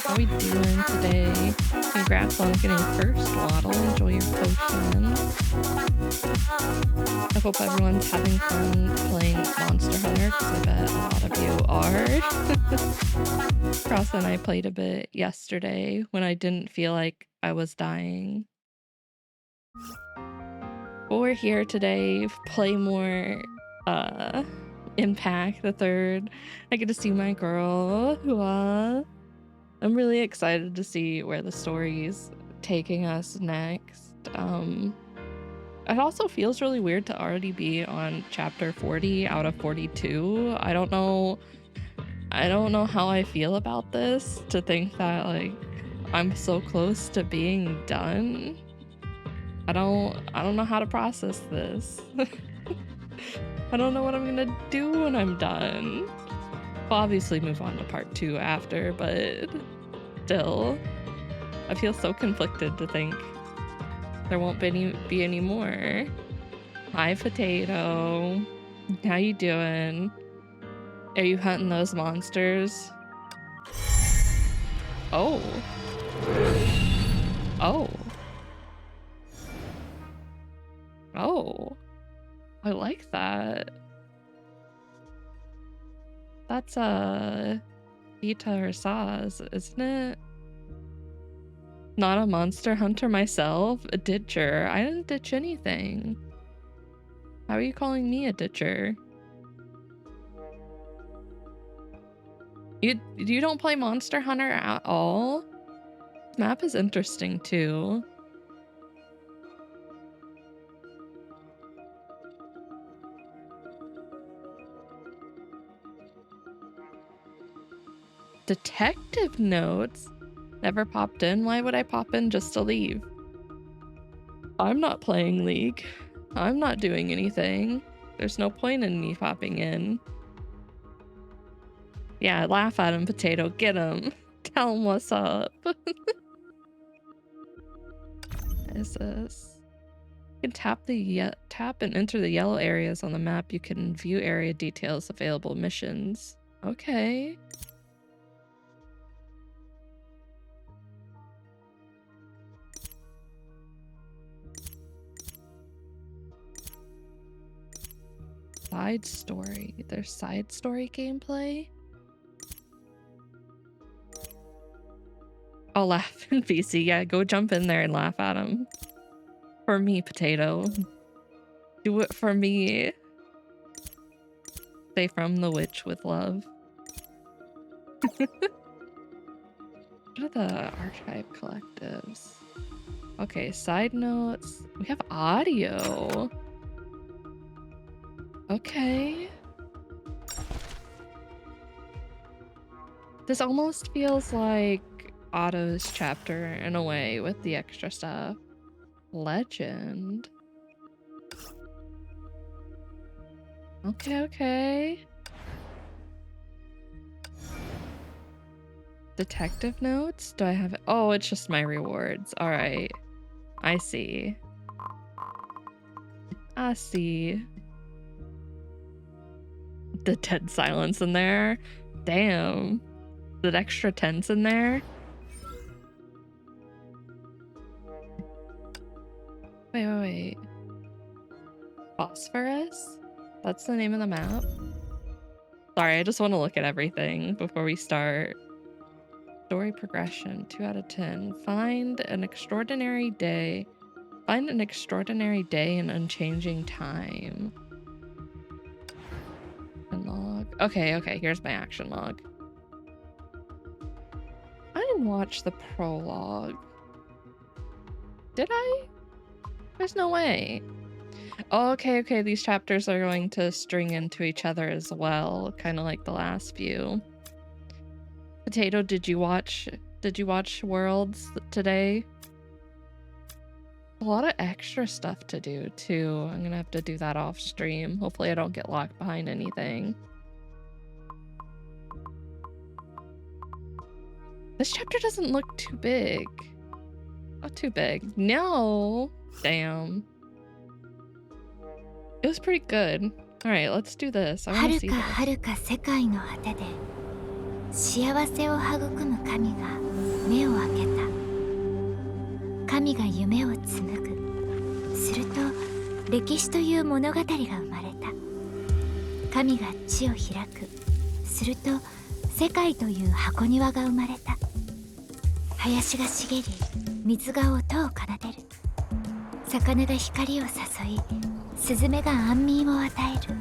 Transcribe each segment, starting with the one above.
How we doing today? Congrats on getting first waddle. Enjoy your potion. I hope everyone's having fun playing Monster Hunter, because I bet a lot of you are. Cross and I played a bit yesterday when I didn't feel like I was dying. But we're here today, play more Impact the Third. I get to see my girl, Hua. I'm really excited to see where the story's taking us next. It also feels really weird to already be on chapter 40 out of 42. I don't know how I feel about this, to think that like I'm so close to being done. I don't know how to process this. I don't know what I'm gonna do when I'm done. We'll obviously move on to part 2 after, but Still, I feel so conflicted to think there won't be any more. Hi, Potato. How you doing? Are you hunting those monsters? Oh. Oh. Oh. I like that. That's Vita or Saz, isn't it? Not a monster hunter myself? A ditcher. I didn't ditch anything. How are you calling me a ditcher? You don't play Monster Hunter at all? This map is interesting too. Detective notes? Never popped in? Why would I pop in just to leave? I'm not playing League. I'm not doing anything. There's no point in me popping in. Yeah, laugh at him, Potato. Get him. Tell him what's up. What is this? You can tap and enter the yellow areas on the map. You can view area details, available missions. Okay. Side story. There's side story gameplay? I'll laugh in VC. Yeah, go jump in there and laugh at him. For me, Potato. Do it for me. Say from the witch with love. What are the archive collectives? Okay, side notes. We have audio. Okay. This almost feels like Otto's chapter in a way with the extra stuff. Legend. Okay. Detective notes? Do I have it? Oh, it's just my rewards. All right. I see. The dead silence in there. Damn. That extra tense in there. Wait. Phosphorus? That's the name of the map? Sorry, I just want to look at everything before we start. Story progression, 2 out of 10. Find an extraordinary day. Find an extraordinary day in unchanging time. And log. Okay, here's my action log. I didn't watch the prologue. Did I? There's no way. Oh, okay, these chapters are going to string into each other as well, kind of like the last few. Potato, did you watch Worlds today? A lot of extra stuff to do too. I'm gonna have to do that off stream. Hopefully I don't get locked behind anything. This chapter doesn't look too big. Not too big. No. Damn. It was pretty good. All right, let's do this. I want to see this. 世界の果てで幸せを育む神が目を開けた。神が夢を紡ぐ。すると歴史という物語が生まれた。神が地を開く。すると世界という箱庭が生まれた。林が茂り、水が音を奏でる。魚が光を誘い、スズメが安眠を与える。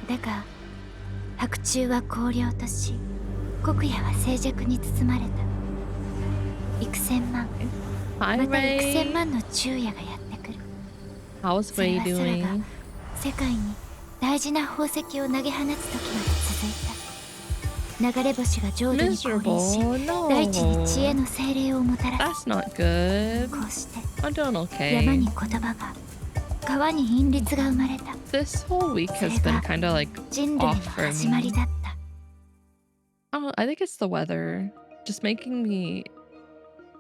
だが白昼は荒涼とし、黒夜は静寂に包まれた。幾千万、また幾千万の昼夜がやってくる。それは空が世界に大事な宝石を投げ放つ時まで続いた。流れ星が浄土に降臨し、大地に知恵の精霊をもたらす。こうして山に言葉が、川に韻律が生まれた。This whole week has been kind of like 人類の始まりだった。Oh, I think it's the weather. Just making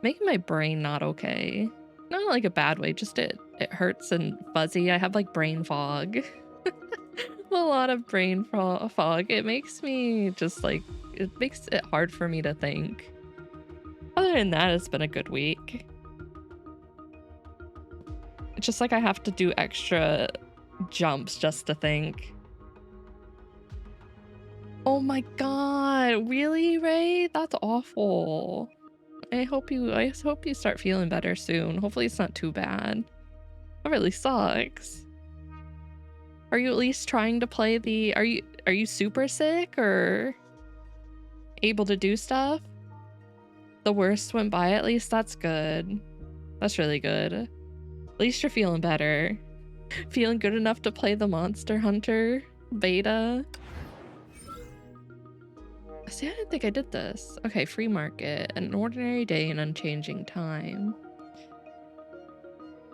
my brain not okay. Not like a bad way, just it hurts and fuzzy. I have like brain fog. A lot of brain fog. It makes me just like, it makes it hard for me to think. Other than that, it's been a good week. It's just like I have to do extra jumps just to think. Oh my god, really, Ray? That's awful. I hope you start feeling better soon. Hopefully it's not too bad. That really sucks. Are you at least trying to play the are you super sick or able to do stuff? The worst went by at least. That's good. That's really good. At least you're feeling better. Feeling good enough to play the Monster Hunter beta. See, I didn't think I did this. Okay, free market, an ordinary day in unchanging time.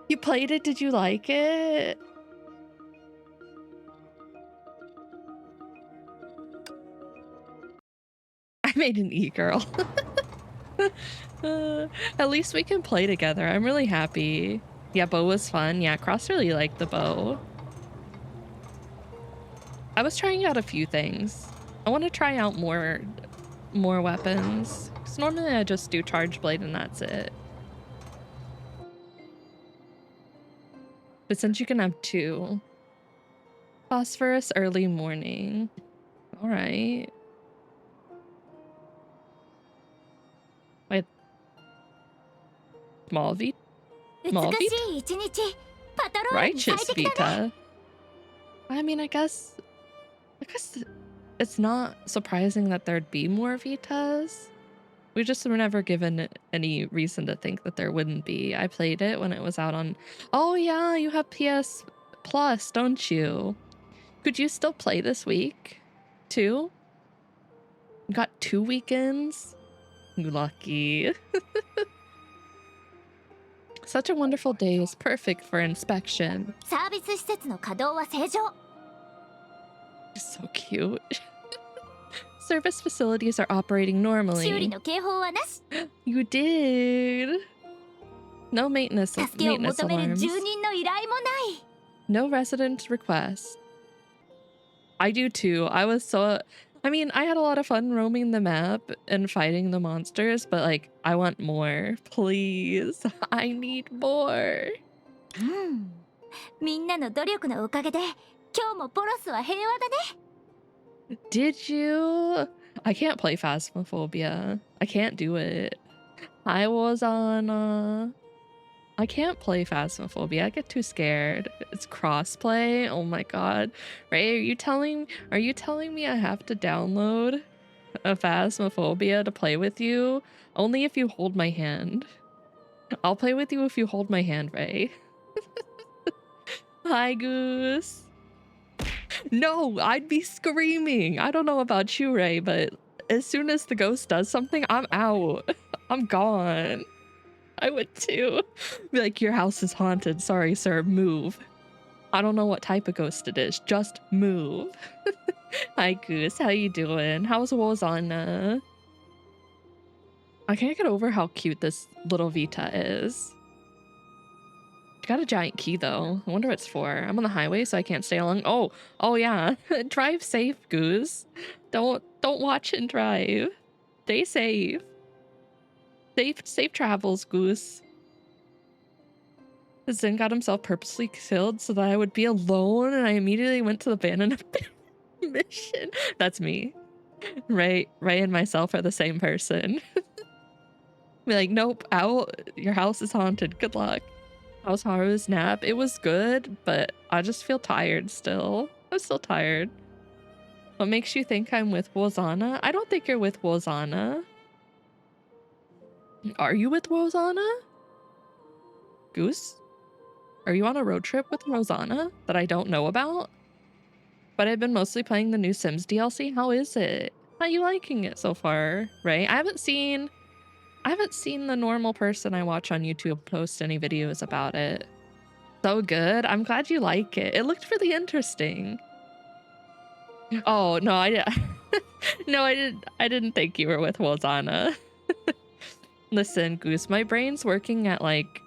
You played it? Did you like it? I made an e-girl. At least we can play together. I'm really happy. Yeah, bow was fun. Yeah, Cross really liked the bow. I was trying out a few things. I want to try out more weapons. Because normally I just do charge blade and that's it. But since you can have two. Phosphorus early morning. All right. Wait. Small Vita? Righteous Vita. I mean, I guess it's not surprising that there'd be more Vitas. We just were never given any reason to think that there wouldn't be. I played it when it was out on... Oh yeah, you have PS Plus, don't you? Could you still play this week? Too? You got 2 weekends? Lucky. Such a wonderful day is perfect for inspection. So cute. Service facilities are operating normally. You did. No maintenance alarms. No resident requests. I do too. I mean, I had a lot of fun roaming the map and fighting the monsters, but like, I want more. Please. I need more. Did you? I can't play Phasmophobia. I can't do it. I was on I can't play Phasmophobia. I get too scared. It's crossplay. Oh my god. Ray, are you telling me I have to download a Phasmophobia to play with you? Only if you hold my hand. I'll play with you if you hold my hand, Ray. Hi, Goose. No, I'd be screaming. I don't know about you, Ray, but as soon as the ghost does something, I'm out. I'm gone. I would too. Be like, your house is haunted. Sorry, sir. Move. I don't know what type of ghost it is. Just move. Hi, Goose. How you doing? How's Wozana? I can't get over how cute this little Vita is. She got a giant key, though. I wonder what it's for. I'm on the highway, so I can't stay along. Oh yeah. Drive safe, Goose. Don't watch and drive. Stay safe. Safe travels, Goose. Zen got himself purposely killed so that I would be alone, and I immediately went to the abandoned mission. That's me. Ray and myself are the same person. Be like, nope, out. Your house is haunted. Good luck. How's Haru's nap? It was good, but I just feel tired still. I'm still tired. What makes you think I'm with Wozana? I don't think you're with Wozana. Are you with Wozana? Goose? Are you on a road trip with Wozana that I don't know about? But I've been mostly playing the new Sims DLC. How is it? How are you liking it so far, Ray? I haven't seen the normal person I watch on YouTube post any videos about it. So good. I'm glad you like it. It looked really interesting. Oh, no, No, I didn't think you were with Wozana. Listen, Goose, my brain's working at like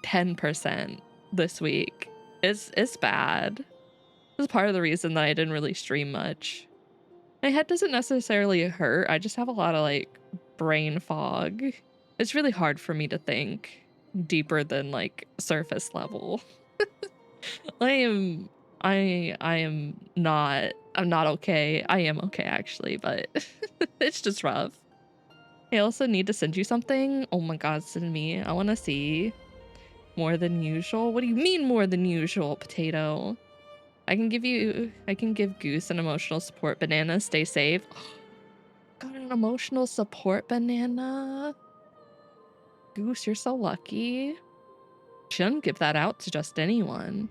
10% this week. It's bad. This is part of the reason that I didn't really stream much. My head doesn't necessarily hurt. I just have a lot of like brain fog. It's really hard for me to think deeper than like surface level. I'm not okay. I am okay actually, but it's just rough. I also need to send you something. Oh my god, send me. I want to see more than usual. What do you mean more than usual, potato? I can give Goose an emotional support banana. Stay safe. Got an emotional support banana. Goose, you're so lucky. Shouldn't give that out to just anyone.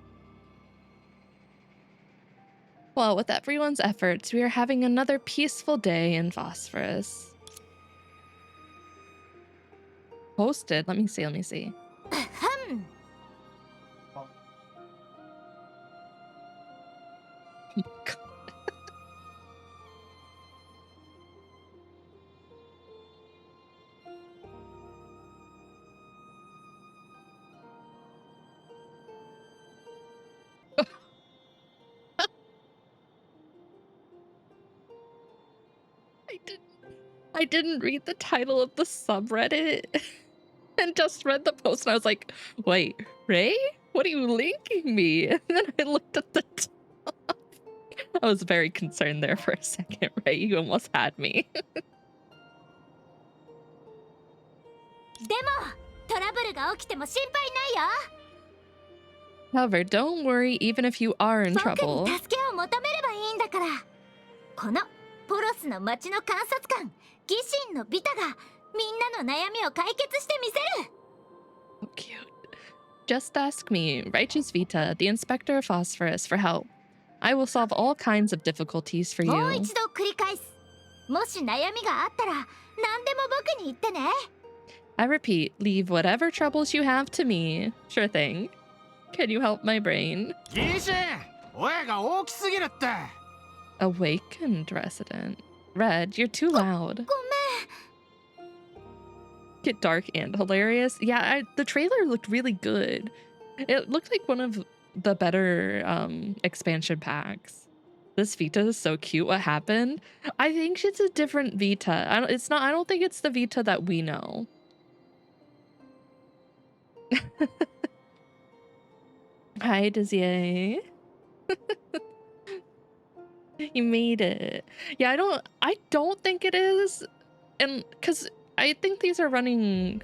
Well, with everyone's efforts, we are having another peaceful day in Phosphorus. Posted. Let me see. Oh my god. I didn't read the title of the subreddit and just read the post and I was like, wait, Ray? What are you linking me? And then I looked at the top. I was very concerned there for a second, Ray. You almost had me. However, don't worry even if you are in trouble. So cute. Just ask me, Righteous Vita, the Inspector of Phosphorus, for help. I will solve all kinds of difficulties for you. I repeat, leave whatever troubles you have to me. Sure thing. Can you help my brain? Awakened resident. Red, you're too loud. Get dark and hilarious. Yeah, the trailer looked really good. It looked like one of the better expansion packs. This Vita is so cute. What happened? I think it's a different Vita. I don't think it's the Vita that we know. Hi, Dizier. You made it. Yeah, I don't think it is. And because I think these are running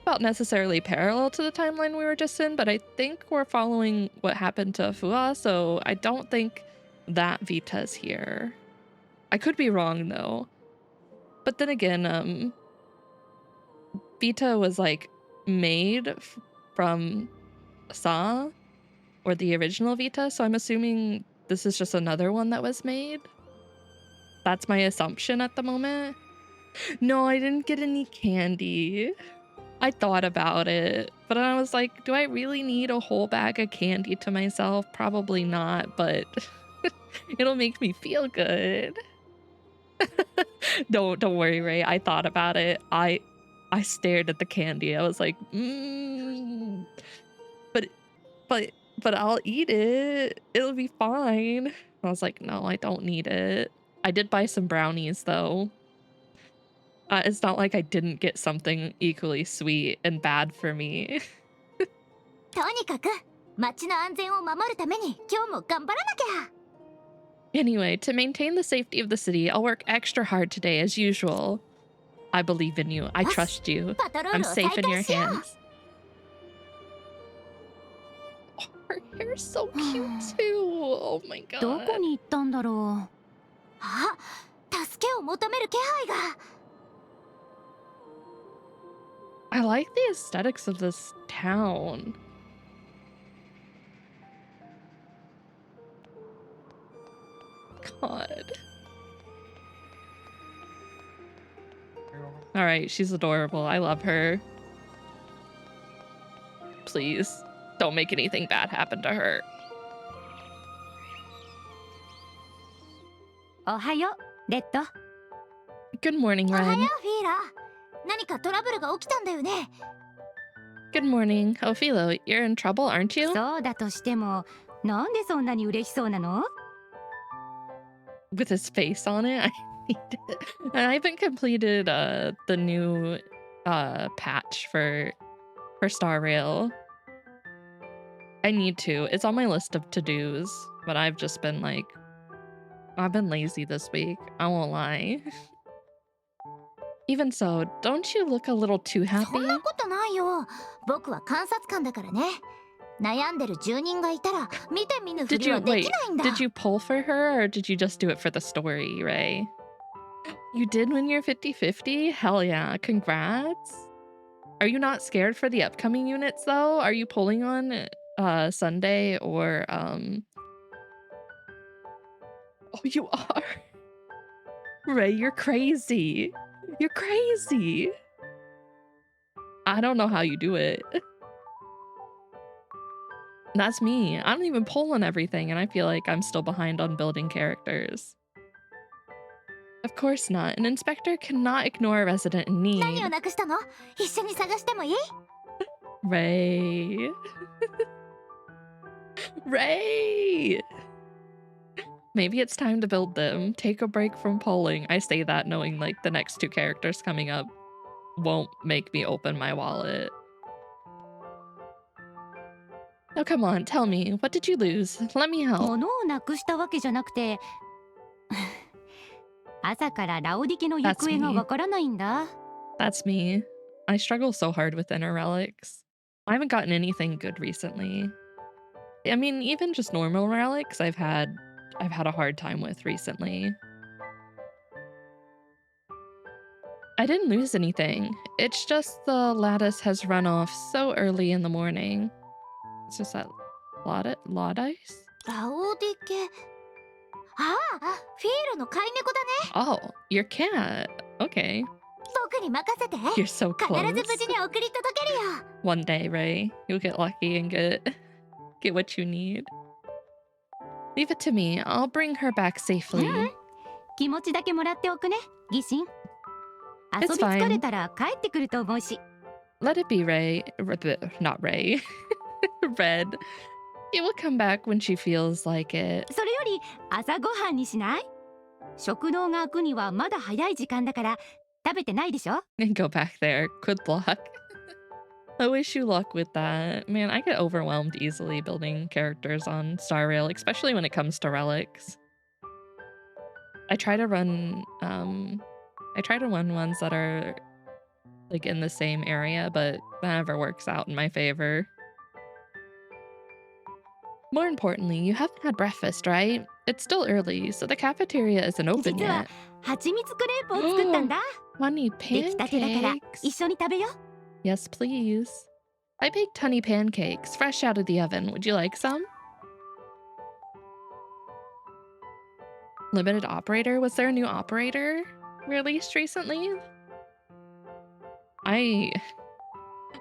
about necessarily parallel to the timeline we were just in, but I think we're following what happened to Fua, so I don't think that Vita's here. I could be wrong though. But then again, Vita was like made from Sa, or the original Vita, so I'm assuming this is just another one that was made. That's my assumption at the moment. No, I didn't get any candy. I thought about it, but I was like, do I really need a whole bag of candy to myself? Probably not, but it'll make me feel good. Don't worry, Ray. I thought about it. I stared at the candy. I was like, but I'll eat it. It'll be fine. I was like, no, I don't need it. I did buy some brownies though. It's not like I didn't get something equally sweet and bad for me. Anyway, to maintain the safety of the city, I'll work extra hard today as usual. I believe in you. I trust you. I'm safe in your hands. Oh, her hair's so cute too. Oh my god. I like the aesthetics of this town. God. All right, she's adorable. I love her. Please, don't make anything bad happen to her. おはよう、レッド。 Good morning, おはよ Red. う、フィーラ。何かトラブルが起きたんだよね。 Good morning. Oh, Philo, you're in trouble, aren't you? そうだとしても、なんでそんなに嬉しそうなの？ With his face on it. I need it. And I haven't completed the new patch for Star Rail. I need to. It's on my list of to-dos, but I've just been like, I've been lazy this week. I won't lie. Even so, don't you look a little too そん happy? なことないよ。僕は監察官だからね。悩んでる住人がいたら見て見ぬふ Did りは you で wait? きないんだ。 Did you pull for her or did you just do it for the story, Ray? You did win your 50-50? Hell yeah. Congrats. Are you not scared for the upcoming units though? Are you pulling on Sunday or Oh, you are. Ray, you're crazy. You're crazy. I don't know how you do it. That's me. I don't even pull on everything and I feel like I'm still behind on building characters. Of course not. An inspector cannot ignore a resident in 何 need. をなくしたの？一緒に探してもいい？ Ray. Ray! Maybe it's time to build them. Take a break from polling. I say that knowing like the next two characters coming up won't make me open my wallet. Oh, come on, tell me. What did you lose? Let me help. 物をなくしたわけじゃなくて、朝からラオディ家の行方がわからないんだ。 That's me. I struggle so hard with inner relics. I haven't gotten anything good recently. I mean, even just normal relics I've had a hard time with recently. I didn't lose anything. It's just the lattice has run off so early in the morning. It's just that lattice? ラオディ家。ああ、フィールの飼い猫だね。 Oh, your cat. Okay. 僕に任せて。 You're so 必 close. ず無事に送り届けるよ。 One day, Ray, you'll get lucky and get what you need. Leave it to me. I'll bring her back safely. 気持ちだけもらっておくね、ギシン。遊 It's び疲れ fine. たら帰ってくると思うし。 Let it be, Ray. Not Ray. Red. It will come back when she feels like it. それより朝ごはんにしない？食堂が開くにはまだ早い時間だから食べてないでしょ？ And go back there. Good luck. I wish you luck with that. Man, I get overwhelmed easily building characters on Star Rail, especially when it comes to relics. I try to run ones that are like in the same area, but that never works out in my favor. More importantly, you haven't had breakfast, right? It's still early, so the cafeteria isn't open 実は yet. 蜂蜜クレープを作ったんだ。 Honey 出来たてだから pancakes. 一緒に食べよ。 Yes, please. I baked honey pancakes, fresh out of the oven. Would you like some? Limited operator? Was there a new operator released recently? I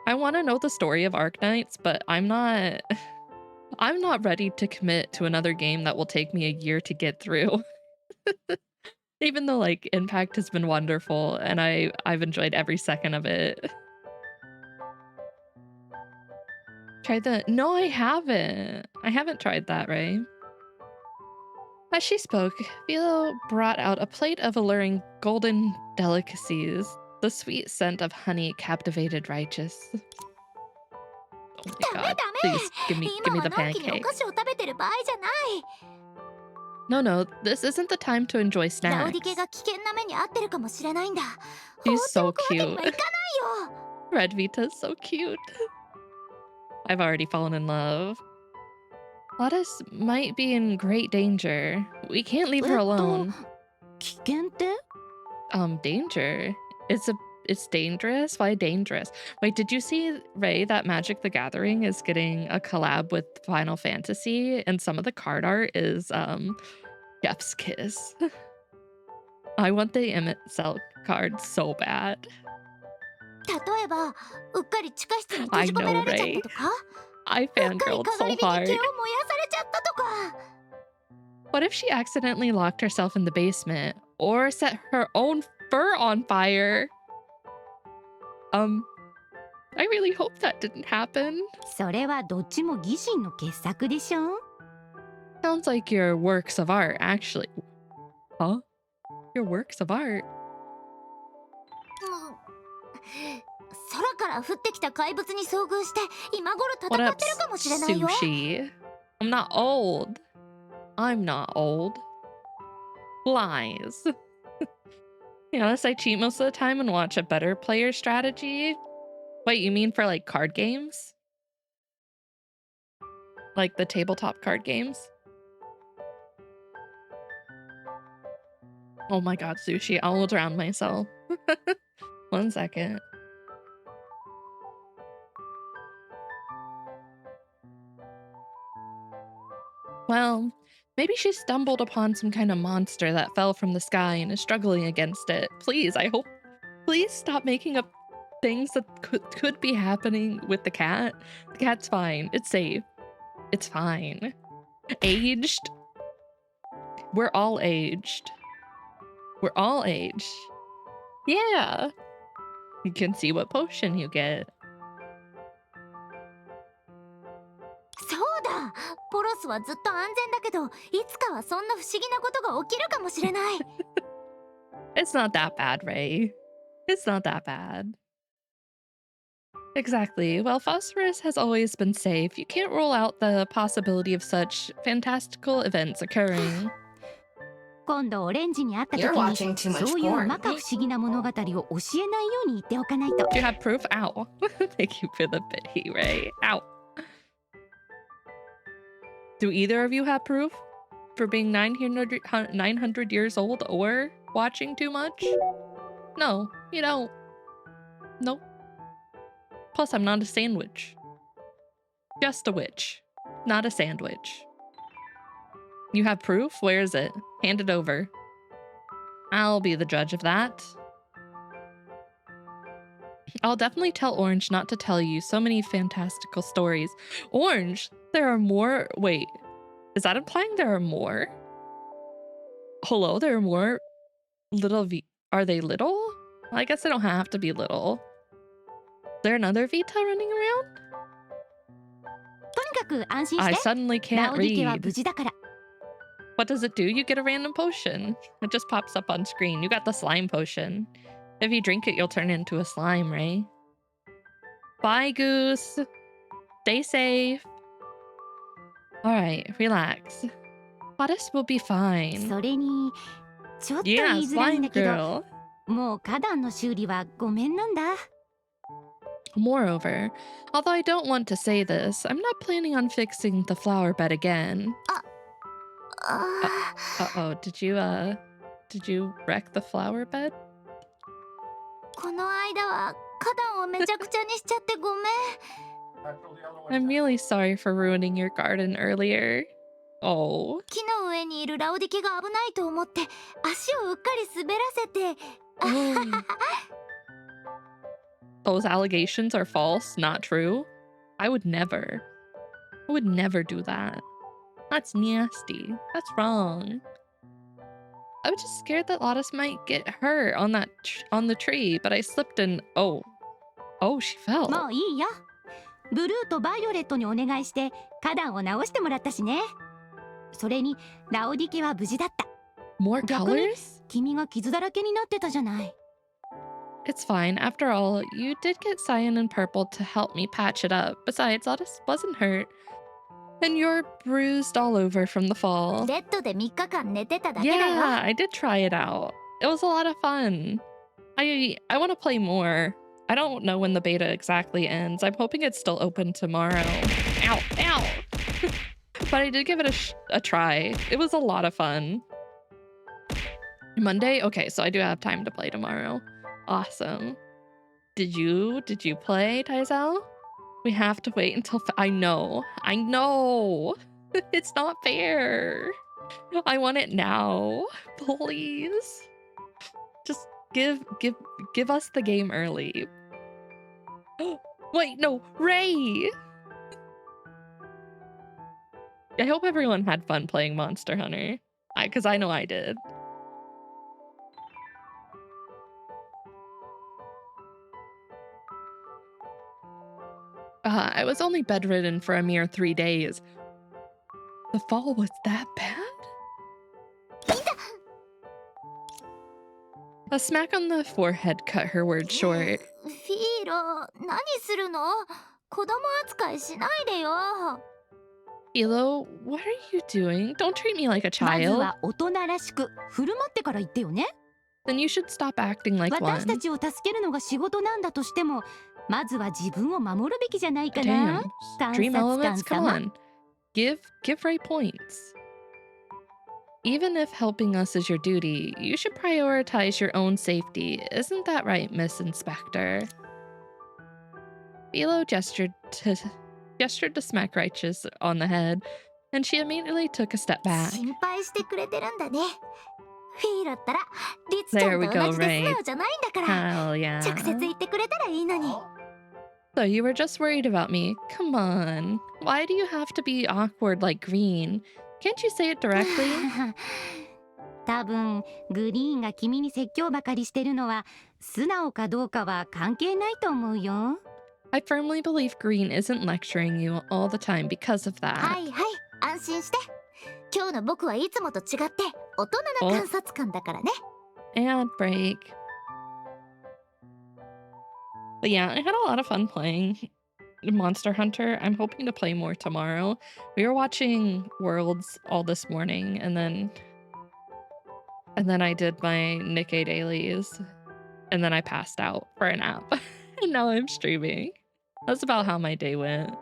want to know the story of Arknights, but I'm not ready to commit to another game that will take me a year to get through. Even though like Impact has been wonderful and I've enjoyed every second of it. Tried that? No, I haven't. I haven't tried that, Ray. As she spoke, Philo brought out a plate of alluring golden delicacies. The sweet scent of honey captivated Righteous. Oh my ダメ god, ダメ。 please give me 今は the のんきにお pancake. 菓子を食べてる場合じゃない。 No, this isn't the time to enjoy ラオ snacks. ディ家が危険な目に遭ってるかもしれないんだ。 She's 放ってお so くわけに cute. はいかないよ。 Red Vita's so cute. I've already fallen in love. Lattice might be in great danger. We can't leave her alone. 危険って？ Danger. It's dangerous? Why dangerous? Wait, did you see, Ray, that Magic the Gathering is getting a collab with Final Fantasy and some of the card art is Jeff's kiss. I want the Emmett Cell card so bad. 例えば、うっかり地下室に閉じ込められちゃったとか？ I うっかり fangirled かがり so 火に毛を燃や hard. されちゃったとか。What if she accidentally locked herself in the basement or set her own fur on fire? I really hope that didn't happen. それはどっちも疑心の傑作でしょ。 Sounds like your works of art, actually. Huh? Your works of art? 空から降ってきた怪物に遭遇して今頃戦 What っ up, てるかもしれないよ。 sushi? I'm not old. I'm not old. Lies. To be honest, I cheat most of the time and watch a better player strategy. Wait, you mean for like card games? Like the tabletop card games? Oh my god, sushi, I'll drown myself. 1 second. Well, maybe she stumbled upon some kind of monster that fell from the sky and is struggling against it. Please, I hope. Please stop making up things that could be happening with the cat. The cat's fine. It's safe. It's fine. Aged? We're all aged. We're all aged. Yeah. You can see what potion you get. そうだ、ポロスはずっと安全だけど、いつかはそんな不思議なことが起きるかもしれない。 It's not that bad, Ray. It's not that bad. Exactly. Well, Phosphorus has always been safe. You can't rule out the possibility of such fantastical events occurring. 今度オレンジに会った時 You're に watching too much そういう porn. 摩訶不思議な物語を教えないように言っておかないと。 Do you have proof? Ow. Thank you for the pity, Ray. Ow. Do either of you have proof for being 900 years old or watching too much? No, you don't. Nope. Plus, I'm not a sandwich. Just a witch, not a sandwich. You have proof? Where is it? Hand it over. I'll be the judge of that. I'll definitely tell Orange not to tell you so many fantastical stories. Orange, there are more. Wait, is that implying there are more? Hello, there are more little V. Are they little? I guess they don't have to be little. Is there another Vita running around? とにかく安心 I して。 suddenly ラ can't オディ家は無 read. 事だから。 What does it do? You get a random potion. It just pops up on screen. You got the slime potion. If you drink it, you'll turn into a slime, Ray. Bye, Goose. Stay safe. All right, relax. Goddess will be fine. それにちょっと言 Yeah, いづらいん slime だけど、 girl. もう花壇の修理はごめんなんだ。 Moreover, although I don't want to say this, I'm not planning on fixing the flower bed again. あ Uh-oh, did you wreck the flower bed? この間は花壇をめちゃくちゃにしちゃってごめん。 I'm really sorry for ruining your garden earlier. Oh. 木の上にいるラオディ家が危ないと思って足をうっかり滑らせて。 Those allegations are false, not true. I would never do that. That's nasty. That's wrong. I was just scared that Lotus might get hurt on the tree, but I slipped and oh, she fell. もういいよ。ブルーとバイオレットにお願いして花壇を直してもらったしね。それにラオディ家は無事だった。 More 逆に colors? 君が傷だらけになってたじゃない。 It's fine. After all, you did get cyan and purple to help me patch it up. Besides, Lotus wasn't hurt. And you're bruised all over from the fall. ベッドで3日間寝てただけだよ。 Yeah, I did try it out. It was a lot of fun. I want to play more. I don't know when the beta exactly ends. I'm hoping it's still open tomorrow. Ow, ow. But I did give it a try. It was a lot of fun. Monday? Okay, so I do have time to play tomorrow. Awesome. Did you play, Taizel? We have to wait until I know. It's not fair. I want it now. Please. Just give us the game early. Wait, no, Ray. I hope everyone had fun playing Monster Hunter. Because I know I did. I was only bedridden for a mere 3 days. The fall was that bad? A smack on the forehead cut her words short. フィーロ、何するの？子供扱いしないでよ。Philo, what are you doing? Don't treat me like a まず child. は大人らしく振る舞ってから言ってよね。 Then you should stop acting like 私た one. ちを助けるのが仕事なんだとしても、まずは自分を守るべきじゃないかな。 Damn. 監 Dream 察 elements, 官 come 様。 on. Give right points. Even if helping us is your duty, you should prioritize your own safety. Isn't that right, Miss Inspector? Philo gestured to smack Righteous on the head, and she immediately took a step back. 心配してくれてるんだね。フィーロったらリツちゃ There ん we と go, 同じで素 right? 直じゃないんだから。 Hell yeah. 直接言ってくれたらいいのに。 So you were just worried about me? Come on. Why do you have to be awkward like Green? Can't you say it directly? 多分グリーンが君に説教ばかりしてるのは素直かどうかは関係ないと思うよ。 I firmly believe Green isn't lecturing you all the time because of は that. いはい、安心して。今日の僕はいつもと違って大人な観察官だからね。 And break. But yeah, I had a lot of fun playing Monster Hunter. I'm hoping to play more tomorrow. We were watching Worlds all this morning, and then I did my Nikkei dailies, and then I passed out for a nap. And now I'm streaming. That's about how my day went.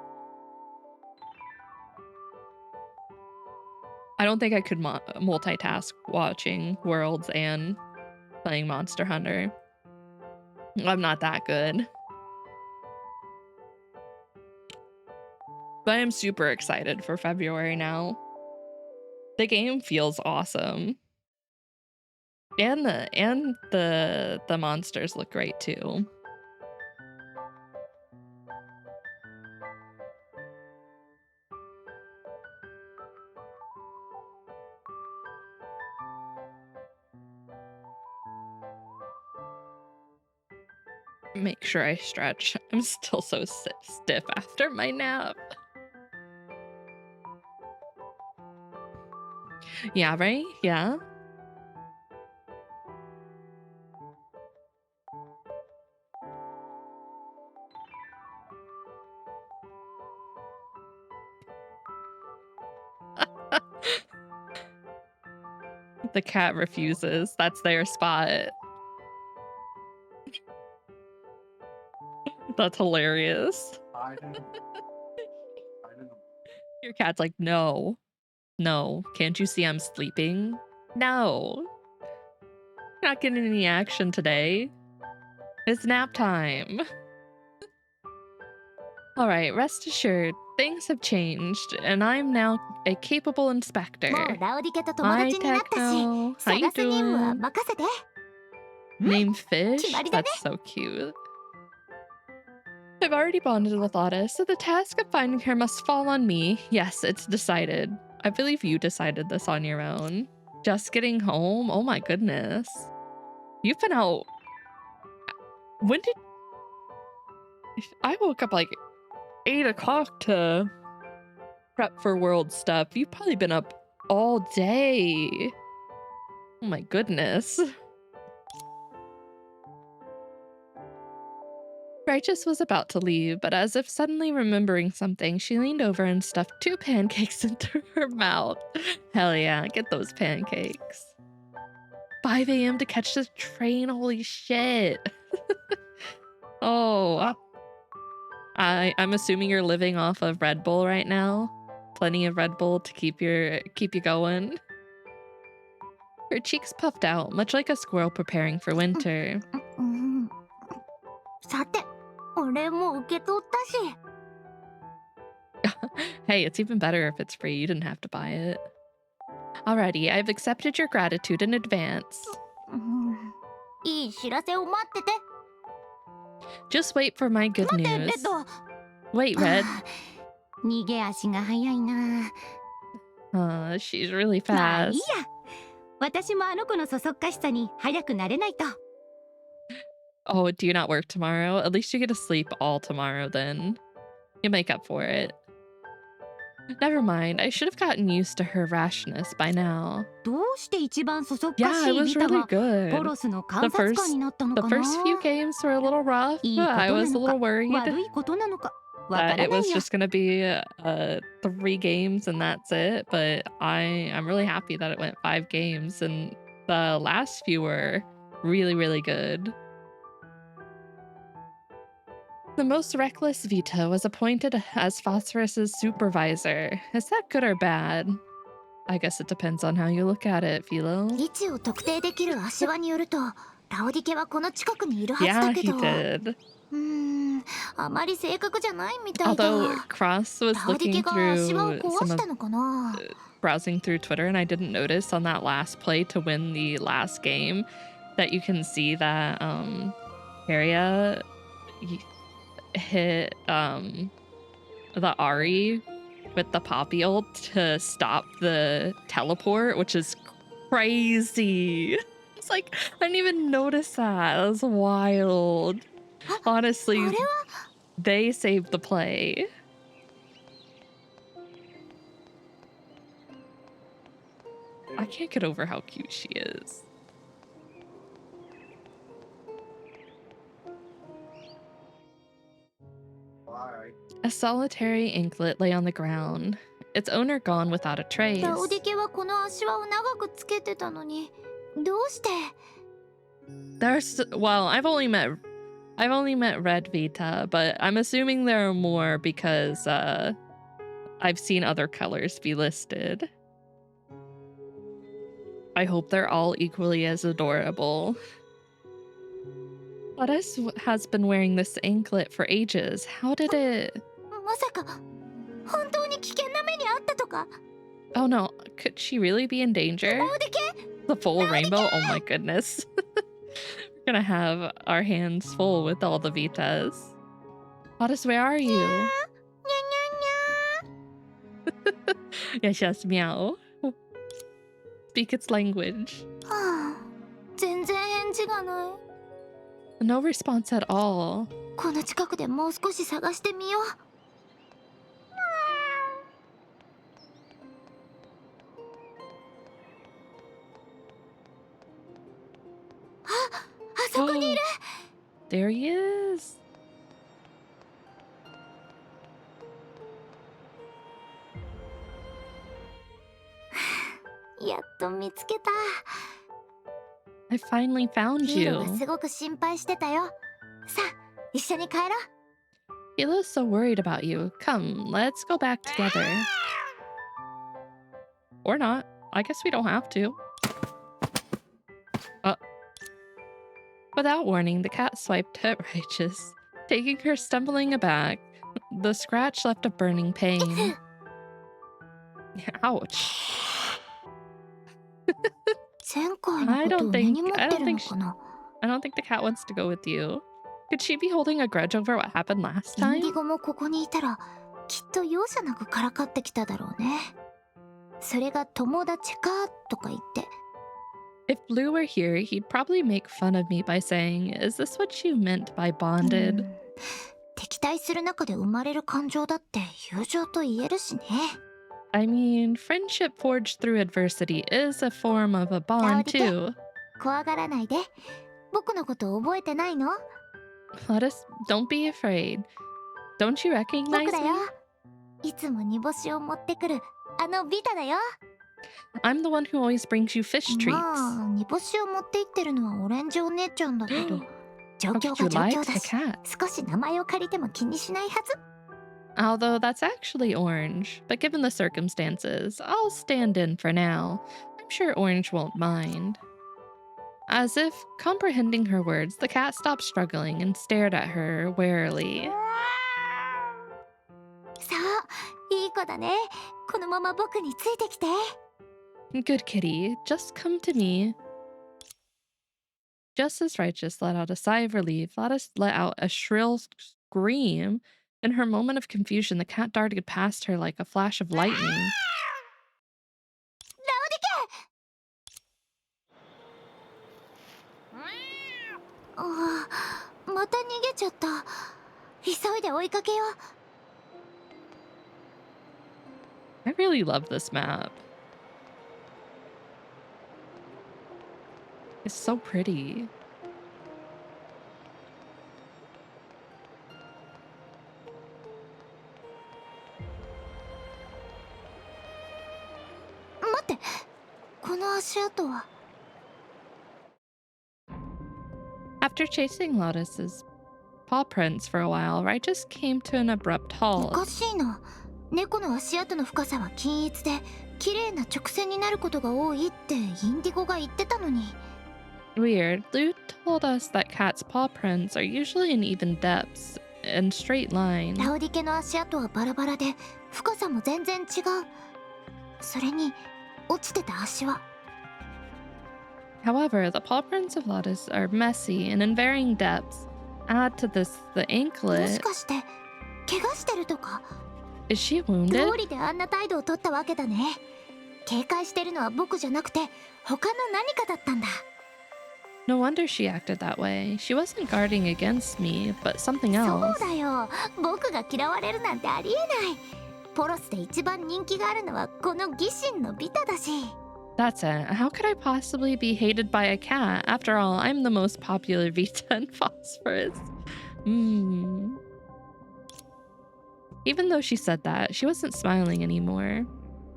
I don't think I could multitask watching Worlds and playing Monster Hunter. I'm not that good. But I am super excited for February now. The game feels awesome. And the monsters look great too. Make sure I stretch. I'm still so stiff after my nap. Yeah, right? Yeah. The cat refuses. That's their spot. That's hilarious. Your cat's like, no. No. Can't you see I'm sleeping? No. Not getting any action today. It's nap time. Alright, rest assured, things have changed, and I'm now a capable inspector. もうラウディケと友達になったし、 Techno. How you 探す任務は doing? 任せて。 Name Fish? 決まりだね。 That's so cute. I've already bonded with Lotta, so the task of finding her must fall on me. Yes, it's decided. I believe you decided this on your own. Just getting home? Oh my goodness. You've been out... When did... I woke up like 8 o'clock to prep for world stuff. You've probably been up all day. Oh my goodness. Righteous was about to leave, but as if suddenly remembering something, she leaned over and stuffed 2 pancakes into her mouth. Hell yeah, get those pancakes. 5 a.m. to catch the train, holy shit. Oh, I'm assuming you're living off of Red Bull right now. Plenty of Red Bull to keep you going. Her cheeks puffed out, much like a squirrel preparing for winter. さて、俺も受け取ったし。 Hey, it's even better if it's free. You didn't have to buy it. Alrighty, I've accepted your gratitude in advance. いい知らせを待ってて。 Just wait for my good 待って、レ news. ッド。 Wait, Red. 逃げ足が早いな。She's really まあいい fast. や。私もあの子のそそっかしさに早くなれないと。Oh, do you not work tomorrow? At least you get to sleep all tomorrow then. You make up for it. Never mind. I should have gotten used to her rashness by now. どうして一番そそっか Yeah, し it い was ビタ really がポ good. ロスの The 観察官になったの the かな。 first few games were a little rough. いいこ I とな was a のか little worried 悪いことなのかわか that ら it ない was や。 just gonna be 3 games and that's it. But I'm really happy that it went 5 games and the last few were really, really good. The most reckless Vita was appointed as Phosphorus's supervisor. Is that good or bad? I guess it depends on how you look at it, Philo. 位置を特定できる足環によると、ラオディケはこの近くにいるはずだ Yeah, け he ど、did. あまり正確じゃないみたいだ。 Although Cross was ラオディケ looking が足環を through 壊 some し of たのかな。 browsing through Twitter and I didn't notice on that last play to win the last game that you can see that area hit the Ari with the Poppy ult to stop the teleport, which is crazy. It's like I didn't even notice that. That was wild. Honestly, あれは they saved the play. I can't get over how cute she is. A solitary anklet lay on the ground, its owner gone without a trace. ラオディケはこの足環を長くつけてたのに、どうして？ Well, I've only met Red Vita, but I'm assuming there are more because I've seen other colors be listed. I hope they're all equally as adorable. Lettuce has been wearing this anklet for ages. How did it... まさか本当に危険な目にあったとか？ Oh no, could she really be in danger? ラオディケ？ The full rainbow? Oh my goodness. We're gonna have our hands full with all the Vitas. Lettuce, where are you? にゃにゃに Yes, yes, meow. Speak its language. ゃ。はあ、全然返事がない。 No response at all. この近くでもう少し探してみよう。あそこにいる。 There he is. やっと見つけた。 I finally found ヒーロー you. はすごく心配してたよ。さあ、一緒に帰ろう。 Philo's so worried about you. Come, let's go back together. Or not. I guess we don't have to. Without warning, the cat swiped at Righteous, taking her stumbling aback. The scratch left a burning pain. Ouch. 前回のことを根に持ってるのかな。 I don't think the cat wants to go with you. Could she be holding a grudge over what happened last イン time? ディゴもここにいたらきっと容赦なくからかってきただろうね。それが友達かとか言って。 If Blue were here, he'd probably make fun of me by saying, "Is this what you meant by bonded?" 敵対する中で生まれる感情だって友情と言えるしね。 I mean, friendship forged through adversity is a form of a bond too. 怖がらないで。僕のこと覚えてないの？ Let us, don't be afraid. Don't you 僕 recognize だ me? よ。いつも煮干しを持ってくるあのビタだよ。 I'm the one who always brings you fish treats. まあ煮干しを持って行ってるのはオレンジお姉ちゃんだけど状 How 況 could が you 状 lie 況 to だ the し cat? 少し名前を借りても気にしないはず。 Although that's actually Orange, but given the circumstances, I'll stand in for now. I'm sure Orange won't mind. As if comprehending her words, the cat stopped struggling and stared at her warily. そういい子だね。このまま僕についてきて。 Good kitty, just come to me. Just as Righteous let out a sigh of relief, Lattice let out a shrill scream. In her moment of confusion, the cat darted past her like a flash of lightning. ああ、また逃げちゃった。急いで追いかけよう。 I really love this map. It's so pretty. 待って、この足跡は。 After chasing Lotus's paw prints for a while, Righteous came to an abrupt お halt. かしいな。猫の足跡の深さは均一で綺麗な直線になることが多いってインディゴが言ってたのに。 Weird. Lou told us that cats' paw prints are usually in even depths and straight lines. ラウディ家の足跡はバラバラで深さも全然違う。それに落ちてた足は。 However, the paw prints of Lotus are messy and in varying depths. Add to this the もし anklet. かして怪我してるとか。 Is she ど wounded? うりであんな態度を取ったわけだね。警戒してるのは僕じゃなくて他の何かだったんだ。 No wonder she acted that way. She wasn't guarding against me, but something そう else. だよ。僕が嫌われるなんてありえない。ポロスで一番人気があるのはこのギシンのビタだし。 That's it. How could I possibly be hated by a cat? After all, I'm the most popular Vita in Phosphorus. Even though she said that, she wasn't smiling anymore.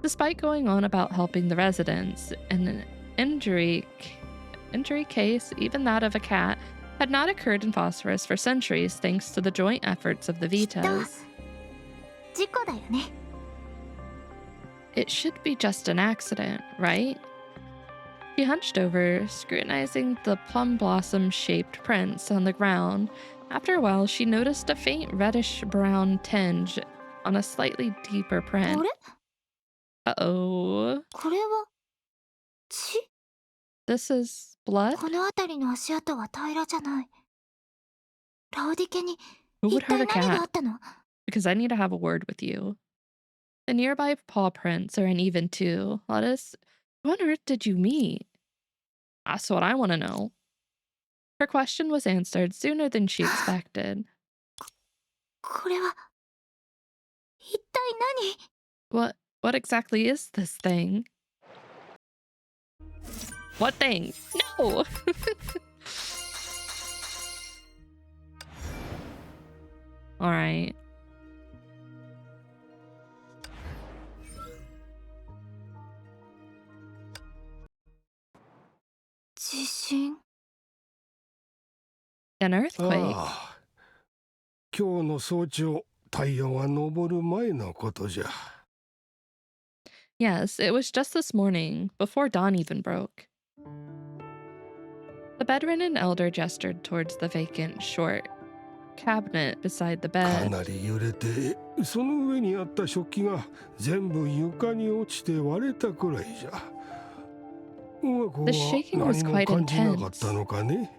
Despite going on about helping the residents, an injury case, even that of a cat, had not occurred in Phosphorus for centuries thanks to the joint efforts of the きっと Vitas. 事故だよね。 It should be just an accident, right? She hunched over, scrutinizing the plum blossom-shaped prints on the ground. After a while, she noticed a faint reddish-brown tinge on a slightly deeper あ print. れ Uh-oh. これは血？ This is blood? この辺りの足跡は平らじゃない。ラウディ家に Who 一 would hurt 体 a 何があ cat? ったの？ Because I need to have a word with you. The nearby paw prints are uneven too. Lettuce, who on earth did you meet? That's what I want to know. Her question was answered sooner than she expected. これは一体何？ What exactly is this thing? What thing? No! Alright. 地震？ An earthquake. ああ、今日の早朝、太陽が昇る前のことじゃ。Yes, it was just this morning, before dawn even broke. The bedridden elder gestured towards the vacant, short cabinet beside the か bed. なり揺れて、その上にあった食器が全部床に落ちて割れたくらいじゃ。うまくは The shaking was 何も quite 感じなかっ intense. たのかね。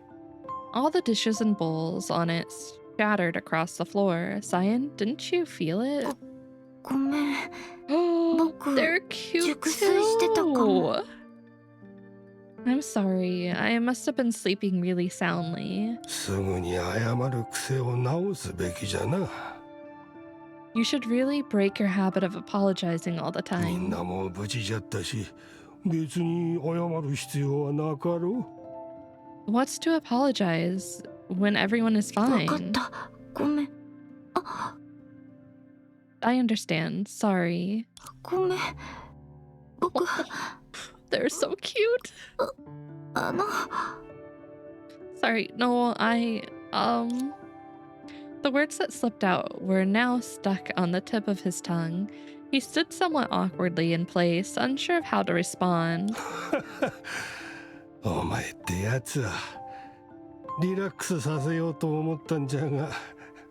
All the dishes and bowls on it scattered across the floor. Cyan, didn't you feel it? ごめん。 Oh, they're cute 熟睡してたかも。 too. I'm sorry. I must have been sleeping really soundly. すぐに謝る癖を直すべきじゃな。 You should really break your habit of apologizing all the みん time. なも無事じゃったし、別に謝る必要はなかろう。 What's to apologize when everyone is わかっ fine? た。ごめん。あ、 I understand. Sorry. ごめん。僕、 They're so cute. あの、 Sorry. No, The words that slipped out were now stuck on the tip of his tongue. He stood somewhat awkwardly in place, unsure of how to respond. お前ってやつはリラックスさせようと思ったんじゃが、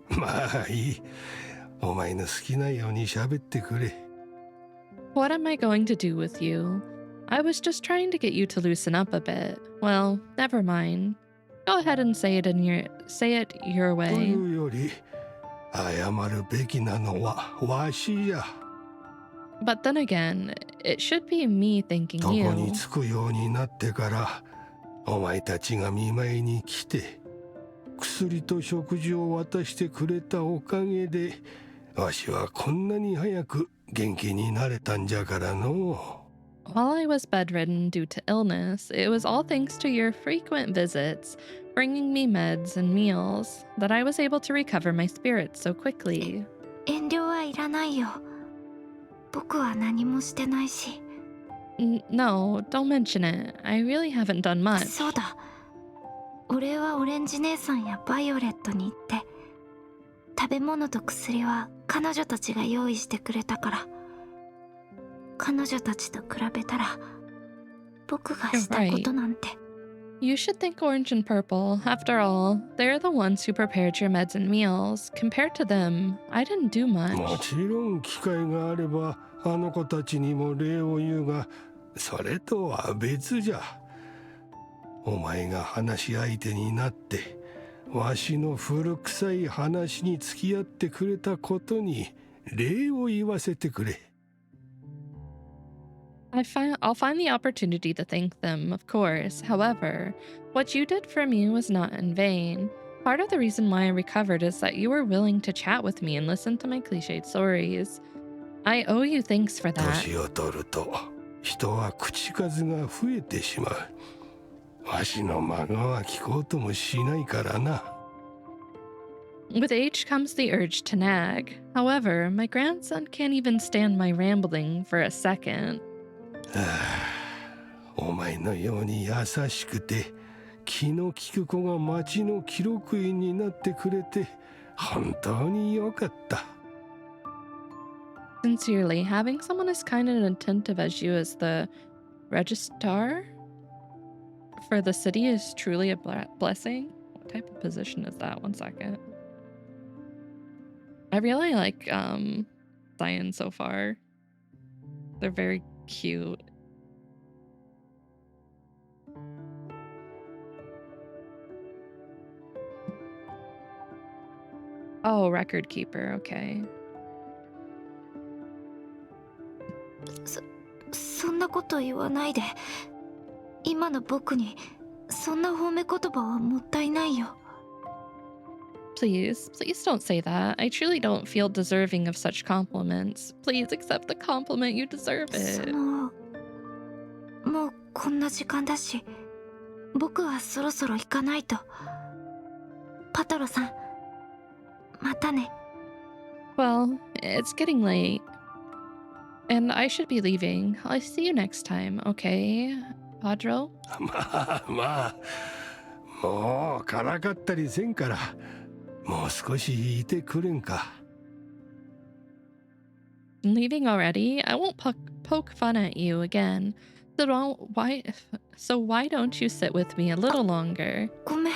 まあいい。お前の好きなように喋ってくれ。 What am I going to do with you? I was just trying to get you to loosen up a bit. Well, never mind. Go ahead and say it your と way. いうより、謝るべきなのはわしや。 But then again, it should be me thanking どこ you. に着くようになってから、お前たちが見舞いに来て、薬と食事を渡してくれたおかげでわしはこんなに早く元気になれたんじゃからの。 While I was bedridden due to illness, it was all thanks to your frequent visits, bringing me meds and meals, that I was able to recover my spirits so quickly. 遠慮はいらないよ。僕は何もしてないし。No, don't mention it. I really haven't done much. そうだ。お礼はオレンジ姉さんやバイオレットに言って、食べ物と薬は彼女たちが用意してくれたから。彼女たちと比べたら僕がしたことなんて。You should thank Orange and Purple. After all, they're the ones who prepared your meds and meals. Compared to them, I didn't do も much. ちろん機会があればあの子たちにも礼を言うが、それとは別じゃ。お前が話し相手になってわしの古臭い話に付き合ってくれたことに礼を言わせてくれ。I'll find the opportunity to thank them, of course. However, what you did for me was not in vain. Part of the reason why I recovered is that you were willing to chat with me and listen to my cliched stories. I owe you thanks for that. 年を取ると人は口数が増えてしまう。わしの孫は聞こうともしないからな。With age comes the urge to nag. However, my grandson can't even stand my rambling for a second. お前のように優しくて気の利く子が町の記録員になってくれて本当によかった。Sincerely, having someone as kind and attentive as you as the registrar for the city is truly a blessing. What type of position is that? 1 second. I really like Cyan so far. They're very cute. Oh, record keeper. Okay. そんなこと言わないで。今の僕にそんな褒め言葉はもったいないよ。Please don't say that. I truly don't feel deserving of such compliments. Please accept the compliment. You deserve it. もうこんな時間だし、僕はそろそろ行かないと。パトロさん、またね。Well, it's getting late. And I should be leaving. I'll see you next time, okay, Padro? まあもうからかったりせんからもう少しいてくれんか。 Leaving already? I won't poke fun at you again. So why don't you sit with me a little longer? ごめん、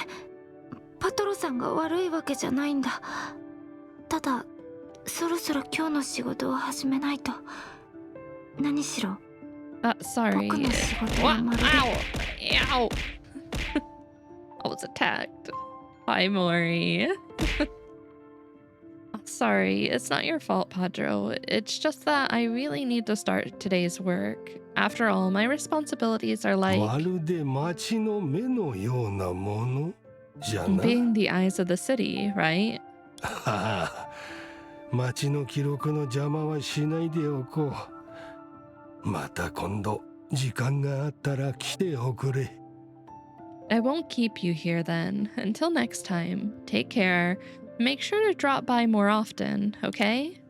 パトロさんが悪いわけじゃないんだ。ただそろそろ今日の仕事を始めないと。何しろ Sorry. 僕の仕事はまるで Ow! I was attacked. Hi, Mori. Sorry, it's not your fault, Padro. It's just that I really need to start today's work. After all, my responsibilities are like まるで町の目のようなものじゃな。 being the eyes of the city, right? 町の記録の邪魔はしないでおこう。また今度時間があったら来ておくれ。 I won't keep you here then. Until next time, take care. Make sure to drop by more often, okay?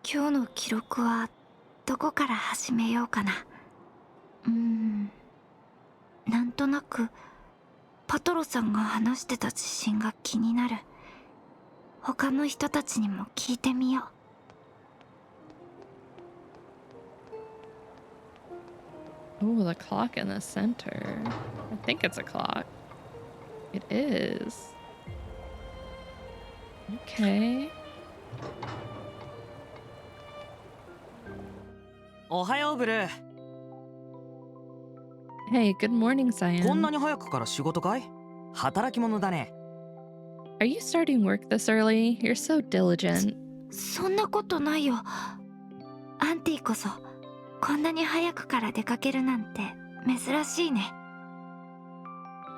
今日の記録はどこから始めようかな。なんとなくパトロさんが話してた地震が気になる。他の人たちにも聞いてみよう。Oh, the clock in the center. I think it's a clock. It is. Okay. おはようブルー。 Hey, good morning, こんな Cyan. に早くから仕事かい？働き者だね。 Are you starting work this early? You're so diligent. そんなことないよ。アンティこそこんなに早くから出かけるなんて珍しいね。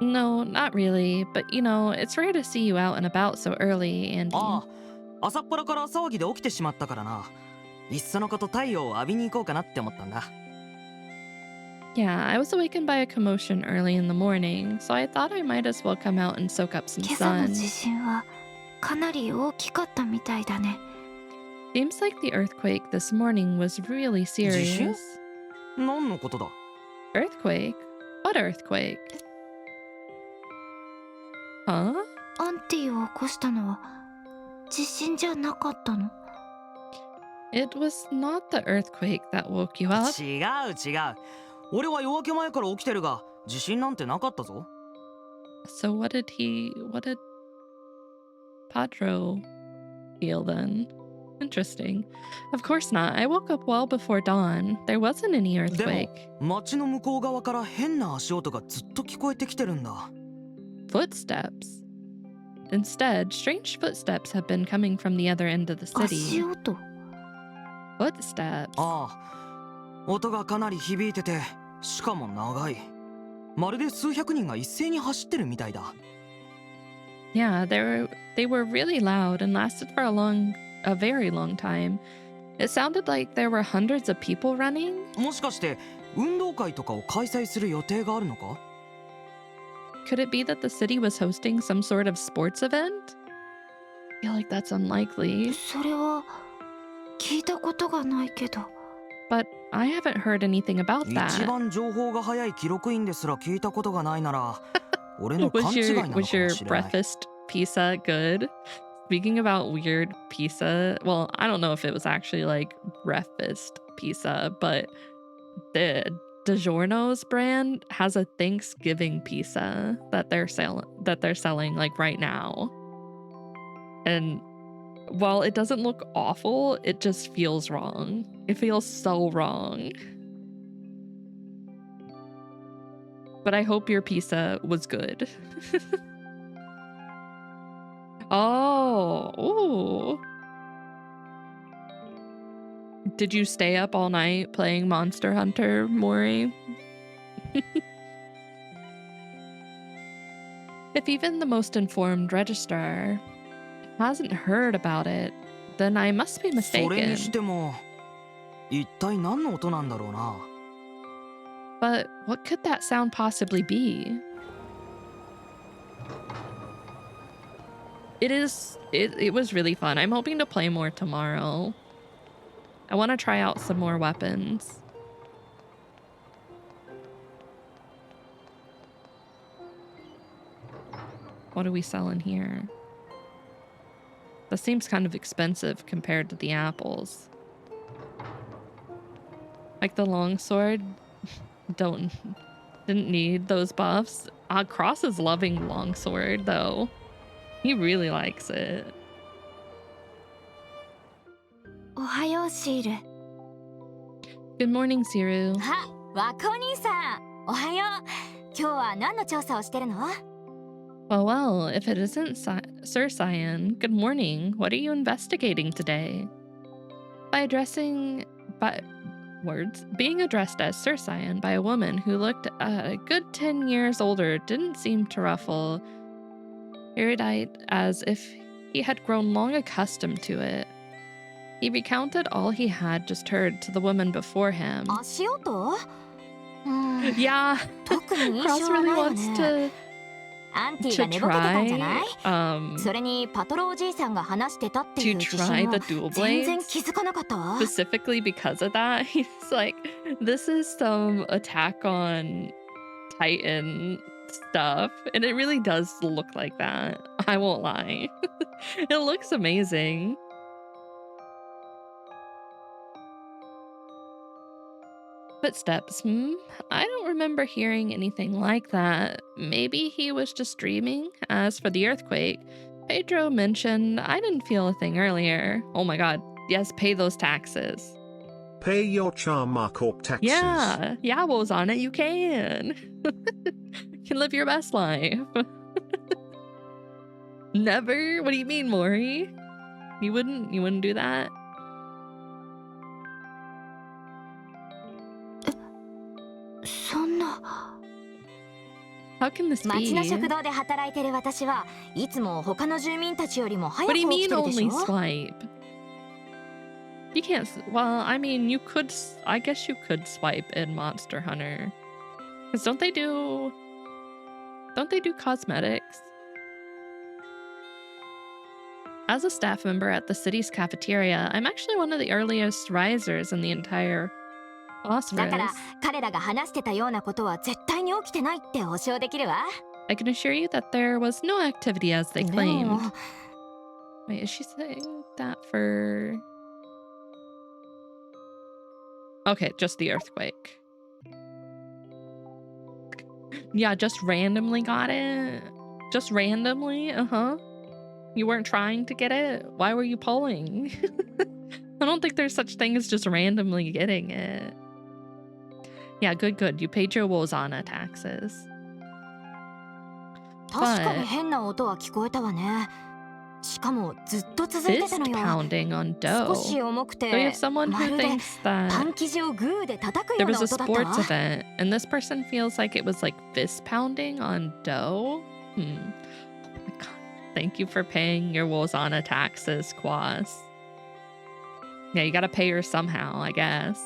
No, not really, but you know, it's rare to see you out and about so early, Andy. ああ、朝っぱらから騒ぎで起きてしまったからな。いっそのこと太陽を浴びに行こうかなって思ったんだ。Yeah, I was awakened by a commotion early in the morning, so I thought I might as well come out and soak up some 今朝の sun. 地震はかなり大きかったみたいだね。 Seems like the earthquake this morning was really 地震？ serious. 何のことだ？ Earthquake? What earthquake? Huh? アンティを起こしたのは地震じゃなかったの？ It was not the earthquake that woke you up. 違う違う。俺は夜明け前から起きてるが、地震なんてなかったぞ。So what did Padro feel then? Interesting. Of course not. I woke up well before dawn. There wasn't any で earthquake. も、街の向こう側から変な足音がずっと聞こえてきてるんだ。Footsteps. Instead, strange footsteps have been coming from the other end of the 足 city. 音？ Footsteps. ああ、音がかなり響いてて、しかも長い。まるで数百人が一斉に走ってるみたいだ。Yeah, they were really loud and lasted for a very long time. It sounded like there were hundreds of people running. もしかして運動会とかを開催する予定があるのか？ Could it be that the city was hosting some sort of sports event? I feel like that's unlikely, それは聞いたことがないけど。 but I haven't heard anything about 一 that. 番情報が早い記録員ですら聞いたことがないなら、俺の勘 Was 違いな your のかも was your しれない。 breakfast pizza good? Speaking about weird pizza, well, I don't know if it was actually like breakfast pizza, but the DiGiorno's brand has a Thanksgiving pizza that they're selling like right now. And while it doesn't look awful, it just feels wrong. It feels so wrong. But I hope your pizza was good. Oh, ooh. Did you stay up all night playing Monster Hunter, Mori? If even the most informed registrar hasn't heard about it, then I must be それに mistaken. しても、一体何の音なんだろうな。 But what could that sound possibly be? It was really fun. I'm hoping to play more tomorrow. I want to try out some more weapons. What do we sell in here? That seems kind of expensive compared to the apples. Like the longsword didn't need those buffs. Cross is loving longsword though. He really likes it. おはようシール。 Good morning, Siru. あ、ワコ兄さん、おはよう。今日は何の調査をしてるの？ Well, if it isn't Sir Cyan, good morning. What are you investigating today? Being addressed as Sir Cyan by a woman who looked a good 10 years older didn't seem to ruffle erudite as if he had grown long accustomed to it. He recounted all he had just heard to the woman before him. 足音？Yeah, 特に印 Cross 象は really ないわ wants ね。 アンティが to 寝ぼけてたんじゃない？ try それにパトロおじいさんが話してたっていう to 自 try 信 the も dual 全然 blades. 気づかなかったわ。 Specifically because of that, he's like, this is some Attack on Titan stuff, and it really does look like that. I won't lie. It looks amazing. Footsteps. I don't remember hearing anything like that. Maybe he was just dreaming. As for the earthquake, Pedro mentioned I didn't feel a thing earlier. Oh my god. Yes, pay those taxes. Pay your Charmar Corp taxes. Yeah, Yabo's on it. You can. You can live your best life. Never? What do you mean, Maury? You wouldn't do that? そんな。How can this 町 be? の食堂で働いてる私はいつも他の住民たちよりも早 What く do 起 you きて mean るでし only ょ swipe? You can't. Well, I mean, you could. I guess you could swipe in Monster Hunter. Because don't they do cosmetics? As a staff member at the city's cafeteria, I'm actually one of the earliest risers in the entire だから Phosphorus. 彼らが話してたようなことは絶対に起きてないって保証できるわ。 I can assure you that there was no activity as they で claimed. も Wait, is she saying that for... Okay, just the earthquake. Yeah, just randomly got it. Just randomly? Uh-huh. You weren't trying to get it? Why were you pulling? I don't think there's such thing as just randomly getting it. Yeah, good. You paid your Wozana taxes. 確かに変な音は聞こえたわね。しかもずっと続いてた Fist のよ。 pounding on dough. 少し重く So you have て someone ま who るで thinks パ that ン生地をグーで叩く there よう was な a 音だった sports わ。 event, and this person feels like it was like fist pounding on dough. Oh my God. Thank you for paying your Wozana taxes, Quas. Yeah, you gotta pay her somehow, I guess.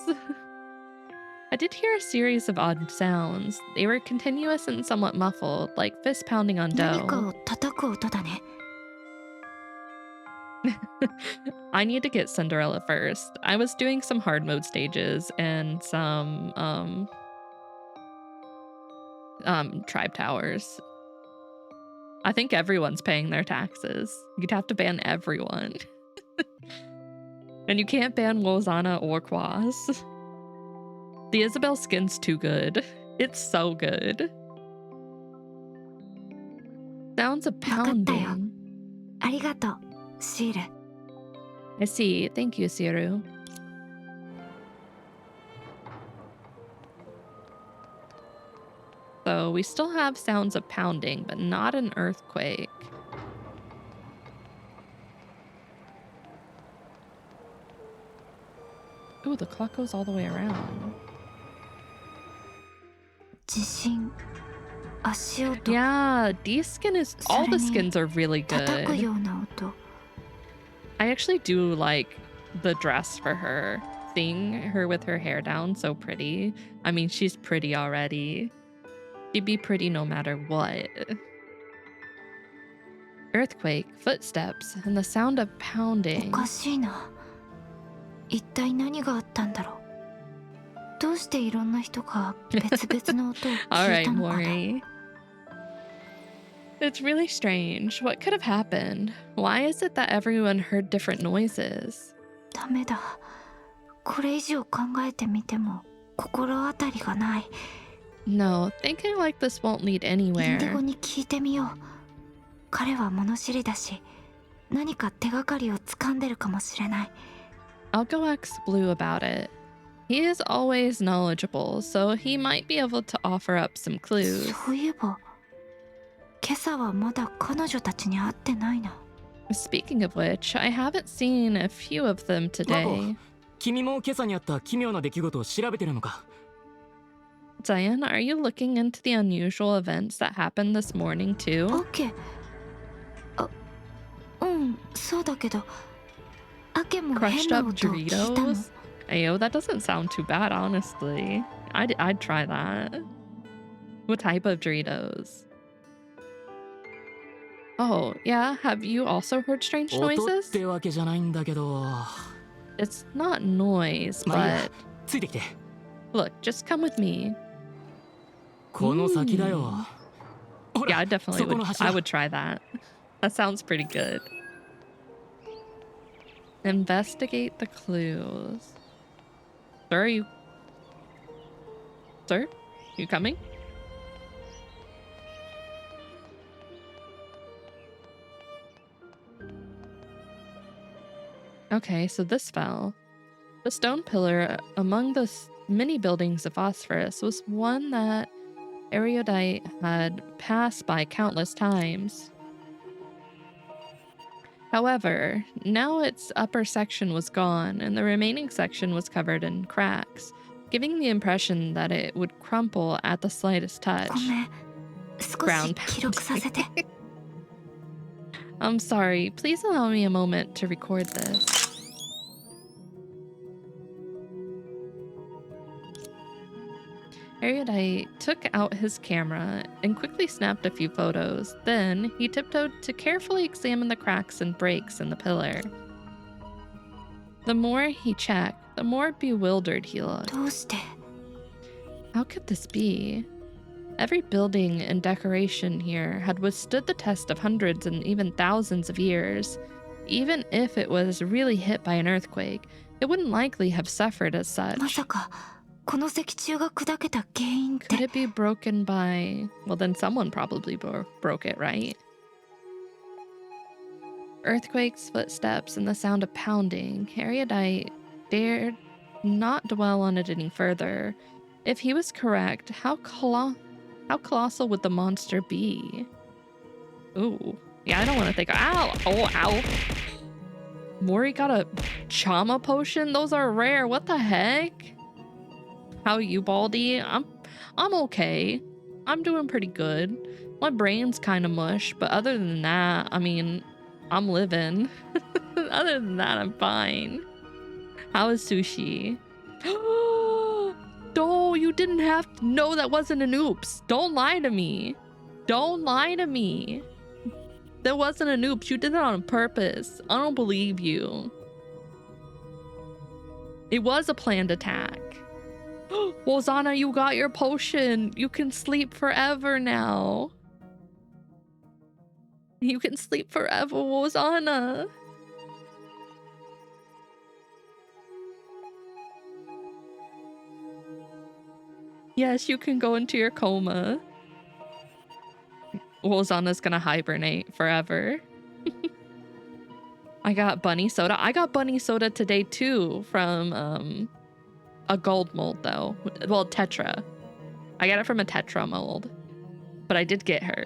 I did hear a series of odd sounds. They were continuous and somewhat muffled, like fist pounding on 何か dough. を叩く音だね。 I need to get Cinderella first. I was doing some hard mode stages and some tribe towers. I think everyone's paying their taxes. You'd have to ban everyone. And you can't ban Wozana or Quas. The Isabel skin's too good. It's so good. Sounds of わかったよ。 pounding. ありがとう、シール。 I see. Thank you, Siru. So we still have sounds of pounding, but not an earthquake. Ooh, the clock goes all the way around. 地震、足音、 Yeah, these skin is all the skins are really 叩く good. ような音。 I actually do like the dress for her. Seeing her with her hair down, so pretty. I mean, she's pretty already. She'd be pretty no matter what. Earthquake, footsteps, and the sound of お pounding. かしいな。一体何があったんだろう。どうしていろんな人が別々の音を聞 All い right, たのかな。 Maury. It's really strange. What could have happened? Why is it that everyone heard different noises? ダメだ。これ以上考えてみても心当たりがない。 No, thinking like this won't lead インディゴ anywhere. に聞いてみよう。彼は物知りだし、何か手がかりを掴んでるかもしれない。 I'll go ask Blue about it. He is always knowledgeable, so he might be able to offer up some clues. そういえば、今朝はまだ彼女たちに会ってないな。 Speaking of which, I haven't seen a few of them today. 君も今朝にあった奇妙な出来事を調べてるのか？ Diane, are you looking into the unusual events that happened this morning オ too? ッケー。あ、うん、そうだけど、アケも変 Crushed な up 音を聞いたの。 Doritos? Ayo, that doesn't sound too bad, honestly. I'd try that. What type of Doritos? Oh, yeah. Have you also heard strange 音っ noises? てわけじゃないんだけど。 It's not noise, まあいいや but ついてきて。 look, just come with me. この先だよ。ほ Yeah, ら I definitely そこの would. 柱 I would try that. That sounds pretty good. Investigate the clues. Sir, are you? Sir, you coming? Okay, so this fell. The stone pillar among the many buildings of Phosphorus was one that Erudite had passed by countless times. However, now its upper section was gone and the remaining section was covered in cracks, giving the impression that it would crumple at the slightest touch. ごめん、少し記録させて。I'm sorry. Please allow me a moment to record this. Erudite took out his camera and quickly snapped a few photos. Then he tiptoed to carefully examine the cracks and breaks in the pillar. The more he checked, the more bewildered he looked. どうして？ How could this be? Every building and decoration here had withstood the test of hundreds and even thousands of years. Even if it was really hit by an earthquake, it wouldn't likely have suffered as such. まさかこの石柱が砕けた原因っ Could て it be broken by... Well, then someone probably broke it, right? Earthquakes, footsteps, and the sound of pounding. Erudite dared not dwell on it any further. If he was correct, how colossal would the monster be? Ooh. Yeah, I don't want to think... Ow! Oh, ow! Mori got a Chama potion? Those are rare. What the heck? How are you, Baldy? I'm okay. I'm doing pretty good. My brain's kind of mush, but other than that, I mean, I'm living. Other than that, I'm fine. How is sushi? No, you didn't have to. No, that wasn't an oops. Don't lie to me. Don't lie to me. That wasn't an oops. You did it on purpose. I don't believe you. It was a planned attack. Wozana, you got your potion. You can sleep forever now. You can sleep forever, Wozana. Yes, you can go into your coma. Wozana's gonna hibernate forever. I got bunny soda. I got bunny soda today too from a gold mold though. Well, Tetra. I got it from a Tetra mold. But I did get her.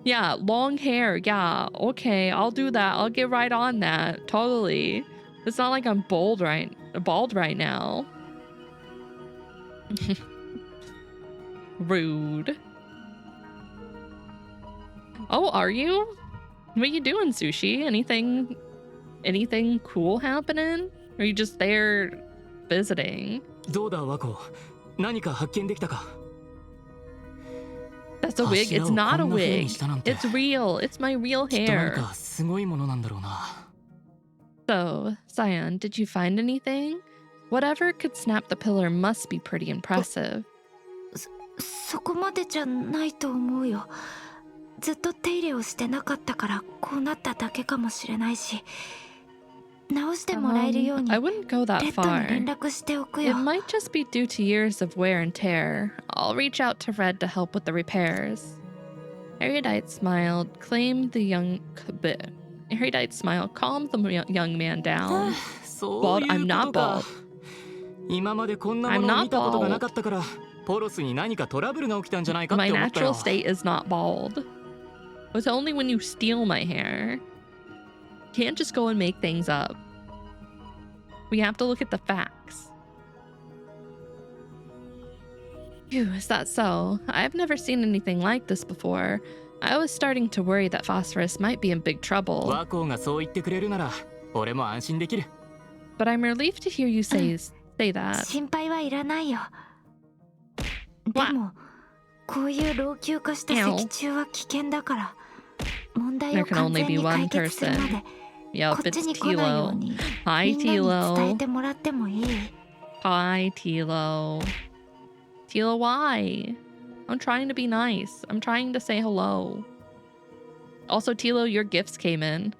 Yeah, long hair. Yeah, okay, I'll do that. I'll get right on that. Totally. It's not like I'm bald right now. Rude. Oh, are you? What are you doing, Sushi? Anything cool happening? Or are you just there visiting? どうだワコ、何か発見できたか。 That's a wig. It's not a wig. It's real. It's my real きっと何 hair. かすごいものなんだろうな。 So, Cyan, did you find anything? Whatever could snap the pillar must be pretty impressive. そこまでじゃないと思うよ。ずっと手入れをしてなかったからこうなっただけかもしれないし、直してもらえるように I wouldn't go レ that ッドに far. 連絡しておく It よ。 might just be due to years of wear and tear. I'll reach out to Red to help with the repairs. Erudite smiled, calmed the young man down. そういう I'm こ not とか。 bald. 今までこんなものを見たことがなかったから、ポロスに何かトラブルが起きたんじゃないかっ My て思った natural よ。 state is not bald. It's only when you steal my hair. Can't just go and make things up. We have to look at the facts. Phew, is that so? I've never seen anything like this before. I was starting to worry that Phosphorus might be in big trouble. ワコがそう言ってくれるなら、俺も安心できる。 But I'm relieved to hear you say that. 心配はいらないよ。でもこういう老朽化した石柱は危険だから、問題を There can 完 only 全 be に one 解決するま person. で Yup, こっち it's に来ないよう Tilo. に Hi, みんなに伝え Tilo. てもらってもいい？ Hi, Tilo. Tilo, why? I'm trying to be nice. I'm trying to say hello. Also, Tilo, your gifts came in.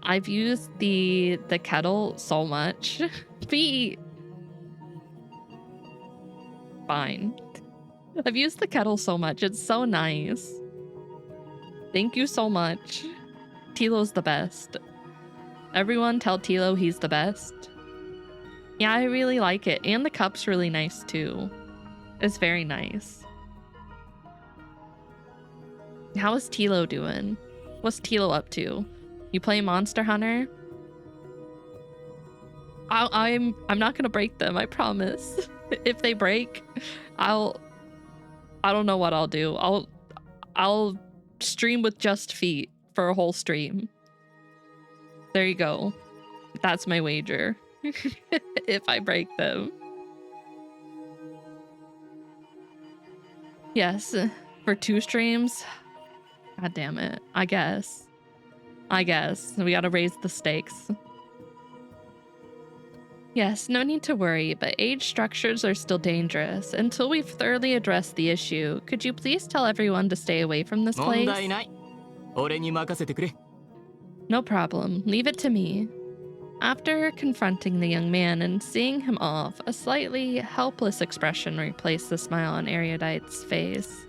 I've used the kettle so much. Be fine. I've used the kettle so much. It's so nice. Thank you so much. Tilo's the best. Everyone tell Tilo he's the best. Yeah, I really like it. And the cup's really nice too. It's very nice. How is Tilo doing? What's Tilo up to? You play Monster Hunter? I'm not gonna break them, I promise. If they break, I'll I don't know what I'll do. I'll stream with just feet for a whole stream. There you go. That's my wager. If I break them. Yes, for 2 streams. God damn it. I guess. We gotta raise the stakes. Yes, no need to worry, but age structures are still dangerous. Until we've thoroughly addressed the issue, could you please tell everyone to stay away from this place? 問題ない。俺に任せてくれ。No problem. Leave it to me. After confronting the young man and seeing him off, a slightly helpless expression replaced the smile on Erudite's face.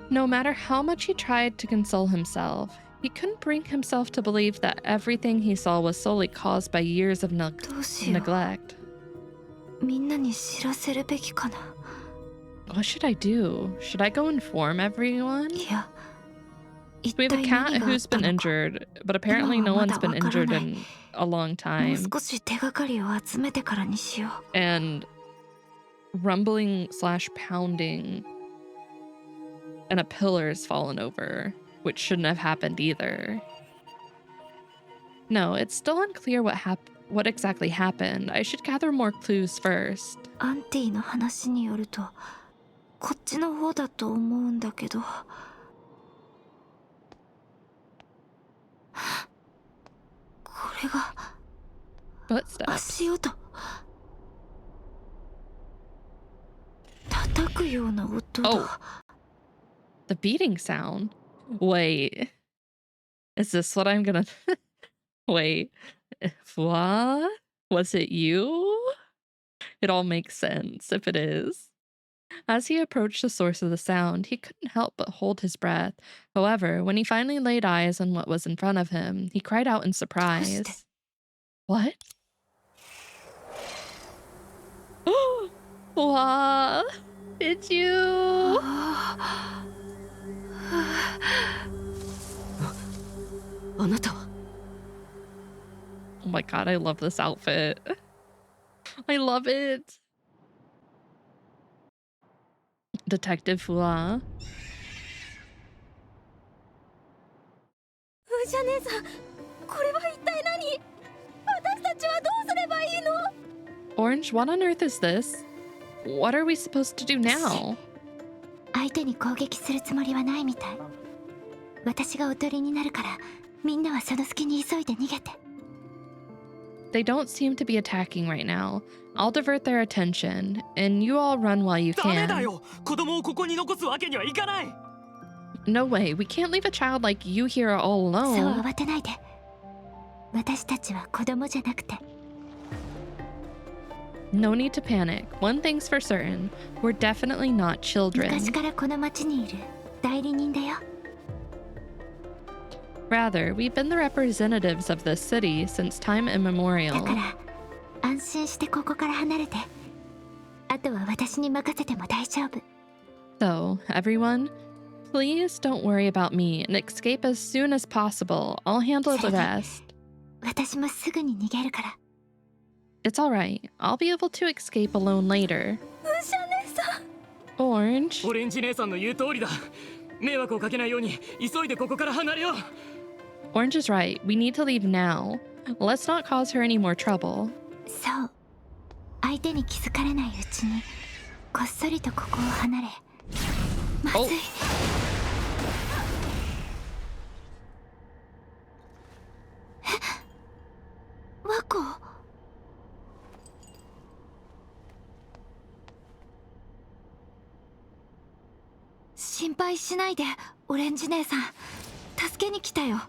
No matter how much he tried to console himself, he couldn't bring himself to believe that everything he saw was solely caused by years of neglect. みんなに知らせるべきかな。 What should I do? Should I go inform everyone? いや、 We have a cat who's been injured, but apparently no one's been injured in a long もう time. 少し手がかりを集めてからにしよう。 And rumbling/pounding, and a pillar's fallen over, which shouldn't have happened either. No, it's still unclear what exactly happened. I should gather more clues first. アンティの話によると、こっちの方だと思うんだけど。これが Footsteps. 足音。叩くような音だ。Oh. The beating sound. Wait. Is this what I'm gonna... Wait. What? Was it you? It all makes sense if it is. As he approached the source of the sound, he couldn't help but hold his breath. However, when he finally laid eyes on what was in front of him, he cried out in surprise. What? What? It's you! あなたは Oh my god, I love this outfit. I love it. Detective Fua. ウジャ姉さん、これは一体何？私たちはどうすればいいの？ Orange, what on earth is this? What are we supposed to do now? 相手に攻撃するつもりはないみたい。私がおとりになるから、みんなはその隙に急いで逃げて。They don't seem to be attacking right now. I'll divert their attention, and you all run while you ダメだ can. よ。子供をここに残すわけにはいかない。 No way, we can't leave a child like you here all そう alone. 慌てないで。私たちは子供じゃなくて。 No need to panic. One thing's for certain. We're definitely not 昔 children. からこの町にいる代理人だよ。 Rather, we've been the representatives of this city since time だ immemorial. から安心してここから離れて。あとは私に任せても大丈夫。 So, everyone, please don't worry about me and escape as soon as possible. I'll handle the rest. 私もすぐに逃げるから。 It's alright. I'll be able to escape alone later. ウジャ姉さん。 Orange? オレンジ姉さんの言う通りだ。迷惑をかけないように急いでここから離れよう。 Orange is right. We need to leave now. Let's not cause her any more trouble. そう。相手に気づかれないうちに、こっそりとここを離れ。まずい。ワコ。心配しないで、オレンジ姉さん。助けに来たよ。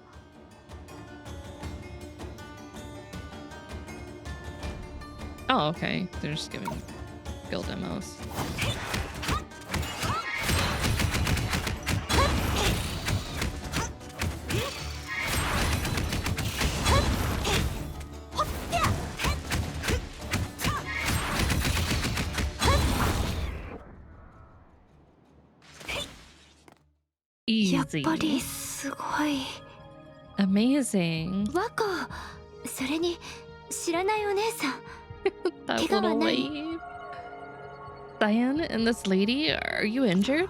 Oh, okay. They're just giving skill demos. Easy. やっぱりすごい。 Amazing. ワコ、それに知らないお姉さん。 That Pick up little a knife. wave. Diane and this lady, are you injured?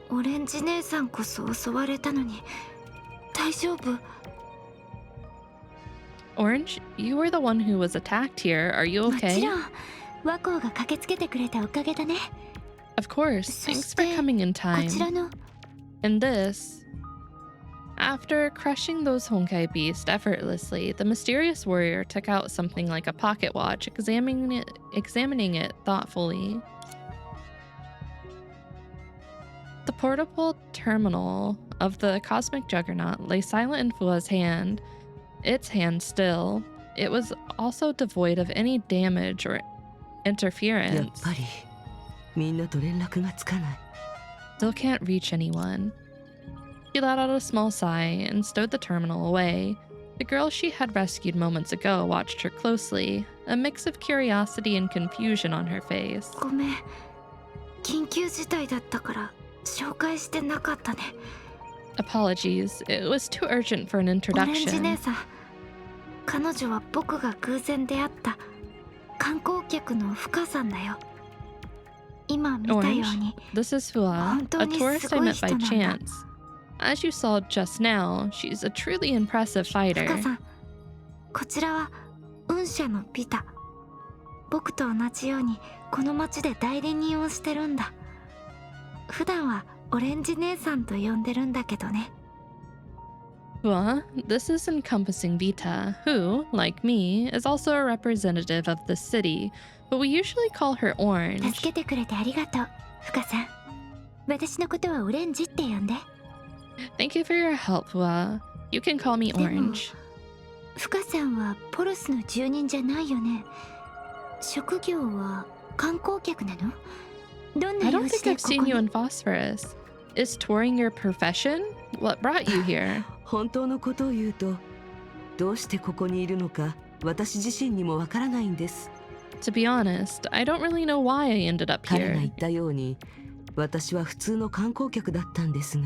オレンジ姉さんこそ襲われたのに大丈夫？ Orange, you were the one who was attacked here. Are you もち okay? ろん和光が駆けつけてくれたおかげだね。 Of course. そ Thanks し for て coming in こ time. ちらの And this. After crushing those Honkai beasts effortlessly, the mysterious warrior took out something like a pocket watch, examining it thoughtfully. The portable terminal of the cosmic juggernaut lay silent in Fua's hand, its hand still. It was also devoid of any damage or やっ interference. ぱりみんなと連絡がつかない。 Still can't reach anyone. She let out a small sigh and stowed the terminal away. The girl she had rescued moments ago watched her closely, a mix of curiosity and confusion on her face. ごめん、緊急事態だったから紹介してなかったね。 Apologies, it was too urgent for an オレンジ introduction. 姉さん、彼女は僕が偶然出会った観光客のフカさんだよ。今見たよう Orange, に this is Fua, a 本当に tourist す I ごい met 人 by なんだ。 chance. As you saw just now, she's a truly impressive フカ fighter. さん、こちらは運社のピタ。僕と同じようにこの町で代理人をしてるんだ。普段はオレンジ姉さんと呼んでるんだけどね。 Fua, this is encompassing Vita, who, like me, is also a representative of the city, but we usually call her 助 Orange. けてくれてありがとう、フカさん。私のことはオレンジって呼んで。 Thank you for your help, Fua. You can call me でも Orange. フカさんはポロスの住人じゃないよね。職業は観光客なの？どんな I 用 don't 事 think で I've ここ seen you に？ in Phosphorus. Is touring your profession? What brought you here? 本当のことを言うと、どうしてここにいるのか私自身にもわからないんです。 To be honest, I don't really know why I ended up 彼が here. 言ったように、私は普通の観光客だったんですが。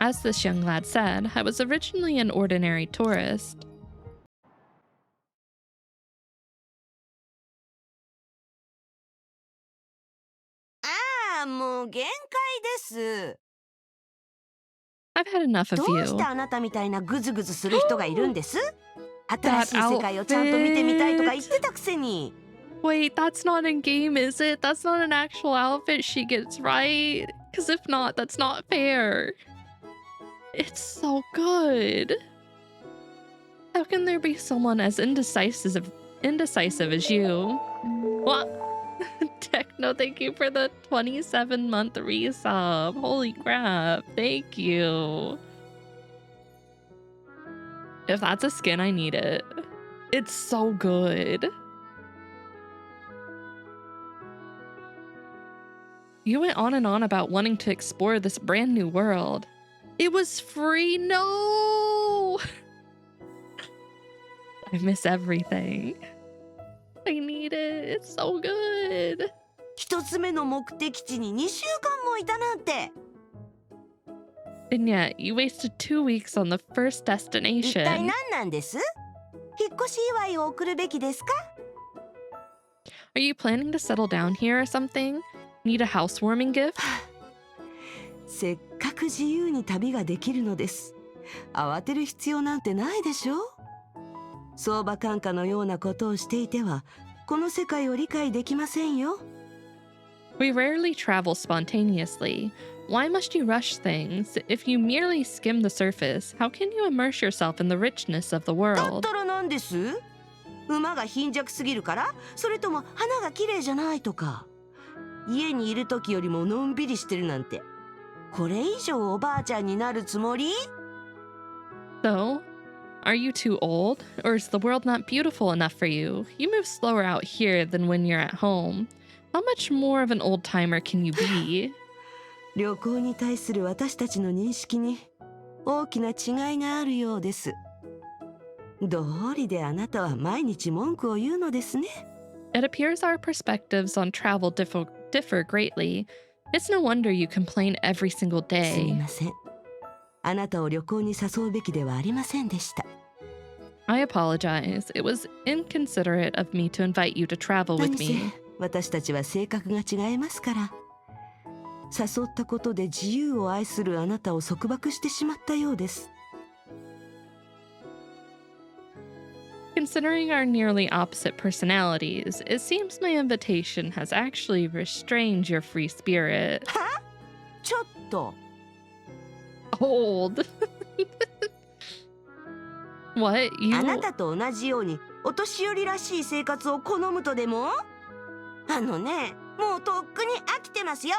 As this young lad said, I was originally an ordinary tourist. ああ、もう限界です。 I've had enough of どうし you. てあなたみたいなグズグズする人がいるんです？新しい世界をちゃんと見てみたいとか言ってたくせに。 Wait, that's not in game, is it? That's not an actual outfit she gets, right? Because if not, that's not fair. It's so good. How can there be someone as indecisive as you? What? Techno, thank you for the 27-month resub. Holy crap. Thank you. If that's a skin, I need it. It's so good. You went on and on about wanting to explore this brand new world. It was free. No! I miss everything. I need it. It's so good. 一つ目の目的地に2週間もいたなんて。 And yet, you wasted 2 weeks on the first 一体 destination. 何なんです？引っ越し祝いを送るべきですか？ Are you planning to settle down here or something? Need a housewarming gift? せっかく自由に旅ができるのです。慌てる必要なんてないでしょ。相場感化のようなことをしていては、この世界を理解できませんよ。We rarely travel spontaneously. Why must you rush things? If you merely skim the surface, how can you immerse yourself in the richness of the だっ world? たら何です？馬が貧弱すぎるから？それとも花が綺麗じゃないとか？家にいる時よりものんびりしてるなんて、これ以上おばあちゃんになるつもり？ So, are you too old? Or is the world not beautiful enough for you? You move slower out here than when you're at home. How much more of an old timer can you be? 旅行に対する私たちの認識に大きな違いがあるようです。どうりであなたは毎日文句を言うのですね。 It appears our perspectives on travel differ greatly. It's no wonder you complain every single すみ day. ません。あなたを旅行に誘うべきではありませんでした。 I apologize. It was inconsiderate of me to invite you to travel 何 with せ me. 私たちは性格が違いますから。誘ったことで自由を愛するあなたを束縛してしまったようです。Considering our nearly opposite personalities, it seems my invitation has actually restrained your free spirit. は？ちょっと。Old. What? あなたと同じようにお年寄りらしい生活を好むとでも？あのね、もうとっくに飽きてますよ。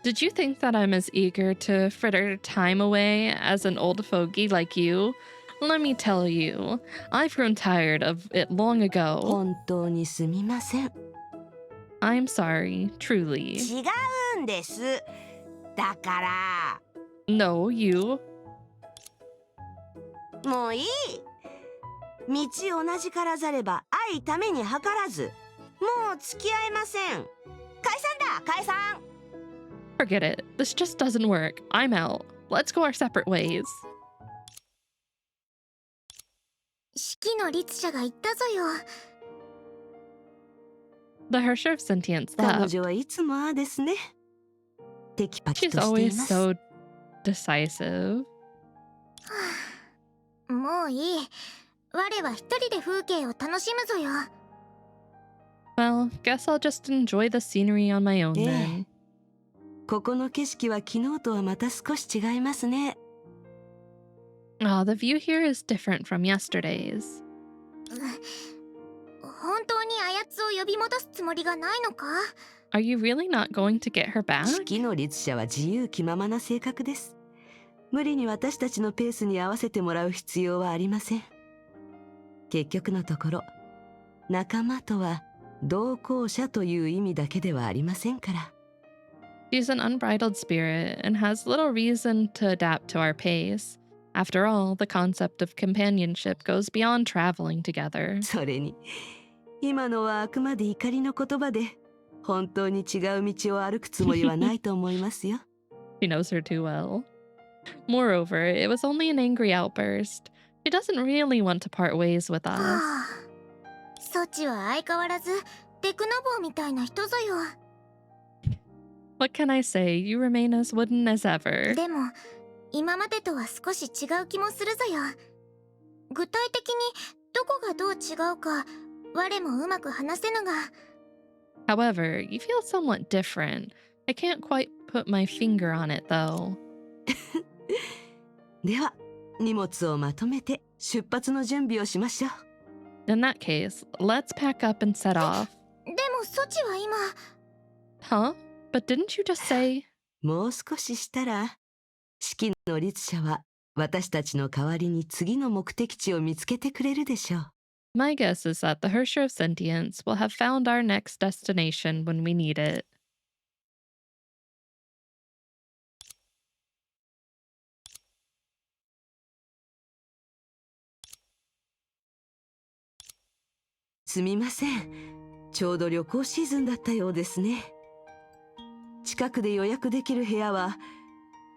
Did you think that I'm as eager to fritter time away as an old fogey like you? Let me tell you, I've grown tired of it long ago. 本当にすみません。I'm sorry, truly. 違うんです。だから。No, you. もういい。道同じからざれば愛ために計らず。もう付き合えません。解散だ、解散。Forget it. This just doesn't work. I'm out. Let's go our separate ways. 式の律者が言ったぞよ。The Hersher of Sentience 彼 left. 女はいつもああですね。テキパキ She's としてい always ます。so decisive. もういい。我は一人で風景を楽しむぞよ。Well, guess I'll just enjoy the scenery on my own え then. え。ここの景色は昨日とはまた少し違いますね。Ah, the view here is different from yesterday's. 本当にあやつを呼び戻すつもりがないのか？ Are you really not going to get her back? 式の律者は自由気ままな性格です。無理に私たちのペースに合わせてもらう必要はありません。結局のところ、仲間とは同行者という意味だけではありませんから。She's an unbridled spirit and has little reason to adapt to our pace. After all, the concept of companionship goes beyond traveling together. それに、今のはあくまで怒りの言葉で、本当に違う道を歩くつもりはないと思いますよ。She knows her too well. Moreover, it was only an angry outburst. She doesn't really want to part ways with は us. あ、ソチは相変わらずデクノボーみたいな人ぞよ。What can I say? You remain as wooden as ever. でも今までとは少し違う気もするぞよ。具体的にどこがどう違うか我もうまく話せぬが。 However, you feel somewhat different. I can't quite put my finger on it though. では、荷物をまとめて出発の準備をしましょう。In that case, let's pack up and set off. でもソチは今。 Huh? But didn't you just say... もう少ししたら、式の律者は私たちの代わりに次の目的地を見つけてくれるでしょう。My guess is that the Hersher of Sentience will have found our next destination when we need it. すみません。ちょうど旅行シーズンだったようですね。近くで予約できる部屋は、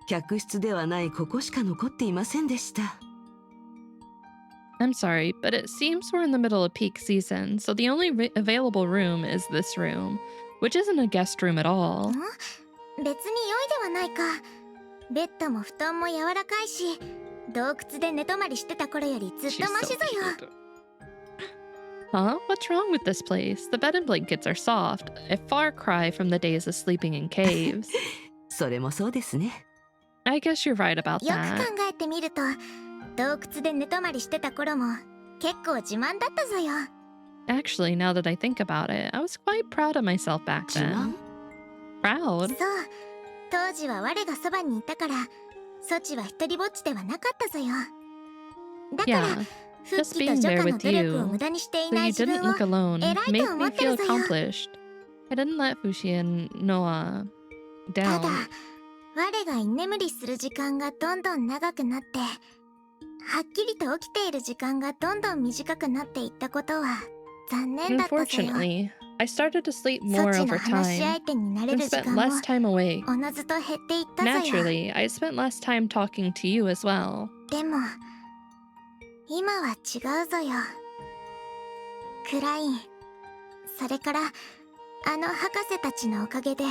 客室ではないここしか残っていませんでした。I'm sorry, but it seems we're in the middle of peak season, so the only available room is this room, which isn't a guest room at all. 別に良いではないか。ベッドも布団も柔らかいし、洞窟で寝泊まりしてた頃よりずっとマシぞよ。Huh? What's wrong with this place? The bed and blankets are soft, a far cry from the days of sleeping in caves. それもそうですね。I guess you're right about よ that. く考えてみると、洞窟で寝泊まりしてた頃も結構自慢だったぞよ。Actually, now that I think about it, I was quite proud of myself back 自慢 then. Proud? そう、当時は我がそばにいたから、ソチは一人ぼっちではなかったぞよ。だから、 Yeah, 復 just 帰と being 除 there 下の with 努力を you, 無駄にしてい so な you い自 didn't 分を look alone, 偉いと made 思 me ってる feel ぞよ。 accomplished. I didn't let Fushi and Noah ただ、 down. 我が居眠りする時間がどんどん長くなって、はっきりと起きている時間がどんどん短くなっていったことは残念だったぞよ。 Unfortunately, I started to sleep ソ more チの over 話し time 相手になれ and る時 spent 間も less time awake. おのずと減っていったぞよ。 Naturally, I spent less time talking to you as well. でも、今は違うぞよ。クライン、それからあの博士たちのおかげで、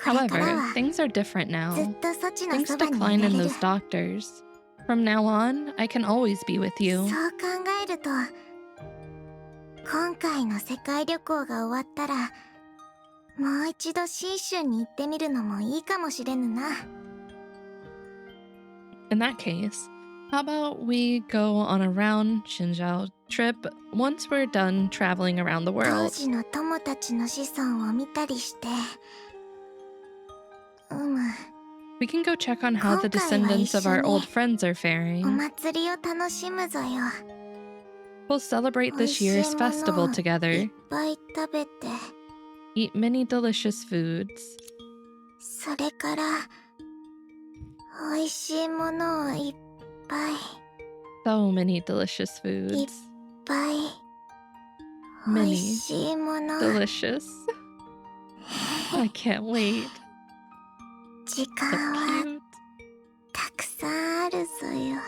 これから However, は things are different ずっ now. とそちの Things そばにい decline ら in れる。 those doctors. From now on, I can always be with そう you. 考えると、今回の世界旅行が終わったら、もう一度新春に行ってみるのもいいかもしれぬな。 In that case, how about we go on a round Xinjiao trip once we're done traveling around the 当 world? 時の友たちの子孫を見たりして、We can go check on how the descendants of our old friends are お faring. 祭りを楽しむぞよ。 We'll celebrate 美味 this しい year's ものを festival い together, っぱい食べて、 eat many delicious foods. それから美味しいものをいっぱい So many delicious いっ foods. ぱい Many 美味しいもの Delicious. I can't wait. 時 So 間は cute. たくさんあるぞよ。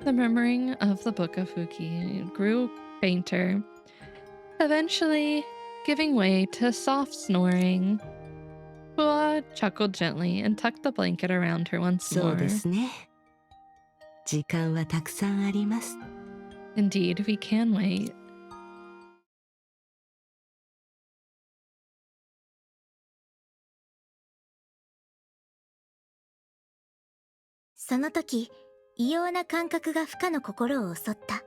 The murmuring of the Book of Fuki grew fainter, eventually giving way to soft snoring. Hua chuckled gently and tucked the blanket around her once そう more. ですね。時間はたくさんあります。 Indeed, we can wait. その時、異様な感覚がフカの心を襲った。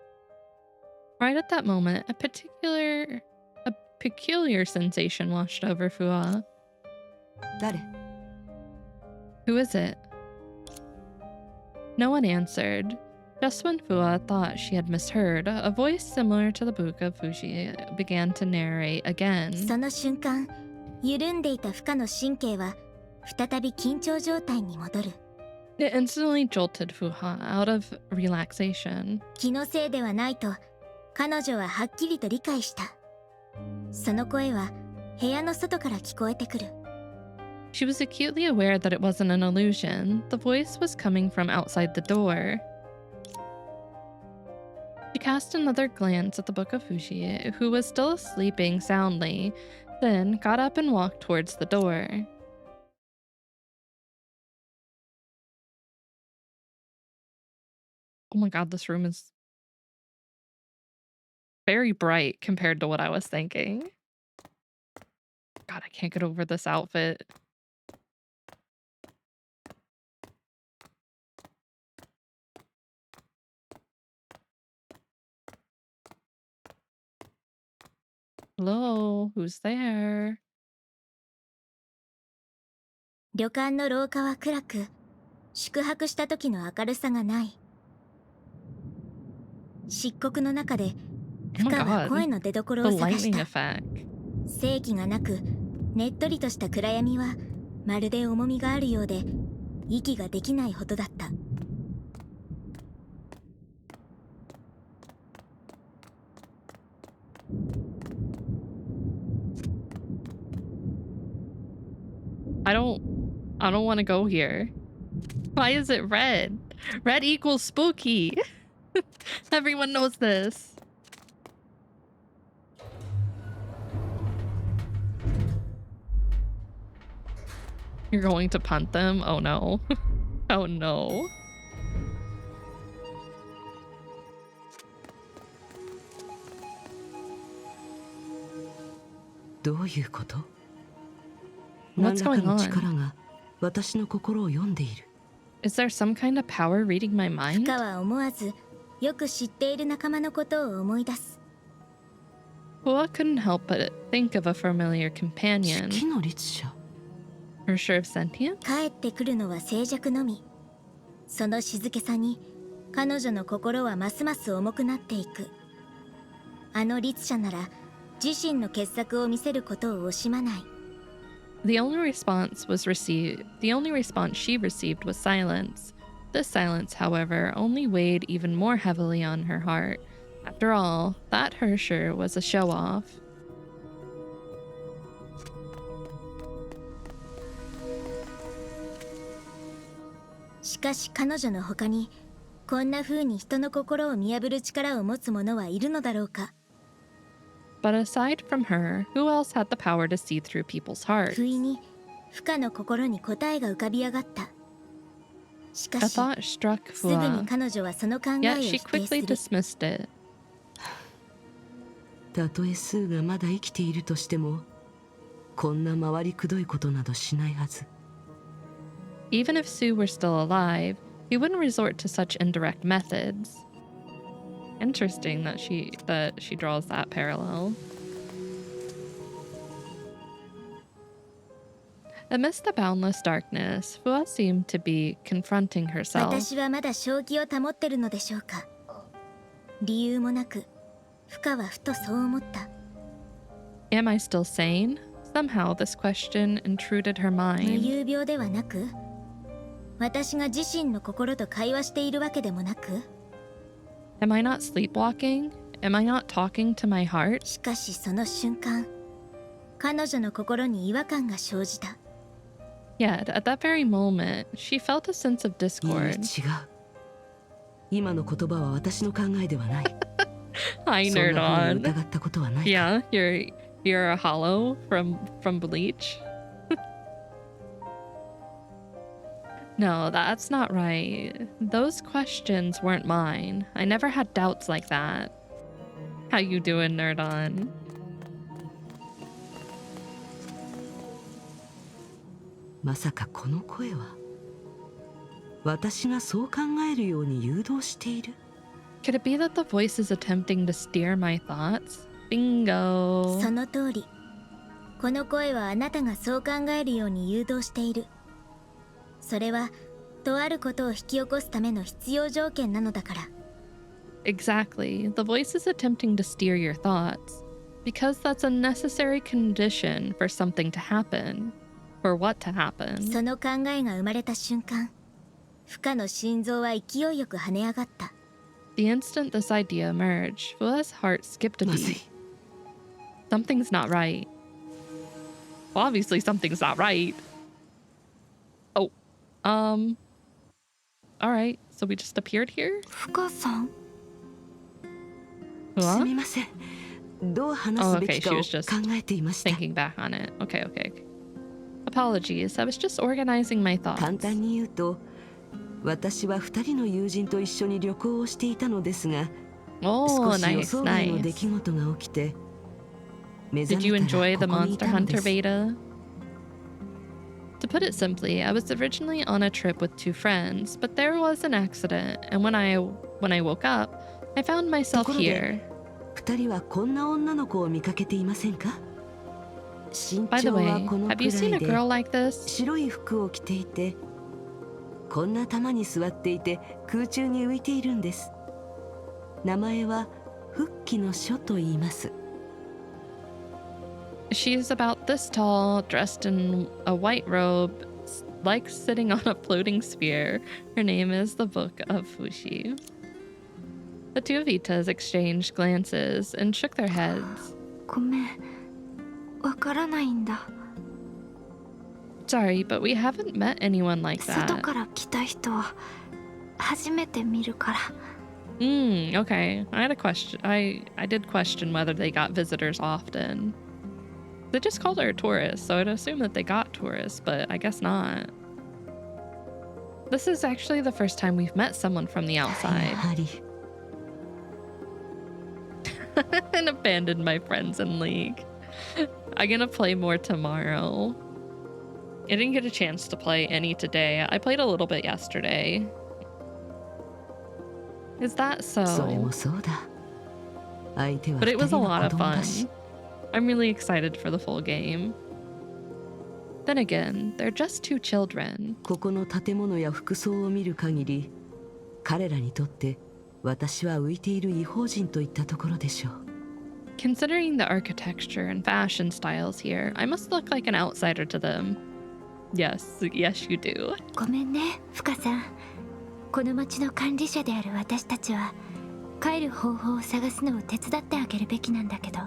Right at that moment, a peculiar sensation washed over Fua. 誰？ Who is it? No one answered. Just when Fua thought she had misheard, a voice similar to the Book of Fuji began to narrate そ again. の瞬間、緩んでいたフカの神経は再び緊張状態に戻る。 It instantly jolted Fuha out of relaxation. 気のせいではないと彼女ははっきりと理解した。その声は部屋の外から聞こえてくる。 She was acutely aware that it wasn't an illusion. The voice was coming from outside the door. She cast another glance at the Book of Fuji, who was still sleeping soundly, then got up and walked towards the door. Oh my god, this room is very bright compared to what I was thinking. God, I can't get over this outfit. Hello, who's there? 旅館の廊下は暗く、宿泊した時の明るさがない。漆黒の中で Oh フ my カは god, 声の出所 the を探し lightning た。 effect. 生気がなく、ねっとりとした暗闇はまるで重みがあるようで、息ができないほどだった。 I don't want to go here. Why is it red? Red equals spooky. Everyone knows this. You're going to punt them? Oh no. Oh no. どういうこと？ What's 何らか going の on? 力が私の心を読んでいる。 Is there some kind of power reading my フ mind? カは思わずよく知っている仲間のことを思い出す。 Hua couldn't help but think of a familiar 月 companion. の律者。 Her sure of sentience? 帰ってくるのは静寂のみ。その静けさに彼女の心はますます重くなっていく。あの律者なら自身の傑作を見せることを惜しまない。 The only response she received was silence. This silence, however, only weighed even more heavily on her heart. After all, that Hersher was a show-off. かし彼女の他にこんな風に人の心を見破る力を持つ者はいるのだろうか。 But aside from her, who else had the power to see through people's hearts? 不意にフカの心に答えが浮かび上がった。しか A し thought struck すぐに Fua, 彼女はその考えを yet 否 she 定 quickly する。 dismissed it. たとえスーがまだ生きているとしても、こんな回りくどいことなどしないはず。 Even if Sue were still alive, he wouldn't resort to such indirect methods. Interesting that she draws that parallel. Amidst the boundless darkness, Fua seemed to be confronting herself. 私はまだ正気を保ってるのでしょうか。理由もなくフカはふとそう思った。 Am I still sane? Somehow this question intruded her 無 mind. 遊病ではなく、私が自身の心と会話しているわけでもなく。 Am I not sleepwalking? Am I not talking to my heart? しかしその瞬間、彼女の心に違和感が生じた。 Yet, at that very moment, she felt a sense of いいえ、 discord. 違う。今の言葉は私の考えではない。 Hi, そん nerd な風に on. 疑ったことはない。 Yeah, you're a hollow from Bleach. No, that's not right. Those questions weren't mine. I never had doubts like that. How you doing, nerd on? まさかこの声は私がそう考えるように誘導している。 Could it be that the voice is attempting to steer my thoughts? Bingo. その通り。この声はあなたがそう考えるように誘導している。それはとあることを引き起こすための必要条件なのだから。 Exactly. The voice is attempting to steer your thoughts. Because that's a necessary condition for something to happen. For what to happen. その考えが生まれた瞬間、フカの心臓は勢いよく跳ね上がった。 The instant this idea emerged, Fua's heart skipped a まずい。 beat. Something's not right. Well, obviously something's not right. Oh. Alright, so we just appeared here? フカさん、す Fua? みません。どう話すべきか Oh, を okay, she was 考 just えていました。 Thinking back on it. Okay. Apologies, I was just organizing my 簡 thoughts. 単に言うと、私は2人の友人と一緒に旅行をしていたのですが、 Oh, 少し予 nice, 想外の出 nice. 来事が起きて、目 Did 覚 you め enjoy た the らここにい Monster たので Hunter す。 beta? To put it simply, I was originally on a trip with two friends, but there was an accident, and when I woke up, I found myself ところで、 here. 2人はこんな女の子を見かけていませんか？身 By the 長は way, この have く you ら seen い a で、 girl like this? 白い服を着ていて、こんな玉に座っていて空中に浮いているんです。名前は復帰の書と言います。 She's about this tall, dressed in a white robe, like sitting on a floating sphere. Her name is the Book of Fushi. The two Vitas exchanged glances and shook their heads. ごめん、わからないんだ。 Sorry, but we haven't met anyone like 外 that. から来た人は初めて見るから。 Okay. I did question whether they got visitors often. They just called her a tourist, so I'd assume that they got tourists, but I guess not. This is actually the first time we've met someone from the や outside. はり And abandoned my friends in League. I'm gonna play more tomorrow. I didn't get a chance to play any today. I played a little bit yesterday. Is that それ so? もそうだ。相手は But 2 it was 人 a の lot 子 of 供だし fun. I'm really excited for the full game. Then again, they're just two children. ここの建物や服装を見る限り、彼らにとって私は浮いている異邦人といったところでしょう。 Considering the architecture and fashion styles here, I must look like an outsider to them. Yes, you do. ごめんね、フカさん。この町の管理者である私たちは帰る方法を探すのを手伝ってあげるべきなんだけど。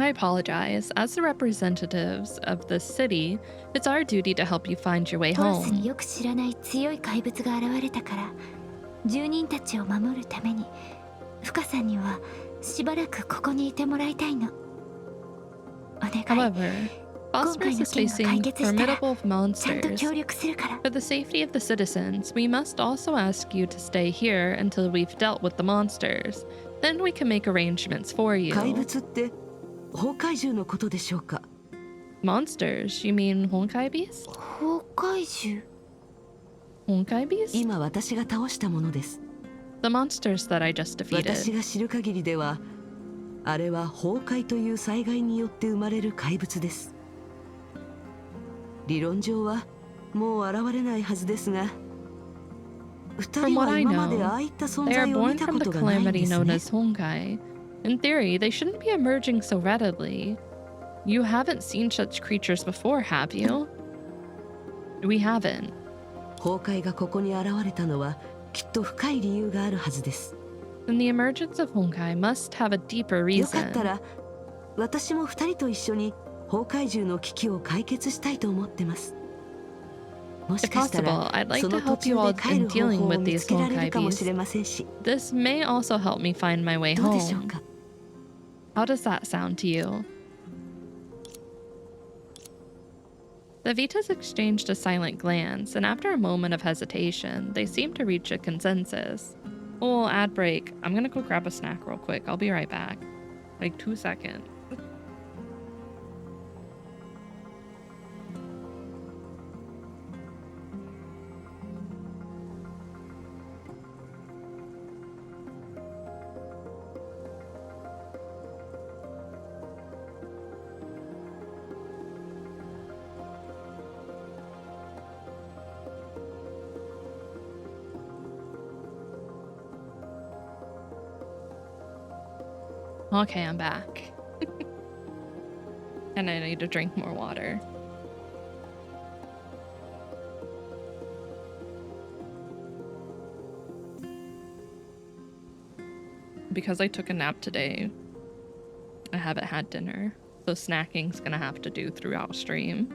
I apologize. As the representatives of the city, it's our duty to help you find your way ポロスに home. よく知らない強い怪物が現れたから、住人たちを守るためにフカさんにはしばらくここにいてもらいたいの。お願い。 However, 今回 Phosphorus の is 件が解 facing 決したら formidable ちゃんと monsters. 協力するから。 For the safety of the citizens, we must also ask you to stay here until we've dealt with the monsters. Then we can make arrangements for 怪 you. 物って崩壊獣のことでしょうか？ Monsters? You mean Honkai beast? 崩壊獣。 Honkai beast? 今私が倒したものです。 The monsters that I just 私 defeated. が知る限りでは、あれは崩壊という災害によって生まれる怪物です。理論上はもう現れないはずですが、二 From 人 what は I 今まで know, ああいった存 they are 在を born 見た from こ the とがないん calamity です known ね。 as Honkai. In theory, they shouldn't be emerging so readily. You haven't seen such creatures before, have you? We haven't. 崩壊がここに現れたのはきっと深い理由があるはずです。 Then the emergence of Honkai must have a deeper よかった reason. ら私も二人と一緒に崩壊獣の危機を解決したいと思ってます。もし If かしたら possible, I'd like そ to の途 help you 中 all で帰 in る方 dealing 法を with 見 these つけられ Honkai るかもしれ beasts. ませんし、 This may also help me find my way どうでしょう home. か？ How does that sound to you? The Vitas exchanged a silent glance, and after a moment of hesitation, they seemed to reach a consensus. Oh, ad break. I'm gonna go grab a snack real quick. I'll be right back. Like 2 seconds. Okay, I'm back. And I need to drink more water. Because I took a nap today, I haven't had dinner, so snacking's gonna have to do throughout stream.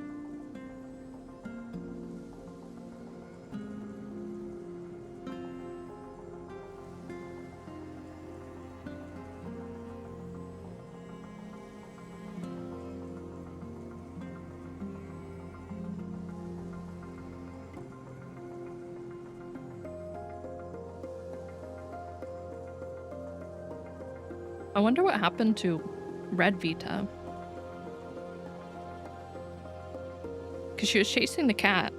I wonder what happened to Red Vita. Because she was chasing the cat,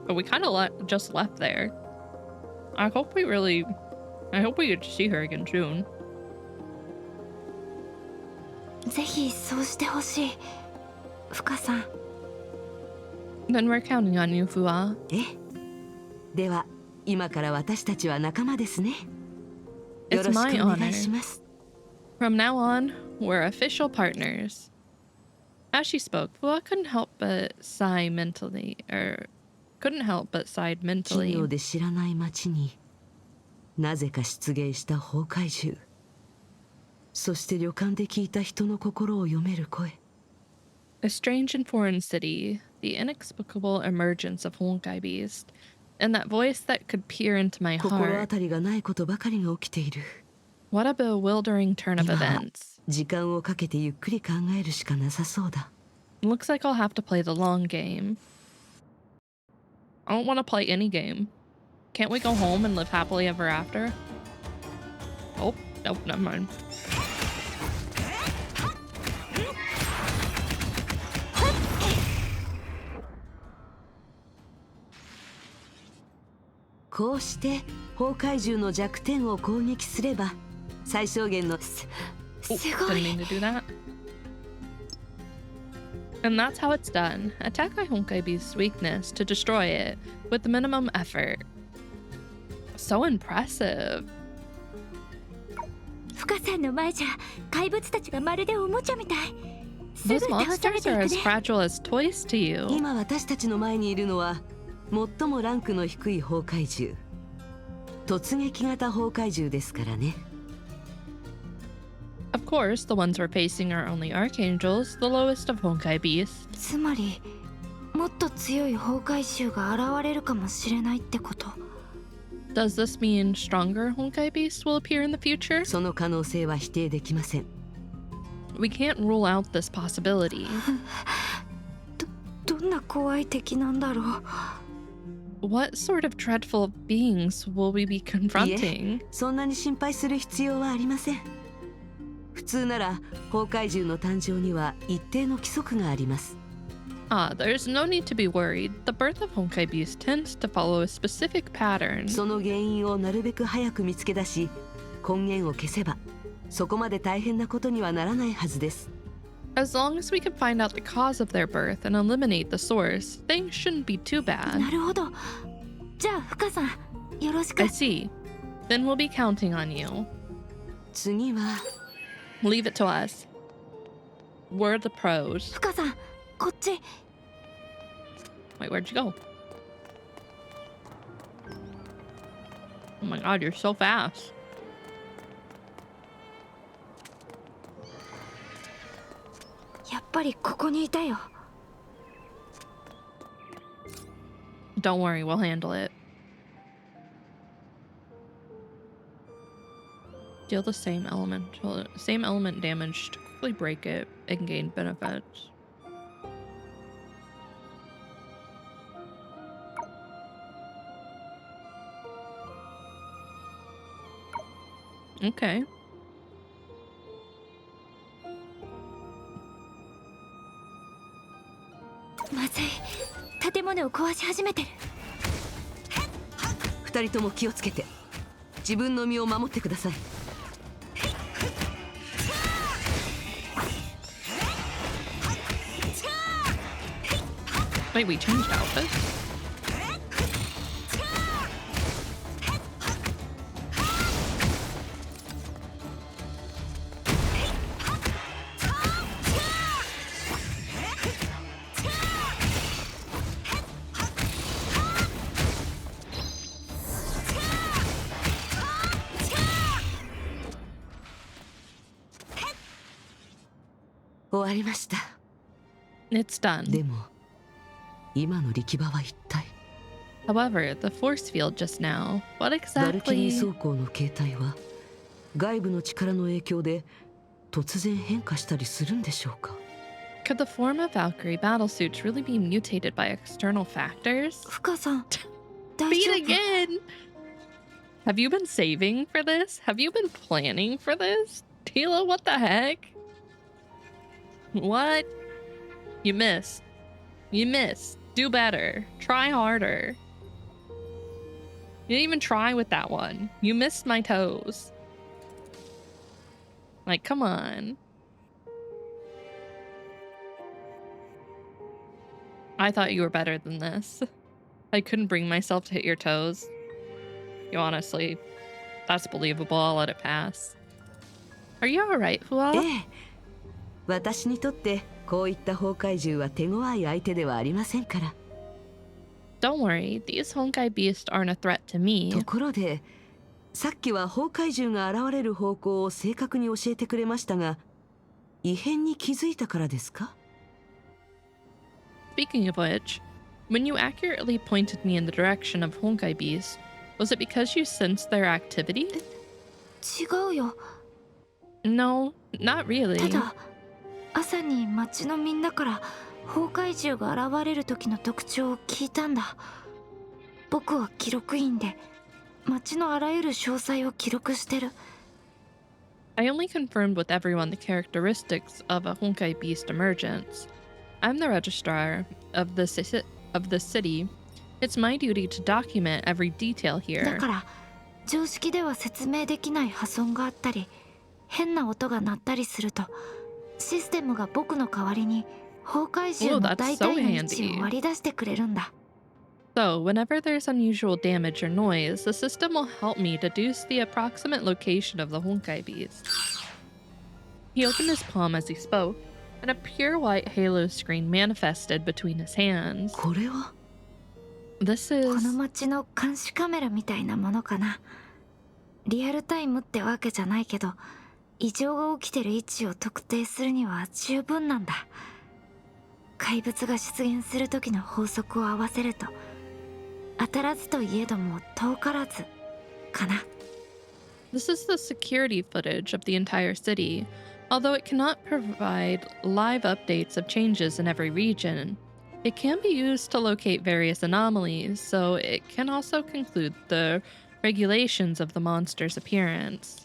but we kind of just left there. I hope we get to see her again soon. ぜひそうしてほしい。フカさん。 Then we're counting on you, Fua. では今から私たちは仲間ですね。 It's よろしく my お願 honor. いします。 From now on, we're official partners. As she spoke, Fua couldn't help but sigh mentally. 奇妙 mentally. で知らない町になぜか出現した崩壊獣、そして旅館で聞いた人の心を読める声。 A strange and foreign city, the inexplicable emergence of Honkai Beast, and that voice that could peer into my 心当 heart. たりがないことばかりが起きている。 What a bewildering turn of 今は events. 時間をかけてゆっくり考えるしかなさそうだ。 Looks like I'll have to play the long game. I don't want to play any game. Can't we go home and live happily ever after? Oh, nope, never mind.こうして崩壊獣の弱点を攻撃すれば最小限の Oh, す didn't ごい。 mean to do that. And that's how it's done. Attack Honkai Beast's weakness to destroy it with the minimum effort. So impressive. フカさんの前じゃ怪物たちがまるでおもちゃみたい。すぐ Those 倒され monsters てい are く as ね。 fragile as toys to you. 今私たちの前にいるのは最もランクの低い崩壊獣、突撃型崩壊獣ですからね。Of course, the ones we're facing are only archangels, the lowest of Honkai beasts. つまりもっと強い崩壊獣が現れるかもしれないってこと。 Does this mean stronger Honkai beasts will appear in the future? その可能性は否定できません。 We can't rule out this possibility. どんな怖い敵なんだろう。 What sort of dreadful beings will we be い confronting? え、そんなに心配する必要はありません。普通なら崩壊獣の誕生には一定の規則があります。 There's no need to be worried. The birth of Honkai beasts tends to follow a specific pattern. その原因をなるべく早く見つけ出し、根源を消せばそこまで大変なことにはならないはずです。 As long as we can find out the cause of their birth and eliminate the source, things shouldn't be too bad. なるほど。じゃあ深さんよろしく。 I see. Then we'll be counting on you. 次は Leave it to us. We're the pros. 深さんこっち。 Wait, where'd you go? Oh my god, you're so fast.やっぱりここにいたよ。 Don't worry, we'll handle it. Deal the same element damage to quickly break it and gain benefits. Okay. まずい。建物を壊し始めてる。二人とも気をつけて自分の身を守ってください。 Wait, we changed outfits? It's done. でも今の力場は一体 However, the force field just now, what バルキリー exactly... 装甲の形態は外部の力の影響で突然変化したりするんでしょうか。 Could the form of Valkyrie battlesuits really be mutated by external factors? 深さん大 Beat 丈夫？ again! Have you been saving for this? Have you been planning for this? Tila, what the heck? What? You missed. You missed. Do better. Try harder. You didn't even try with that one. You missed my toes. Like, come on. I thought you were better than this. I couldn't bring myself to hit your toes. You honestly, that's believable. I'll let it pass. Are you alright, Hua? ええ、私にとってこういった崩壊獣は手強い相手ではありませんから。 Don't worry, these Honkai beasts aren't a threat to me. ところでさっきは崩壊獣が現れる方向を正確に教えてくれましたが、異変に気づいたからですか？ Speaking of which, when you accurately pointed me in the direction of Honkai beasts, was it because you sensed their activity? 違うよ。 No, not really. ただ朝に町のみんなから崩壊獣が現れる時の特徴を聞いたんだ。僕は記録員で町のあらゆる詳細を記録してる。 I only confirmed with everyone the characteristics of a Honkai beast emergence. I'm the registrar of the city. It's my duty to document every detail だ here. から常識では説明できない破損があったり変な音が鳴ったりするとシステムが僕の代わりに崩壊獣の大体の位置を割り出してくれるんだ。 So, whenever there's unusual damage or noise, the system will help me deduce the approximate location of the Honkai beast. He opened his palm as he spoke, and a pure white halo screen manifested between his hands. これは This この is... 町の監視カメラみたいなものかな。リアルタイムってわけじゃないけど異常が起きてる位置を特定するには十分なんだ。怪物が出現する時の法則を合わせると、当たらずといえども遠からずかな。This is the security footage of the entire city. Although it cannot provide live updates of changes in every region, it can be used to locate various anomalies, so it can also conclude the regulations of the monster's appearance.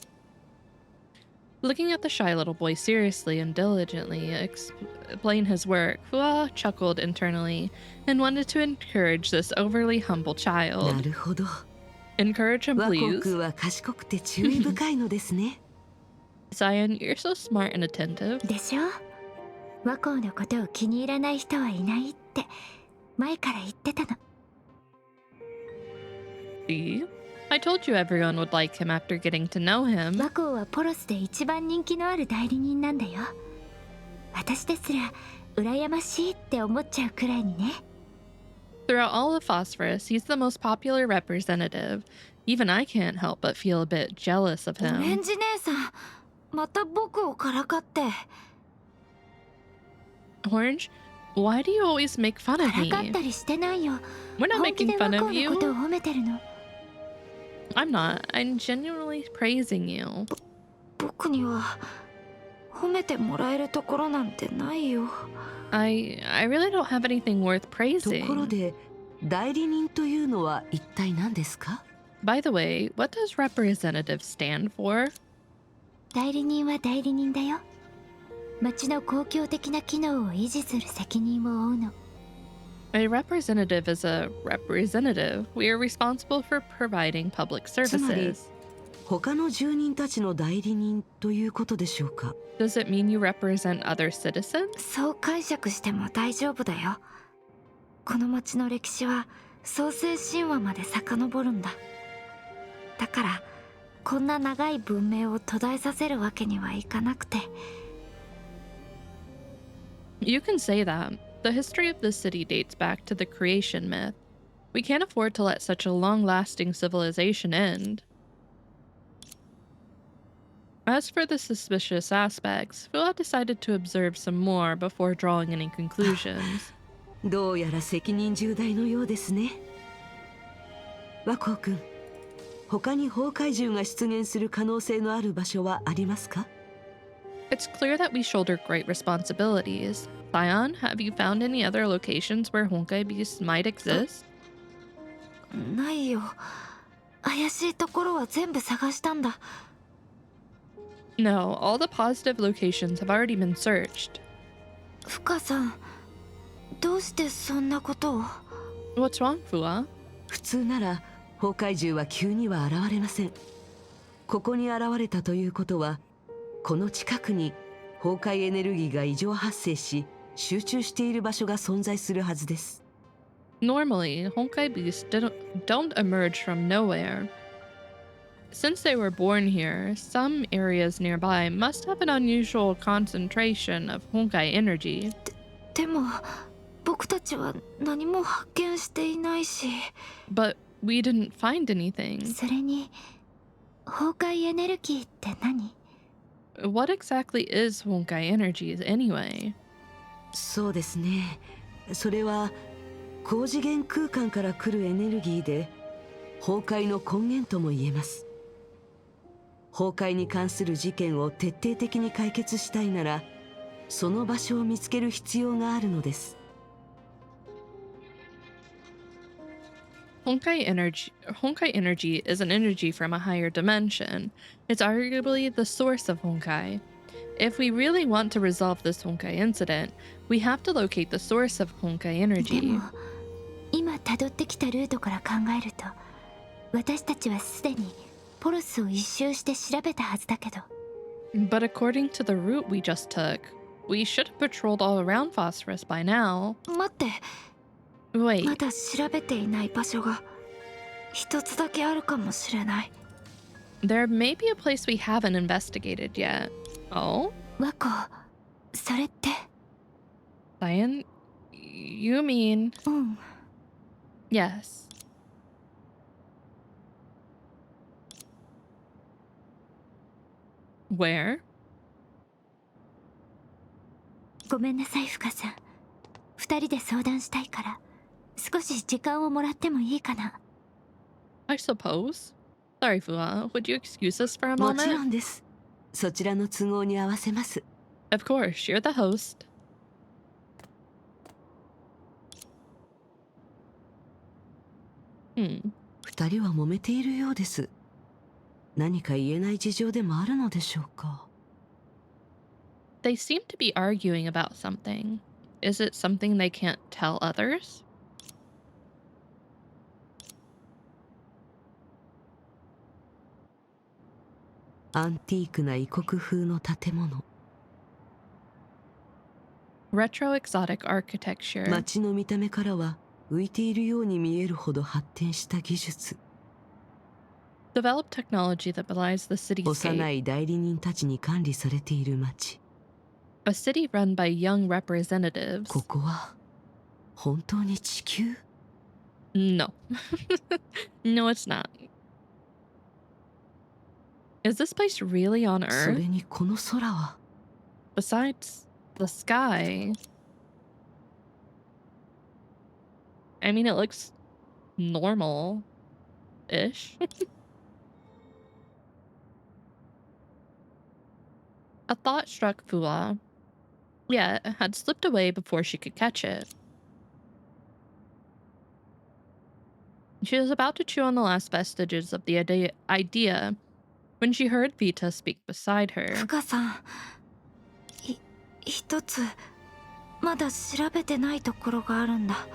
Looking at the shy little boy seriously and diligently explain his work, Hua chuckled internally and wanted to encourage this overly humble な child. るほど。 Encourage him, 和光 please. 君は賢くて注意深いのですね。Zion, you're so smart and attentive. でしょ。和光のことを気に入らない人はいないって前から言ってたの。See? I told you everyone would like him after getting to know him. 和光はポロスで一番人気のある代理人なんだよ。私ですら羨ましいって思っちゃうくらいにね。Throughout all of Phosphorus, he's the most popular representative. Even I can't help but feel a bit jealous of オレン him. ジ姉さん、また僕をからかって。 Orange, why do you always make fun か of らかっ me? たりしてないよ。 We're not 本気 making で和 fun of 光のこと you. を褒めてるの。 I'm not. I'm genuinely praising you. 僕には褒めてもらえるところなんてないよ。 I really don't have anything worth ところ praising. で代理人というのは一体何ですか？ By the way, what does representative stand for? 代理人は代理人だよ。町の公共的な機能を維持する責任を負うの。 A representative is a representative. We are responsible for providing public つまり services. 他の住人たちの代理人ということでしょうか？ Does it mean you represent other citizens? そう解釈しても大丈夫だよ。この町の歴史は創世神話まで遡るんだ。だからこんな長い文明を途絶えさせるわけにはいかなくて。 You can say that. The history of this city dates back to the creation myth. We can't afford to let such a long-lasting civilization end. As for the suspicious aspects, Fuad decided to observe some more before drawing any conclusions. どうやら責任重大のようですね。和光君、他に崩壊獣が出現する可能性のある場所はありますか？ It's clear that we shoulder great responsibilities. Sion, have you found any other locations where Honkai beasts might exist? ないよ。怪しいところは全部探したんだ。 No, all the positive locations have already been searched. フカさん、どうしてそんなことを？ What's wrong, Fua? 普通なら崩壊獣は急には現れません。ここに現れたということは、この近くに崩壊エネルギーが異常発生し集中している場所が存在するはずです。 Normally, Honkai beasts don't emerge from nowhere. Since they were born here, some areas nearby must have an unusual concentration of Honkai energy. でも僕たちは何も発見していないし。 But we didn't find anything. それに崩壊エネルギーって何？ What exactly is Honkai energies anyway? そうですね。それは高次元空間から来るエネルギーで崩壊の根源とも言えます。崩壊に関する事件を徹底的に解決したいなら、その場所を見つける必要があるのです。 Honkai energy is an energy from a higher dimension. It's arguably the source of Honkai. If we really want to resolve this Honkai incident, we have to locate the source of Honkai で energy. も今辿ってきたルートから考えると、私たちはすでにポロスを一周して調べたはずだけど。 But according to the route we just took, we should have patrolled all around Phosphorus by now. 待って、 Wait, まだ調べていない場所が一つだけあるかもしれない。 there may be a place we haven't investigated yet. Oh? 和子、それって？ Cyan? You mean... うん。 Yes. Where? ごめんなさい、フカさん。二人で相談したいから、少し時間をもらってもいいかな。I suppose. Sorry, Fua. Would you excuse us for a もちろ moment? んです。そちらの都合に合わせます。 Of course, you're the host. 二人は揉めているようです。何か言えない事情でもあるのでしょうか。 They seem to be arguing about something. Is it something they can't tell others? アンティークな異国風の建物。 Retro exotic architecture. 街の見た目からは浮いているように見えるほど発展した技術。 Developed technology that belies the 幼 cityscape. い代理人たちに管理されている街。 A city run by young representatives. ここは本当に地球？ No. No, it's not. Is this place really on それ Earth? にこの空は Besides the sky, I mean, it looks normal-ish. A thought struck Fua, yet had slipped away before she could catch it. She was about to chew on the last vestiges of the idea when she heard Vita speak beside her. フカさん、一つまだ調べてないところがあるんだ。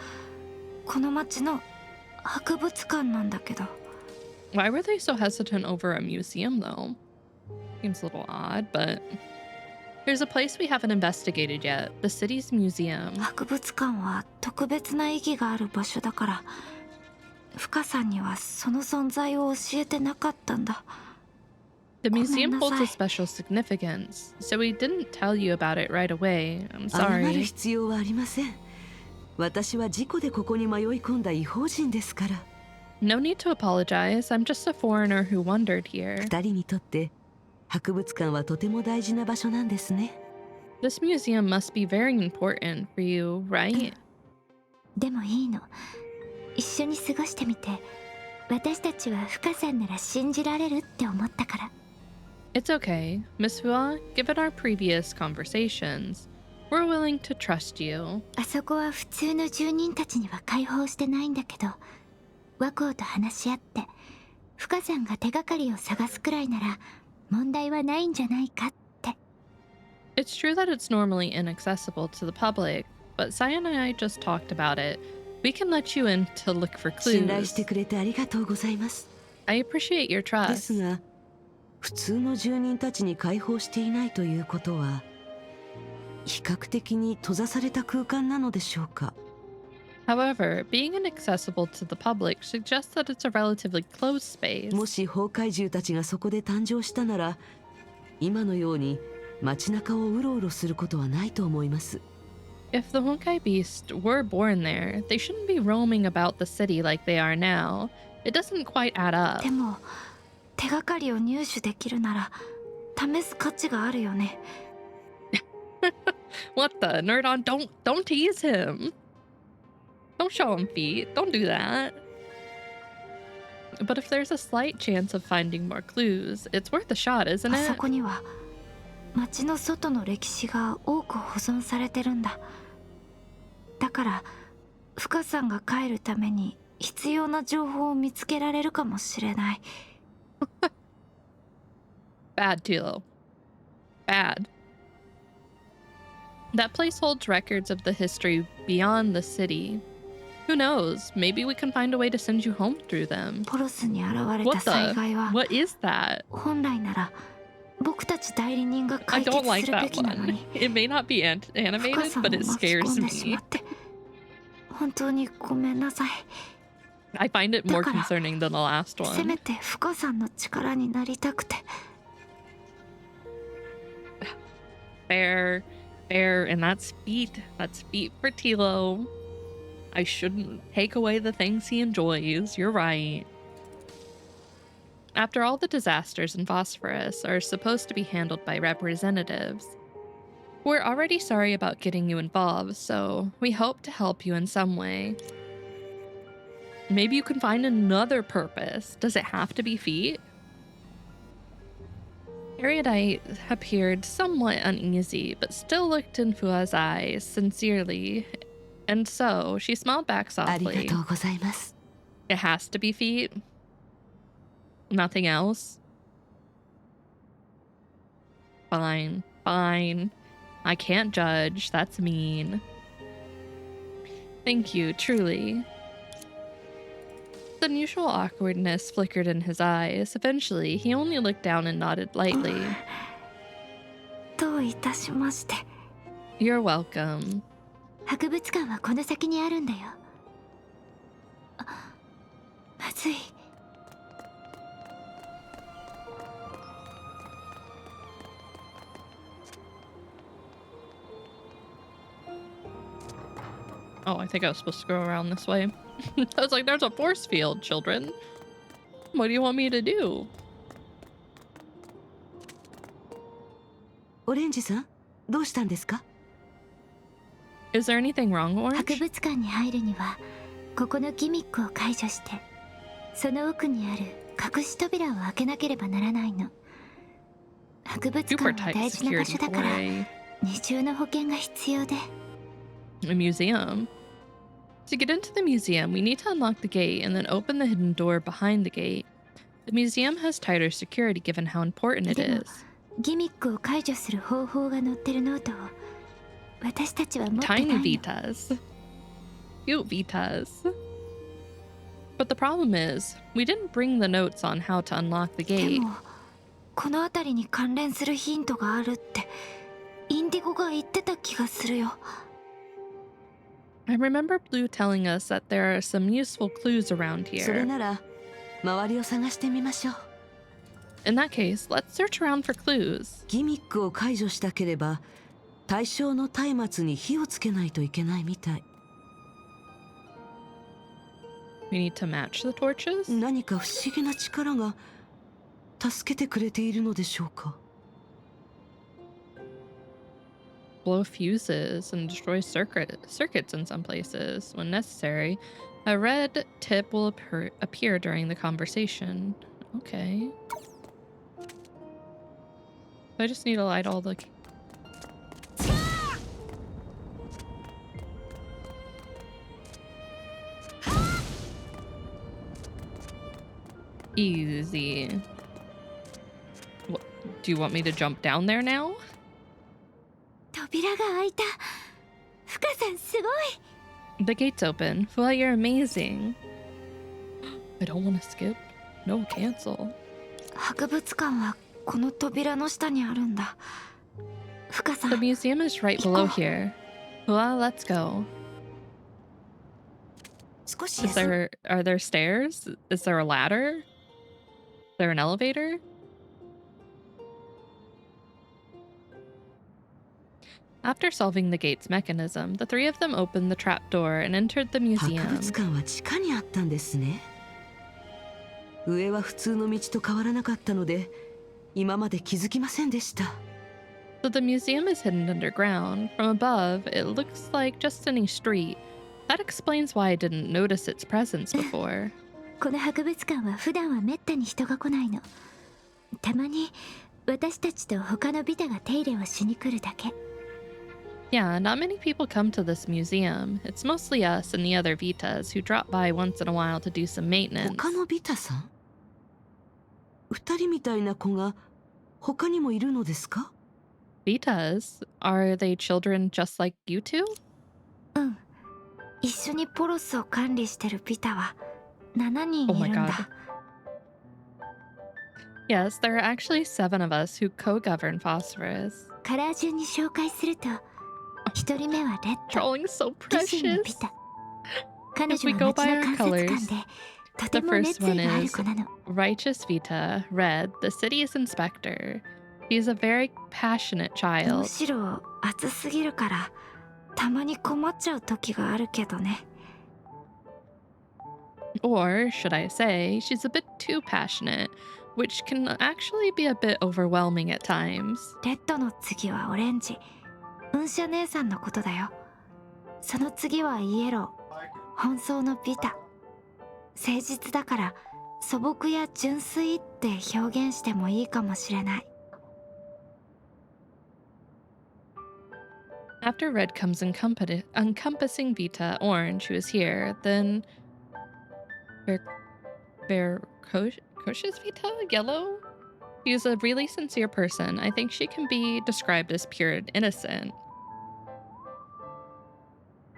この町の博物館なんだけど。 Why were they so hesitant over a museum, though? Seems a little odd, but there's a place we haven't investigated yet, the city's museum. 博物館は特別な意義がある場所だから、フカさんにはその存在を教えてなかったんだ。 The museum holds a ごめんなさい。 special significance, so we didn't tell you about it right away. I'm 謝る sorry. 必要はありません。私は事故でここに迷い込んだ異邦人ですから。 No need to apologize. I'm just a foreigner who wandered here. 二人にとって博物館はとても大事な場所なんですね。 This museum must be very important for you, right? でもいいの。一緒に過ごしてみて、私たちはフカさんなら信じられるって思ったから。 It's okay. Miss Hua, given our previous conversations, we're willing to trust you. あそこは普通の住人たちには開放してないんだけど、和光と話し合って、フカさんが手がかりを探すくらいなら問題はないんじゃないかって。 It's true that it's normally inaccessible to the public, but Saya and I just talked about it. We can let you in to look for 信頼し clues. てくれてありがとうございます。 I appreciate your で trust. すが、普通の住人たちに開放していないということは、比較的に閉ざされた空間なのでしょうか。 However, being inaccessible to the public suggests that it's a relatively closed space. もし崩壊獣たちがそこで誕生したなら、今のように街中をうろうろすることはないと思います。 If the Honkai Beast were born there, they shouldn't be roaming about the city like they are now. It doesn't quite add up. でも手がかりを入手できるなら試す価値があるよね。 What the? Nerdon, don't tease him. Don't show him feet. Don't do that. But if there's a slight chance of finding more clues, it's worth a shot, isn't あそ it? こには町の外の歴史が多く保存されてるんだ。だからフカさんが帰るために必要な情報を見つけられるかもしれない。 Bad, Tilo. Bad. That place holds records of the history beyond the city. Who knows? Maybe we can find a way to send you home through them. ポロスに現れ What た災害 the? は What is that? 本来なら僕たち代理人が I 解 don't 決 like するべ that きなの one. に It may not be フカ animated, さんを but it 巻き込 scares んでしま me. って本当にごめんなさい。 I find it more だから concerning than the last せめ one. てフカさんの力になりたくて。 Fair, and that's feet. That's feet for Tilo. I shouldn't take away the things he enjoys. You're right. After all, the disasters in Phosphorus are supposed to be handled by representatives. We're already sorry about getting you involved, so we hope to help you in some way. Maybe you can find another purpose. Does it have to be feet? Erudite appeared somewhat uneasy, but still looked in Fua's eyes sincerely, and so she smiled back あり softly. がとうございます。 It has to be feet? Nothing else? Fine, fine. I can't judge. That's mean. Thank you, truly. The unusual awkwardness flickered in his eyes. Eventually, he only looked down and nodded lightly. どういたしまして。 You're welcome. 博物館はこの先にあるんだよ。あ、まずい。Oh, I think I was supposed to go around this way. I was like, there's a force field, children. What do you want me to do? オレンジさん、どうしたんですか？ Is there anything wrong, 博 Orange? 物館に入るにはここのギミックを解除してその奥にある隠し扉を開けなければならないの。博物 Super 館は tight 大事な場 security 所だ for から a 二重の保険が必要で。 museum. To get into the museum, we need to unlock the gate and then open the hidden door behind the gate. The museum has tighter security given how important it でも is. ギミックを解除する方法が載ってるノートを私たちは持ってない Tiny の。 Vitas. Cute Vitas. But the problem is, we didn't bring the notes on how to unlock the で gate. もこの辺りに関連するヒントがあるってインディゴが言ってた気がするよ。 I remember Blue telling us that there are some useful clues around それ here. なら周りを探してみましょう。 In that case, let's search around for clues. ギミックを解除したければ対象の松明に火をつけないといけないみたい。 We need to match the torches? 何か不思議な力が助けてくれているのでしょうか。 Blow fuses and destroy circuits in some places. When necessary, a red tip will appear during the conversation. Okay. I just need to light all the... Easy. What, do you want me to jump down there now? 扉が開いた。フカさんすごい。 The gate's open. Fua, you're amazing. I don't want to skip. No, cancel. 博物館はこの扉の下にあるんだ。フカさ The ん、 museum is right below here. Fua, let's go. 少し Is 休む are there stairs? Is there a ladder? Is there an elevator? After solving the gate's mechanism, the three of them opened the trapdoor and entered the 博 museum. 物館は地下にあったんですね。上は普通の道と変わらなかったので今まで気づきませんでした。 So the museum is hidden underground. From above, it looks like just any street. That explains why I didn't notice its presence before. この博物館は普段はめったに人が来ないの。たまに私たちと他のビタが手入れをしに来るだけ。 Yeah, not many people come to this museum. It's mostly us and the other Vitas who drop by once in a while to do some maintenance. 他のビタさん？二人みたいな子が他にもいるのですか？ Vitas? Are they children just like you two? うん。一緒にポロスを管理してるビタは7人 Oh い my るん god. だ。 Yes, there are actually 7 of us who co-govern Phosphorus. カラー順に紹介すると、一人目はレッド、 Trolling so 自身の precious. ビタ。彼 If 女 we は go 街 by の our 観察 colors, 官で、とて the も first 熱意 one がある is 子なの。 Righteous Vita, Red, the city's inspector. He's a very passionate む child. しろ熱すぎるから、たまに困っちゃう時があるけどね。 Or, should I say, she's a bit too passionate. which can actually be a bit overwhelming at times. レッドの次はオレンジ。運車姉さんのことだよ。その次はイエロー。本葬のビタ。誠実だから素朴や純粋って表現してもいいかもしれない。After red comes encompassing Vita, orange, who is here, then Koshi's Vita, yellow? She's a really sincere person. I think she can be described as pure and innocent.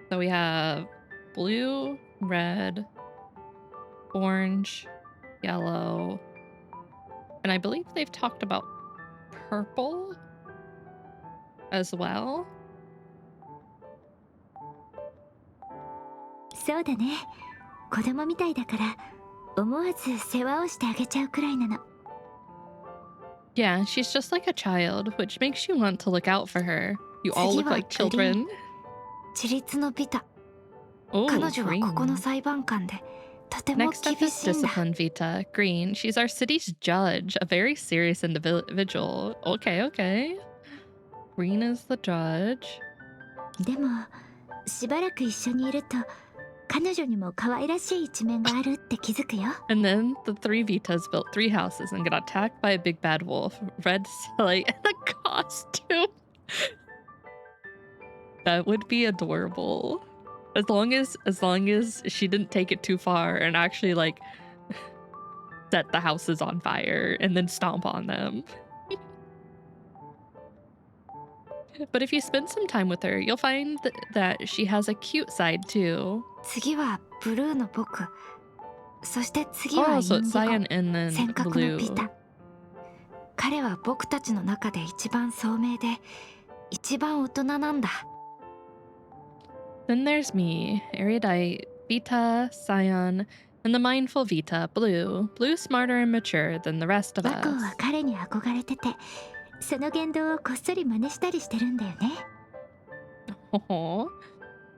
So we have blue, red, orange, yellow, and I believe they've talked about purple as well. そうだね。子供みたいだから思わず世話をしてあげちゃうくらいなの。Yeah, she's just like a child, which makes you want to look out for her. You all look like children. 自立のビタ。 Oh, 彼女は green. ここの裁判官でとても Next up 厳 is しいんだ。 discipline Vita. Green. She's our city's judge, a very serious individual. Okay, okay. Green is the judge. でもしばらく一緒にいると彼女にも可愛らしい一面があるって気づくよ。 And then the three Vitas built 3 houses and got attacked by a big bad wolf. Red Slate and a costume. That would be adorable. As long as she didn't take it too far and actually like set the houses on fire and then stomp on them. But if you spend some time with her, you'll find that she has a cute side too. 次はブルーの僕。そして次はイン Oh, デ so ィ it's ゴ。 cyan and then 尖閣の blue. ビタ。彼は僕たちの中で一番聡明で一番大人なんだ。 Then there's me, erudite, Vita, Cyan, and the mindful Vita, Blue. Blue smarter and mature than the rest of ワコ us. は彼に憧れててその言動をこっそり真似したりしてるんだよね。 Oh.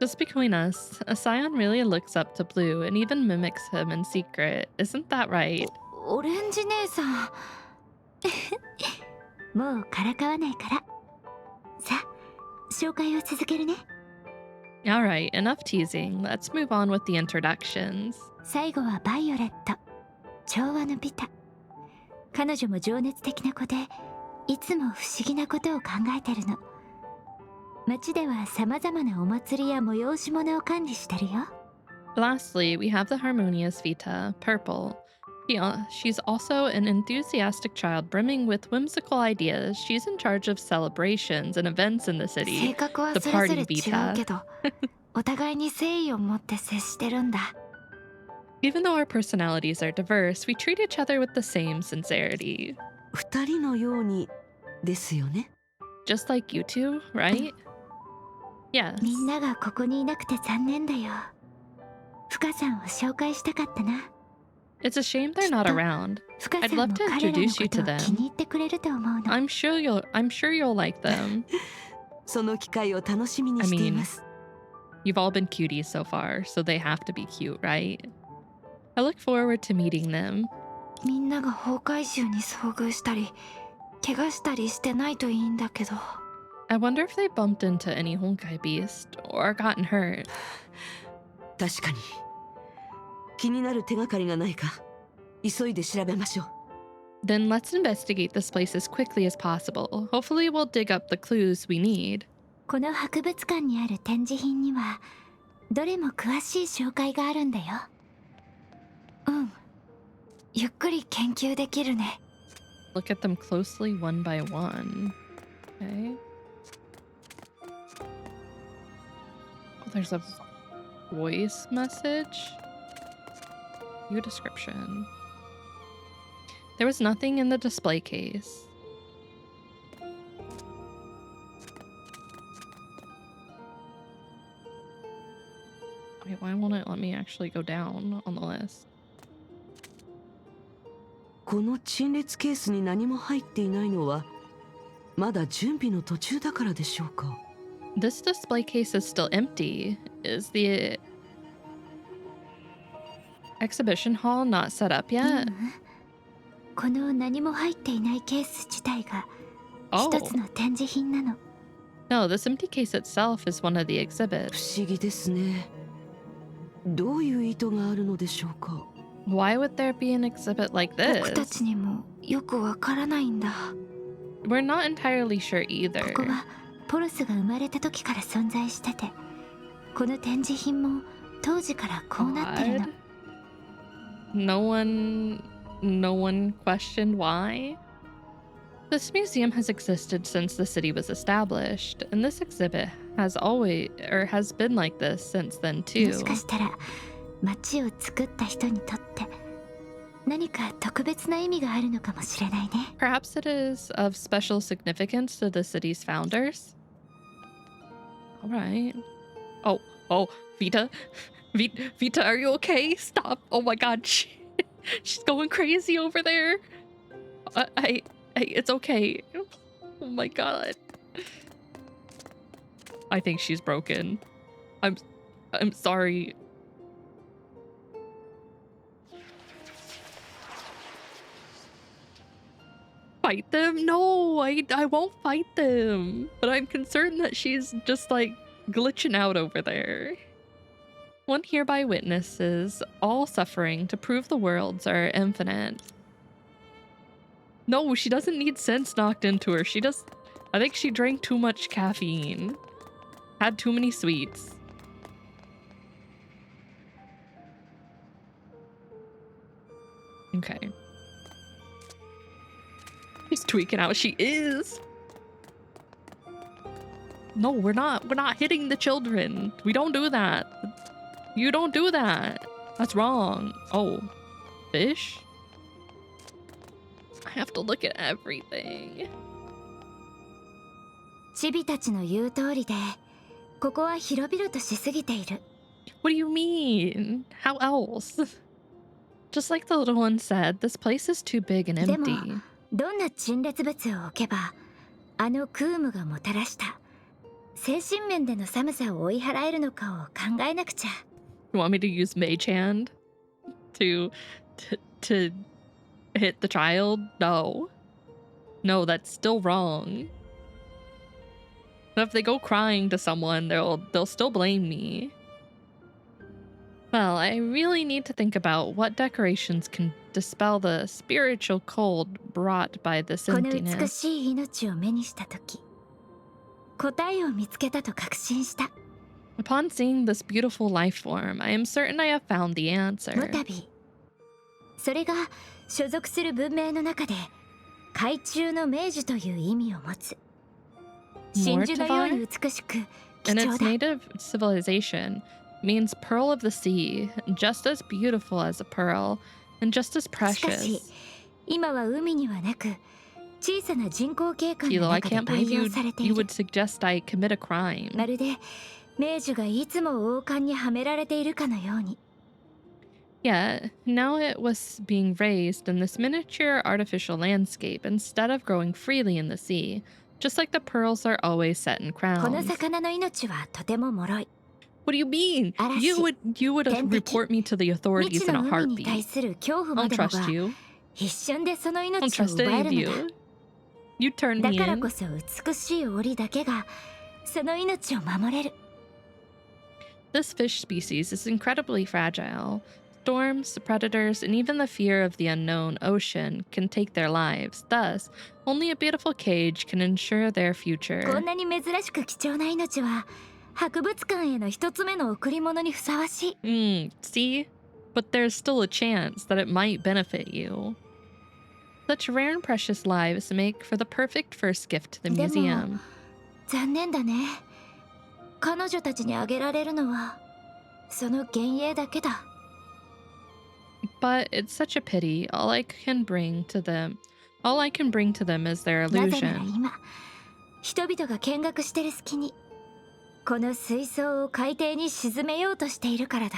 Just between us, Cyan really looks up to Blue and even mimics him in secret. Isn't that right? オレンジ姉さん。もうからかわないから。さあ、紹介を続けるね。 Alright, enough teasing. Let's move on with the introductions. 最後はバイオレット。調和のビタ。彼女も情熱的な子で、いつも不思議なことを考えてるの。街では様々なお祭りや催し物を管理してるよ。 Lastly, we have the harmonious Vita, Purple. She's also an enthusiastic child brimming with whimsical ideas. She's in charge of celebrations and events in the 性 city. 格は The それぞ party れ違う Vita. けど、お互いに誠意を持って接してるんだ。 Even though our personalities are diverse, we treat each other with the same sincerity. 二人のようにですよね。 Just like you two, right? Yes. みんながここにいなくて残念だよ。深さんを紹介したかったな。 It's a shame they're not around. 深さ I'd んも love to 彼らの introduce こ you と to を them. 気に入ってくれると思うの。 I'm sure you'll like them. その機会を楽しみにしています。 You've all been cuties so far, so they have to be cute, right? I look forward to meeting them. みんなが崩壊獣に遭遇したり、怪我したりしてないといいんだけど。 I wonder if they bumped into any Honkai beast or gotten hurt. 確かに。気になる手がかりがないか、急いで調べましょう。 Then let's investigate this place as quickly as possible. Hopefully we'll dig up the clues we need. この博物館にある展示品にはどれも詳しい紹介があるんだよ。うん。ゆっくり研究できるね。 Look at them closely one by one. Okay. Oh, there's a voice message. View description. There was nothing in the display case. Wait, why won't it let me actually go down on the list? この陳列ケースに何も入っていないのはまだ準備の途中だからでしょうか。 This display case is still empty. Is the exhibition hall not set up yet? この何も入っていないケース自体が Oh. 一つの展示品なの。 No, this empty case itself is one of the 不 exhibits. 思議ですね。どういう意図があるのでしょうか。 Why would there be an exhibit like 僕た this? ちにもよくわからないんだ。 We're not entirely sure ここ either. はポロスが生まれた時から存在してて、この展示品も当時からこうなってるの。 Odd. No one questioned why. This museum has existed since the city was established, and this exhibit has been like this since then も too. しかしたら街を作った人にとって何か特別な意味があるのかもしれないね。 Perhaps it is of special significance to the city's founders. All right. Oh, Vita. Vita, are you okay? Stop. Oh my god. She's going crazy over there. It's okay. Oh my god. I think she's broken. I'm sorry. Fight them? No, I won't fight them. But I'm concerned that she's just like glitching out over there. One hereby witnesses all suffering to prove the worlds are infinite. No, she doesn't need sense knocked into her. I think she drank too much caffeine. Had too many sweets. Okay. She's tweaking out. She is. No, we're not hitting the children. We don't do that. You don't do that. That's wrong. Oh, fish? I have to look at everything. チビたちの言う通りで、ここは広々としすぎている。 What do you mean? How else? Just like the little one said, this place is too big and でも empty. どんな陳列物を置けば、あのクームがもたらした精神面での寒さを追い払えるのかを考えなくちゃ。 You want me to use Mage Hand to hit the child? No. No, that's still wrong. But if they go crying to someone, they'll still blame me. Well, I really need to think about what decorations can dispel the spiritual cold brought by this この美 emptiness. しい命を目にしたとき、答えを見つけたと確信した。 Upon seeing this beautiful life form, I am certain I have found the モ answer. タビ。それが所属する文明の中で海中の明樹という意味を持つ。真珠のように美しく貴 And 重 its だ。 native civilization means pearl of the sea, just as beautiful as a pearl, and just as しかし precious. 今は海にはなく小さな人工景観 Kilo, の I 中で can't 培 believe 養されてい you る。 would suggest I commit a crime. まるで明樹がいつも王冠にはめられているかのように。 Yet, now it was being raised in this miniature artificial landscape instead of growing freely in the sea, just like the pearls are always set in この crowns. 魚の命はとても脆い。 What do you mean? You would Tenpeki. report me to the 未 authorities 知 in a の海に対 heartbeat. する恐怖ま I don't でもが trust you. 一瞬でその I don't 命を trust 奪え any る of のだ。 you. You turned だ me から in. こそ美しい檻だけがその命を守れる。 This fish species is incredibly fragile. Storms, predators, and even the fear of the unknown ocean can take their lives. Thus, only a beautiful cage can ensure their こ future. んなに珍しく貴重な命は博物館への一つ目の贈り物にふさわしい。 See? But there's still a chance that it might benefit you. Such rare and precious lives make for the perfect first gift to the でも museum. 残念だね。彼女たちにあげられるのはその幻影だけだ。 But it's such a pity. All I can bring to them is their なぜなら illusion. 今人々が見学してる隙にこの水槽を海底に沈めようとしているからだ。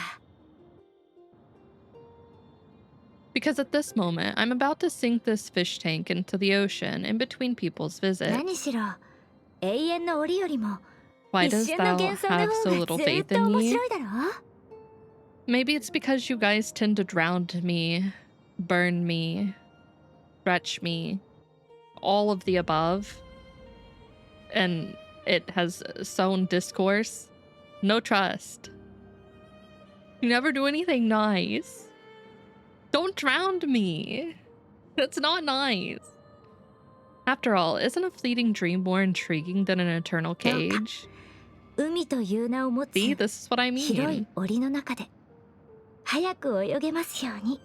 Because at this moment, I'm about to sink this fish tank into the ocean in between people's visits. 何しろ永遠の檻よりも Why 一 does 瞬の thou 幻想の have 方 so が little ずっ faith と in 面 me? 白いだろ。 Maybe it's because you guys tend to drown me, burn me, stretch me, all of the above, and it has sown discourse. No trust. You never do anything nice. Don't drown me. That's not nice. After all, isn't a fleeting dream more intriguing than an eternal cage? 海という名を持つ See, this is what I 広い mean. 檻の中で早く泳げますように。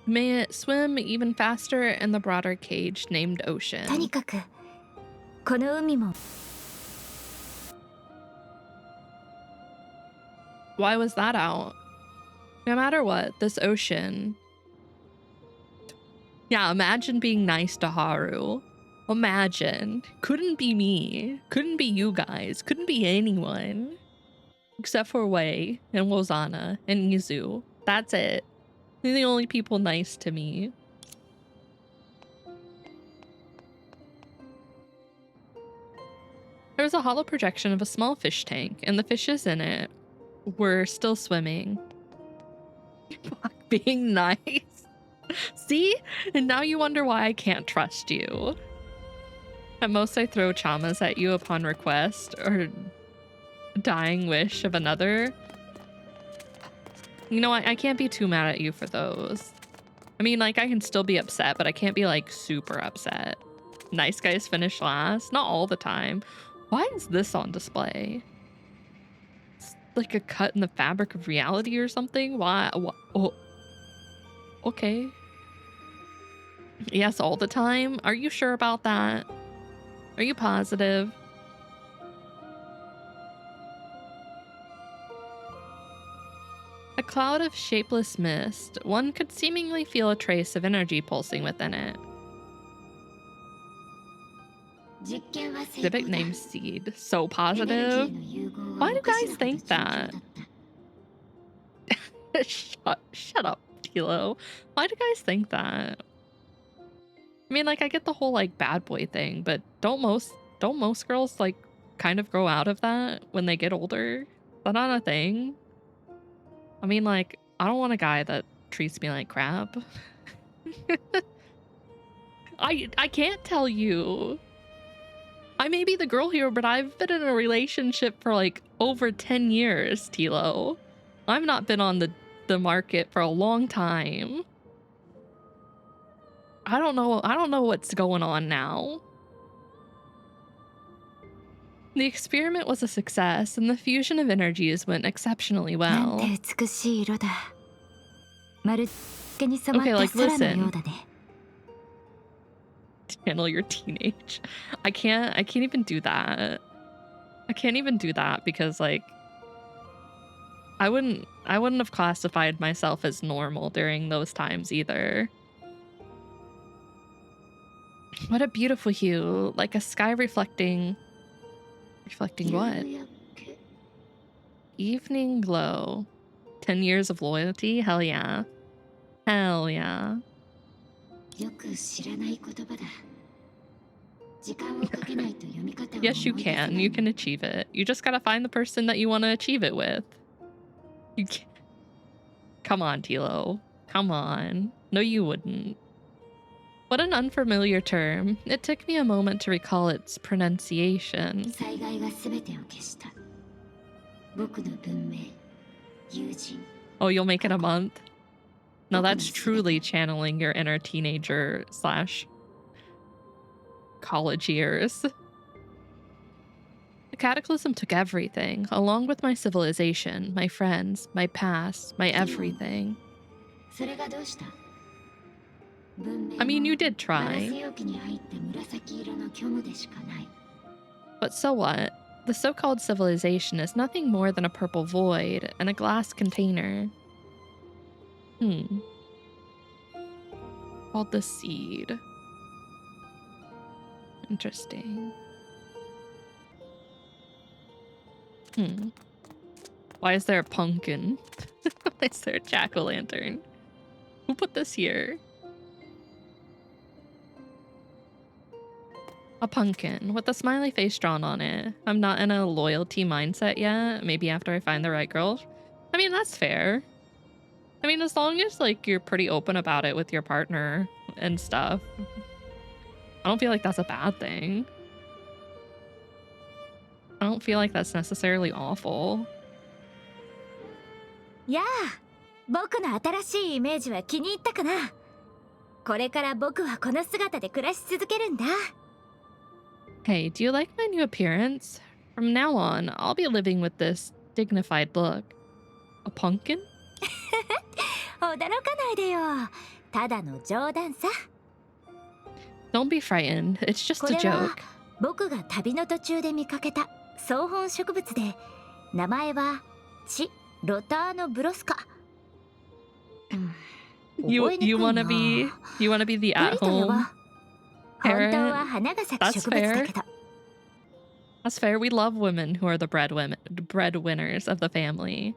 May it swim even faster in the broader cage named と ocean. にかくこの海も Why was that out? No matter what, this ocean... Yeah, imagine being nice to Haru. Imagine. Couldn't be me. Couldn't be you guys. Couldn't be anyone. Except for Wei and Wozana and Izu. That's it. They're the only people nice to me. There was a hollow projection of a small fish tank, and the fishes in it were still swimming. Fuck, being nice. See? And now you wonder why I can't trust you. At most, I throw chamas at you upon request or dying wish of another. You know, I can't be too mad at you for those. I mean, like, I can still be upset, but I can't be, like, super upset. Nice guys finish last. Not all the time. Why is this on display? It's like a cut in the fabric of reality or something? Why? Oh. Okay. Yes, all the time? Are you sure about that? Are you positive? A cloud of shapeless mist. One could seemingly feel a trace of energy pulsing within it. Exhibit name Seed. So positive. Why do guys think that? Shut up, Tilo. Why do guys think that? I mean, like, I get the whole, like, bad boy thing, but don't most girls, like, kind of grow out of that when they get older? Is that not a thing? I mean, like, I don't want a guy that treats me like crap. I can't tell you. I may be the girl here, but I've been in a relationship for, like, over 10 years, Tilo. I've not been on the market for a long time. I don't know what's going on now. The experiment was a success, and the fusion of energies went exceptionally なん well. て美しい色だ。まるでに染ま Okay, っ like, た空のよ listen. うだね。Channel your teenage. I can't even do that. I can't even do that because, like, I wouldn't have classified myself as normal during those times either. What a beautiful hue, like a sky reflecting what? Evening glow. 10 years of loyalty? Hell yeah. Hell yeah. よく知らない言葉だ。時間をかけないと読み方を Yes, you 思い出せない can. You can achieve it. You just gotta find the person that you want to achieve it with. You can't. Come on, Tilo. Come on. No, you wouldn't. What an unfamiliar term. It took me a moment to recall its pronunciation. 災害が全てを消した。僕の文明、友人。 Oh, you'll make it a month? No, that's truly channeling your inner teenager slash college years. The cataclysm took everything, along with my civilization, my friends, my past, my everything. それがどうした？文明 I mean, you did ガラス try. 容器に入って紫色の虚無でしかない。 But so what? The so-called civilization is nothing more than a purple void and a glass container. Called the Seed. Interesting. Why is there a pumpkin? Why is there a jack-o'-lantern? Who put this here? A pumpkin with a smiley face drawn on it. I'm not in a loyalty mindset yet. Maybe after I find the right girl. I mean, that's fair. I mean, as long as, like, you're pretty open about it with your partner, and stuff. I don't feel like that's a bad thing. I don't feel like that's necessarily awful. やあ、僕の新しいイメージは気に入ったかな。これから僕はこの姿で暮らし続けるんだ。Hey, do you like my new appearance? From now on, I'll be living with this dignified look. A pumpkin? 驚かないでよ。ただの冗談さ。Don't be frightened. It's just こ a れは joke. 僕が旅の途中で見かけた草本植物で、名前はチ・ロターノブロスカ。You wanna be the 無理と呼ぼう。 at-home 本当 parent? は花が咲く That's 植物だけど。 That's fair. We love women who are the breadwinners of the family.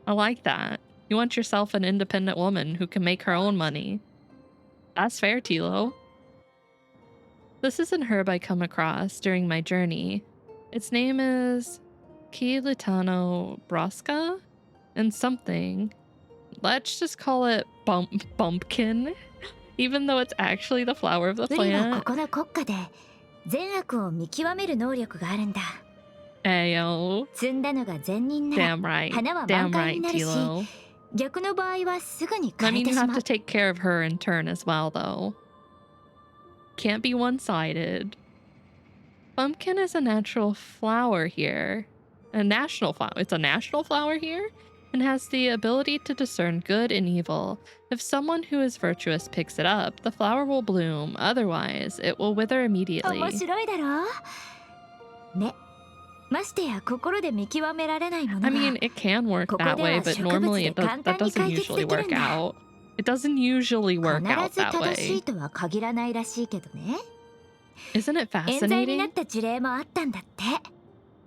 I like that. You want yourself an independent woman who can make her own money. That's fair, Tilo. This is an herb I come across during my journey. Its name is Kilitano Brosca and something. Let's just call it bumpkin, even though it's actually the flower of the ウリはこ plant. この国家で善悪を見極める能力があるんだ。 Ayo. 摘んだのが善人なら Damn right. 花は Damn 満開 right, になるし、 Tilo. 逆の場合はすぐに I 枯れ mean, て you し have ま to う。 take care of her in turn as well, though. Can't be one-sided. Pumpkin is a natural flower here. A national flower. It's a national flower here? And has the ability to discern good and evil. If someone who is virtuous picks it up, the flower will bloom. Otherwise, it will wither immediately. 面白いだろうね。ましてや心で見極められないもの I は mean, it can work ここ that で way, は but 植物 normally で it does, 簡 that 単に doesn't 解決 usually できる work んだ。 out. It doesn't usually work 必 out ず that 正しい way. とは限らないらしいけどね。 Isn't it 冤罪にな fascinating? った事例もあったんだって。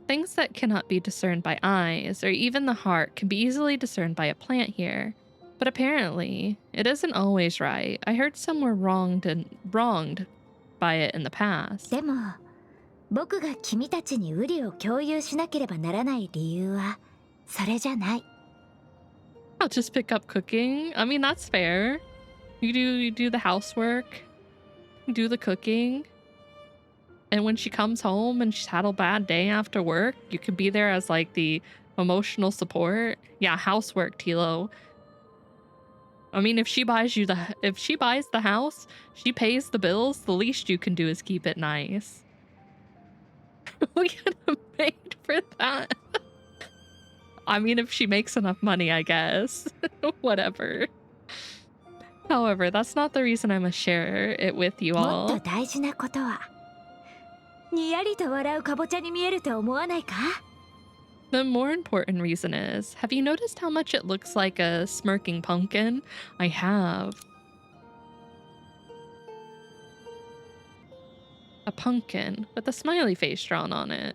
Things that cannot be discerned by eyes, or even the heart, can be easily discerned by a plant here. But apparently, it isn't always right. I heard some were wronged by it in the past. でも僕が君たちにウリを共有しなければならない理由はそれじゃない。 I'll just pick up cooking. I mean, that's fair. You do the housework, you do the cooking. And when she comes home and she's had a bad day after work, you could be there as like the emotional support. Yeah, housework, Tilo. I mean, if she buys the house, she pays the bills, the least you can do is keep it nice. We could have paid for that. I mean, if she makes enough money, I guess. Whatever. However, that's not the reason I must share it with you もっと all. 大事なことはにやりと笑うかぼちゃに見えると思わないか？ The more important reason is, have you noticed how much it looks like a smirking pumpkin? I have. A pumpkin with a smiley face drawn on it.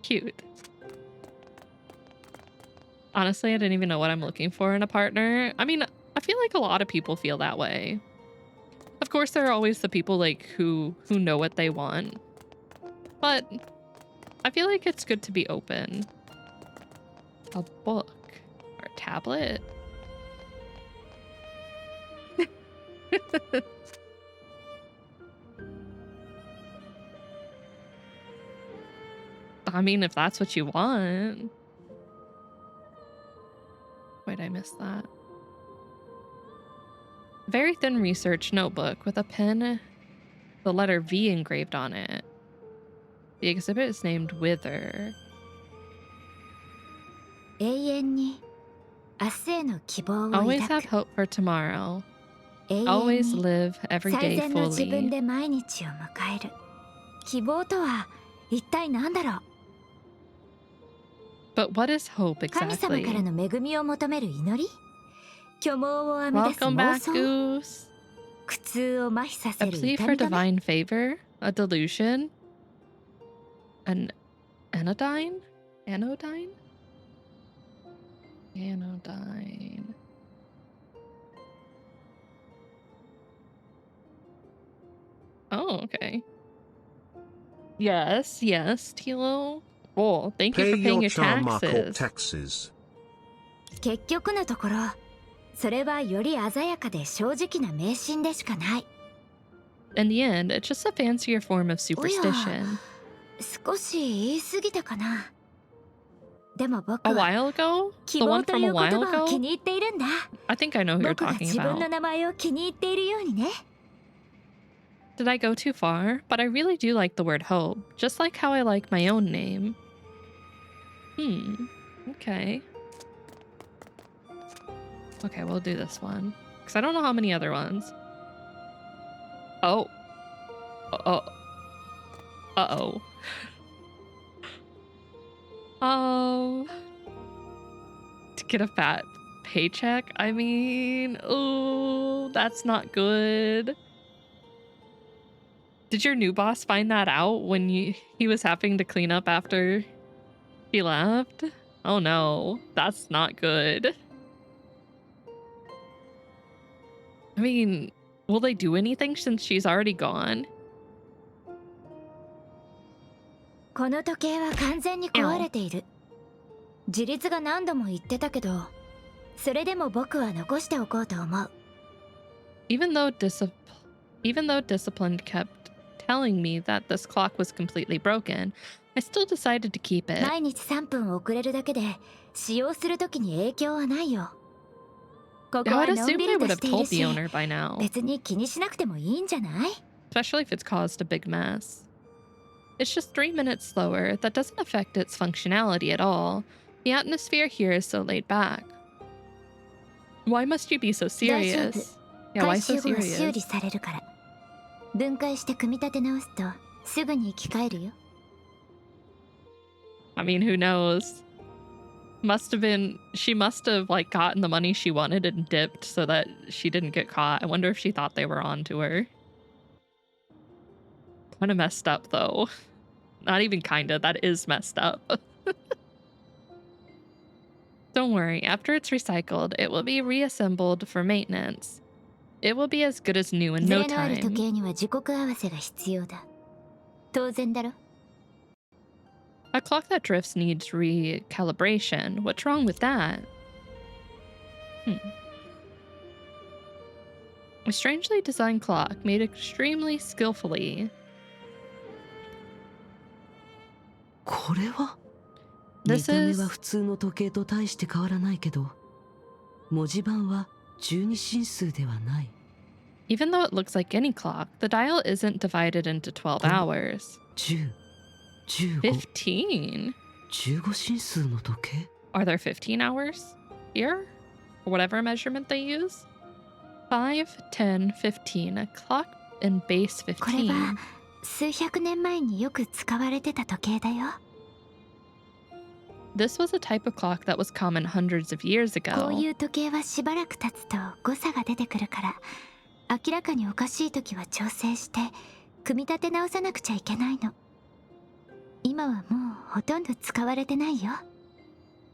Cute. Honestly, I didn't even know what I'm looking for in a partner. I mean, I feel like a lot of people feel that way. Of course, there are always the people like who know what they want. But I feel like it's good to be open. A book or a tablet. I mean, if that's what you want. Wait, I missed that. Very thin research notebook with a pen, the letter V engraved on it. The exhibit is named Wither. 永遠に明日への希望を Always 抱 have く。 hope for tomorrow. 永遠 Always に live every 最 day 善の自分 fully. で毎日を迎える。希望とは一体何だろう？ But what is hope 神様 exactly? からの恵みを求める祈り？虚妄を編み出す Welcome 妄 back, 想？ Goose. 苦痛を麻痺さ A せる plea 痛 for みだね。 divine favor? A delusion? An anodyne? Anodyne? Anodyne. Oh, okay. Yes, Tilo. Oh, thank you Pay for paying your your Charmark or taxes. taxes. 結局のところそれはより鮮やかで正直な迷信でしかない。In the end, it's just a fancier form of おや、 superstition. 少し言い過ぎたかな。でも僕 A は while ago? 希 The 望 one と from い a う言 while 葉を気 ago? に入っているんだ。 I think I know who you're 僕が talking 自分の about. 名前を気に入っているようにね。 Did I go too far? But I really do like the word hope, just like how I like my own name. Okay. Okay, we'll do this one. Because I don't know how many other ones. Oh. Uh-oh. Uh-oh. To get a fat paycheck? I mean, oh, that's not good. Did your new boss find that out when he was having to clean up after he left? Oh no, that's not good. I mean, will they do anything since she's already gone? この時計は完全に壊れている。自立が何度も言ってたけど、それでも僕は残しておこうと思う。 Even though Discipline kept telling me that this clock was completely broken, I still decided to keep it. 毎日3分遅れるだけで使用する時に影響はないよ。ここ I は would のん assume び they りと would し have ている told the し、 owner by now, 別に気にしなくてもいいんじゃない？ especially if it's caused a big mess. It's just 3 minutes slower. That doesn't affect its functionality at all. The atmosphere here is so laid back. Why must you be so 大丈夫。 serious? Yeah, why 回 so 収後は修理 serious? されるから。分解して組み立て直すとすぐに生き返るよ。 I mean, who knows? She must have like gotten the money she wanted and dipped so that she didn't get caught. I wonder if she thought they were on to her. Kind of messed up though. Not even kinda, that is messed up. Don't worry, after it's recycled, it will be reassembled for maintenance. It will be as good as new in ズ no レのある時 time. 計には時刻合わせが必要だ。当然だろ。 A clock that drifts needs recalibration. What's wrong with that? A strangely designed clock made extremely skillfully. これは This 見た目 is- は普通の時計と大して変わらないけど、文字盤は12進数ではない。 Even though it looks like any clock, the dial isn't divided into 12 hours. 10、15、 15? 15進数の時計？ Are there 15 hours here? Or whatever measurement they use? 5, 10, 15. A clock in base これは 15. 数百年前によく使われてた時計だよ。 This was a type of clock that was common hundreds of years こう ago. いう時計はしばらく経つと誤差が出てくるから、明らかにおかしい時は調整して組み立て直さなくちゃいけないの。今はもうほとんど使われてないよ。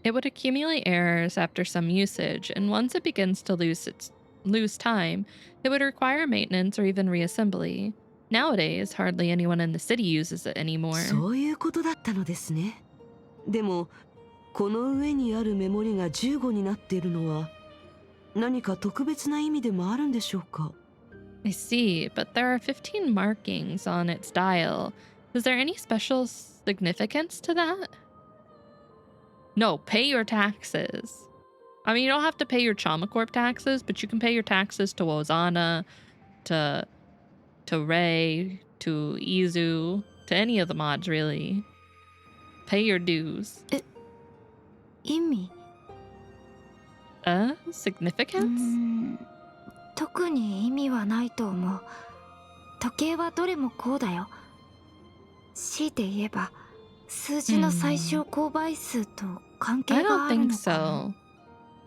It would accumulate errors after some usage, and once it begins to lose time, it would require maintenance or even reassembly. Nowadays, hardly anyone in the city uses it anymore. そういうことだったのですね。でもこの上にあるメモリが15になっているのは何か特別な意味でもあるんでしょうか？ I see, but there are 15 markings on its dial. Is there any special significance to that? No, pay your taxes. I mean, you don't have to pay your Chamacorp taxes, but you can pay your taxes to Ozana, to Ray, to Izu, to any of the mods, really. Pay your dues. 意味？ Significance? 特に意味はないと思う。時計はどれもこうだよ。強いて言えば数字の最小公倍数と関 I 係が don't ある think のかな。 so.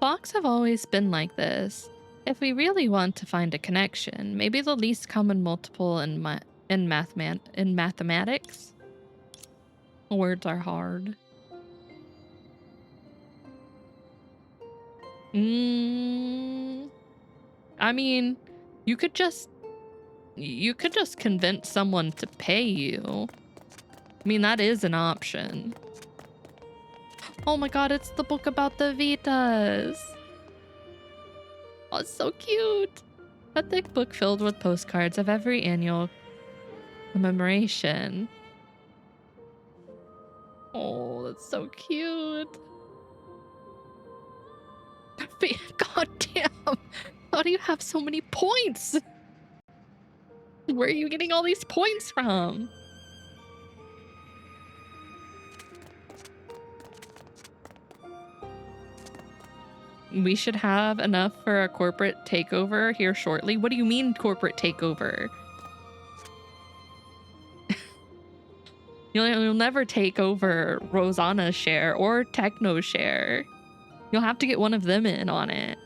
Clocks have always been like this. If we really want to find a connection, maybe the least common multiple in mathematics? Words are hard. I mean, you could just convince someone to pay you. I mean, that is an option. Oh my god, it's the book about the Vitas. Oh, it's so cute. A thick book filled with postcards of every annual commemoration. Oh, that's so cute. God damn. How do you have so many points? Where are you getting all these points from? We should have enough for a corporate takeover here shortly. What do you mean corporate takeover? You'll never take over Rosanna's share or Techno's share. You'll have to get one of them in on it.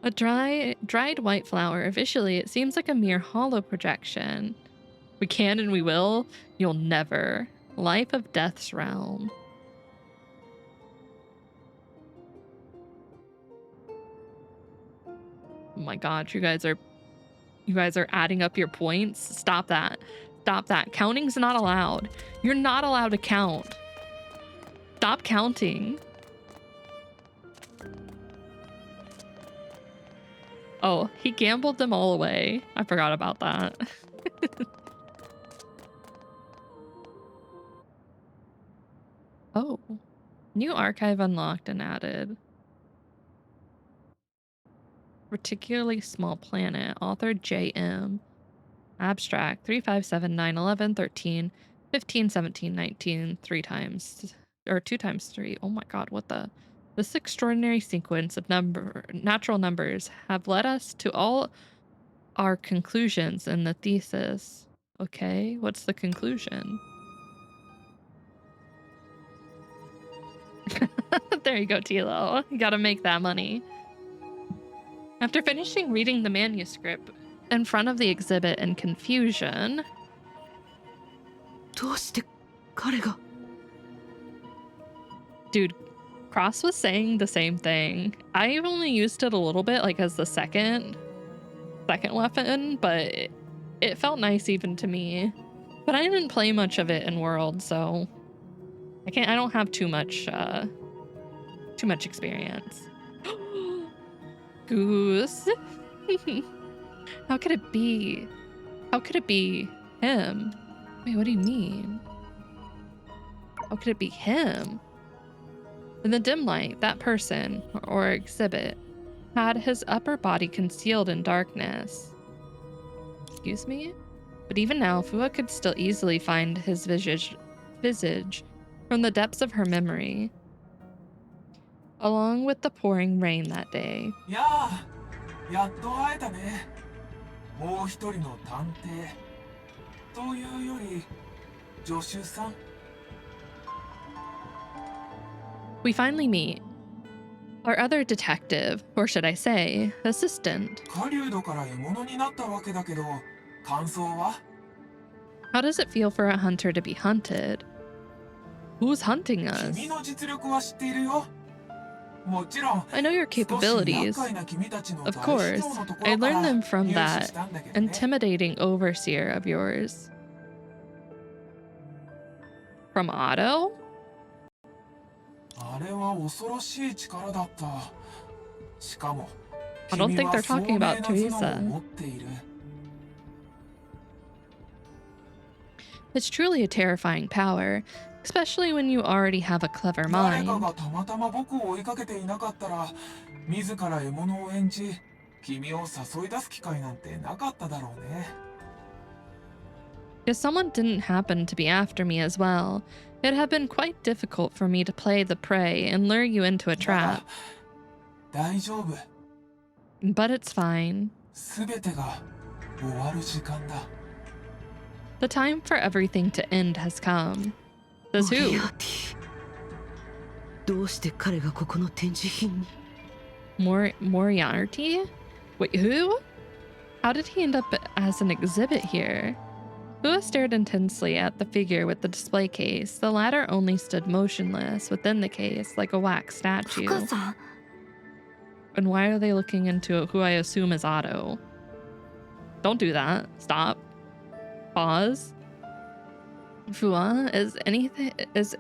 A dried white flower. Officially, it seems like a mere hollow projection. We can and we will. You'll never. Life of Death's realm. Oh my god, you guys are adding up your points. Stop that. Stop that. Counting's not allowed. You're not allowed to count. Stop counting. Oh, he gambled them all away. I forgot about that. Oh. New archive unlocked and added. Particularly small planet. Author JM. Abstract 357 13 15 17 19 3 times or 2 times 3. Oh my god, what the? This extraordinary sequence of natural numbers have led us to all our conclusions in the thesis. Okay, what's the conclusion? There you go, Tilo. You gotta make that money. After finishing reading the manuscript in front of the exhibit in confusion... Dude, Cross was saying the same thing. I only used it a little bit, like as the second weapon, but it felt nice even to me. But I didn't play much of it in World, so I don't have too much experience. Goose. How could it be? How could it be him? Wait, what do you mean? How could it be him? In the dim light, that person, or exhibit, had his upper body concealed in darkness. Excuse me? But even now, Fua could still easily find his visage from the depths of her memory. Along with the pouring rain that day. We finally meet. Our other detective, or should I say, assistant. How does it feel for a hunter to be hunted? Who's hunting us? I know your capabilities. Of course, I learned them from that intimidating overseer of yours. From Otto? I don't think they're talking about Teresa. It's truly a terrifying power, especially when you already have a clever mind. If someone didn't happen to be after me as well, it'd have been quite difficult for me to play the prey and lure you into a trap. But it's fine. The time for everything to end has come. Says who? Moriarty? Wait, who? How did he end up as an exhibit here? Fua stared intensely at the figure with the display case. The latter only stood motionless within the case, like a wax statue. And why are they looking into who I assume is Otto? Don't do that. Stop. Pause. Fua, is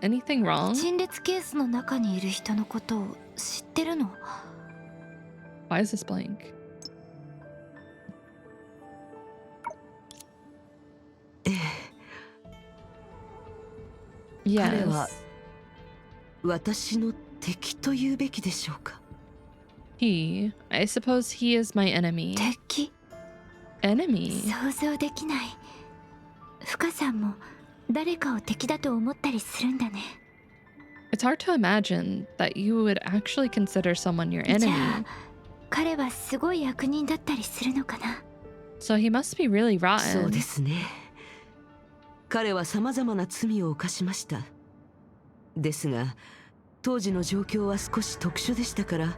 anything wrong? 陳列ケースの中にいる人のことを知ってるの？ Why is this blank? 彼は Yes. 私の敵と言うべきでしょうか。 I suppose he is my enemy. 敵？ Enemy? 想像できない。深さんも誰かを敵だと思ったりするんだね。 It's hard to imagine that you would actually consider someone your じゃ enemy. あ彼はすごい悪人だったりするのかな。 So he must be really そう rotten. ですね。彼は様々な罪を犯しました。ですが、当時の状況は少し特殊でしたから、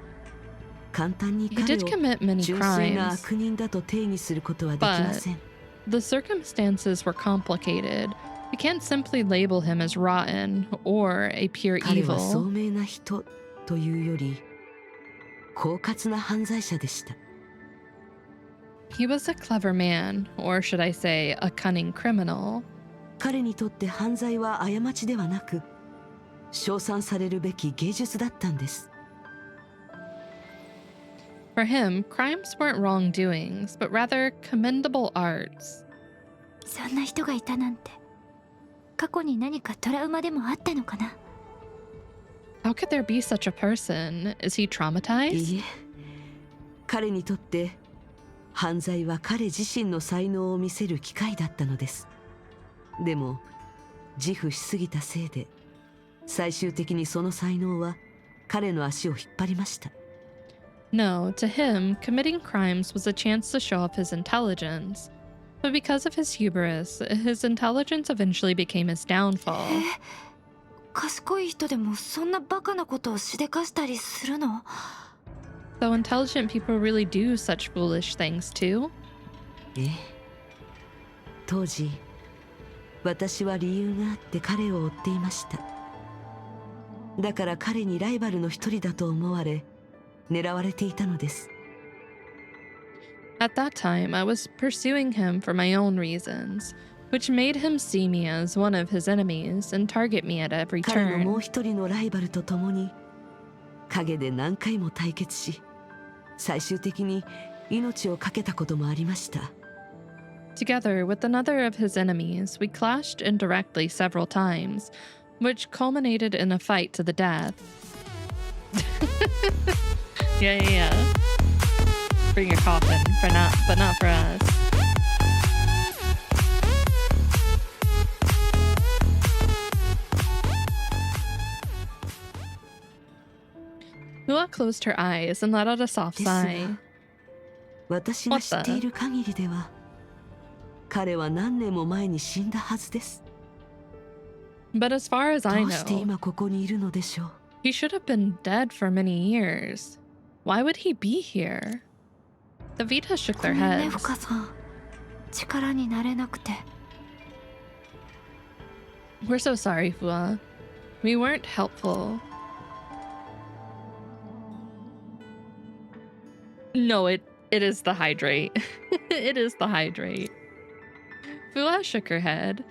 簡単に He 彼 did を commit many 純粋な crimes, 悪人だと定義することはできません。 the circumstances were complicated. We can't simply label him as rotten or a pure 彼は聡 evil. 明な人というより、狡猾な犯罪者でした。 He was a clever man, or should I say, a cunning criminal. 彼にとって犯罪は過ちではなく、称賛されるべき芸術だったんです。 For him, crimes weren't wrongdoings, but rather commendable arts. そんな人がいたなんて。過去に何かトラウマでもあったのかな。 How could there be such a person? Is he い traumatized? いえ、彼にとって犯罪は彼自身の才能を見せる機会だったのです。でも自負しすぎたせいで、最終的にその才能は彼の足を引っ張りました。 No, to him, committing crimes was a chance to show off his intelligence. But because of his hubris, his intelligence eventually became his downfall. 賢い人でもそんなバカなことをしでかしたりするの？ So intelligent people really do such foolish things too? ええ、当時私は理由があって彼を追っていました。だから彼にライバルの一人だと思われ、狙われていたのです。 At that time, I was pursuing him for my own reasons, which made him see me as one of his enemies and target me at every 彼のも turn. う一人のライバルと共に陰で何回も対決し、最終的に命を懸けたこともありました。 Together with another of his enemies, we clashed indirectly several times, which culminated in a fight to the death. Yeah. Bring your coffin, but not for us. Lua closed her eyes and let out a soft ですが sigh. 私が知っている限りでは、彼は何年も前に死んだはずです。 But as far as I どうして know, 今ここにいるのでしょう。 he should have been dead for many years. Why would he be here? The Vita shook ご their めんね、 heads. 深さん。力になれなくて。 We're so sorry, Fua. We weren't helpful. No, it is the hydrate. It is the hydrate. Fua shook her head.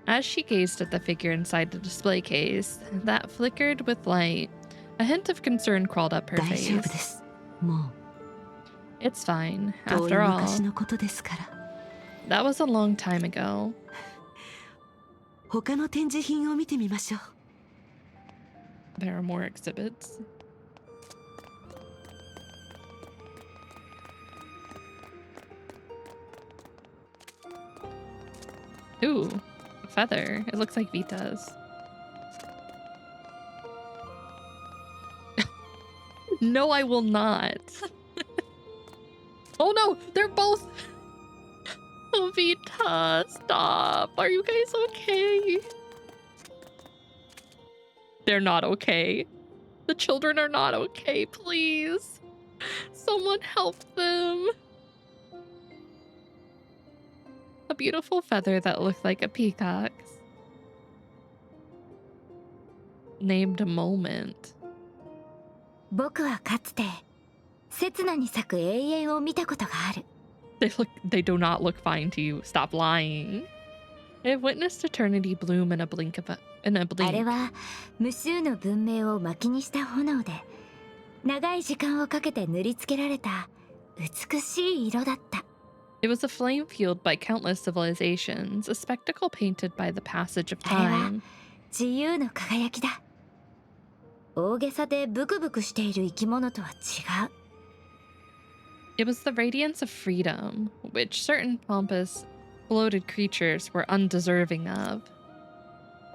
As she gazed at the figure inside the display case, that flickered with light. A hint of concern crawled up her 大丈夫で face. す。も It's fine. う遠い After all, 昔のことですから。 that was a long time ago. 他の展示品を見てみましょう。 There are more exhibits. Ooh, a feather. It looks like Vita's. No, I will not. Oh no, they're both. Oh, Vita, stop. Are you guys okay? They're not okay. The children are not okay, please. Someone help them. A beautiful feather that looked like a peacock's. Named a moment. 僕はかつて刹那に咲く永遠を見たことがある。 They do not look fine to you. Stop lying. It witnessed eternity bloom in a blink. あれは無数の文明を薪にした炎で長い時間をかけて塗りつけられた美しい色だった。It was a flame fueled by countless civilizations, a spectacle painted by the passage of あれは time. 自由の輝きだ。大げさでブクブクしている生き物とは違う。It was the radiance of freedom, which certain pompous, bloated creatures were undeserving of.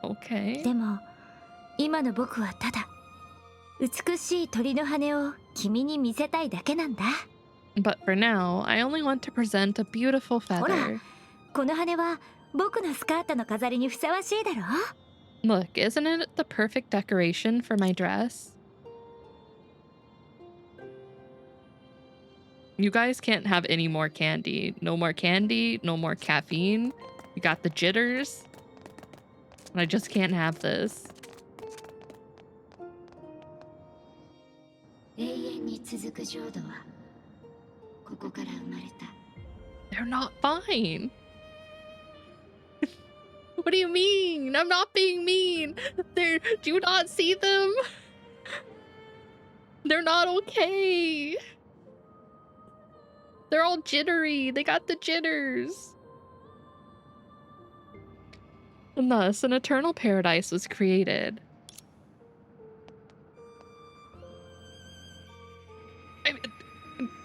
Okay. でも今の僕はただ美しい鳥の羽を君に見せたいだけなんだ。But for now, I only want to present a beautiful ほら、 feather. この羽は僕のスカートの飾りにふさわしいだろ。 Look, isn't it the perfect decoration for my dress? You guys can't have any more candy. No more candy, no more caffeine. You got the jitters. And I just can't have this. 永遠に続く浄土はここから生まれた。 They're not fine. What do you mean? I'm not being mean. Do you not see them? They're not okay. They're all jittery. They got the jitters. And thus, an eternal paradise was created.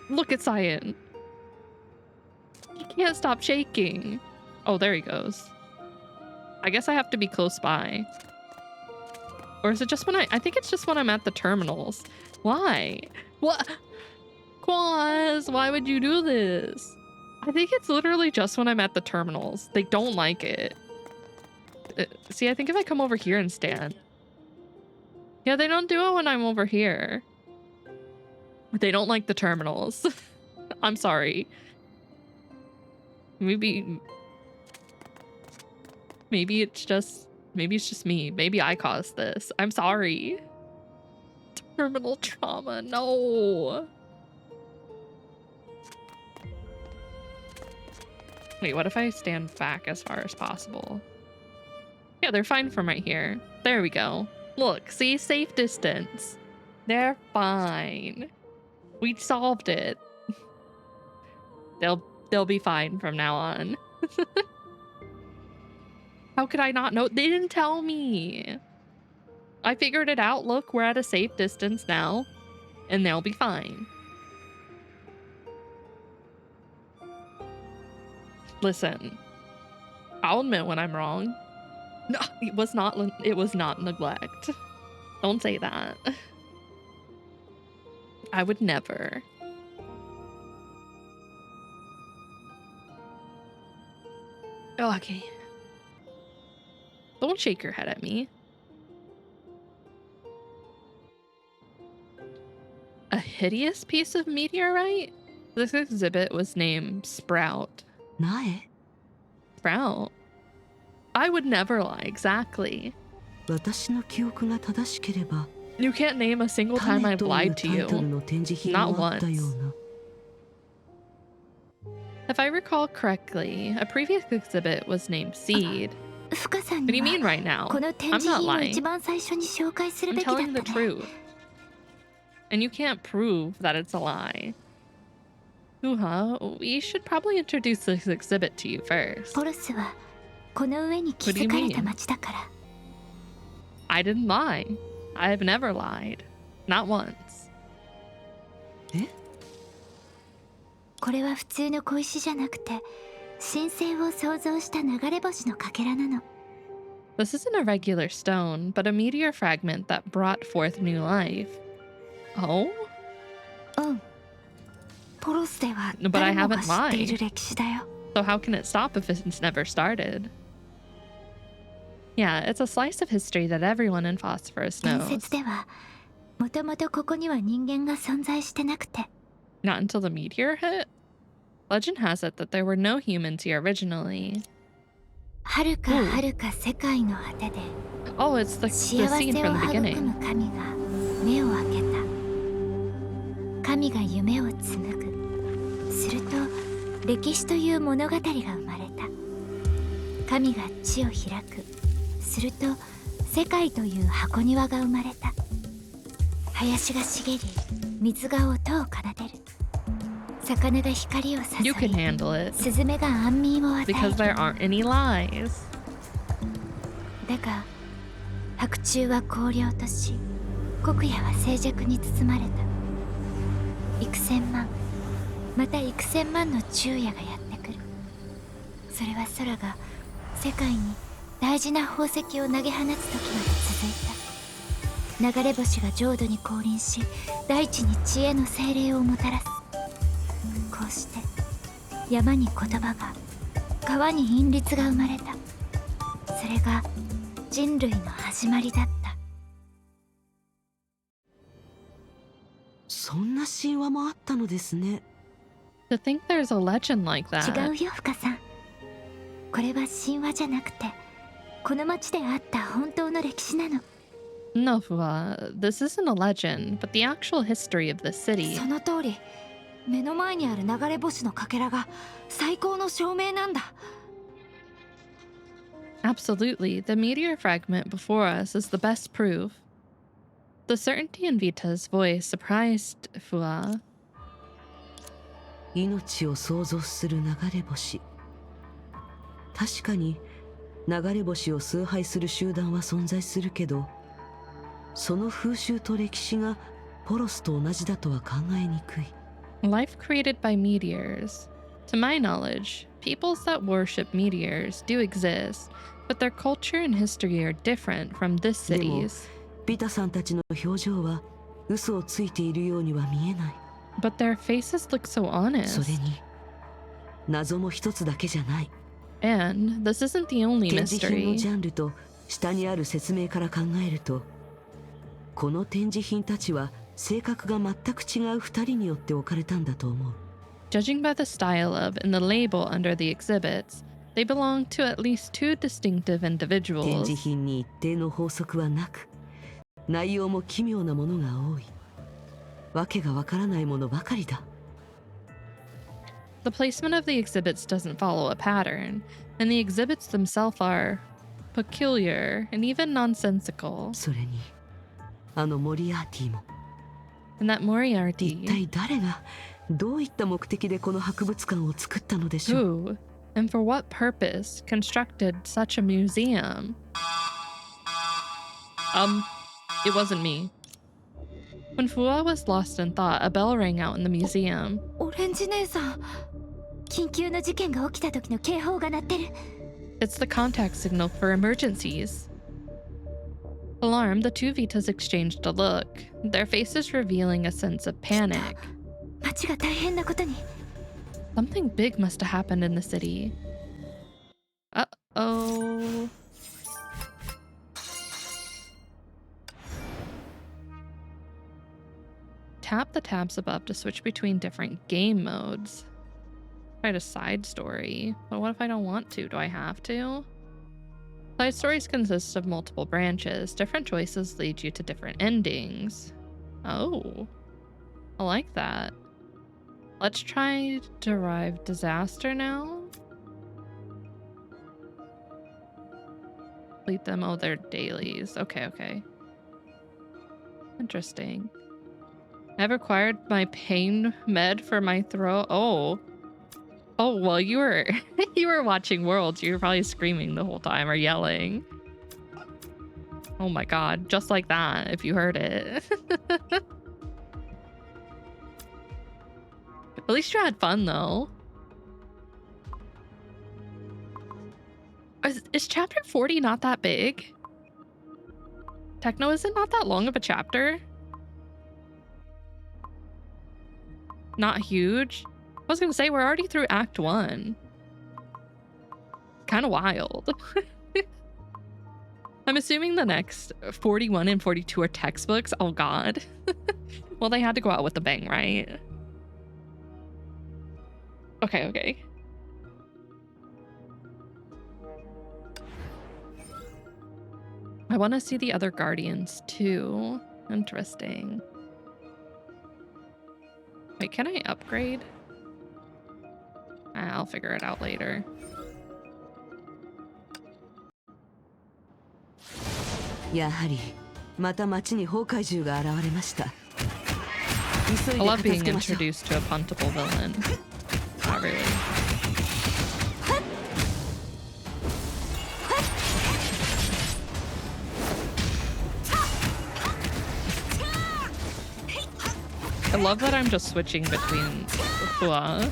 Look at Cyan. He can't stop shaking. Oh, there he goes. I guess I have to be close by. Or is it just when I think it's just when I'm at the terminals. Why? What? Quaz, why would you do this? I think it's literally just when I'm at the terminals. They don't like it. See, I think if I come over here and stand. Yeah, they don't do it when I'm over here. They don't like the terminals. I'm sorry. Maybe it's just me. Maybe I caused this. I'm sorry. Terminal trauma, no. Wait, what if I stand back as far as possible? Yeah, they're fine from right here. There we go. Look, see, safe distance. They're fine. We solved it. They'll be fine from now on. How could I not know? They didn't tell me. I figured it out. Look, we're at a safe distance now, and they'll be fine. Listen, I'll admit when I'm wrong. No, it was not neglect. Don't say that. I would never. Oh, okay. Don't shake your head at me. A hideous piece of meteorite? This exhibit was named Sprout. 苗 Sprout? I would never lie, exactly. 私の記憶が正しければ You can't name a single time 種 I've という lied タ to イトル you. の展示品 Not もあったよ once. うな If I recall correctly, a previous exhibit was named Seed. 深さん What do you に mean は right now? この展 I'm 示 not 品を lying. 一番最初に紹介する I'm べきだった telling ね。 the truth. And you can't prove that it's a lie. We should probably introduce this exhibit to you first. ポロスはこの上に築かれた町だから。 I didn't lie. I have never lied. Not once. これは普通の小石じゃなくて神聖を創造した流れ星のかけらなの。 This isn't a regular stone, but a meteor fragment that brought forth new life. Oh? うん。ポロスでは No, but I 誰もが haven't 知ってい lied. る歴史だよ。 So how can it stop if it's never started? Yeah, it's a slice of history that everyone in Phosphorus 伝 knows. 説ではもともとここには人間が存在してなくて Not until the meteor hit? Legend has it that there were no humans here originally. はるかはるか世界の果てで Oh, it's the 幸 scene せを from the 育 beginning. む神が目を開けた。神が夢を紡ぐ。すると歴史という物語が生まれた。神が地を開く。すると世界という箱庭が生まれた。林が茂り、水が音を奏でる。魚が光を誘 You can い、 handle it スズメが安眠を与え because る。 there aren't any lies. だが白昼は荒涼とし、黒夜は静寂に包まれた。幾千万、また幾千万の昼夜がやってくる。それは空が世界に大事な宝石を投げ放つ時まで続いた。流れ星が浄土に降臨し、大地に知恵の精霊をもたらす。こうして山に言葉が、川に韻律が生まれた。それが人類の始まりだった。そんな神話もあったのですね。 To think there's a legend like 違 that. うよ、フカさん。これは神話じゃなくて、この町であった本当の歴史なの。 No, Fua, this isn't a legend, but the actual history of this city. その通り、目の前にある流れ星のかけらが最高の証明なんだ。 Absolutely, the meteor fragment before us is the best proof. The certainty in Vita's voice surprised Fua. 命を創造する流れ星。確かに流れ星を崇拝する集団は存在するけど、その風習と歴史がポロスと同じだとは考えにくい。 Life created by meteors. To my knowledge, peoples that worship meteors do exist, but their culture and history are different from this でも city's. ビタさんたちの表情は嘘をついているようには見えない。 But their faces look so そ honest. れに謎も一つだけじゃない。 And this isn't the only 展示品の mystery. ジャンルと下にある説明から考えると、この展示品たちは性格が全く違う二人によって置かれたんだと思う。 Judging by the style of and the label under the exhibits, they belong to at least two distinctive 展 individuals. 示品に一定の法則はなく、内容も奇妙なものが多い。わけがわからないものばかりだ。 The placement of the exhibits doesn't follow a pattern, and the exhibits themselves are peculiar and even nonsensical. それにあのモリアーティも、 And that 一 Moriarty, 体誰がどういった目的でこの博物館を作ったのでしょう。 who, and for what purpose, constructed such a museum? It wasn't me. When Fua was lost in thought, a bell rang out in the museum. オレンジ姉さん、緊急の事件が起きた時の警報が鳴ってる。 It's the contact signal for emergencies. Alarmed, the two Vitas exchanged a look, their faces revealing a sense of panic. 町が大変なことに。 Something big must have happened in the city. Uh-oh. Tap the tabs above to switch between different game modes. Try a side story. But what if I don't want to? Do I have to? Side stories consist of multiple branches. Different choices lead you to different endings. Oh. I like that. Let's try Derive Disaster now. Complete them. Oh, they're dailies. Okay. Interesting. I've acquired my pain med for my throat. Oh, well, you were you were watching Worlds. You were probably screaming the whole time or yelling. Oh my god, just like that, if you heard it. At least you had fun, though. Is chapter 40 not that big? Techno, is it not that long of a chapter? Not huge? I was gonna say, we're already through Act 1. Kind of wild. I'm assuming the next 41 and 42 are textbooks. Oh god. Well, they had to go out with a bang, right? Okay. I want to see the other Guardians too. Interesting. Wait, can I upgrade? I'll figure it out later. やはりまた町に崩壊獣が現れました。 急 I いで love 片 being 付けましょう。 introduced to a puntable villain. Not really. I love that I'm just switching between Hua.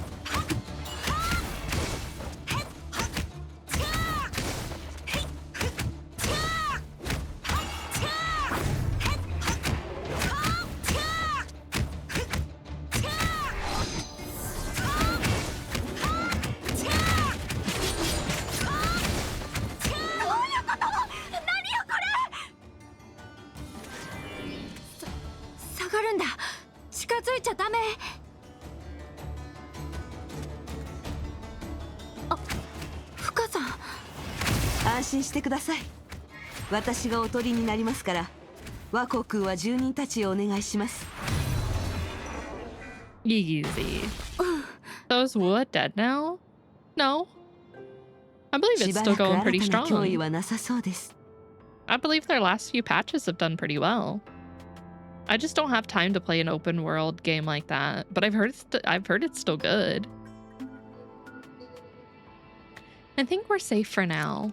Ah, 安心してください。私がおとりになりますから、和光君は住人たちをお願いします。 Easy. So is Hua dead now? No. I believe し it's ば still らく going 新 pretty たな脅威 strong. はなさそうです。 I believe their last few patches have done pretty well. I just don't have time to play an open world game like that, but I've heard it's still good. I think we're safe for now.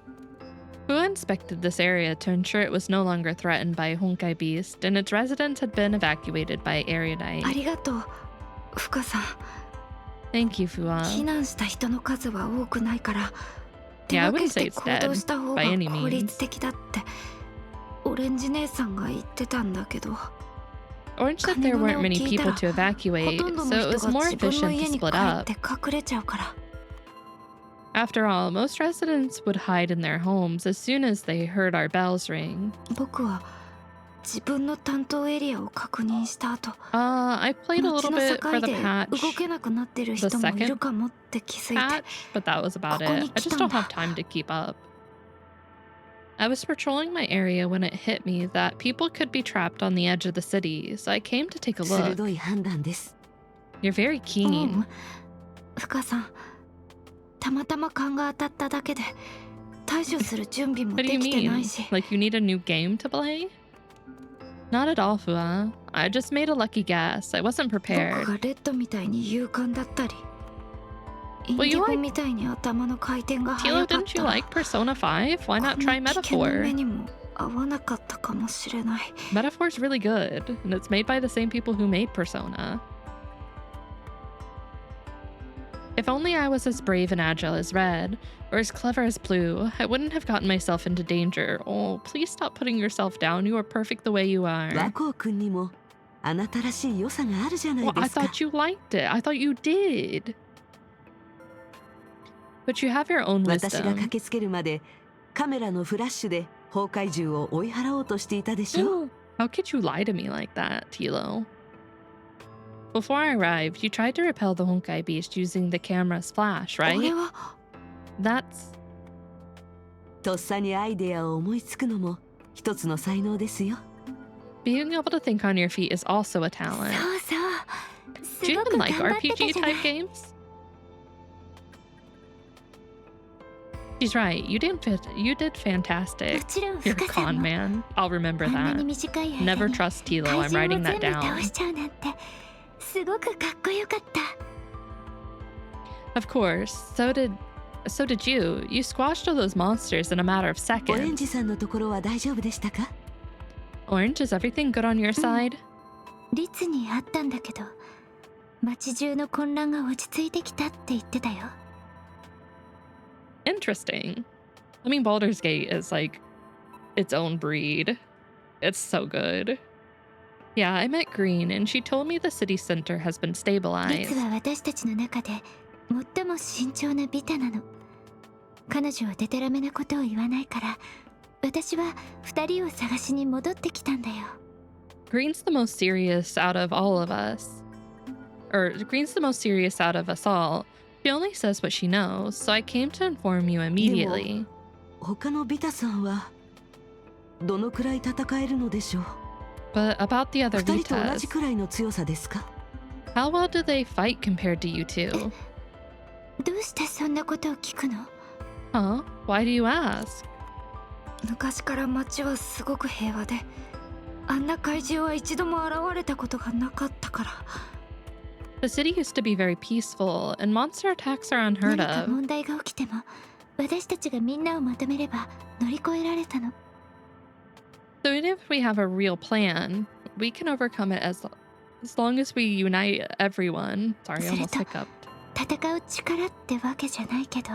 Hua inspected this area to ensure it was no longer threatened by a Honkai beast, and its residents had been evacuated by Erudite. ありがとう、フカさん。 Thank you, Fua. 避難した人の数は多くないから、手 Yeah, I 分け wouldn't し say て it's 行動 dead した方が by any 効率 means. 的だってオレンジ姉さんが言ってたんだけど、 Orange said there weren't many people to ほ evacuate, とんど so の it 人 was が more 自分の efficient 家 to に帰 split って up. 隠れちゃうから。 After all, most residents would hide in their homes as soon as they heard our bells ring. 僕は自分の担当エリアを確認した後、 I played a 街 little の bit for 境 the で patch, 動けなくなってる人もいるかもって気づいて、 but that was about it. I just don't have time to keep up. I was patrolling my area when it hit me that people could be trapped on the edge of the city, so I came to take a look. 鋭い判断です。 You're very う keen. ん、フカさん、たまたま勘が当たっただけで対処する準備も What で do you きてない mean? し。 Like you need a new game to play? Not at all, Fua. I just made a lucky guess. I wasn't 僕 prepared. がレッドみたいに勇敢だったり、イン Well, デ you ィゴ like- みたいに頭の回転が Tilo, 速かっ didn't た you ら、 like Persona 5? Why こ not ん try な危険な目 Metaphor? にも合わなかったかもしれない。 Metaphor's really good, and it's made by the same people who made Persona. If only I was as brave and agile as Red, or as clever as Blue, I wouldn't have gotten myself into danger. Oh, please stop putting yourself down. You are perfect the way you 和 are. 光君にもあなたらしい良さがあるじゃない Well, で I すか。 thought you liked it. I thought you did. But you have your own 私が wisdom. 駆けつけるまでカメラのフラッシュで崩壊獣を追い払おうとしていたでしょ。 How could you lie to me like that, Tilo? Before I arrived, you tried to repel the Honkai beast using the camera's flash, 俺 right? は That's... とっさにアイデアを思いつくのも一つの才能ですよ。 Being able to think on your feet is also a そう talent. そう。 Do す you ご even く頑 like 張ってた RPG じゃない。 type games? She's right. You didも fantastic. ちろん You're フ a カさ con んも man. I'll remember あんなに that. 短い間 Never に trust Tilo. 怪 I'm 獣 writing を that 全部倒 down. しちゃうなんてすごくかっこよかった。 Of course. So did you. You squashed all those monsters in a matter of オレン seconds. ジさんのところは大丈夫でしたか？ Orange, is everything good on your side? 律にあったんだけど、街中の混乱が落ち着いてきたって言ってたよ。 Interesting. I mean, Baldur's Gate is like its own breed. It's so good. Yeah, I met Green, and she told me the city center has been 律 stabilized. は私たちの中で最も慎重なビタなの。彼女はデタラメなことを言わないから、私は二人を探しに戻ってきたんだよ。 Green's the most serious out of all of us. Or, Green's the most serious out of us all. She only says what she knows, so I came to inform you immediately. 他のビタさんはどのくらい戦えるのでしょう。 But about the other 二人と同 Vitas, じくらいの強さですか？ how well do they fight compared to you two? どうしてそんなことを聞くの？ Huh? Why do you ask? 昔から街はすごく平和で、あんな怪獣は一度も現れたことがなかったから。The city used to be very peaceful, and monster attacks are unheard 何か of. 問題が起きても、私たちがみんなをまとめれば乗り越えられたの。So even if we have a real plan, we can overcome it as long as we unite everyone. Sorry, I almost hiccuped. 戦う力ってわけじゃないけど、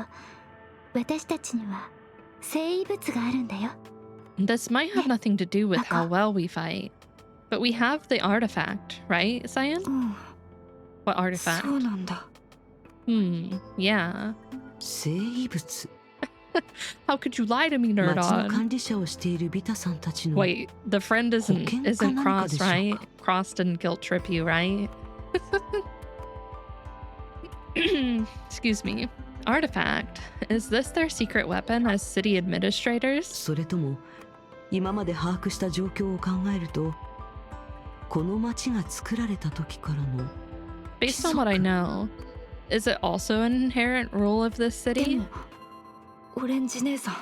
私たちには生物があるんだよ。This might have nothing to do with how well we fight, but we have the artifact, right, Cyan? うん、 What artifact? そうなんだ。Yeah. 生物。 How could you lie to me, 町の Nerdon? 管理者をしているビタさんたちの Wait, the friend isn't crossed, right? Crossed didn't guilt trip you, right? Excuse me. Artifact. Is this their secret weapon as city administrators? それとも今まで把握した状況を考えると、この町が作られた時からの Based on what I know, is it also an inherent rule of this で city? も、オレンジ姉さん、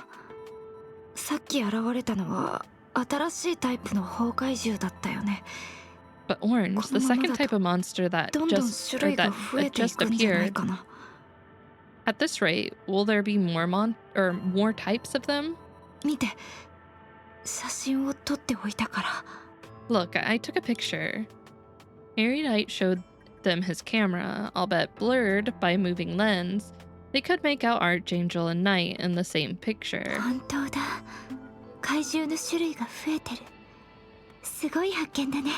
さっき現れたのは新しいタイプの崩壊獣だったよね。 But Orange, the second type of monster that どんどん just 種類が that 増えてい just くんじゃない appeared. かな。 At this rate, will there be more more types of them? 見て、写真を撮っておいたから。 Look, I took a picture. Hi3 showed them his camera, albeit blurred by a moving lens. They could make out Archangel and Knight in the same picture. 本当だ。怪獣の種類が増えてる。すごい発見だね。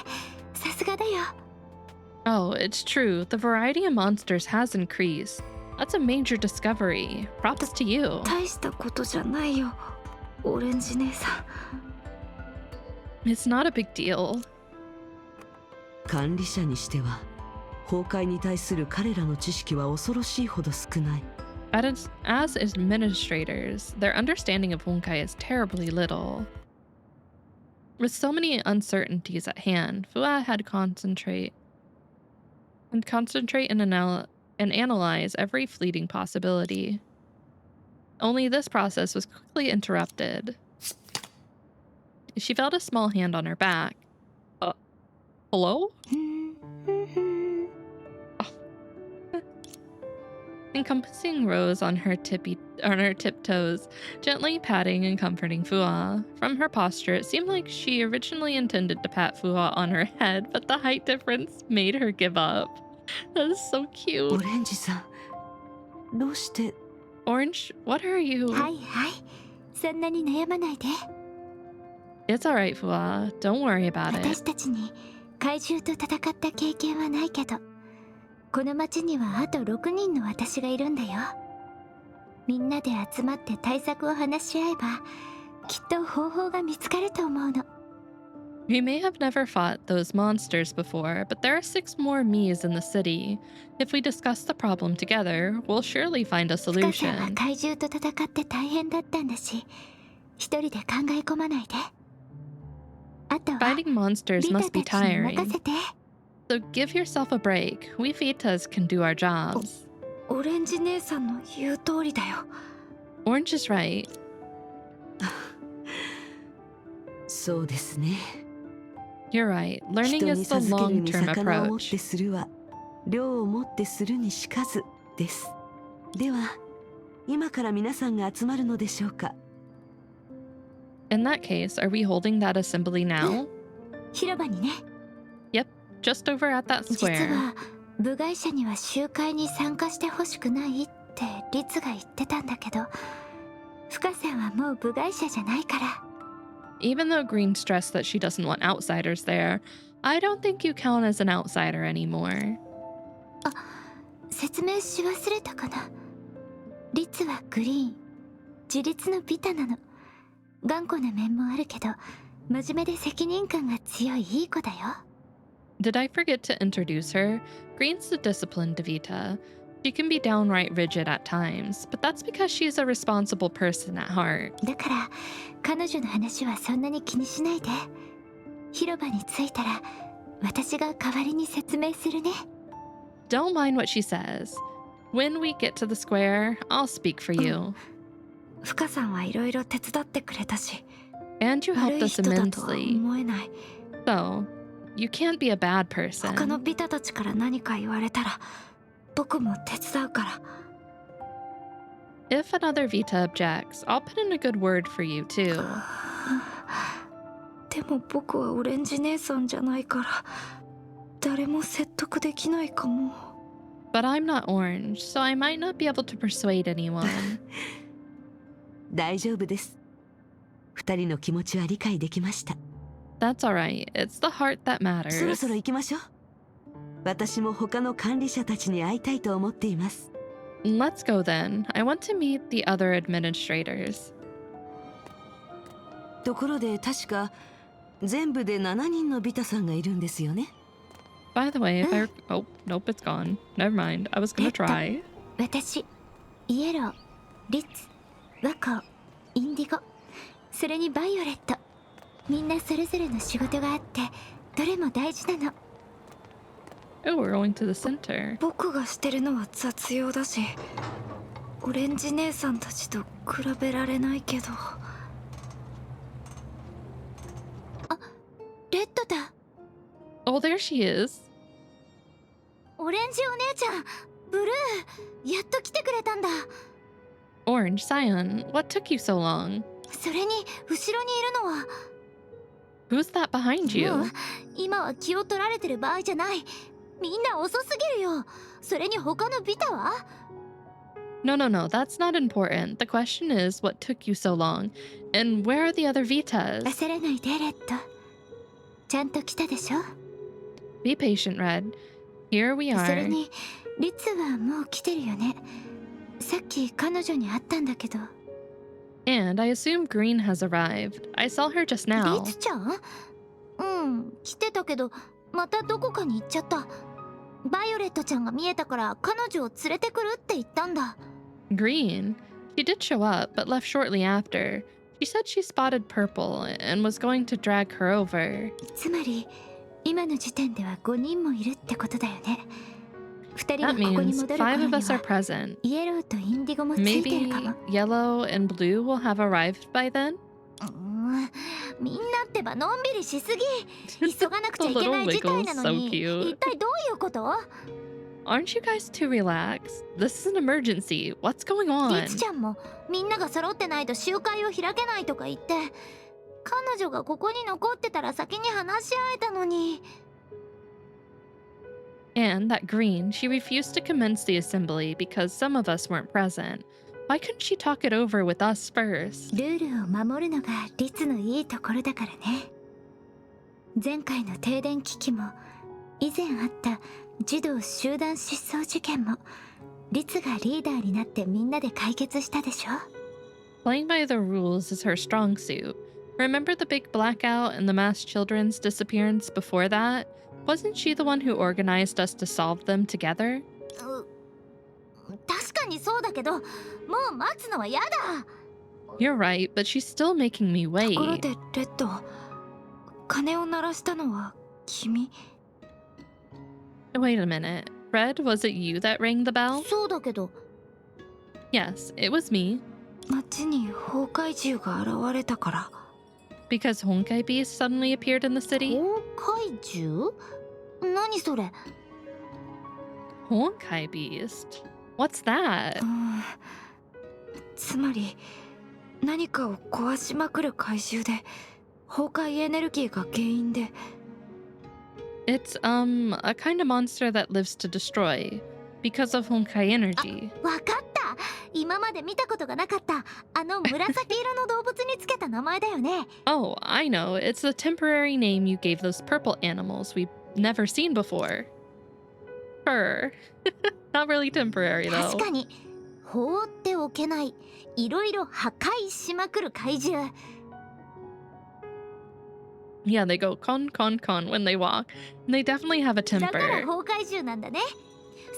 さすがだよ。 Oh, it's true. The variety of monsters has increased. That's a major discovery. Props to you. 大したことじゃないよ、オレンジ姉さん。 It's not a big deal. 管理者にしては崩壊に対する彼らの知識は恐ろしいほど少ない。As administrators, their understanding of Honkai is terribly little. With so many uncertainties at hand, Fua had to concentrate and analyze every fleeting possibility. Only this process was quickly interrupted. She felt a small hand on her back. Hello? Encompassing Rose on her tiptoes, gently patting and comforting Fua. From her posture, it seemed like she originally intended to pat Fua on her head, but the height difference made her give up. That is so オ cute. レンジさん、どうして？ Orange, what are you? はいはい、そんなに悩まないで。 It's alright, Fua. Don't worry about 私 it. たちに怪獣と戦った経験はないけど、この町にはあと6人の私がいるんだよ。みんなで集まって対策を話し合えば、きっと方法が見つかると思うの。 We may have never fought those monsters before, but there are 6 more Miis in the city. If we discuss the problem together, we'll surely find a 深さんは solution. 怪獣と戦って大変だったんだし、一人で考え込まないで。あとは Fighting monsters リタ must be たちに任 tiring. せて。 So give yourself a break. We Vitas can do our jobs. オレンジ姉さんの言う通りだよ。 Orange is right. そうですね。 You're right. 人 Learning に is the 授けるに long-term 魚を持って approach. するは量を持ってするにしかずです。では今から皆さんが集まるのでしょうか。 In that case, are we holding that assembly now? 広場にね。 Just over at that 実 square. は部外者には集会に参加してほしくないってリツが言ってたんだけど、深さんはもう部外者じゃないから。 Even though Green stressed that she doesn't want outsiders there, I don't think you count as an outsider anymore. 説明し忘れたかな。リツはグリーン、自立のビタなの。頑固な面もあるけど、真面目で責任感が強いいい子だよ。 Did I forget to introduce her? Green's the disciplined Devita. She can be downright rigid at times, but that's because she's a responsible person at heart. だから彼女の話はそんなに気にしないで。広場に着いたら私が代わりに説明するね。 Don't mind what she says. When we get to the square, I'll speak for you. フカさんはいろいろ手伝ってくれたし、 And you 悪 helped い us 人だとは immensely. 思えない。 So, you can't be a bad 他の person. ビタたちから何か言われたら僕も手伝うから。 If another Vita objects, I'll put in a good word for you too. でも僕はオレンジ姉さんじゃないから誰も説得できないかも。 But I'm not orange, so I might not be able to persuade anyone. 大丈夫です。二人の気持ちは理解できました。 That's alright. It's the heart that そろ matters. そろ行きましょう。私も他の管理者たちに会いたいと思っています。 Let's go then. I want to meet the other administrators. ところで確か全部で7人のビタさんがいるんですよね。 By the way, if I... Oh, nope, it's gone. Never mind. I was gonna try. 私、イエロー、リッツ、ワコ、インディゴ、それにバイオレット。みんなそれぞれの仕事があってどれも大事なの。 Oh, we're going to the center. 僕がしてるのは雑用だし、オレンジ姉さんたちと比べられないけど。あ、レッドだ。 Oh, there she is. オレンジお姉ちゃん、ブルー、やっと来てくれたんだ。 Orange, Scion, what took you so long? それに後ろにいるのは。 Who's that behind もう you? 今は気を取られてる場合じゃない。みんな遅すぎるよ。それに他のビタは？ No, that's not important. The question is, what took you so long? And where are the other Vitas? 焦らないでレッド。ちゃんと来たでしょ。 Be patient, Red. Here we それ are. にリツはもう来てるよね。さっき彼女に会ったんだけど。 And I assume Green has arrived. I saw her just リ now. ツちゃん？うん、来てたけどまたどこかに行っちゃった。バイオレットちゃんが見えたから彼女を連れてくるって言ったんだ。 Green? She did show up, but left shortly after. She said she spotted Purple and was going to drag her over. つまり今の時点では5人もいるってことだよね。2人が That ここに means 戻る頃 5 に of us are は present. イエローとインディゴもついてる Maybe かも。 Yellow and Blue will have arrived by then? みんなってばのんびりしすぎ。急がなくちゃいけない事態なのに The little wiggle is so cute. 一体どういうこと？ Aren't you guys too relaxed? This is an emergency. What's going リ on? ツちゃんもみんなが揃ってないと集会を開けないとか言って、彼女がここに残ってたら先に話し合えたのに。 And that Green, she refused to commence the assembly because some of us weren't present. Why couldn't she talk it over with us first? ルールを守るのがリツのいいところだからね。前回の停電危機も以前あった児童集団失踪事件もリツがリーダーになってみんなで解決したでしょ。 Playing by the rules is her strong suit. Remember the big blackout and the mass children's disappearance before that? Wasn't she the one who organized us to solve them together? 確かにそうだけど、もう待つのは嫌だ。 You're right, but she's still making me ところ wait. でレッド、鐘を鳴らしたのは君？ Wait a minute. Red, was it you that rang the bell? そうだけど。 Yes, it was me. 街に崩壊獣が現れたから。 Because Honkai Beast suddenly appeared in the city? 崩壊獣？何それ？ Honkai Beast? What's that? つまり何かを壊しまくる怪獣で崩壊エネルギーが原因で。 It's, a kind of monster that lives to destroy. Because of Honkai energy. わかった。今まで見たことがなかったあの紫色の動物につけた名前だよね。Oh, I know. It's the temporary name you gave those purple animals we've never seen before. Fur. Not really temporary, though. 確かに放っておけない、いろいろ破壊しまくる怪獣。 Yeah, they go con when they walk. And they definitely have a だから temper. 崩壊獣なんだね。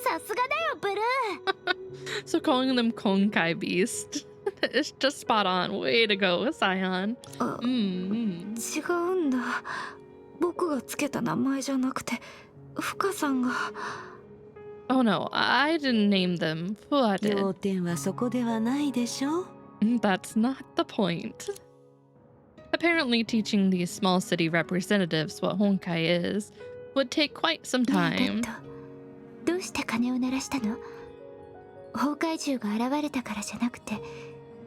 さすがだよブルー。 So calling them Honkai Beast. It's just spot on. Way to go, Scion. 違うんだ。僕がつけた名前じゃなくて、フカさんが。 Oh no, I didn't name them. Who 要 did? 点はそこではないでしょう。That's not the point. Apparently, teaching these small city representatives what Honkai is would take quite some ねえレ time. ッド、どうして鐘を鳴らしたの？崩壊獣が現れたからじゃなくて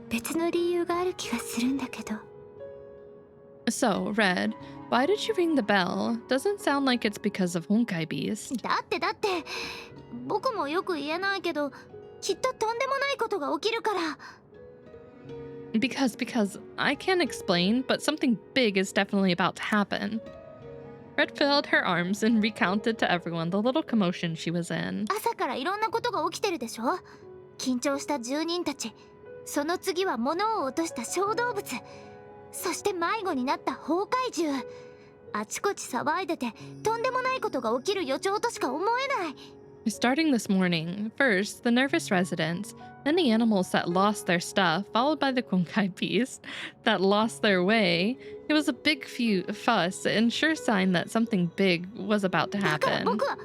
別の理由がある気がするんだけど。 So, Red, why did you ring the bell? Doesn't sound like it's because of Honkai Beast. だって僕もよく言えないけどきっととんでもないことが起きるから。 Because I can't explain, but something big is definitely about to happen. Red filled her arms and recounted to everyone the little commotion she was in. 朝からいろんなことが起きてるでしょ。緊張した住人たち、その次は物を落とした小動物、そして迷子になった崩壊獣。あちこち騒いでてとんでもないことが起きる予兆としか思えない。 Starting this morning, first the nervous residents, then the animals that lost their stuff, followed by the Konkai beast that lost their way. It was a big fuss and sure sign that something big was about to だから happen. 僕は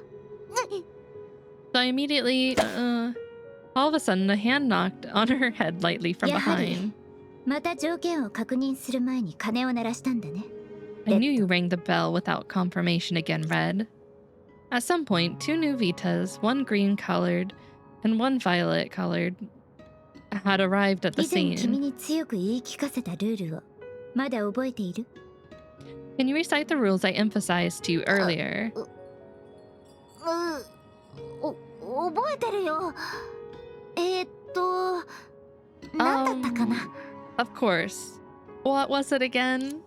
So I immediately, all of a sudden, a hand knocked on her head lightly from やはり behind. また条件を確認する前に鐘を鳴らしたんだね。 I knew you rang the bell without confirmation again, Red. At some point, 2 new Vitas, one green-colored and one violet-colored, had arrived at the 以前君 scene. に強く言い聞かせたルールをまだ覚えている？ Can you recite the rules I emphasized to you earlier? 覚えてるよ。なんだったかな。 Of course. What was it again?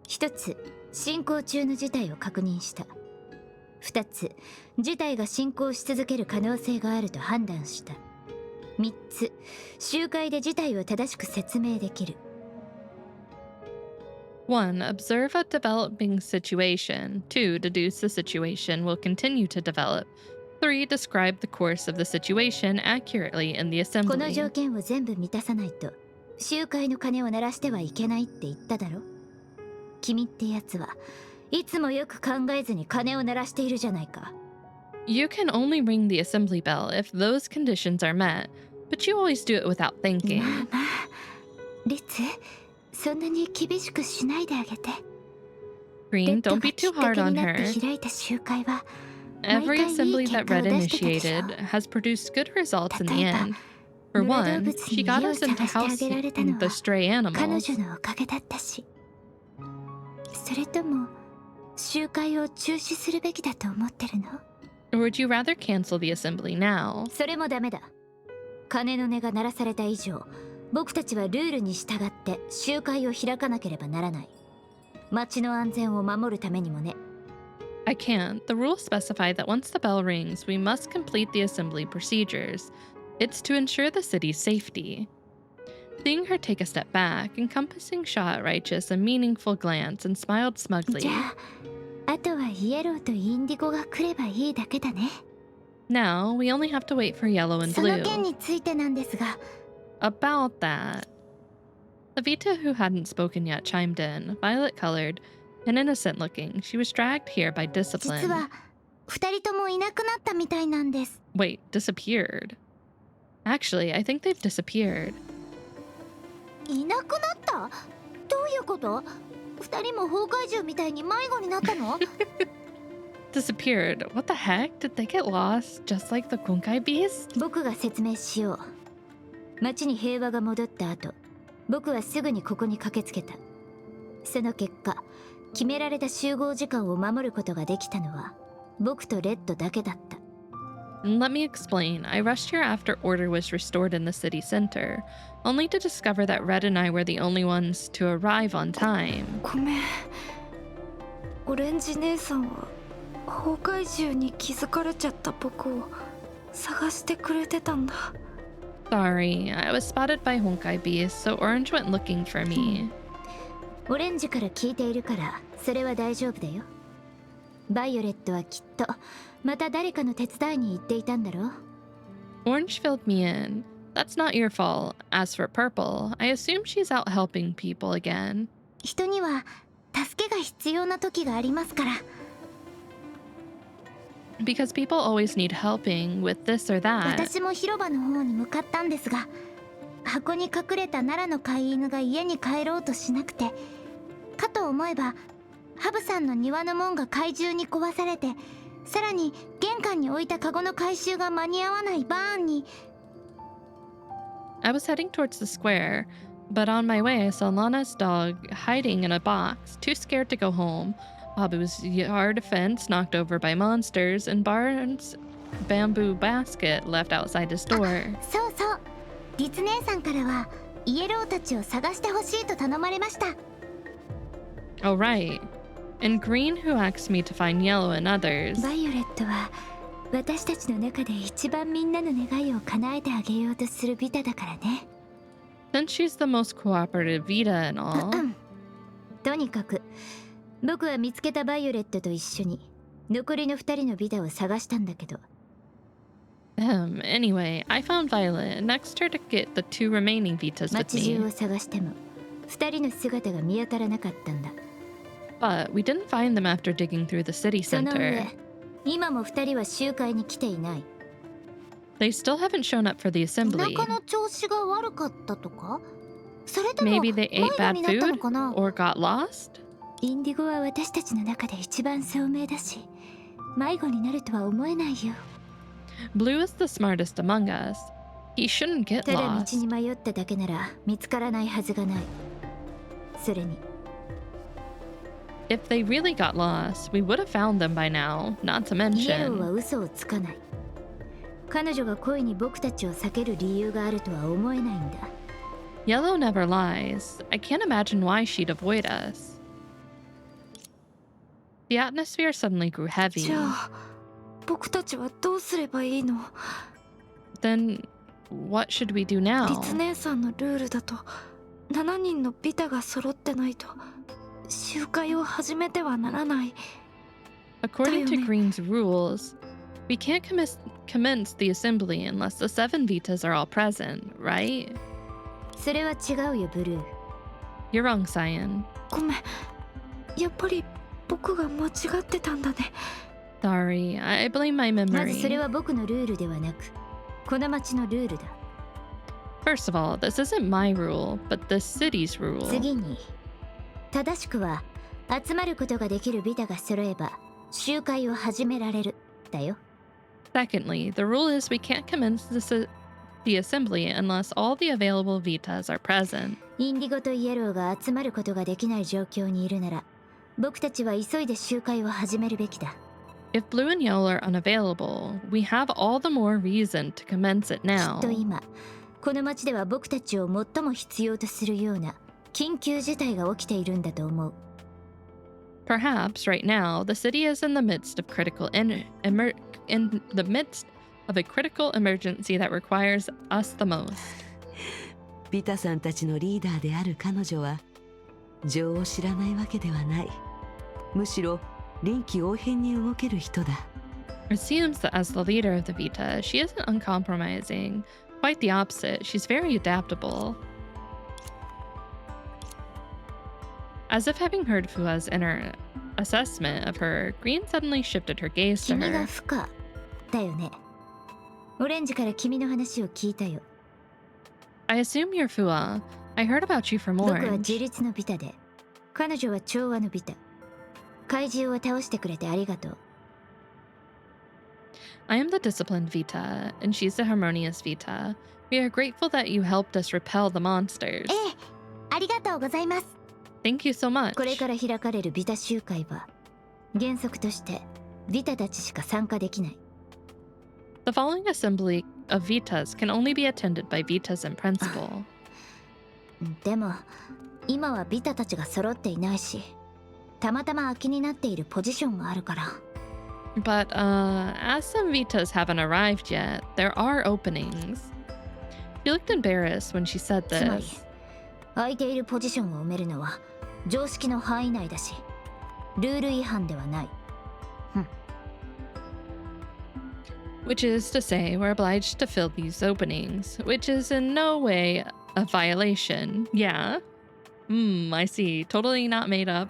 一つ、進行中の事態を確認した。二つ、事態が進行し続ける可能性があると判断した。三つ、集会で事態を正しく説明できる。 1. Observe a developing situation. 2. Deduce the situation will continue to develop. 3. Describe the course of the situation accurately in the この assembly. 条件を全部満たさないと集会の鐘を鳴らしてはいけないって言っただろ。君ってやつはいつもよく考えずに鐘を鳴らしているじゃないか。 You can only ring the assembly bell if those conditions are met, but you always do it without thinking. まあまあ、リツ、そんなに厳しくしないであげて。 Green, レッド don't が be きっ too か hard け on になって her. 開いた集会は Every 毎回い assembly い that 結果を Red 出してたでしょ。 initiated has produced good results in the 例えば、 end. For 野良動 one, 物 she に got 家を us into 探してあげられたの housing は the stray 彼 animals. 女のおかげだったし。それとも集会を中止するべきだと思ってるの？ Or would you rather cancel the assembly now? それもダメだ。鐘の音が鳴らされた以上、僕たちはルールに従って集会を開かなければならない。街の安全を守るためにもね。 I can't. The rules specify that once the bell rings, we must complete the assembly procedures. It's to ensure the city's safety. Seeing her take a step back, Encompassing shot Righteous a meaningful glance and smiled smugly. じゃあ、あとはイエローとインディゴが来ればいいだけだね。 Now, we only have to wait for yellow and その blue. 件についてなんですが、 About that. Levita, who hadn't spoken yet, chimed in, violet-colored and innocent-looking. She was dragged here by 実 discipline. は二人ともいなくなったみたいなんです。 Wait, disappeared? Actually, I think they've disappeared. いなくなった？どういうこと？二人も崩壊獣みたいに迷子になったの？ Disappeared? What the heck? Did they get lost? Just like the Kunkai beast? 僕が説明しよう。街に平和が戻った後、僕はすぐにここに駆けつけた。その結果、決められた集合時間を守ることができたのは僕とレッドだけだった。 Let me explain. I rushed here after order was restored in the city center, only to discover that Red and I were the only ones to arrive on time. ごめん。オレンジ姉さんは崩壊獣に気づかれちゃった僕を探してくれてたんだ。 Sorry, I was spotted by Honkai beast, so Orange went looking for me. オレンジから聞いているからそれは大丈夫だよ。バイオレットはきっとまた誰かの手伝いに行っていたんだろう。 Orange filled me in. That's not your fault. As for Purple, I assume she's out helping people again. 人には助けが必要な時がありますから。 Because people always need helping with this or that. 私も広場の方に向かったんですが、箱に隠れた奈良の飼い犬が家に帰ろうとしなくて、かと思えばハブさんの庭の門が怪獣に壊されて、さらに玄関に置いたカゴの回収が間に合わないバーンに。 I was heading towards the square, but on my way I saw Lana's dog hiding in a box, too scared to go home. Abu's yard fence knocked over by monsters, and Barnes' bamboo basket left outside his door. そうそう、リツ姉さんからはイエローたちを探してほしいと頼まれました。 Oh, right. And Green, who asked me to find Yellow and others. バイオレットは私たちの中で一番みんなの願いを叶えてあげようとするビタだからね。 Since she's the most cooperative Vita and all. とにかく僕は見つけたバイオレットと一緒に残りの2人のビタを探したんだけど。 Anyway, I found Violet and asked her to get the 2 remaining Vitas with 街中 me. を探しても2人の姿が見当たらなかったんだ。 But we didn't find them after digging through the city その center. 上、今も2人は集会に来ていない。 They still haven't shown up for the お assembly. 腹の調子が悪かったとか、それとも Maybe they 迷 ate 子 bad になったの food かな。 or got lost? インディゴは私たちの中で一番聡明だし、迷子になるとは思えないよ。 Blue is the smartest among us. He shouldn't get ただ道 lost. に迷っただけなら見つからないはずがない。それに If they really got lost, we would have found them by now, not to イエローは mention. 嘘をつかない。彼女が恋に僕たちを避ける理由があるとは思えないんだ。 Yellow never lies. I can't imagine why she'd avoid us. The atmosphere suddenly grew heavy. じゃあ僕たちはどうすればいいの？ Then what should we do リ now? ツ姉さんのルールだと7人のビタが揃ってないと集会を始めてはならない。 According to だよね。 Green's rules, we can't commence the assembly unless the 7 Vitas are all present, right? それは違うよブルー。 You're wrong, Cyan. ごめん、やっぱり僕が間違ってたんだね。 Sorry, I blame my まずそれ memory. は僕のルールではなく、この町のルールだ。 First of all, this isn't my rule, but the city's rule. 次に、正しくは集まることができるビタが揃えば集会を始められるだよ。 Secondly, the rule is we can't commence the assembly unless all the available Vitas are present. インディゴとイエローが集まることができない状況にいるなら、僕たちは急いで集会を始めるべきだ。 If Blue and Yellow are unavailable, we have all the more reason to commence it き now. っと今、この町では僕たちを最も必要とするような緊急事態が起きているんだと思う。 Perhaps right now, the city is in the midst of in the midst of a critical emergency that requires us the most. ビタさんたちのリーダーである彼女は情を知らないわけではない。むしろ臨機応変に動ける人だ。 It seems that as the leader of the Vita, she isn't uncompromising. Quite the opposite, she's very adaptable. As if having heard Fua's inner assessment of her, Green suddenly shifted her gaze to 君が her. 不可だよね。オレンジから君の話を聞いたよ。 I assume you're Fua. I heard about you from 僕は Orange. 自立のビタで、彼女は調和のビタ。怪獣を倒してくれてありがとう。 I am the disciplined Vita, and she's the harmonious Vita. We are grateful that you helped us repel the monsters. ええ、ありがとうございます。 Thank you so much. これから開かれるビタ集会は、原則としてビタたちしか参加できない。 The following assembly of Vitas can only be attended by Vitas in principle. でも、今はビタたちが揃っていないし、たまたま空きになっているポジションがあるから。 But, as some Vitas haven't arrived yet, there are openings. She looked embarrassed when she said つまり、 this. 空いているポジションを埋めるのは常識の範囲内だし、ルール違反ではない。Which is to say, we're obliged to fill these openings, which is in no way a violation. Yeah. I see. Totally not made up.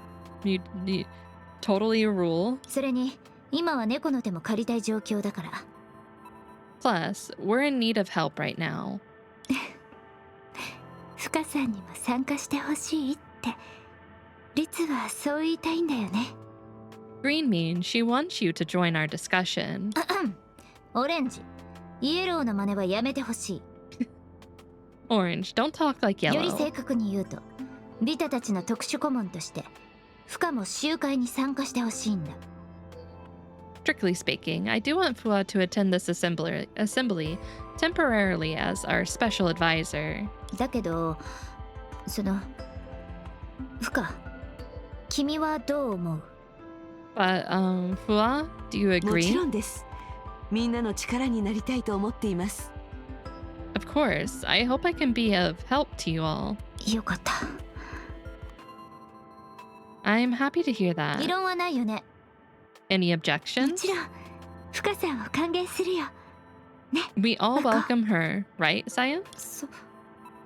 Totally a rule. それに、今は猫の手も借りたい状況だから。 Plus, we're in need of help right now. 深さんにも参加してほしいってリツはそう言いたいんだよね。 Green means she wants you to join our discussion. オレンジ、イエローの真似はやめてほしい。 Orange, don't talk like より yellow. 正確に言うと、ビタたちの特殊顧問としてフカも集会に参加してほしいんだ。 Strictly speaking, I do want Fua to attend this assembly temporarily as our special advisor. だけど、フカ、君はどう思う？ But, Fua, do you もち agree? ろんです。みんなの力になりたいと思っています。 Of course. I hope I can be of help to you all. よかった。 I'm happy to hear 異 that. 論はないよね。 Any も objections? ちろん、フカさんを歓迎するよ。 We all welcome her, right, Saya?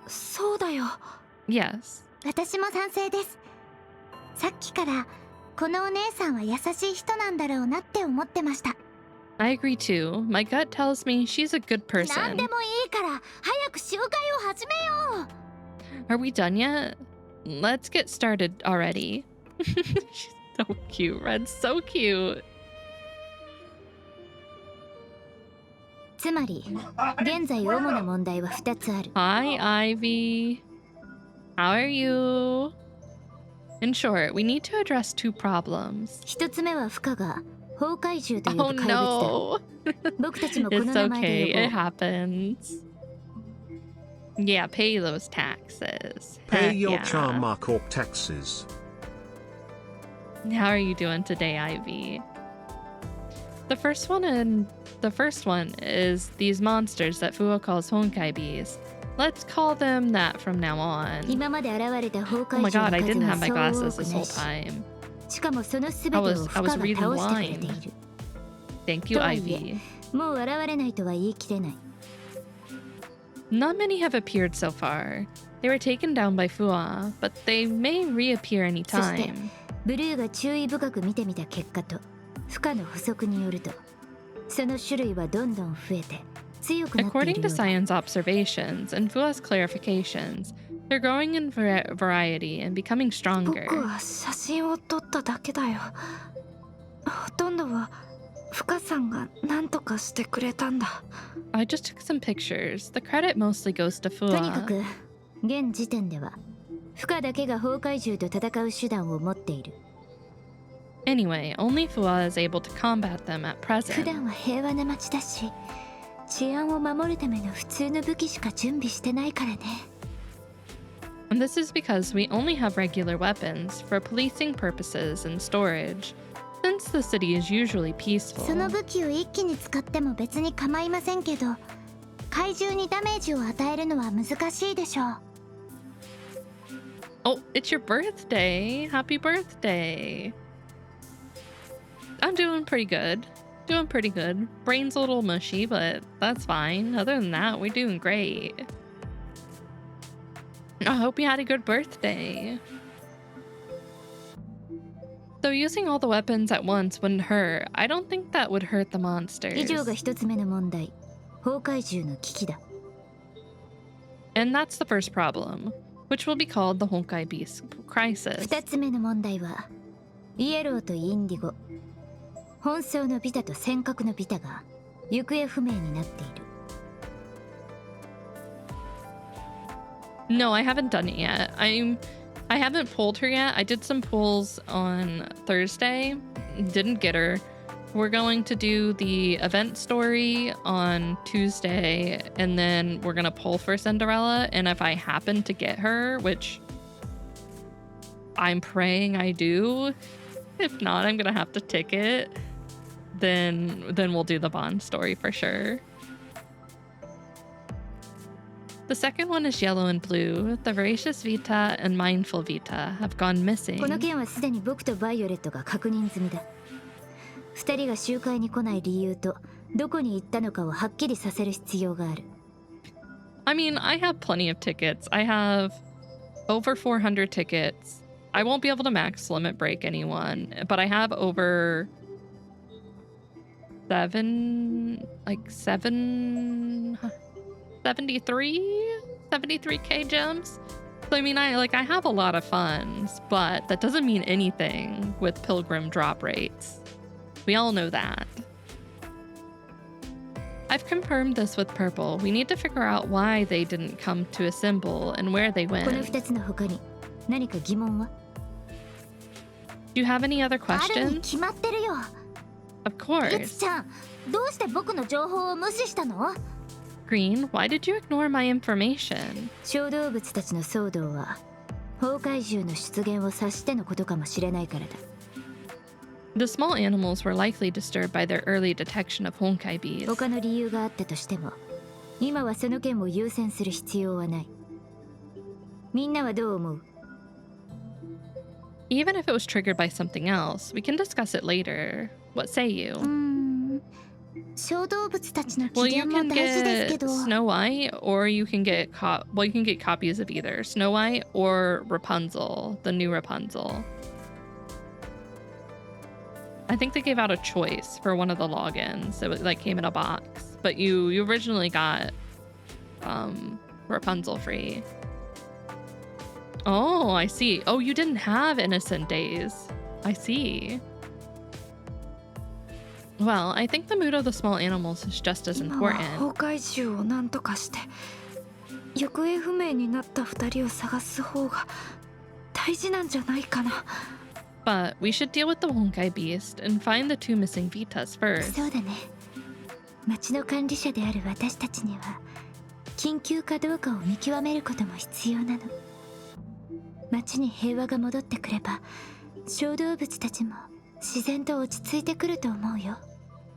そうだよ。 Yes. 私も賛成です。さっきからこのお姉さんは優しい人なんだろうなって思ってました。 I agree too. My gut tells me she's a good 何 person. でもいいから早く集会を始めよう。 Are we done yet? Let's get started already. She's so cute. Red's so cute. つまり現在主な問題は2つある。 Hi, Ivy. How are you? In short, we need to address two problems. 1つ目はフカが崩壊獣という Oh 怪物だ。 no. 僕たちもこの It's 名前で okay. 呼 It ぼう。 happens. Yeah, pay those taxes. Pay Heck your yeah. Charmark Orc taxes. How are you doing today, Ivy? The first one is these monsters that Fua calls Honkai bees. Let's call them that from now on. 今まで現れた崩 Oh 壊 my 獣 god, の I 数 didn't は have my そう多 glasses く this な whole いし、 time. しかもその全てをフカが倒してくれている。 Thank you, とはいえ、 Ivy. もう現れないとは言い切れない。 Not many have appeared so far. They were taken down by Fua, but they may reappear そして anytime. ブルーが注意深く見てみた結果とフカの補足によると、その種類はどんどん増えて強くなってい According る to ようだ。 Cyan's observations and Fua's clarifications, they're growing in variety and becoming 僕 stronger. は写真を撮っただけだよ。ほとんどはフカさんが何とかしてくれたんだ。 I just took some pictures. The credit mostly goes to とにか Fua. く現時点ではフカだけが崩壊獣と戦う手段を持っている。 Anyway, only Fua is able to combat them at 普 present. 段は平和な街だし、治安を守るための普通の武器しか準備してないからね。 And this is because we only have regular weapons for policing purposes and storage, since the city is usually その peaceful. 武器を一気に使っても別に構いませんけど、怪獣にダメージを与えるのは難しいでしょう。 Oh, it's your birthday! Happy birthday! I'm doing pretty good. Doing pretty good. Brain's a little mushy, but that's fine. Other than that, we're doing great. I hope you had a good birthday. Though using all the weapons at once wouldn't hurt, I don't think that would hurt the 以 monsters. 上が一つ目の問題、崩壊獣の危機だ。 And that's the first problem, which will be called the Honkai Beast Crisis. 二つ目の問題はイエローとインディゴ、本装のビタと尖閣のビタが行方不明になっている。 No, I haven't done it yet. I haven't pulled her yet. I did some pulls on Thursday. Didn't get her. We're going to do the event story on Tuesday, and then we're gonna pull for Cinderella. And if I happen to get her, which I'm praying I do, if not, I'm gonna have to ticket. Then we'll do the Bond story for sure. The second one is yellow and blue. The voracious Vita and mindful Vita have gone missing. この件はすでに僕とバイオレットが確認済みだ。二人が集会に来ない理由とどこに行ったのかをはっきりさせる必要がある。 I mean, I have plenty of tickets. I have over 400 tickets. I won't be able to max limit break anyone, but I have over 73k gems. So, I mean, I have a lot of funds, but that doesn't mean anything with pilgrim drop rates. We all know that. I've confirmed this with Purple. We need to figure out why they didn't come to a symbol and where they この went. 2つの他に何か疑問は？ Do you have any other あるに questions? 決まってるよ。 Of ゆつ course. ちゃん、どうして僕の情報を無視したの？ Green, why did you ignore my information? 小動物たちの騒動は崩壊獣の出現を察してのことかもしれないからだ。 The small animals were likely disturbed by their early detection of Honkai bees. 他の理由があったとしても、今はその件を優先する必要はない。みんなはどう思う？ Even if it was triggered by something else, we can discuss it later. What say you? 小動物たちの Well, 機 you 嫌も can 大事ですけ get ど。 Snow White, or you can get you can get copies of either Snow White or Rapunzel, the new Rapunzel. I think they gave out a choice for one of the logins. It was, came in a box, but you originally got Rapunzel free. Oh, I see. Oh, you didn't have Innocent Days. I see. Well, I think the mood of the small animals is just as 今は important. 崩壊獣を何とかして行方不明になった2人を探す方が大事なんじゃないかな。 But we should deal with the Honkai beast and find the two missing Vitas first. そうだね。町の管理者である私たちには緊急かどうかを見極めることも必要なの。町に平和が戻ってくれば小動物たちも自然と落ち着いてくると思うよ。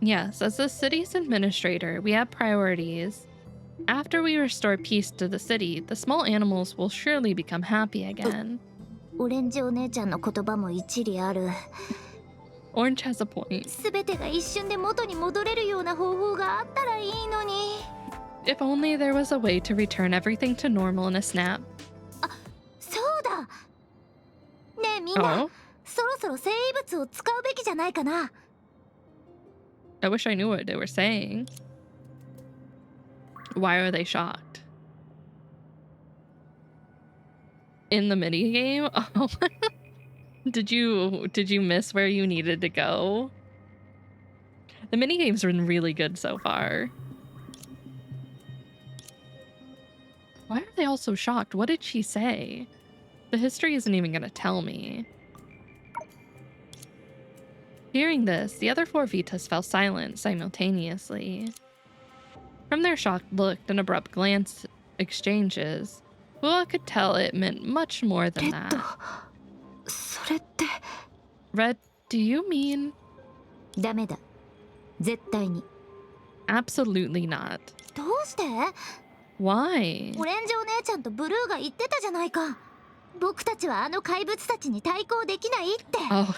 Yes, as the city's administrator, we have priorities. After we restore peace to the city, the small animals will surely become happy again. オレンジお姉ちゃんの言葉も一理ある。 Orange has a point. 全てが一瞬で元に戻れるような方法があったらいいのに。 If only there was a way to return everything to normal in a snap. そうだ。ねえみんな、 Oh? そろそろ生物を使うべきじゃないかな。 I wish I knew what they were saying. Why are they shocked? In the minigame? Oh. Did you miss where you needed to go? The minigame's been really good so far. Why are they all so shocked? What did she say? The history isn't even gonna tell me. Hearing this, the other four Vitas fell silent simultaneously. From their shocked look and abrupt glance exchanges, Bua could tell it meant much more than レッ that. ド、それって。 Red, do you mean? ダメだ。絶対に。 Absolutely not. どうして？ Why? オレンジお姉ちゃんとブルーが言ってたじゃないか。僕たちはあの怪物たちに対抗できないって。 Oh.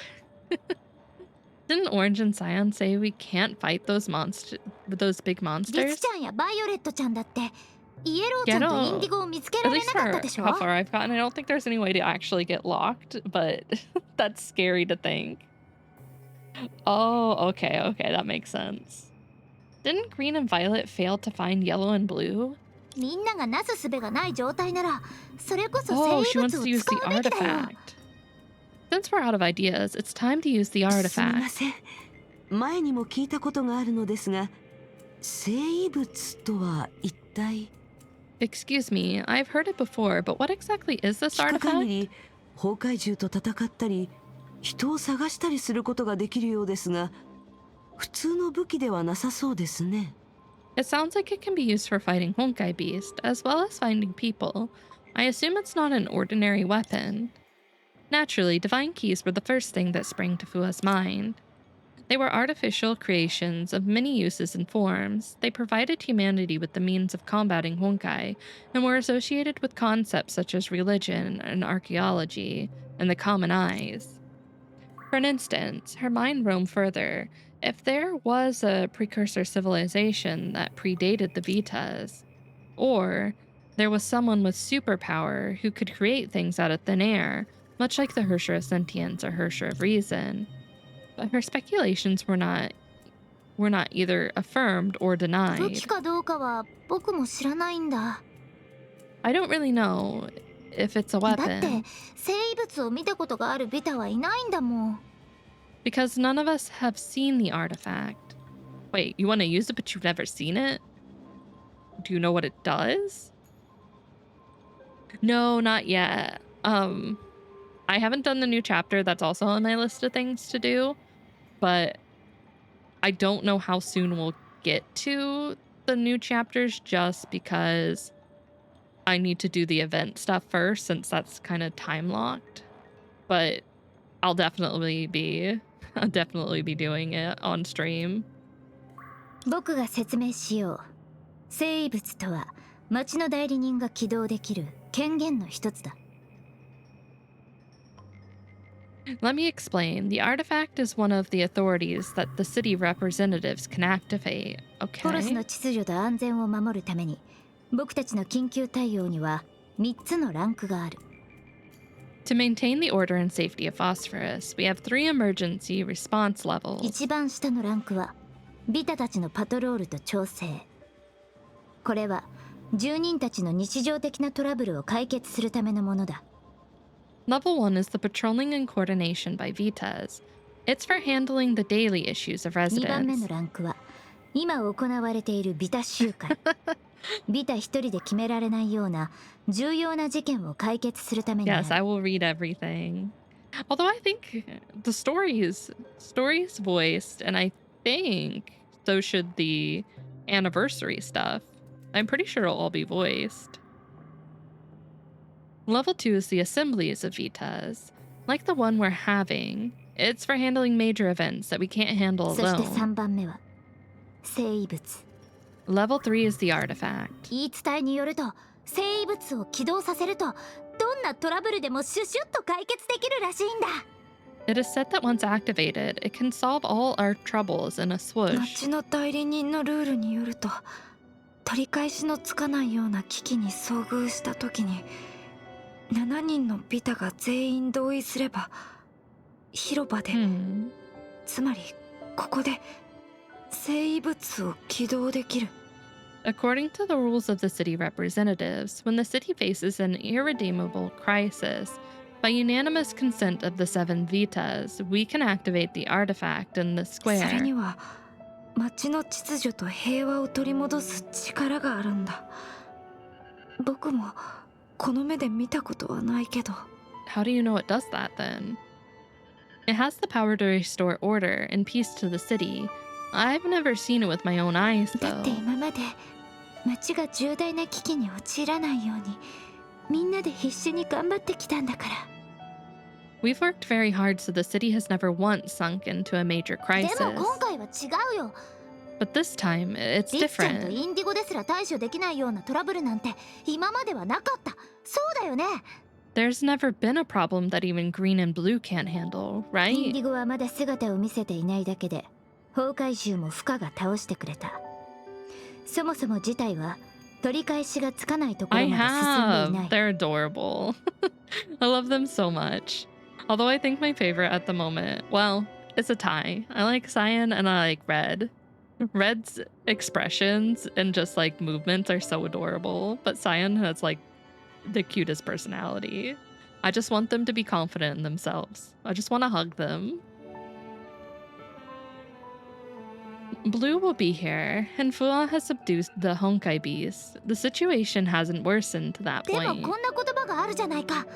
Didn't Orange and Cyan say we can't fight those big リツ monsters? ちゃんやバイオレットちゃんだってイエローちゃんとインディゴを見つけ At られ least なか for ったでしょ。 how far I've gotten, I don't think there's any way to actually get locked, but that's scary to think. Oh, okay, that makes sense. Didn't Green and Violet fail to find Yellow and Blue? みんながなすすべがない状態ならそれこそ Oh, 生 she 物 wants を to use 使 the うべきだよ。 artifact. Since we're out of ideas, it's time to use the すみま artifact. せん。前にも聞いたことがあるのですが、生物とは一体。 Excuse me, I've heard it before, but what exactly is this 聞く限 artifact? り崩壊獣と戦ったり人を探したりすることができるようですが、普通の武器ではなさそうですね。 It sounds like it can be used for fighting Honkai Beast, as well as finding people. I assume it's not an ordinary weapon. Naturally, divine keys were the first thing that sprang to Fua's mind. They were artificial creations of many uses and forms. They provided humanity with the means of combating Honkai, and were associated with concepts such as religion and archaeology, and the common eyes. For an instant, her mind roamed further. If there was a precursor civilization that predated the Vitas, or there was someone with superpower who could create things out of thin air, much like the Hersher of Sentience or Hersher of Reason. But her speculations were not either affirmed or 武 denied. 器かどうかは僕も知らないんだ。 I don't really know. if it's a だって weapon. 生物を見たことがあるビタはいないんだもん。 Because none of us have seen the artifact. Wait, you want to use it but you've never seen it? Do you know what it does? No, not yet. I haven't done the new chapter. That's also on my list of things to do. But I don't know how soon we'll get to the new chapters just because I need to do the event stuff first since that's kind of time locked. But I'll definitely be doing it on stream. 僕が説明しよう。生物とは町の代理人が起動できる権限の一つだ。 Let me explain. The artifact is one of the authorities that the city representatives can activate. ポロス Okay. の秩序と安全を守るために僕たちの緊急対応には3つのランクがある。 To maintain the order and safety of Phosphorus, we have 3 emergency response levels. 一番下のランクはビタたちのパトロールと調整。これは住人たちの日常的なトラブルを解決するためのものだ。 Level 1 is the patrolling and coordination by Vitas. It's for handling the daily issues of 2番目 residents. のランクは今行われているビタ集会。ビタ一人で決められないような重要な事件を解決するためにある。 Yes, I will read everything. Although I think the stories voiced, and I think so should the anniversary stuff. I'm pretty sure it'll all be voiced. Level 2 is the assemblies of Vitas, like the one we're having. It's for handling major events that we can't handle そして alone. 3番目は生物。 Level 3 is the artifact. 言い伝えによると生物を起動させるとどんなトラブルでもシュシュッと解決できるらしいんだ。 It is said that once activated, it can solve all our troubles in a swoosh. 町の代理人のルールによると取り返しのつかないような危機に遭遇した時に7人のビタが全員同意すれば広場で、つまりここで生物を起動できる。 According to the rules of the city representatives, when the city faces an irredeemable crisis, by unanimous consent of the 7 Vitas, we can activate the artifact in the それ square. には町の秩序と平和を取り戻す力があるんだ。僕もこの目で見たことはないけど。 How do you know it does that then? It has the power to restore order and peace to the city. I've never seen it with my own eyes, だって though. 今まで町が重大な危機に陥らないようにみんなで必死に頑張ってきたんだから。 We've worked very hard so the city has never once sunk into a major で crisis. も今回は違うよ。 But this time, it's リッちゃんと different. インディゴですら対処できないようなトラブルなんて今まではなかった。そうだよね。 There's never been a problem that even green and blue can't handle, インデ right? ィゴはまだ姿を見せていないだけで崩壊獣も負荷が倒してくれた。そもそも事態は取り返しがつかないところ I まで進んでいな have. い。 They're adorable. I love them so much. Although I think my favorite at the moment, well, it's a tie. I like Cyan and I like Red. Red's expressions and just like movements are so adorable, but Cyan has like the cutest personality. I just want them to be confident in themselves. I just want to hug them. Blue will be here, and Fua has subdued the Honkai beast. The situation hasn't worsened to that でも point. こんな言葉があるじゃないか。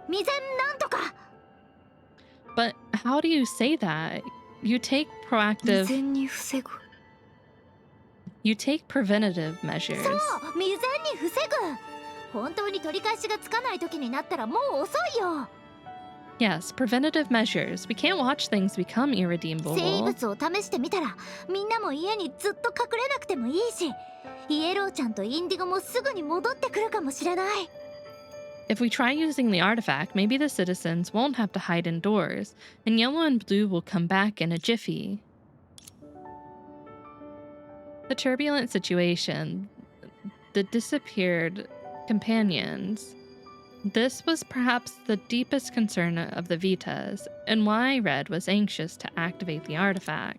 未然なんとか。 But how do you say that? You take 未 proactive, 然に防ぐ。 you take preventative measures. そう、未然に防ぐ。本当に取り返しがつかない時になったらもう遅いよ。 Yes, preventative measures. We can't watch things become 生 irredeemable. 物を試してみたらみんなも家にずっと隠れなくてもいいし、イエローちゃんとインディゴもすぐに戻ってくるかもしれない。 If we try using the artifact, maybe the citizens won't have to hide indoors, and yellow and blue will come back in a jiffy. The turbulent situation, the disappeared companions. This was perhaps the deepest concern of the Vitas, and why Red was anxious to activate the artifact.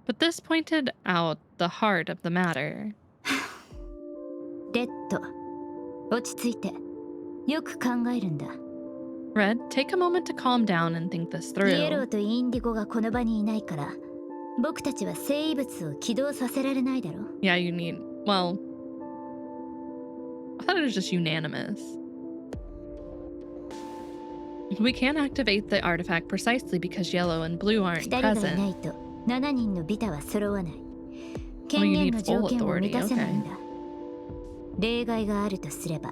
But this pointed out the heart of the matter. レッド、落ち着いて。よく考えるんだ。 Red, take a moment to calm down and think this イエロ through. ーとインディゴがこの場にいないから、僕たちは生物を起動させられないだろ。 Yeah, you need. Well, I thought it was just unanimous. We can't activate the artifact precisely because yellow and blue 2 aren't 人がいな present. いと7人のビタは揃わない。 Oh, 権 you 限 need の条 full 件を満 authority. たせないん Okay. だ。例外があるとすれば、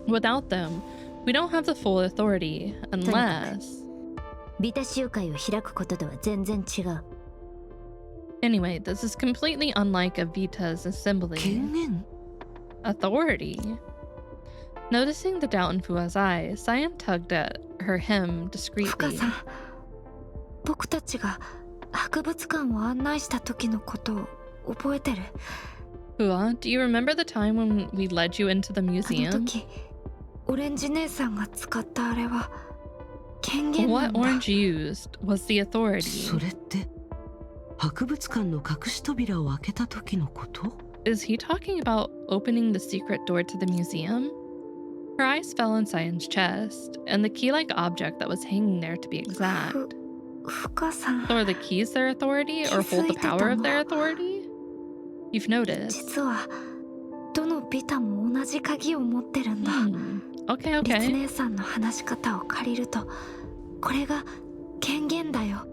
Without them, we don't have the full authority unless. ビタ集会を開くこととは全然違う。 Anyway, this is completely unlike a Vita's assembly. 権限 Authority. Noticing the doubt in Fua's eyes, Cyan tugged at her hem 深 discreetly. さん、僕たちが博物館を案内した時のことを覚えてる？ Fua, do you remember the time when we led you into the あの museum? 時、オレンジ姉さんが使ったあれは権限な What んだ。 Orange used was the そ authority. れって博物館の隠し扉を開けた時のこと？ Is he talking about opening the secret door to the museum? Her eyes fell on Cyan's chest, and the key-like object that was hanging there to be exact. 深さん、 So are the keys their authority, or hold the power of their authority? You've noticed. 実はどのビタも同じ鍵を持ってるんだ。 Okay, リツ okay. 姉さんの話し方を借りると、これが権限だよ。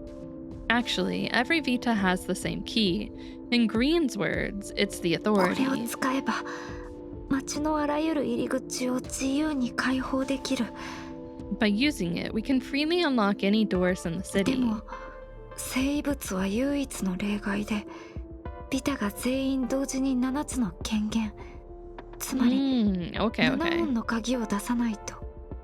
Actually, every Vita has the same key. In Green's words, it's the これを authority. 使えば街のあらゆる入り口を自由に開放できる。 By using it, we can freely unlock any doors in the で city. も生物は唯一の例外で、ビタが全員同時に7つの権限、つまり Okay, 7 okay. 音の鍵を出さないと。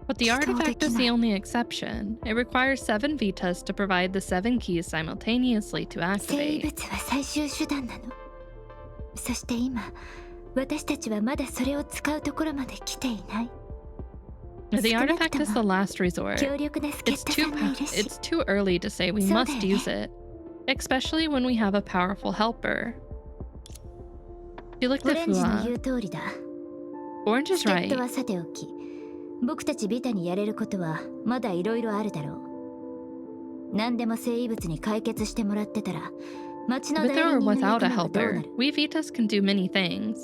But the artifact is the only exception. It requires 7 Vitas to provide the 7 keys simultaneously to 生 activate. 物は最終手段なの。そして今、私たちはまだそれを使うところまで来ていない。 The artifact is the last resort. 強力な助っ It's 人 too さんもいるし、 it's too early to say we must use it, especially when we have a powerful helper. She looked オ at レンジの言 Fua. う通りだ。 Orange is 助っ right. 人はさておき、僕たちビタにやれることはまだいろいろあるだろう。何でも生物に解決してもらってたら、街の With 代 or 理人の without a 役目はどうな helper, る？ we Vitas can do many things.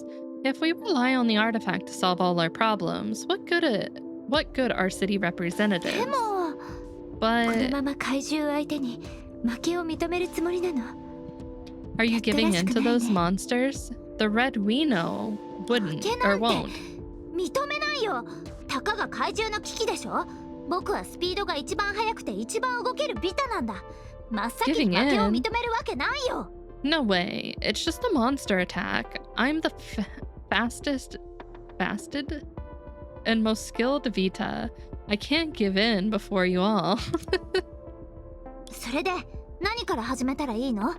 If we rely on the artifact to solve all our problems, what good are city で representatives? も、この But まま怪獣相手に負けを認めるつもりなの？ are you giving in to those monsters? The red we know wouldn't or won't. 認めないよ。たかが怪獣の危機でしょ。僕はスピードが一番速くて一番動けるビタなんだ。真っ先に負けを認めるわけないよ。 No way. It's just a monster attack. I'm the fastest and most skilled Vita. I can't give in before you all. それで何から始めたらいいの？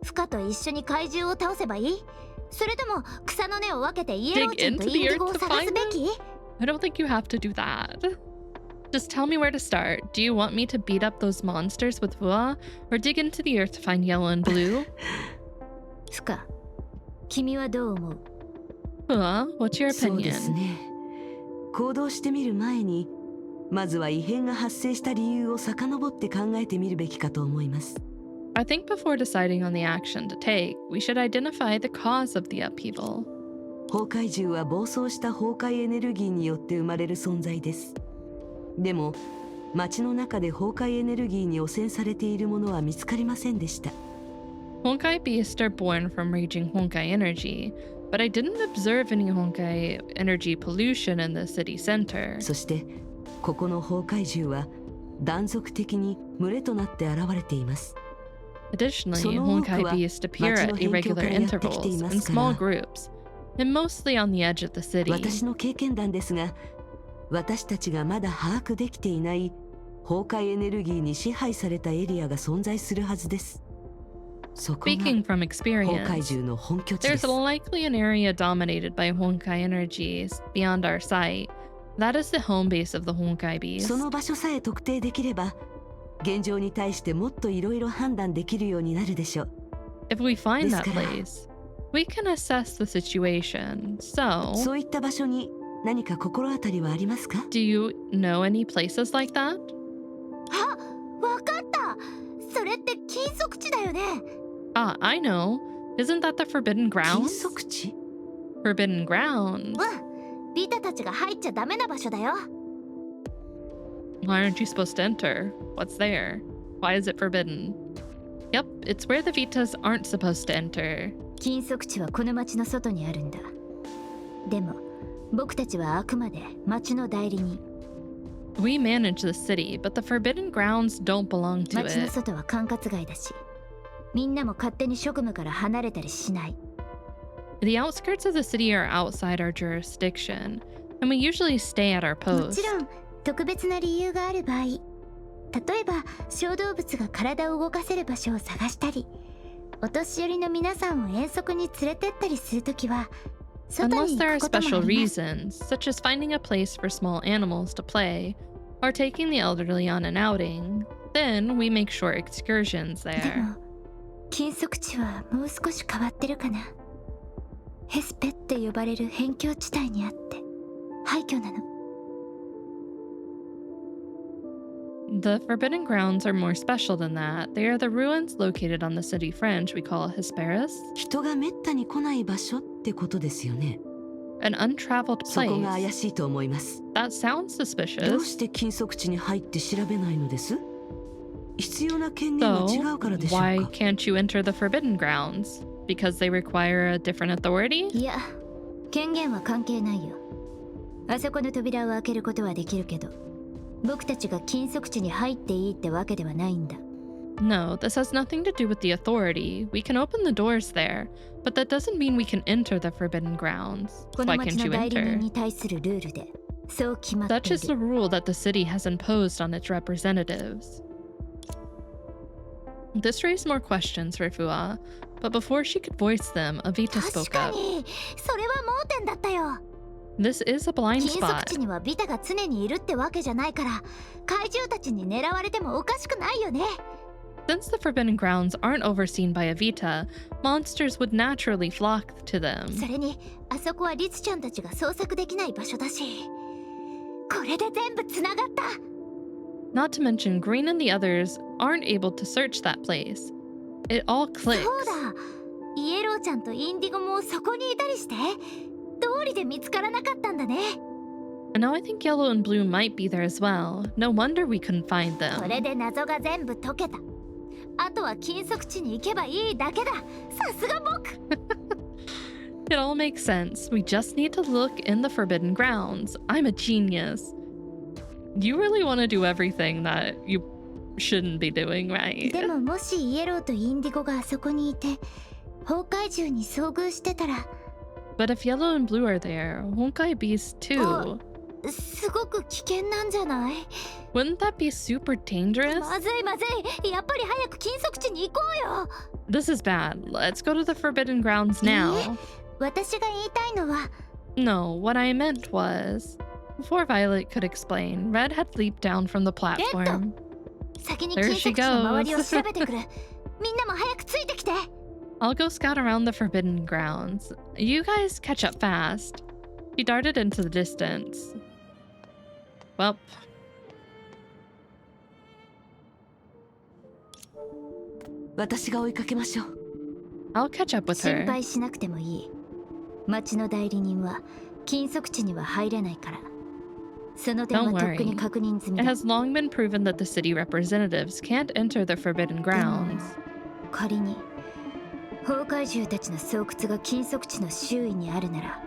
フカと一緒に怪獣を倒せばいい？それとも草の根を分けてイエローちゃんとインディゴを探すべき？ I don't think you have to do that. Just tell me where to start. Do you want me to beat up those monsters with Vua, or dig into the earth to find yellow and blue? フカ、君はどう思う？ Vua, what's your そうです opinion? ね。行動してみる前にまずは異変が発生した理由を遡って考えてみるべきかと思います。 I think before deciding on the action to take, we should identify the cause of the upheaval. 崩壊獣は暴走した崩壊エネルギーによって生まれる存在です。でも街の中で崩壊エネルギーに汚染されているものは見つかりませんでした。 Honkai beasts are born from raging Honkai energy, but I didn't observe any Honkai energy pollution in the city center. そしてここの崩壊獣は断続的に群れとなって現れています。 Additionally, その多く Honkai は beasts appear 街 at の辺境 irregular からやってきてい intervals ま in すから small groups, and mostly on the edge of the city. 私の経験談ですが、私たちがまだ把握できていない崩壊エネルギーに支配されたエリアが存在するはずです。そこが Speaking from 崩壊 experience, 獣の本拠地で there's す。 likely an area dominated by Honkai energies beyond our sight. That is the home base of the Honkai beast. その場所さえ特定できれば、現状に対してもっといろいろ判断できるようになるでしょう。 If we find that ですから、 place, we can assess the situation. So, そういった場所に何か心当たりはありますか？ Do you know any places like that? あ、わかった。それって禁足地だよね。Ah, I know. Isn't that the Forbidden 禁 Grounds? 足地？ Forbidden Grounds. うん、ビタたちが入っちゃダメな場所だよ。Why aren't you supposed to enter? What's there? Why is it forbidden? Yep, it's where the Vitas aren't supposed to enter. 禁足地はこの町の外にあるんだ。でも僕たちはあくまで町の代理人。We manage the city, but the Forbidden Grounds don't belong to 町の it. 外は管轄外だし、みんなも勝手に職務から離れたりしない。The outskirts of the city are outside our jurisdiction, and we usually stay at our も post. ちろん特別な理由がある場合、例えば小動物が体を動かせる場所を探したり、お年寄りの皆さんを遠足に連れてったりするときは、外 Unless に there 行 are くこともあ special ります。 reasons, such as finding a place for small animals to play, or taking the elderly on an outing, then we make short excursions で there. も禁足地はもう少し変わってるかな。ヘスペって呼ばれる辺境地帯にあって廃墟なの。The Forbidden Grounds are more special than that. They are the ruins located on the city fringe we call Hesperus, 人がめったに来ない場所ってことですよね。 an untraveled そこが place. 怪しいと思います。 That sounds どう suspicious. して禁足地に入って調べないのです？必要な権限が So, 違うからでしょう why か？ can't you enter the Forbidden Grounds? Because they require a different authority? いや、権限は関係ないよ。あそこの扉を開けることはできるけど、僕たちが禁足地に入っていいってわけではないんだ。No, this has nothing to do with the authority. We can open the doors there, but that doesn't mean we can enter the Forbidden Grounds. この Why 町 can't の you 代理人 enter? に対するルールで、そう決まってい That's just the る。 rule that the city has imposed on its representatives. This raised more questions for Fua, but before she could voice them, Avita 確 spoke か up. に、それは盲点だったよ。 This is a blind 禁足 spot. 地にはビタが常にいるってわけじゃないから、怪獣たちに狙われてもおかしくないよね。Since the Forbidden Grounds aren't overseen by Avita, monsters would naturally flock to そ them. れに、あそこはリツちゃんたちが捜索できない場所だし、これで全部つながった。 Not to mention, Green and the others aren't able to search that place. It all そう clicks. だ、イエローちゃんとインディゴもそこにいたりして、通りで見つからなかったんだね。 And now I think Yellow and Blue might be there as well. No wonder we couldn't find こ them. れで謎が全部解けた。あとは禁足地に行けばいいだけだ。さすが僕。It all makes sense. We just need to look in the Forbidden Grounds. I'm a genius. You really want to do everything that you shouldn't be doing, right? でももしイエローとインディゴがあそこにいて、崩壊獣に遭遇してたら、 But if Yellow and Blue are there, Honkai Beast too. すごく危険なんじゃない？ Wouldn't that be super dangerous? まずいまずい。やっぱり早く禁足地に行こうよ。 This is bad. Let's go to the Forbidden Grounds now. 私が言いたいのは、 No, what I meant was... Before Violet could explain, Red had leaped down from the platform. 先に There 禁 she 足地の周りを goes. 調べてくる。みんなも早くついてきて。 I'll go scout around the Forbidden Grounds. You guys catch up fast. He darted into the distance. Well, 私が追いかけましょう。 I'll catch up with 心 her. 配しなくてもいい。町の代理人は禁足地には入れないから。その点 Don't はとっくに worry. 確認済み It だ。 has long been proven that the city representatives can't enter the Forbidden Grounds. 仮に崩壊獣たちの巣窟が禁足地の周囲にあるなら、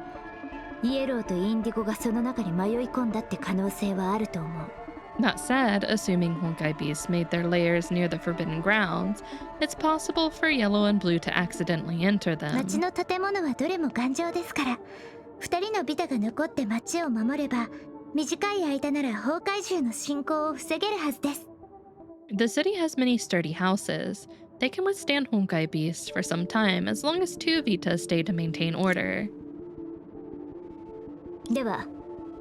イエローとインディゴがその中に迷い込んだって可能性はあると思う。 That said, assuming Honkai Beasts made their lairs near the Forbidden Grounds, it's possible for Yellow and Blue to accidentally enter 町 them. の建物はどれも頑丈ですから、二人のビタが残って町を守れば、短い間なら崩壊獣の進行を防げるはずです。 The city has many sturdy houses. They can withstand Honkai Beasts for some time as long as two Vitas stay to maintain order. では、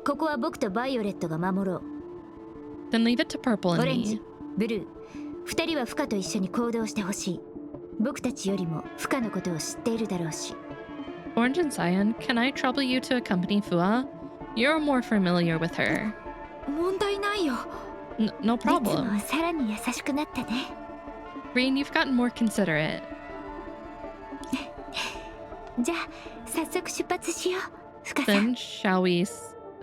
ここは僕とバイオレットが守ろう。 Then leave it to Purple オ and レン me. ジ、ブルー、二人はフカと一緒に行動してほしい。僕たちよりもフカのことを知っているだろうし。 Orange and Cyan, can I trouble you to accompany Fua? You're more familiar with her. 問題ないよ。 No いつも problem. さらに優しくなったね。 Green, you've gotten more considerate. じゃあ早速出発しよう、深さ Then ん。 shall we?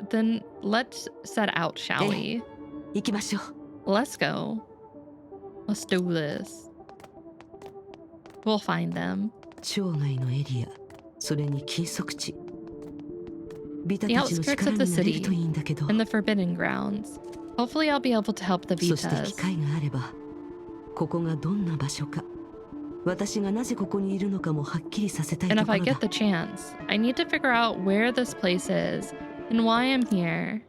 Then let's set out, shall we? 行きましょう。 Let's go. Let's do this. We'll find them. 町外のエリア、それに禁足地。ビタ The たちの outskirts 力 of に the なれる city といいんだけど。 and the Forbidden Grounds. Hopefully, I'll be able to help the そして Vitas. 機会があれば、ここがどんな場所か、私がなぜここにいるのかもはっきりさせたい And と if こ I ろだ get。the chance, I need to figure out where this place is and why I'm here.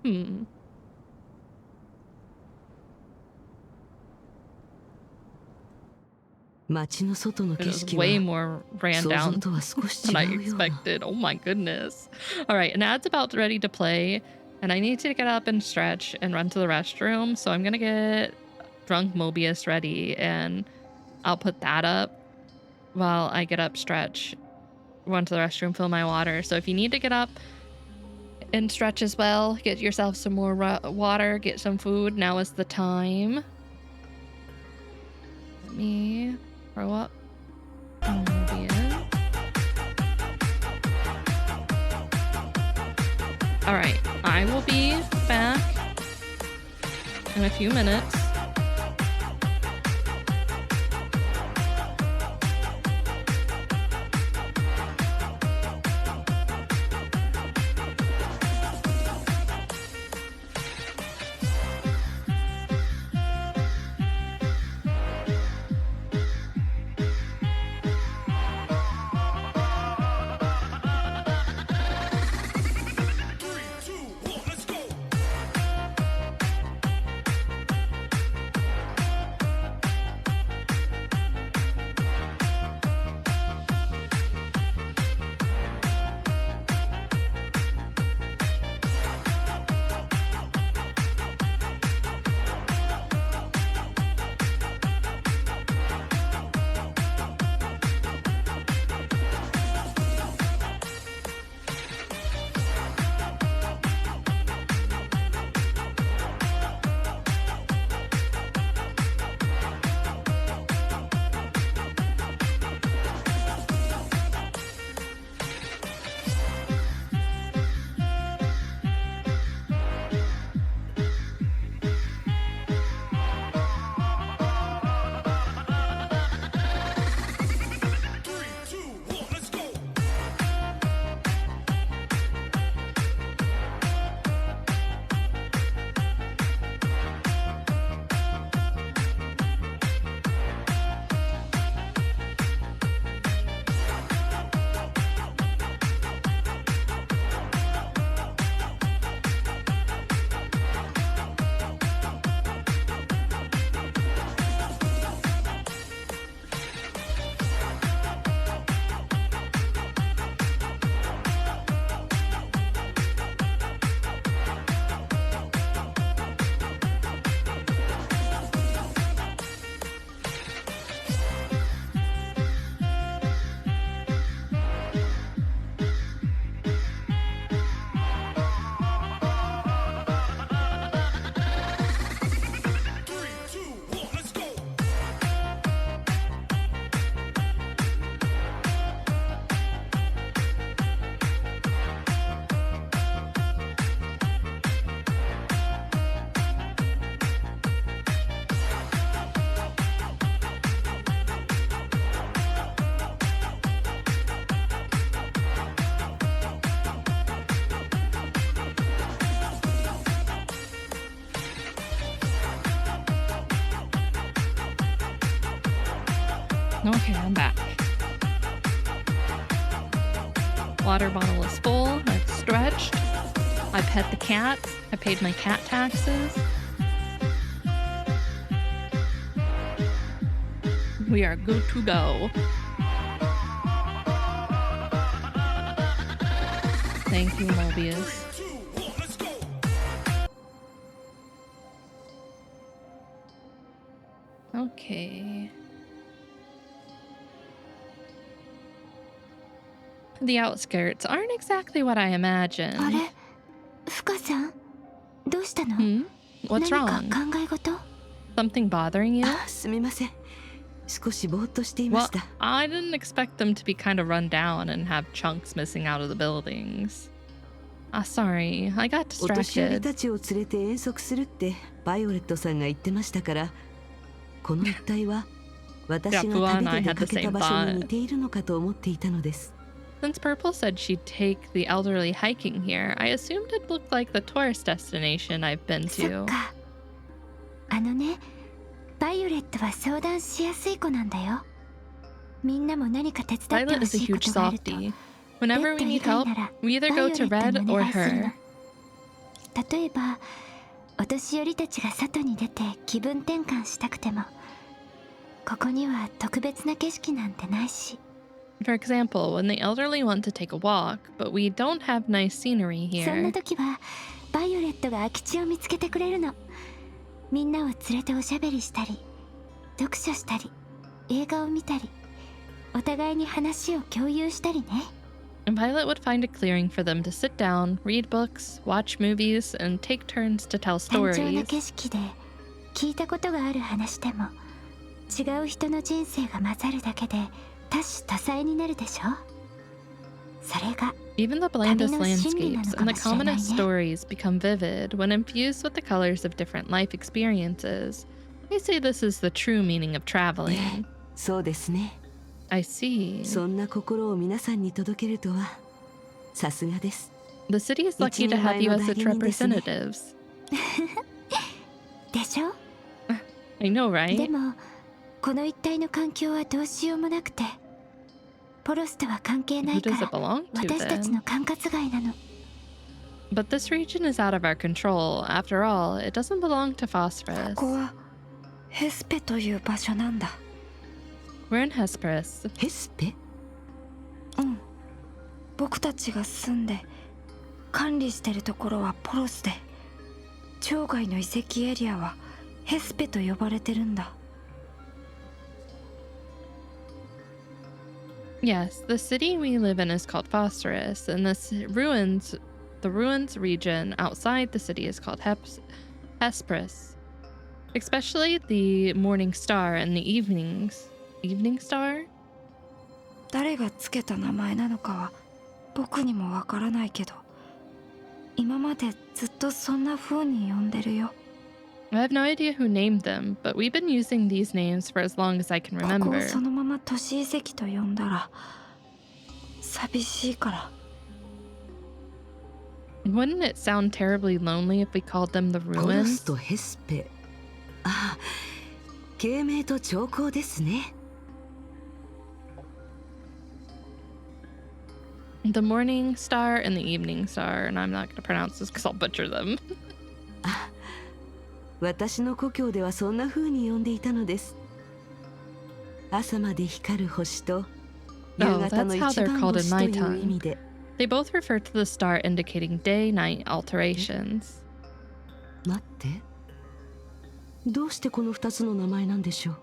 Hmm. 街の外の It 景 was 色は way more ran 想像 down とは少し than I 違うような。 expected. Oh my goodness. All right, an ad's about ready to play, and I need to get up and stretch and run to the restroom. So I'm gonna get Drunk Mobius ready, and I'll put that up while I get up, stretch, run to the restroom, fill my water. So if you need to get up and stretch as well, get yourself some more water, get some food, now is the time. Let me throw up Mobius. All right, I will be back in a few minutes. Okay, I'm back. Water bottle is full. I've stretched. I pet the cats. I paid my cat taxes. We are good to go. Thank you, Mobius. Okay. The outskirts aren't exactly what I あ imagined. れフカさんどうしたの Hmm? What's 何 wrong? か考え事 Something bothering you? あ、すみません。少しぼーっとしていま Well, した。 I didn't expect them to be kind of run down and have chunks missing out of the buildings. Sorry, I got お年寄り distracted. たちを連れて遠足するってバイオレットさんが言ってましたから、この一帯は私が旅で出かけた場所に似ているのかと思っていたのです。 Since Purple said she'd take the elderly hiking here, I assumed it looked like the tourist destination I've been そっ to. かあのねバイオレットは相談しやすい子なんだよみんなも何か手伝って Violet ほ is a しいこ huge とがあると softie. Whenever we need ベッド以 help, 外なら we either バイ go オレ to ット Red にお or 願いするの her. 例えばお年寄りたちが外に出て気分転換したくてもここには特別な景色なんてないし For example, when the elderly want to take a walk, but we don't have nice scenery そん here. な時はバイオレットが空き地を見つけてくれるのみんなを連れておしゃべりしたり読書したり映画を見たりお互いに話を共有したりね And Violet would find a clearing for them to sit down, read books, watch movies, and take turns to tell 単調な stories. 景色で聞いたことがある話でも違う人の人生が混ざるだけで多種多彩になるでしょそれが Even the blandest Tamino Shinri landscapes なの and the かもしれないね。 commonest stories become vivid when infused with the colors of different life experiences. I say this is the true meaning of traveling. そうですね。 I see. そんな心を皆さんに届けるとはさすがです。 The city is lucky to have you as its representatives. でしょ I know, で right? もこの一帯の環境はどうしようもなくてポロスとは関係な Who いか does ら it belong to 私たち then? の管轄外なの But this region is out of our control. After all, it doesn't belong to こ Phosphorus. こはヘスペという場所なんだ We're in Hesperus. ヘスペ？うん僕たちが住んで管理してるところはポロスで町外の遺跡エリアはヘスペと呼ばれてるんだ Yes, the city we live in is called Phosphorus, and the ruins region outside the city is called Hesperus. Especially the morning star and the evening star? 誰がつけた名前なのかは僕にもわからないけど今までずっとそんな風に呼んでるよ I have no idea who named them, but we've been using these names for as long as I can ここを remember. そのまま都市遺跡と呼んだら寂しいから Wouldn't it sound terribly lonely if we called them the ポロス ruins? とヘスペ。ああ、芸名と兆候ですね。 The morning star and the evening star, and I'm not going to pronounce this because I'll butcher them. あ、私の故郷ではそんな風に呼んでいたのです。朝まで光る星と夕方の that's how 一 they're 番 called in 星と my いう意味 tongue. で。 They both refer to the star indicating day-night alterations. 待って。どうしてこの2つの名前なんでしょう。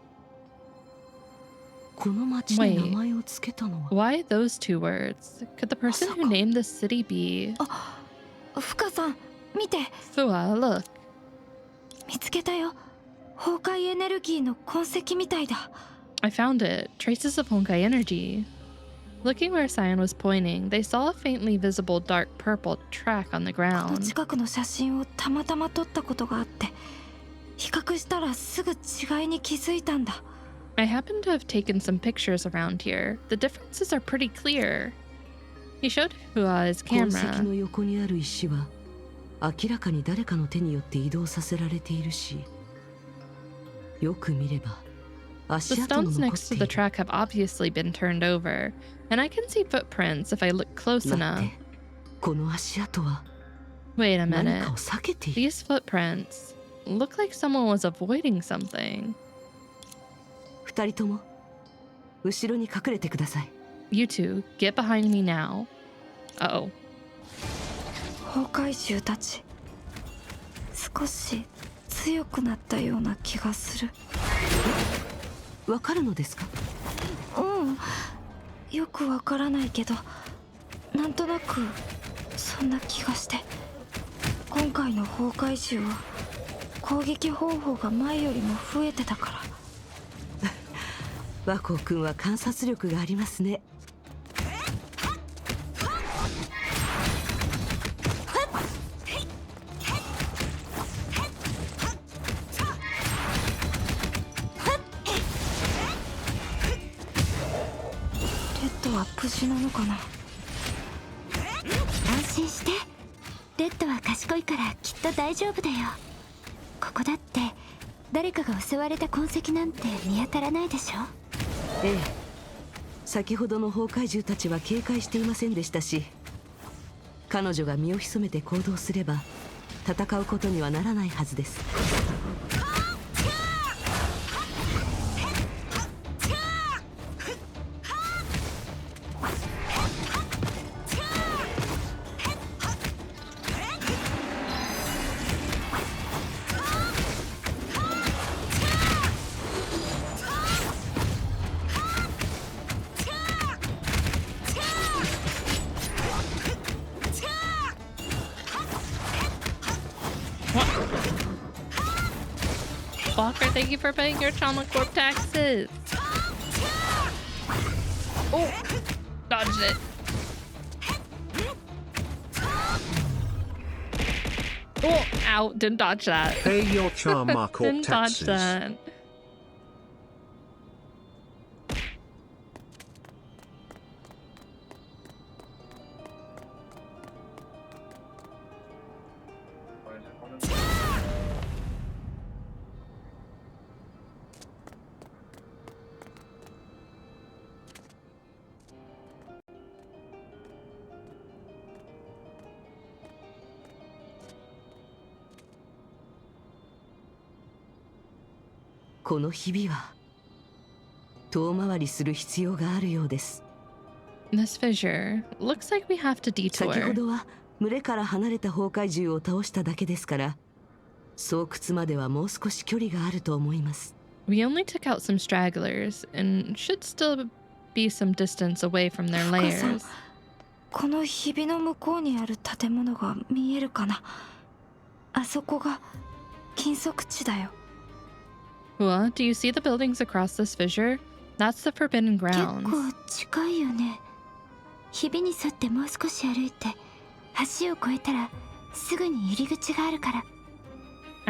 この町に名前をつけたのは。 Why those two words? Could the person who named this city be... フカさん見て Fua, look. 見つけたよ崩壊エネルギーの痕跡みたいだ I found it. Traces of Honkai energy. Looking where Cyan was pointing, they saw a faintly visible dark purple track on the この ground. 近くの写真をたまたま撮ったことがあって比較したらすぐ違いに気づいたんだ I happen to have taken some pictures around here. The differences are pretty clear. He showed Fua his 痕跡 camera. の横にある石は明らかに誰かの手によって移動させられているし、よく見れば The 足跡も stones 残っ next て to い the る。 track have obviously been turned over, and I can see footprints if I look close 待っ enough. て、この足跡は Wait a 何 minute. かを避けている。 These footprints look like someone was avoiding something. 二人とも後ろに隠れてください。 You two, get behind me now. Uh-oh. 崩壊獣たち少し強くなったような気がするわかるのですか？うんよくわからないけどなんとなくそんな気がして。今回の崩壊獣は攻撃方法が前よりも増えてたから。和光くんは観察力がありますね。レッドは無事なのかな。安心して。レッドは賢いからきっと大丈夫だよ。ここだって誰かが襲われた痕跡なんて見当たらないでしょ。ええ、先ほどの崩壊獣たちは警戒していませんでしたし、彼女が身を潜めて行動すれば戦うことにはならないはずです。Walker, thank you for paying your Trauma Corp taxes. Oh, dodged it. Oh, ow, didn't dodge that. Pay your Trauma Corp Didn't dodge taxes. that.「このひびは遠回りする必要があるようです。 This fissure looks like we have to 先ほ detour. どは群れから離れた崩壊獣を倒しただけですから、巣窟まではもう少し距離があると思います。 We only took out some stragglers and should still be some distance away from their 深さん、 lairs. このひびの向こうにある建物が見えるかな。あそこが禁足地だよ。What? Do you see the buildings across this fissure? That's the forbidden 結 grounds. 構近いよね。ひびに沿ってもう少し歩いて橋を越えたらすぐに入り口があるから。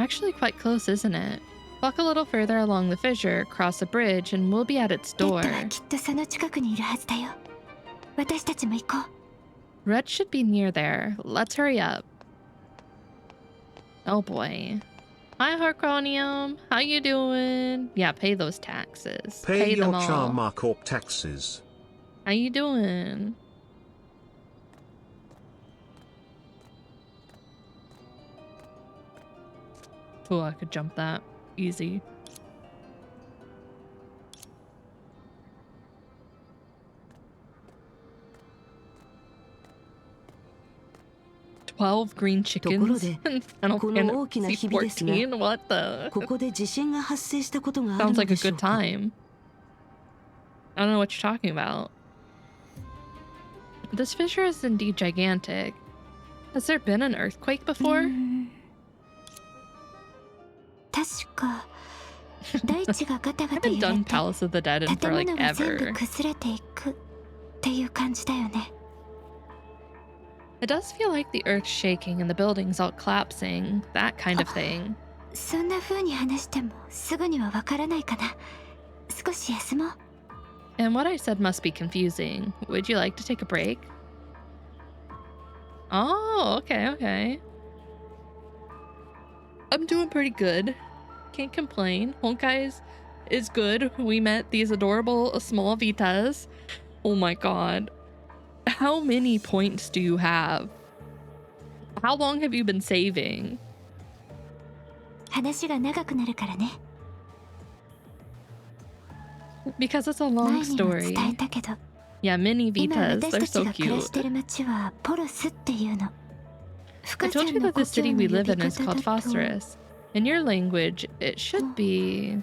Actually quite close, isn't it? Walk a little further along the fissure, cross a bridge, and we'll be at its レッド door. はきっとその近くにいるはずだよ。私たちも行こう。 Red should be near there. Let's hurry up. Oh boy. Hi, Harconium. How you doing? Yeah, pay those taxes. Pay your them all. Trauma Corp taxes. How you doing? Oh, I could jump that. Easy. $12 green ところ chickens. で、 Final この大きな Fantasy ひびですが、 14? What the? ここで地震が発生したことがある Sounds の like で a しょ good うか。 time. I don't know what you're talking about. This fissure is indeed gigantic. Has there been an earthquake before? 確か大地がガタ I ガタ haven't 揺れ done て Palace of the Dead in 建 for like 物が全部 ever. 崩れていくっていう感じだよね。 It does feel like the earth's shaking and the buildings all collapsing, that kind of thing. そんな風に話してもすぐにはわからないかな。少し休もう。 And what I said must be confusing. Would you like to take a break? Oh, okay, okay. I'm doing pretty good. Can't complain. Honkai is good. We met these adorable small Vitas. Oh my god. How many points do you have? How long have you been saving? 話が長くなるからね。 Because it's a 前 long にも story. 伝えたけど、 Yeah, mini 今 Vitas. 私 They're たち so が暮ら cute. してる町はポロスっていうの。 I 深 told ちゃ you んの that 故 the 郷 city の we 呼 live び in is 方 called だと、 Phosphorus. In your language, it should be...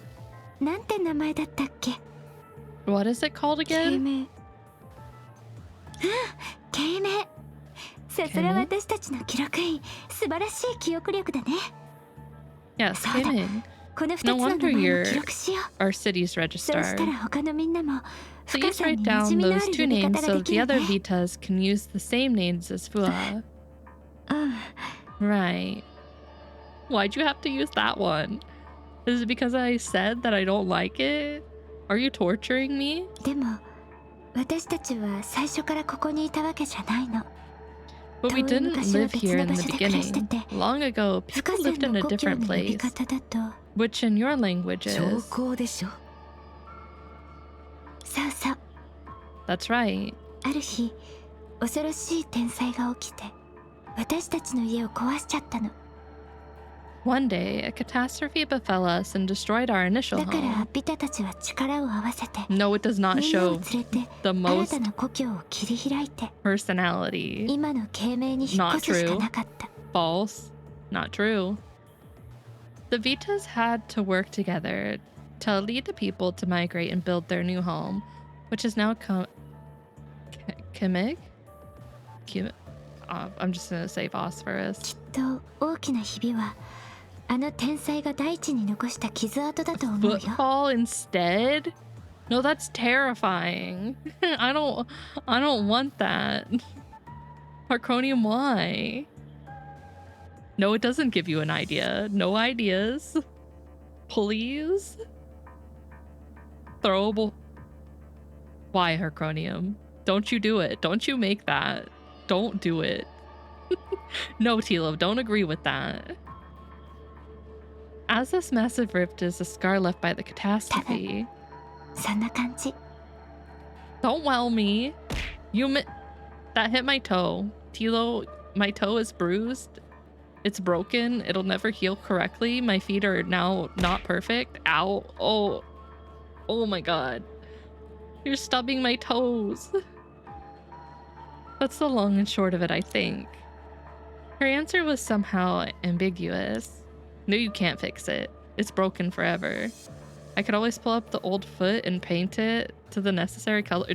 なんて名前だったっけ？ What is it called 芸 again? 名。ケ慶明。さすが私たちの記録員、素晴らしい記憶力だね。Yes, そうだ。 Kamen. この2つ No の名 wonder 前を you're 記録しよう。 our city's そうした registrar. ら他のみんなも Please 深さ write に馴 down 染みのあ those る two 呼び names 方が so でき the る other ね。 Vitas can use the same names as Fua. うん。 Right. Why'd you have to use that one? Is it because I said that I don't like it? Are you torturing me? でも私たちは最初からここにいたわけじゃないの。 But we 遠い didn't 昔は live 別 here の in 場 the 所で暮らして beginning. て、 Long ago, 深 people さ lived in の a 故郷 different の呼び place, 方だと、 which in your language 兆 is. 候でしょ。そうそう。 That's right. ある日恐ろしい天災が起きて私たちの家を壊しちゃったの。 One day, a catastrophe befell us and destroyed our initial だから home. ビタたちは力を合わせて No, it does not みんなを show 連れて the 新 most たな故郷を切り開いて personality. 今の慶明に引っ越すしかなかった。 False. Not true. The Vitas had to work together to lead the people to migrate and build their new home, which is now Kimig? I'm just gonna say phosphorus. きっと大きなひびはあの天災が大地に残した傷跡だと思うよ。 Footfall instead? No, that's terrifying. I don't want that. Arconium, why? No, it doesn't give you an idea. No ideas. Please? Throwable. Why, Hercronium? Don't you do it. Don't you make that. Don't do it. No, Tilo, don't agree with that. As this massive rift is a scar left by the catastrophe. そんな感じ。 Don't well me. That hit my toe. Tilo, my toe is bruised. It's broken. It'll never heal correctly. My feet are now not perfect. Ow. Oh. Oh my god. You're stubbing my toes. That's the long and short of it, I think. Her answer was somehow ambiguous. No, you can't fix it. It's broken forever. I could always pull up the old foot and paint it to the necessary color.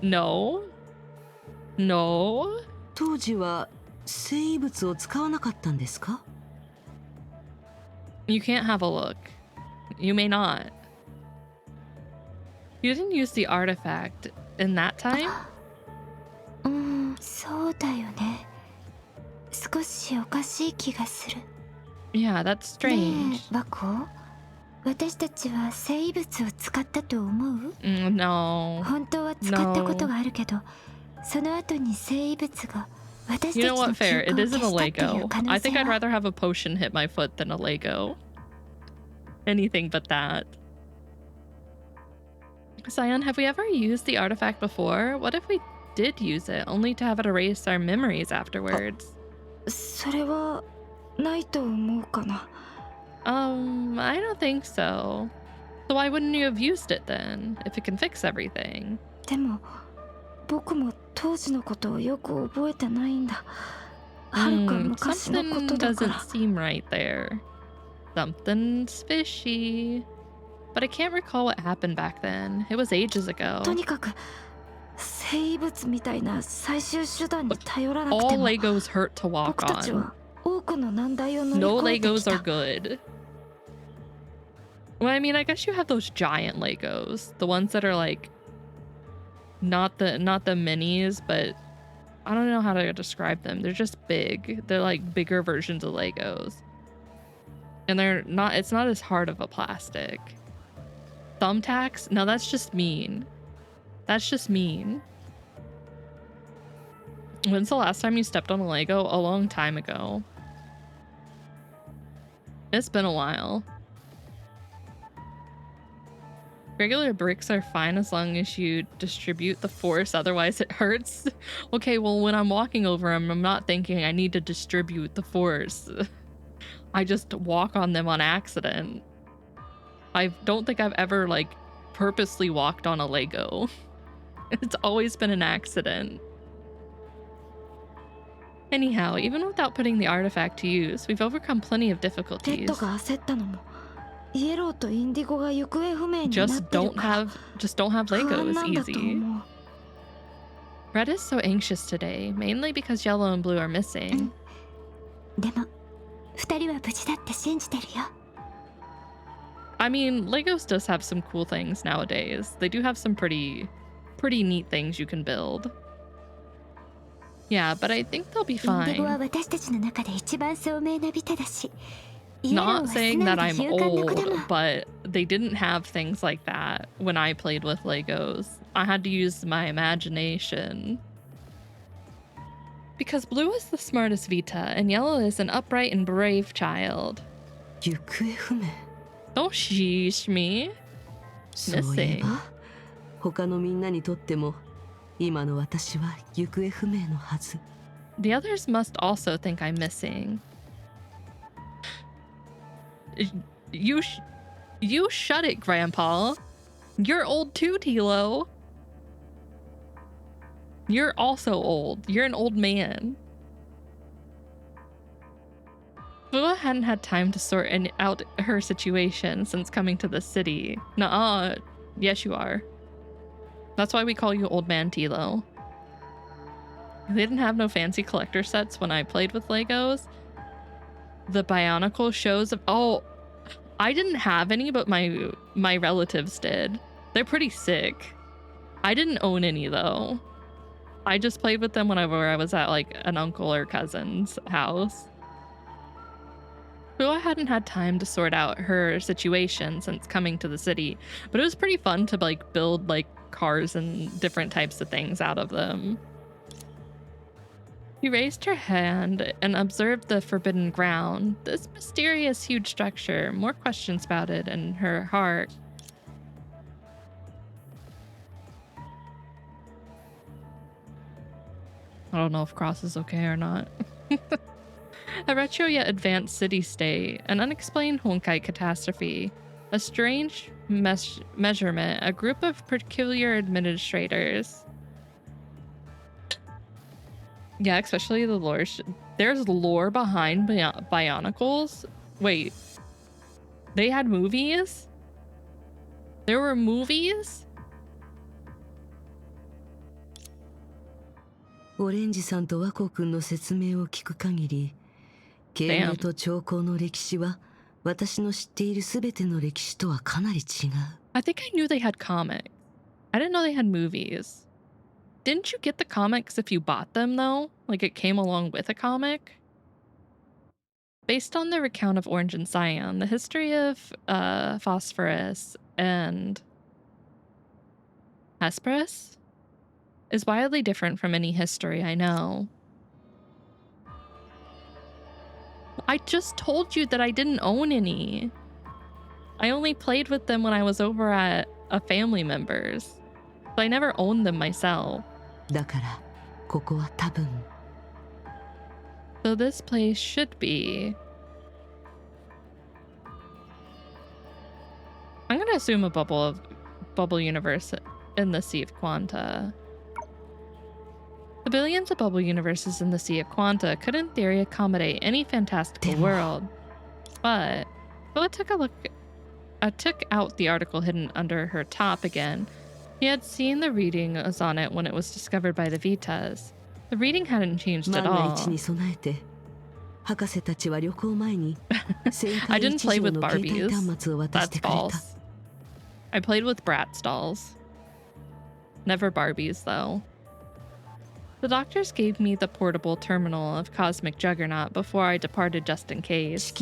No. No. 当時は生物を使わなかったんですか？ You can't have a look. You may not. You didn't use the artifact in that time? そうだよね。少しおかしい気がする。 Yeah, that's ね strange. え、ワコ。私たちは生物を使ったと思う？ No. 本当は使ったことがあるけど、その後に生物が私たち You know の what? 記 Fair. 憶 It を isn't 消 a したっていう Lego. 可能 I think 性 I'd は rather have a potion hit my foot than a Lego. Anything but that. Sion, have we ever used the artifact before? What if we did use it, only to have it erase our memories afterwards? それはないと思うかな。 I don't think so. So why wouldn't you have used it then, if it can fix everything? でも僕も当時のことをよく覚えてないんだ。はるか昔のこ Something とだか doesn't ら。 seem right there. Something's fishy. But I can't recall what happened back then. It was ages ago. とにかく生物みたいな最終手段に頼らなくて All も Legos hurt to walk 僕たち on. は多くの難題を乗り No 越えてき Legos た。 are good. Well, I mean, I guess you have those giant Legos, the ones that are like not the minis, but I don't know how to describe them. They're just big. They're like bigger versions of Legos. And it's not as hard of a plastic. Thumbtacks? No, that's just mean. That's just mean. When's the last time you stepped on a Lego? A long time ago. It's been a while. Regular bricks are fine as long as you distribute the force, otherwise it hurts. Okay, well, when I'm walking over them, I'm not thinking I need to distribute the force. I just walk on them on accident. I don't think I've ever, like, purposely walked on a Lego. It's always been an accident. Anyhow, even without putting the artifact to use, we've overcome plenty of レッ difficulties. ドが焦ったのもイエローとインディゴが行方不明になっ Just てる don't から have 不安 Legos なんだと easy. 思う。Red is so anxious today, mainly because yellow and blue are missing. でも2人は無事だって信じてるよ。 I mean, Legos does have some cool things nowadays. They do have some pretty neat things you can build. Yeah, but I think they'll be インデゴは fine. 私たちの中で一番聡明なビタだし、イエロー Not は素 saying 直 that で I'm 勇敢な子だ old, もん。 but they didn't have things like that when I played with Legos. I had to use my imagination. Because blue is the smartest Vita, and yellow is an upright and brave child. 行方不明。 Don't sheesh me. そういえば、他のみんなにとっても今の私は行方不明のはず。 The others must also think I'm missing. You shut it, Grandpa. You're old too, Tilo. You're also old. You're an old man. Bua hadn't had time to sort out her situation since coming to the city. Nuh-uh. Yes, you are. That's why we call you Old Man Tilo. They didn't have no fancy collector sets when I played with Legos. The Bionicle shows of... Oh, I didn't have any, but my relatives did. They're pretty sick. I didn't own any, though. I just played with them whenever I was at, like, an uncle or cousin's house. Bua hadn't had time to sort out her situation since coming to the city, but it was pretty fun to, like, build, like, cars and different types of things out of them. She raised her hand and observed the forbidden ground, this mysterious huge structure, more questions about it in her heart. I don't know if cross is okay or not. A retro yet advanced city-state, an unexplained Honkai catastrophe, a strange measurement, a group of peculiar administrators. Yeah, especially the lore. There's lore behind Bionicles. Wait, they had movies? There were movies? オレンジさんとワコ君の説明を聞く限り、経名と兆候の歴史は私の知っているすべての歴史とはかなり違う。I think I knew they had comics. I didn't know they had movies. Didn't you get the comics if you bought them, though? Like it came along with a comic? Based on the recount of Orange and Cyan, the history of Phosphorus and Hesperus is wildly different from any history I know. I just told you that I didn't own any. I only played with them when I was over at a family member's. So I never owned them myself. だから、ここは多分。So this place should be... I'm gonna assume a bubble universe in the Sea of Quanta. The billions of bubble universes in the Sea of Quanta could in theory accommodate any fantastical world. But Bua took out the article hidden under her top again. He had seen the reading was on it when it was discovered by the Vitas. The reading hadn't changed at all. I didn't play with Barbies. That's false. I played with Bratz dolls. Never Barbies, though. The doctors gave me the portable terminal of Cosmic Juggernaut before I departed just in case.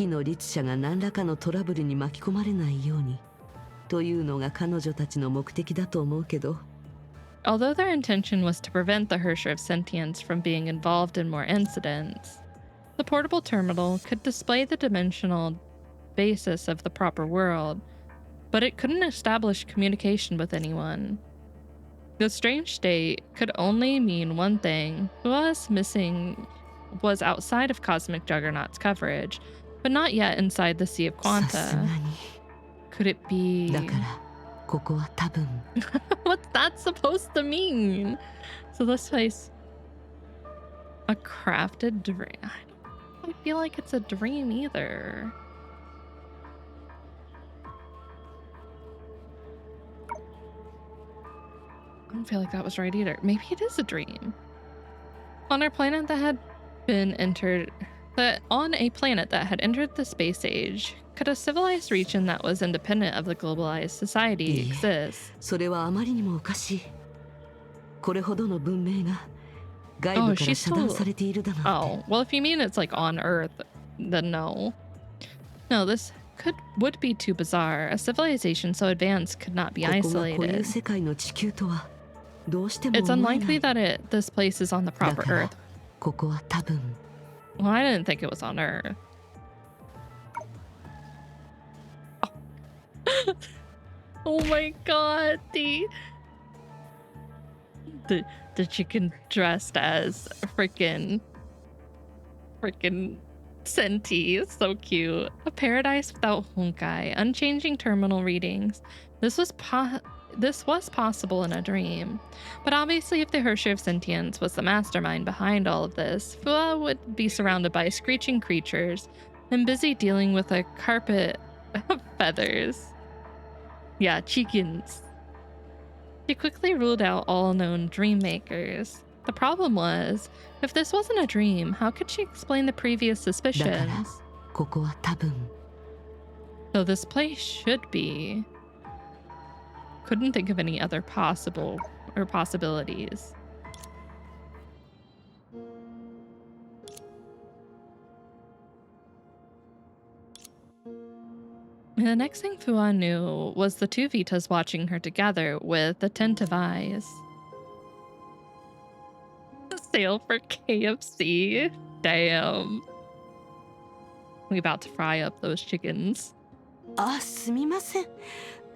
Although their intention was to prevent the Hersher of Sentience from being involved in more incidents, the portable terminal could display the dimensional basis of the proper world, but it couldn't establish communication with anyone. The strange state could only mean one thing. Bua's missing was outside of Cosmic Juggernaut's coverage, but not yet inside the Sea of Quanta. Could it be... What's that supposed to mean? So this place... A crafted dream. I don't feel like it's a dream either. I don't feel like that was right either. Maybe it is a dream. On a planet that had been entered, on a planet that had entered the space age, could a civilized region that was independent of the globalized society exist? それはあまりにもおかしい。これほどの文明が外 Oh, 部から she's 遮断 still. されているだなんて。 Oh, well, if you mean it's like on Earth, then no. No, this would be too bizarre. A civilization so advanced could not be ここが固有 isolated. 世界の地球とはどうしても It's 思えな unlikely い。 that this place is on the だ proper から Earth. ここは多分 Well, I didn't think it was on Earth. Oh my god, the chicken dressed as freaking Senti is so cute. A paradise without honkai, unchanging terminal readings. This was possible in a dream. But obviously if the Herrscher of Sentience was the mastermind behind all of this, Fua would be surrounded by screeching creatures and busy dealing with a carpet of feathers. Yeah, chickens. She quickly ruled out all known dream makers. The problem was, if this wasn't a dream, how could she explain the previous だから suspicions? ここは多分 So this place should be. Couldn't think of any other possibilities. And the next thing Fua knew was the two Vitas watching her together with attentive eyes. Sale for KFC? Damn. We about to fry up those chickens. あ、すみません。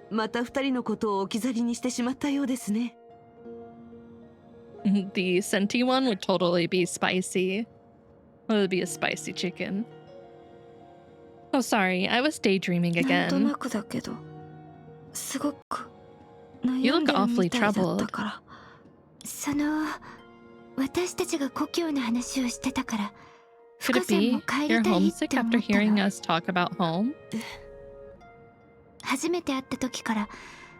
また二人のことを置き去りにしてしまったようですね。The Senti one would totally be spicy. It would be a spicy chicken. Oh, sorry. I was daydreaming なんと again. なくだけど、すごく You 悩ん look でる awfully みたいだった troubled. から。私たちが故郷の話をしてたから、 Could 深 it さんも be 帰 you're りたいっ homesick て思 after った hearing の。 us talk about home? 初めて会った時から、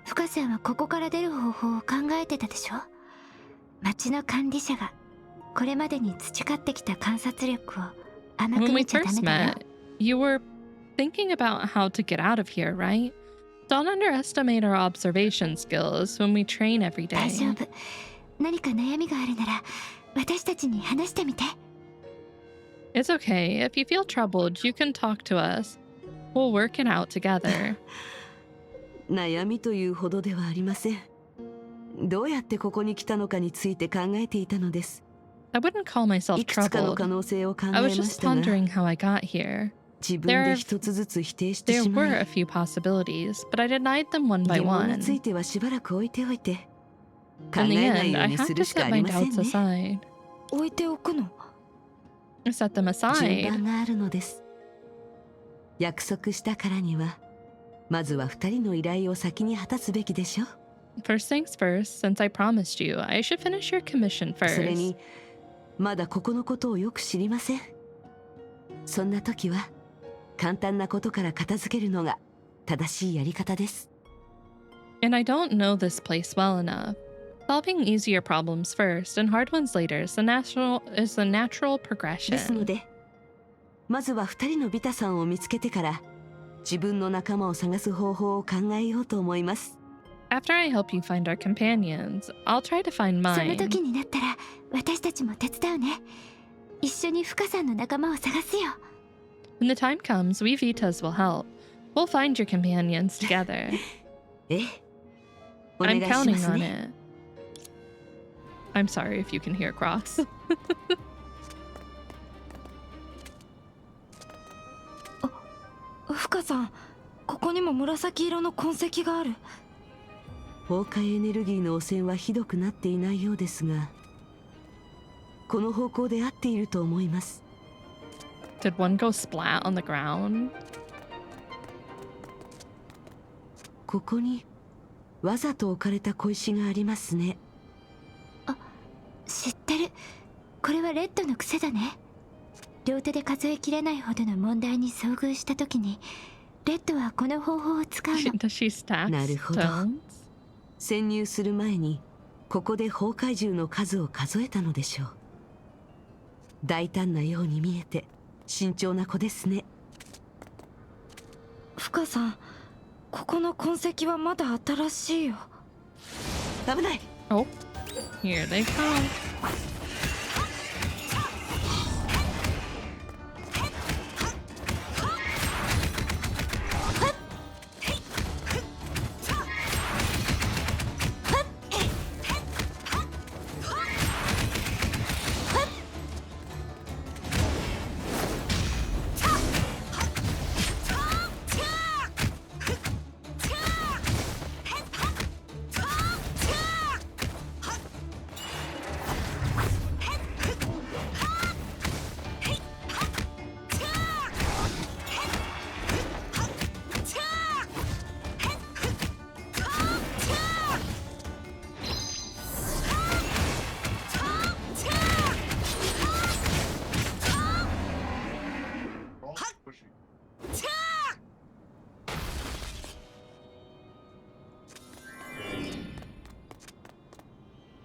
深さんはここから出る方法を考えてたでしょ。町の管理者がこれまでに培ってきた観察力を甘く When we 見ちゃダ first メだよ。 met, you were thinking about how to get out of here, right? Don't underestimate our observation skills when we train every 大丈 day. 夫。何か悩みがあるなら、私たちに話してみて。It's okay. If you feel troubled, you can talk to us. We'll work it out together. 悩みというほどではありません。どうやってここに来たのかについて考えていたのです。 I wouldn't call myself いくつかの troubled. 可能性を考え I ま was し just たが、 pondering how I got here. 自分で一つずつ否定して There しま were a い、 few possibilities, but I denied them one by 疑問に one. ついてはしばらく置いておいて、考 In え the ない end, よう I に had す to るしか set あ my りませ doubts んね。 aside. 置いておくの。 I set them 順 aside. 番があるのです。約束したからには、まずは二人の依頼を先に果たすべきでしょ。 First things first, since I promised you, I should finish your commission それ first. に、まだここのことをよく知りません。そんな時は、簡単なことから片付けるのが正しいやり方です。 And I don't know this place well enough. Solving easier problems first and hard ones later is the natural ですの progression. で、まずは二人のビタさんを見つけてから、自分の仲間を探す方法を考えようと思います。 After I help you find our companions, I'll try to find その mine. 時になったら、私たちも手伝うね。一緒に深さんの仲間を探すよ。When the time comes, we Vitas will help. We'll find your companions together. ええ、お願 I'm いしま counting す on ね。 it. I'm sorry if you can hear Cross. 深さん、ここにも紫色の痕跡がある。崩壊エネルギーの汚染はひどくなっていないようですが、この方向で合っていると思います。 Did one go splat on the ground? ここにわざと置かれた小石がありますね。知ってる。これはレッドの癖だね。両手で数えきれないほどの問題に遭遇した時に、レッドはこの方法を使うの。 Does she stack なるほど。 stones? 潜入する前にここで崩壊獣の数を数えたのでしょう。大胆なように見えて慎重な子ですね。深さん、ここの痕跡はまだ新しいよ。危ない。Oh, here they come.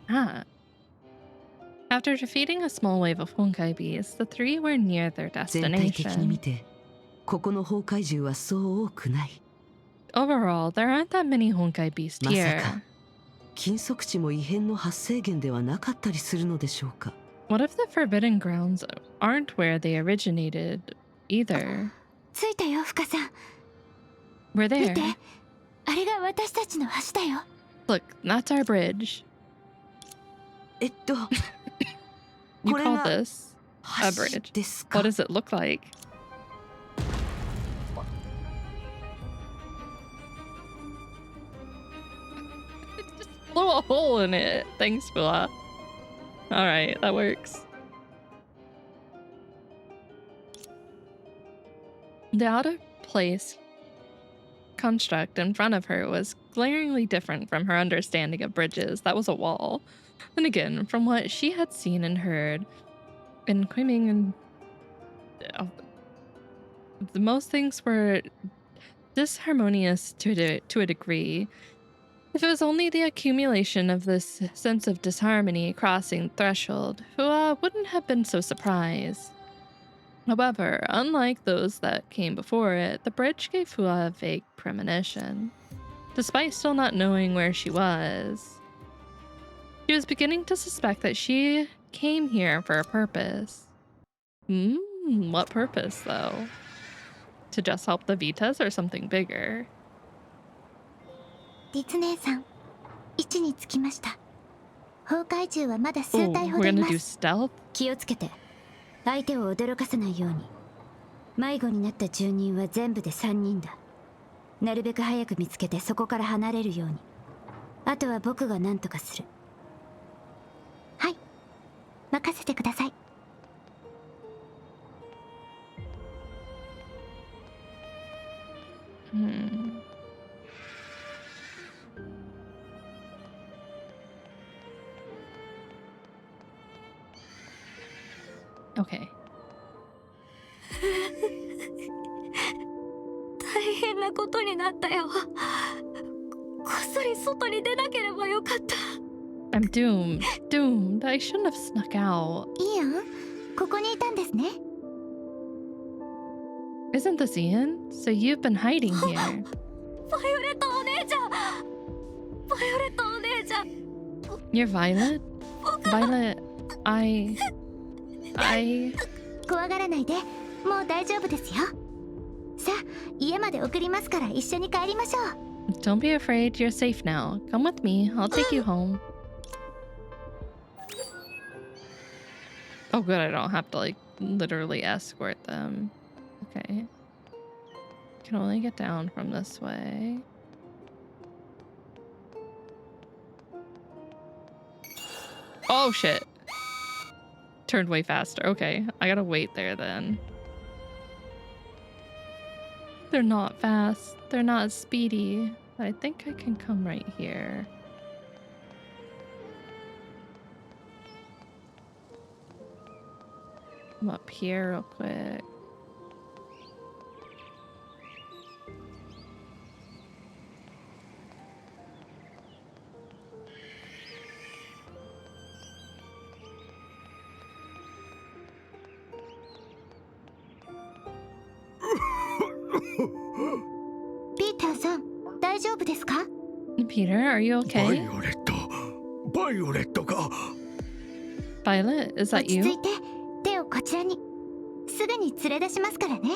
Ah. After defeating a small wave of Honkai bees, the three were near their 全体的に見 destination. てここの崩壊獣はそう多くない。 Overall, there aren't that many Honkai beasts まさ here. か禁足地も異変の発生源ではなかったりするのでしょうか。 What if the Forbidden Grounds aren't where they originated either? 着いたよ、深さん。 We're 見 there. て、あれが私たちの橋だよ。 Look, that's our bridge. こ You れ call が this a 橋 bridge? ですか。 What does it look like? Just blew a hole in it. Thanks, Bula. Alright, that works. The out of place construct in front of her was glaringly different from her understanding of bridges. That was a wall. And again, from what she had seen and heard in Quimming, and most things were disharmonious to a degree. If it was only the accumulation of this sense of disharmony crossing the threshold, Hua wouldn't have been so surprised. However, unlike those that came before it, the bridge gave Hua a vague premonition. Despite still not knowing where she was beginning to suspect that she came here for a purpose. What purpose, though? To just help the Vitas or something bigger? 律姉さん、位置につきました。崩壊獣はまだ数 Oh, 体ほ we're どい gonna ま do す。 stealth? 気をつけて。相手を驚かせないように。迷子になった住人は全部で3人だ。なるべく早く見つけてそこから離れるように。あとは僕が何とかする。はい、任せてください。Okay. 大変なことになったよ。こっそり外に出なければよかった。I'm doomed. Doomed. I shouldn't have snuck out. イアン、ここにいたんですね。Isn't this Ian? So you've been hiding here. バイオレットお姉ちゃん。バイオレットお姉ちゃん。You're Violet? Violet, I... 怖がらないで、もう大丈夫ですよ。さあ、家まで送りますから一緒に帰りましょう。Don't be afraid, you're safe now. Come with me, I'll take you home. Oh good, I don't have to like literally escort them. Okay. Can only get down from this way. Oh shit. Turned way faster. Okay, I gotta wait there then. They're not fast. They're not speedy. But I think I can come right here. Come up here real quick. ピーターさん、大丈夫ですか？ Peter, are you バイ okay? オレット、バイオレットか。 Violet, is 落 that ち着 you? いて、手をこちらに。すぐに連れ出しますからね。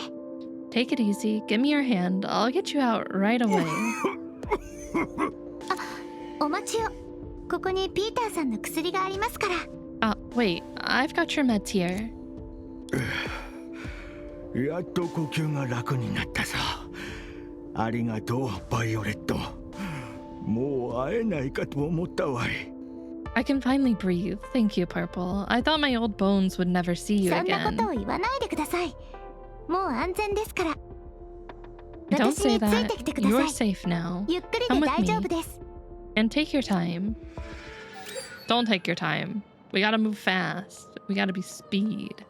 Take it easy. Give me your hand. I'll get you out right away. お待ちを。ここにピーターさんの薬がありますから。Wait, I've got your meds here. やっと呼吸が楽になったさ。ありがとう、バイオレット。もう会えないかと思ったわい。I can finally breathe. Thank you, Purple. I thought my old bones would never see you そんなこ again. とを言わないでください。もう安全ですから。 Don't 私 say について that. きてくだ You're さい。 safe now. ゆっくり Come で with 大丈 me. 夫です。 And take your time. Don't take your time. We gotta move fast. We gotta be speed.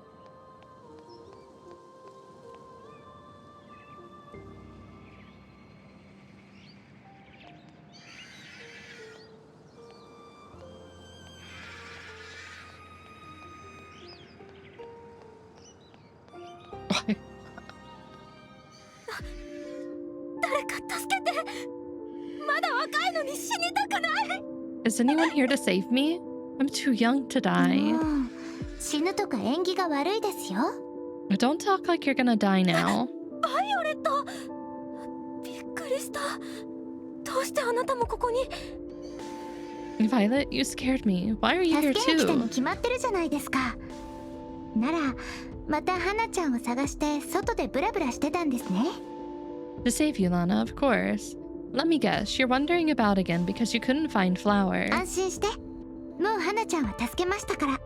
Is anyone here to save me? I'm too young to die. もう死ぬとか縁起が悪いですよ。 Don't talk like you're gonna die now. バイオレット、びっくりした。どうしてあなたもここに？ Violet, you scared me. Why are you 助 here けに来たに too? 決まってるじゃないですか。ならまた花ちゃんを探して外でブラブラしてたんですね。 To save you, Lana, of course. Let me guess, you're wandering about again because you couldn't find flower. 安心して。もう花ちゃんは助けましたから。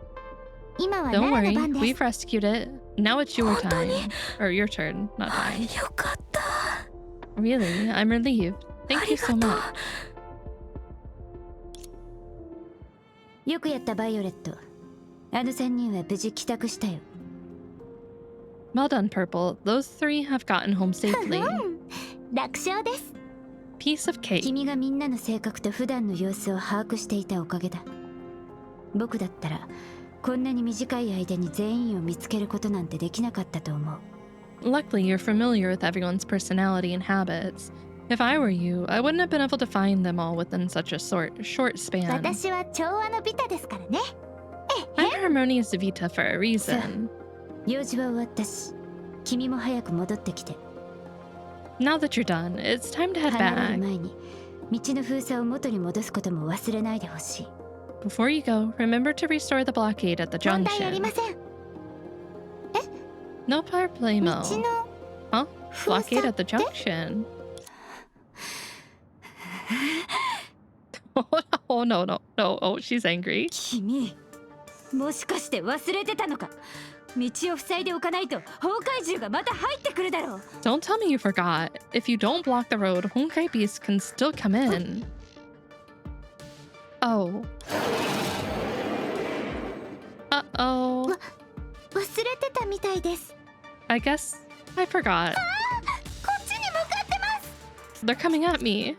今は Don't ナラの worry, 番です。 we've rescued it. Now it's your 本当に？ time. Or your turn, not は mine. い、よかった。 Really? I'm relieved. あ Thank り you が so とう。 much. よくやったバイオレット。あの3人は無事帰宅したよ。 Well done, Purple. Those three have gotten home safely. 楽勝です。 Piece of cake. 君がみんなの性格と普段の様子を把握していたおかげだ。僕だったらこんなに短い間に全員を見つけることなんてできなかったと思う。 Luckily, you're familiar with everyone's personality and habits. If I were you, I wouldn't have been able to find them all within such a short span. 私は調和のビタですからね。 I'm Harmonious Vita for a reason. 用事は終わったし、君も早く戻ってきて。 Now that you're done, it's time to head 離れ back. る前に道の封鎖を元に戻すことも忘れないでほしい。 Before you go, remember to restore the blockade at the 問題あり junction. ません。 No 道 problemo. の Huh? 封 Blockade 鎖 at the って？ junction. Oh no, no, no. Oh, she's angry. 君、もしかして忘れてたのか。道を塞いでおかないと崩壊獣がまた入ってくるだろう。 Don't tell me you forgot. If you don't block the road, Honkai beasts can still come in. Oh. Uh-oh. 忘れてたみたいです。 I guess I forgot. こっちに向かってます。 They're coming at me.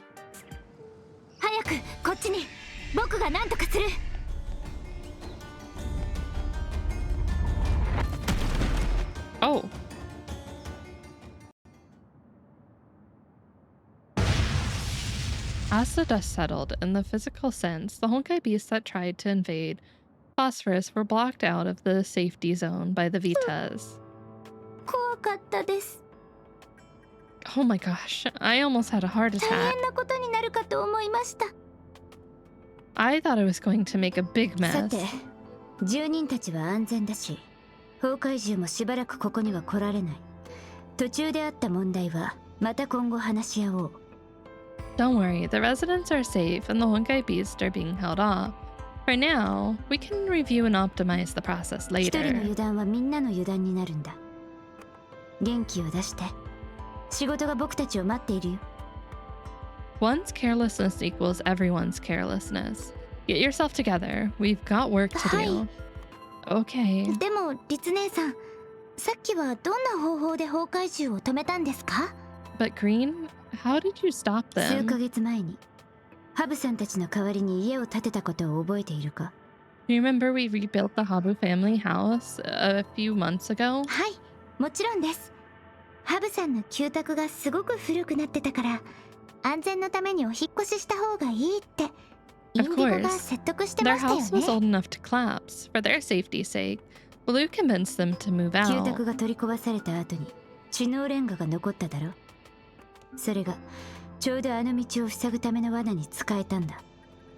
早くこっちに。僕が何とかする。 Oh. As the dust settled, in the physical sense, the Honkai beasts that tried to invade Phosphorus were blocked out of the safety zone by the Vitas. 怖かったです。 Oh my gosh, I almost had a heart 大 attack. 変なことになるかと思いました。 I thought I was going to make a big さ mess. て、住人たちは安全だし、崩壊獣もしばらくここには来られない。途中であった問題はまた今後話し合おう。 Don't worry, the residents are safe and the Honkai beasts are being held off. For now, we can review and optimize the process 一人の later. 油断はみんなの油断になるんだ。元気を出して。仕事が僕たちを待っているよ。 One's carelessness equals everyone's carelessness. Get yourself together. We've got work to do. Okay. でも、立姉さん、さっきはどんな方法で崩壊獣を止めたんですか？ But Green, how did you stop 数ヶ them? 月前に、ハブさんたちの代わりに家を建てたことを覚えているか？ Remember we rebuilt the Habu family house a few months ago? はい、もちろんです。ハブさんの旧宅がすごく古くなってたから安全のためにお引っ越しした方がいいってインデ Of ィゴが course. 説得して Their ましたよ house was ね。 old enough to collapse. For their safety's sake, Blue convinced them to move 旧 out. 宅が取り壊された後に知能レンガが残っただろ。それがちょうどあの道を塞ぐための罠に使えたんだ。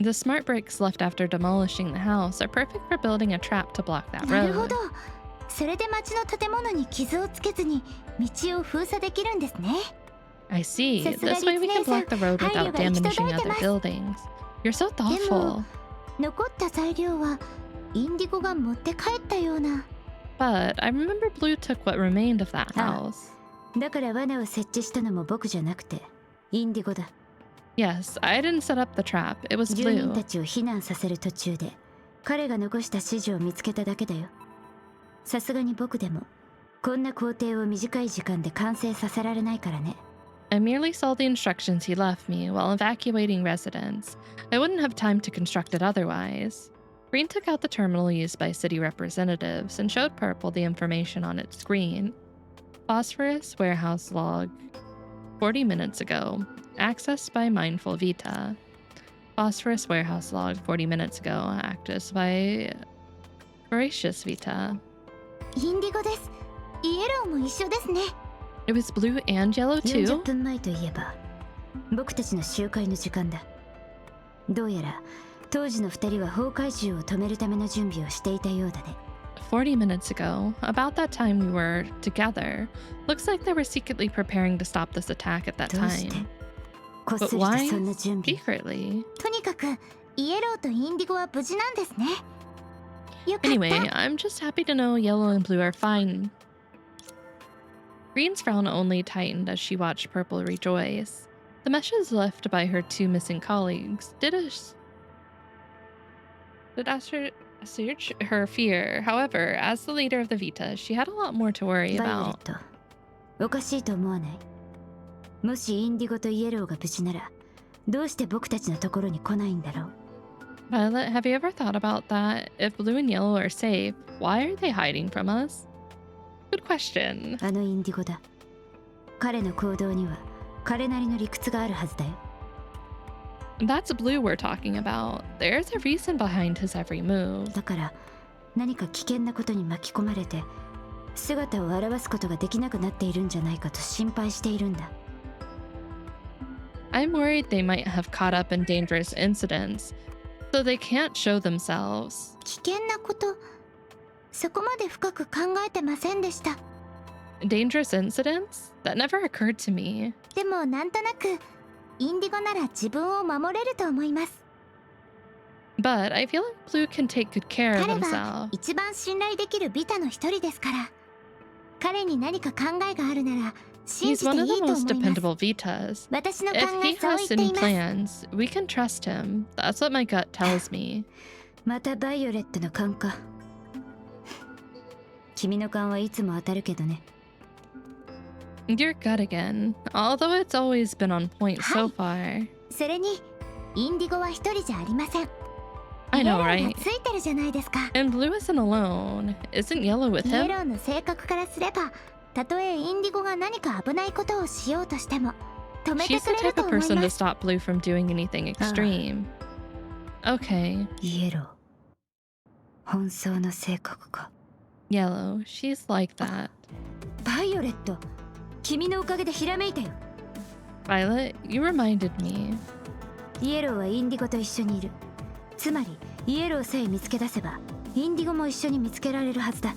The smart bricks left after demolishing the house are perfect for building a trap to block that なるほ road. ど。それで町の建物に傷をつけずに道を封鎖できるんですね。 I see. さすが This way we can 立命さん、 block the road 配慮 without が行き届 damaging いて other ます。 buildings. You're so でも thoughtful. 残った材料はインディゴが持って帰ったような。 But I remember Blue took what remained of that Ah. house. だから罠を設置したのも僕じゃなくてインディゴだ。 Yes, I didn't set up the trap. It was 住人 Blue. たちを避難させる途中で彼が残した指示を見つけただけだよ。さすがに僕でもこんな工程を短い時間で完成させられないからね。 I merely saw the instructions he left me while evacuating residents. I wouldn't have time to construct it otherwise. Green took out the terminal used by city representatives and showed Purple the information on its screen. Phosphorus warehouse log 40 minutes ago. Accessed by Mindful Vita. Phosphorus warehouse log 40 minutes ago. Accessed by Voracious Vita. インディゴです。イエローも一緒ですね。 It was blue and yellow 40 too? 分前といえば僕たちの集会の時間だ。どうやら当時の2人は崩壊銃を止めるための準備をしていたようだね。 40 minutes ago, about that time we were together. Looks like they were secretly preparing to stop this attack at that どうして time. こっそ But りした why そんな準備。 secretly? とにかくイエローとインディゴは無事なんですね。よかった。 Anyway, I'm just happy to know yellow and blue are fine. Green's frown only tightened as she watched Purple rejoice. The meshes left by her two missing colleagues did assuage her fear. However, as the leader of the Vita, she had a lot more to worry バイオレッ about. ト、おかしいと思わない？もしインディゴとイエローが無事ならどうして僕たちのところに来ないんだろう。 Violet, have you ever thought about that? If blue and yellow are safe, why are they hiding from us? Good question. あのインディゴだ。彼の行動には彼なりの理屈があるはずだよ。 That's blue we're talking about. There's a reason behind his every move. だから何か危険なことに巻き込まれて姿を現すことができなくなっているんじゃないかと心配しているんだ。 I'm worried they might have caught up in dangerous incidents, so they can't show themselves. 危険なこと、そこまで深く考えてませんでした。 Dangerous incidents? That never occurred to me. でもなんとなくインディゴなら自分を守れると思います。 But I feel like Blue can take good care of 彼は himself. 一番信頼できるビタの一人ですから。彼に何か考えがあるなら信 He's じて one い of い the と most 思います。 dependable Vitas. 私の考 If え he そう has 言ってい any ます。 plans, we can trust him. That's what my gut tells me. またバイオレットの勘か。君の勘はいつも当たるけどね。 Your gut again. Although it's always been on point so far. それにインディゴは一人じゃありません。 I イエ know, ロー right? がついてるじゃないですか。 And Blue isn't alone. Isn't Yellow with イエロ him? ーの性格からすれば、たとえインディゴが何か危ないことをしようとしても止めて She's く the れる type と of 思い person ま to す。 stop Blue from doing anything extreme. Okay, イエロー、本当の性格か。 Yellow. She's like that. バイオレット、君のおかげでひらめいたよ。 Violet, you reminded me. イエローはインディゴと一緒にいる。つまりイエローさえ見つけ出せばインディゴも一緒に見つけられるはずだ。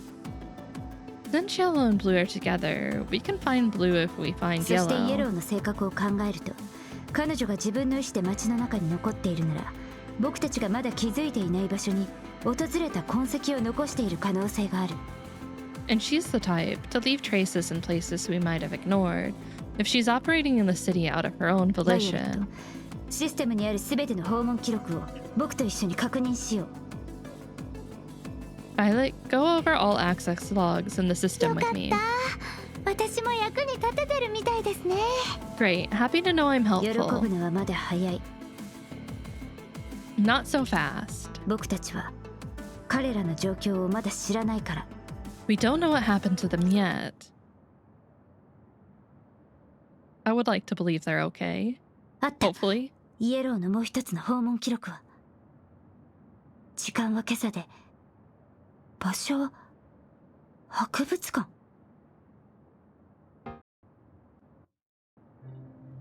Since Yellow and Blue are together, we can find Blue if we find そしてイエロ Yellow. ーの性格を考えると、彼女が自分の意思で街の中に残っているなら、僕たちがまだ気づいていない場所に訪れた痕跡を残している可能性がある。 And she's the type to leave traces in places we might have ignored if she's operating in the city out of her own バイオレット、 volition. システムにあるすべての訪問記録を僕と一緒に確認しよう。 Violet, go over all access logs in the system with me. 私も役に立ててるみたいですね。 Great. Happy to know I'm 喜ぶ helpful. のはまだ早い。 Not so fast. 僕たちは彼らの状況をまだ知らないから。 We don't know what happened to them yet. I would like to believe they're okay. あった。 Hopefully. イエローのもう一つの訪問記録は。時間は今朝で、場所は博物館。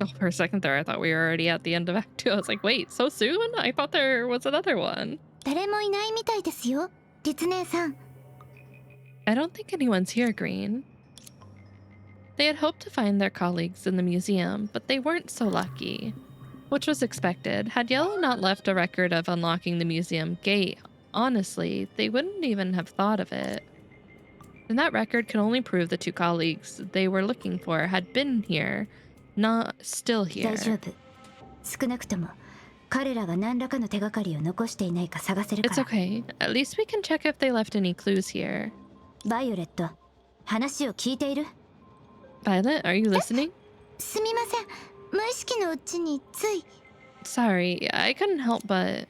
Oh, for a second there, I thought we were already at the end of Act 2. I was like, wait, so soon? I thought there was another one. 誰もいないみたいですよ、律姉さん。 I don't think anyone's here, Green. They had hoped to find their colleagues in the museum, but they weren't so lucky. Which was expected. Had Yellow not left a record of unlocking the museum gate, honestly, they wouldn't even have thought of it. And that record could only prove the two colleagues they were looking for had been here, not still 大丈 here. 夫。少なくとも彼らが何らかの手がかりを残していないか探せるか It's ら。 okay. At least we can check if they left any clues here. バイオレット、話を聞いている？ Violet, are you listening? すみません。無意識のうちについ。 Sorry, I couldn't help but...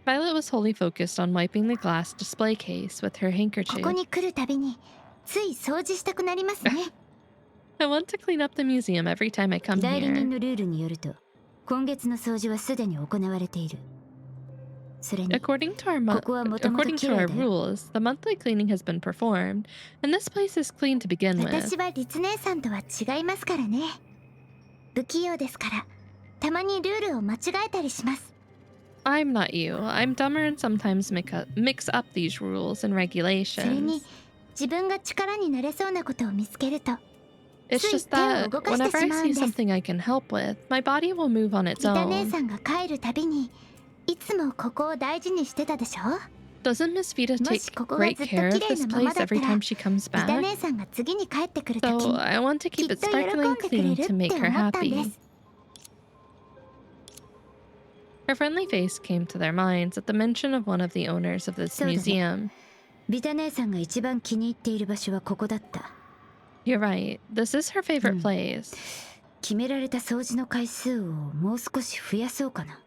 Violet was wholly focused on wiping the glass display case with her こ handkerchief. こに来るたびについ掃除したくなりますね。 I want to clean up the museum every time I come 代理人 here. のルールによると、今月の掃除はすでに行われている。それに、 According to our ここはもともと according 綺 to 麗 our だよ。 rules, the monthly cleaning has been performed, and this place is clean to begin 私 with. は律姉さんとは違いますからね。不器用ですから、たまにルールを間違えたりします。 I'm not you. I'm dumber and sometimes mix up these rules and それに、 regulations. 自分が力になれそうなことを見つけると、 It's just that whenever I see something I can help with, my body will move on its リタ姉 own. さんが帰るたびに、いつもここを大事にしてたでしょ？ Doesn't Miss Vita もし take ここが great ずっと care 綺 of 麗 this なまま place だった every ら、 time she comes リタ back? 姉さんが次に帰ってくるとき So に、 I want to き keep っ it と喜ん sparkling でくれ clean る to っ make て her 思ったんで happy. す。 Her friendly face came to their minds at the mention of one of the owners of this そうだね。 museum. ビタ姉さんが一番気に入っている場所はここだった。 You're right. This is her favorite place. 決められた掃除の回数をもう少し増やそうかな。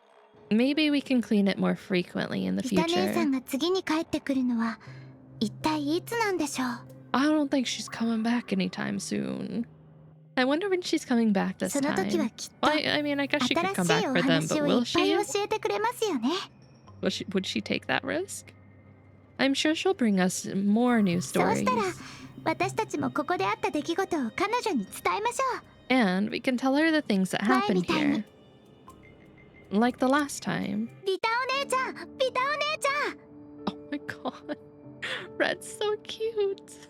Maybe we can clean it more frequently in the ビタ姉さ future. んが次に帰ってくるのは一体いつなんでしょう？ I don't think she's coming back anytime soon. I wonder when she's coming back this その時は time. きっと Well, I mean, I guess she could 新 come し back いお for them, 話 but をい will っぱい she? 教えてくれますよね。 Would she take that risk? I'm sure she'll bring us more new そう stories. したら私たちもここであった出来事を彼女に伝えましょう。 And we can tell her the things that happened here. Like the last time. ビタお姉ちゃん、ビタお姉ちゃん。 Oh my god. Red's so cute.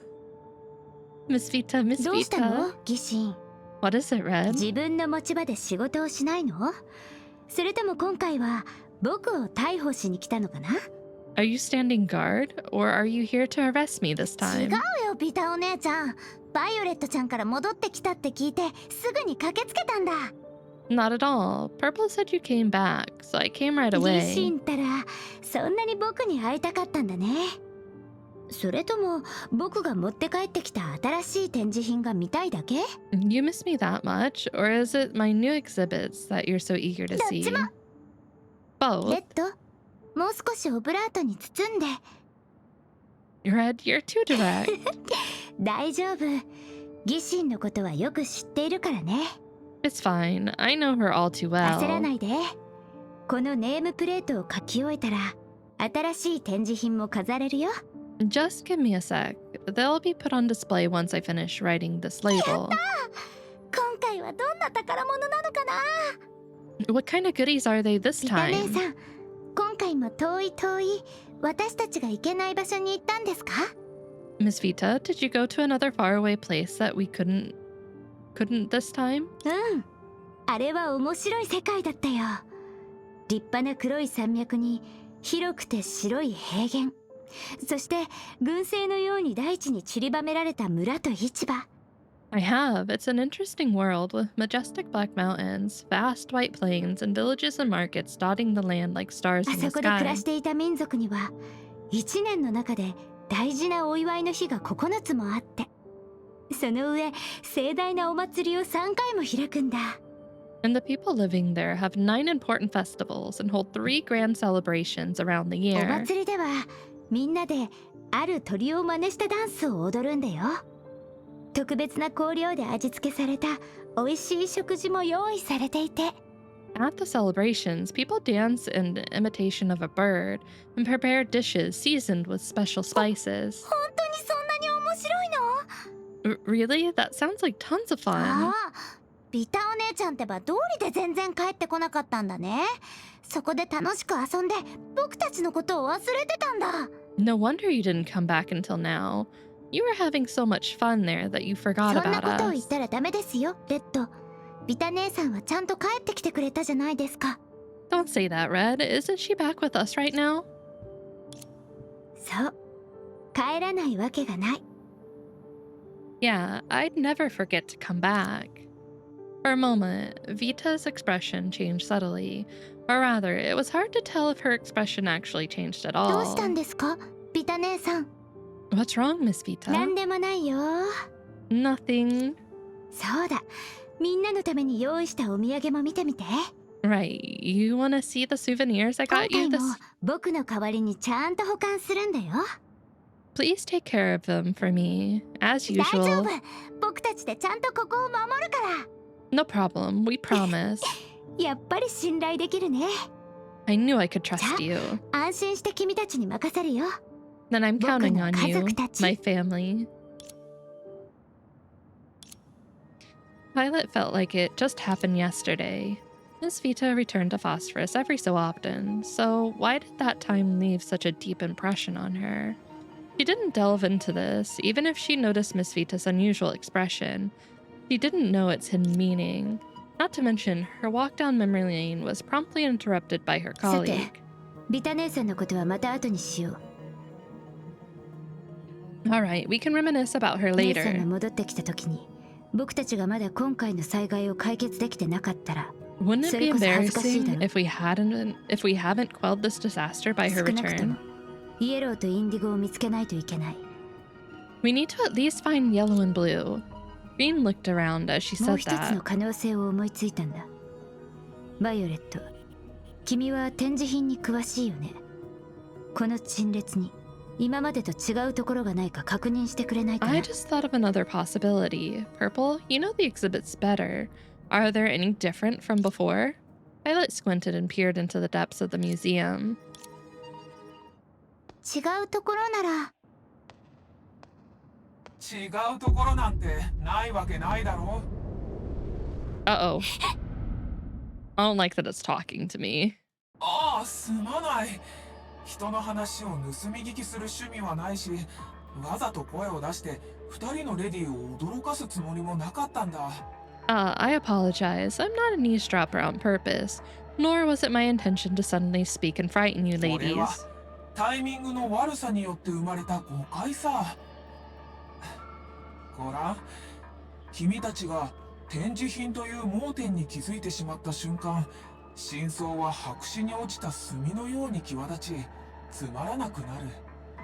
Miss Vita, Miss どうしたの Vita. ギシン？ What is it, Red? 自分の持ち場で仕事をしないの？それとも今回は僕を逮捕しに来たのかな？ Are you standing guard, or are you here to arrest me this 違 time? うよ、ビタお姉ちゃん。バイオレットちゃんから戻ってきたって聞いてすぐに駆けつけたんだ。 Not at all. Purple said you came back, so I came right ギシ away. ンったらそんなに僕に会いたかったんだね。それとも僕が持って帰ってきた新しい展示品が見たいだけ？ You miss me that much, or is it my new exhibits that you're so eager to see? レ Both. ッド、もう少しオブラートに包んで。 Red, you're too direct. 大丈夫。ギシンのことはよく知っているからね。 It's fine. I know her all too 焦らな well. いで。このネームプレートを書き終えたら新しい展示品も飾れるよ。 Just give me a sec. They'll be put on display once I finish writing this label. 今回はどんな宝物なのかな？ What kind of goodies are they this ビタ姉 time? さん、今回も遠い私たちが行けない場所に行ったんですか？ Miss Vita, did you go to another faraway place that we couldn't this time? うん。あれは面白い世界だったよ。立派な黒い山脈に広くて白い平原。そして群生のように大地に散りばめられた村と市場。 I have. It's an interesting world with majestic black mountains, vast white plains, and villages and markets dotting the land like stars あ in the そこで暮 sky. らしていた民族には1年の中で大事なお祝いの日が9つもあって、その上盛大なお祭りを3回も開くんだ。 And the people living there have 9 important festivals and hold 3 grand celebrations around the お year. 祭りではみんなである鳥を真似したダンスを踊るんだよ。特別な香料で味付けされた美味しい食事も用意されていて。At the celebrations, people dance in imitation of a bird and prepare dishes seasoned with special spices. 本当にそんなに面白いの？ Really? That sounds like tons of あ fun. あ、ビタお姉ちゃんってば道理で全然帰ってこなかったんだね。そこで楽しく遊んで僕たちのことを忘れてたんだ。No wonder you didn't come back until now. You were having so much fun there that you そ forgot んな about ことを言っ us. たらダメですよ、レッド。ビタ姉さんはちゃんと帰ってきてくれたじゃないですか。Don't say that, Red. Isn't she back with us right now? そう、帰らないわけがない。Yeah, I'd never forget to come back. For a moment, Vita's expression changed subtly. Or rather, it was hard to tell if her expression actually changed at どうした all. んですか、ビタ姉さん。 What's wrong, Miss な Vita? んでもないよ。 Nothing. そうだ、みんなのために用意したお土産も見てみて。 Right, you wanna see the souvenirs I 今 got you 回 this? も僕の代わりにちゃんと保管するんだよ。 Please take care of them for me, as 大丈夫、 usual. 僕たちでちゃんとここを守るから。 No problem, we promise. やっぱり信頼できるね。 I knew I could trust you. 安心して君たちに任せるよ。 Then I'm counting on you, 僕の家族たち。 my family. Violet felt like it just happened yesterday. Miss Vita returned to Phosphorus every so often, so why did that time leave such a deep impression on her? She didn't delve into this, even if she noticed Miss Vita's unusual expression. She didn't know its hidden meaning. Not to mention, her walk down memory lane was promptly interrupted by her さて、 colleague. ビタ姉さんのことはまた後にしよう。 Alright, we can reminisce about her 姉さん later. が戻ってきた時に、僕たちがまだ今回の災害を解決できてなかったら、 Wouldn't it be それこそ恥ずかしいだ embarrassing ろ。 if we haven't quelled this disaster by her 少なくとも return? イエローとインディゴを見つけないといけない。 We need to at least find yellow and blue. Green looked around as she もう said 一つの that. 可能性を思いついたんだ。バイオレット、君は展示品に詳しいよね。この陳列に今までと違うところがないか確認してくれないかな。 I just thought of another possibility. Purple, you know the exhibits better. Are there any different from before? Violet squinted and peered into the depths of the museum. 違うところなら。違うところなんてないわけないだろ。 Uh-oh. I don't like that it's talking to me. ああ、すまない。人の話を盗み聞きする趣味はないし、わざと声を出して二人のレディを驚かすつもりもなかったんだ。I apologize. I'm not an eavesdropper on purpose, nor was it my intention to suddenly speak and frighten you これは ladies. タイミングの悪さによって生まれた誤解さ。ごらん、君たちが展示品という盲点に気づいてしまった瞬間、真相は白紙に落ちた墨のように際立ち、つまらなくなる。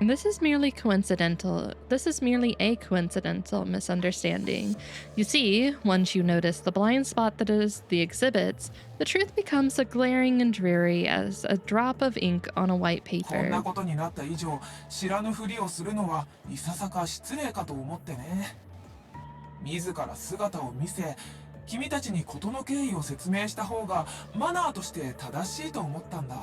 This is merely coincidental. This is merely a coincidental misunderstanding. You see, once you notice the blind spot that is the exhibits, the truth becomes as glaring and dreary as a drop of ink on a white こんな paper. ことになった以上、知らぬふりをするのはいささか失礼かと思ってね。自ら姿を見せ、君たちに事の経緯を説明した方がマナーとして正しいと思ったんだ。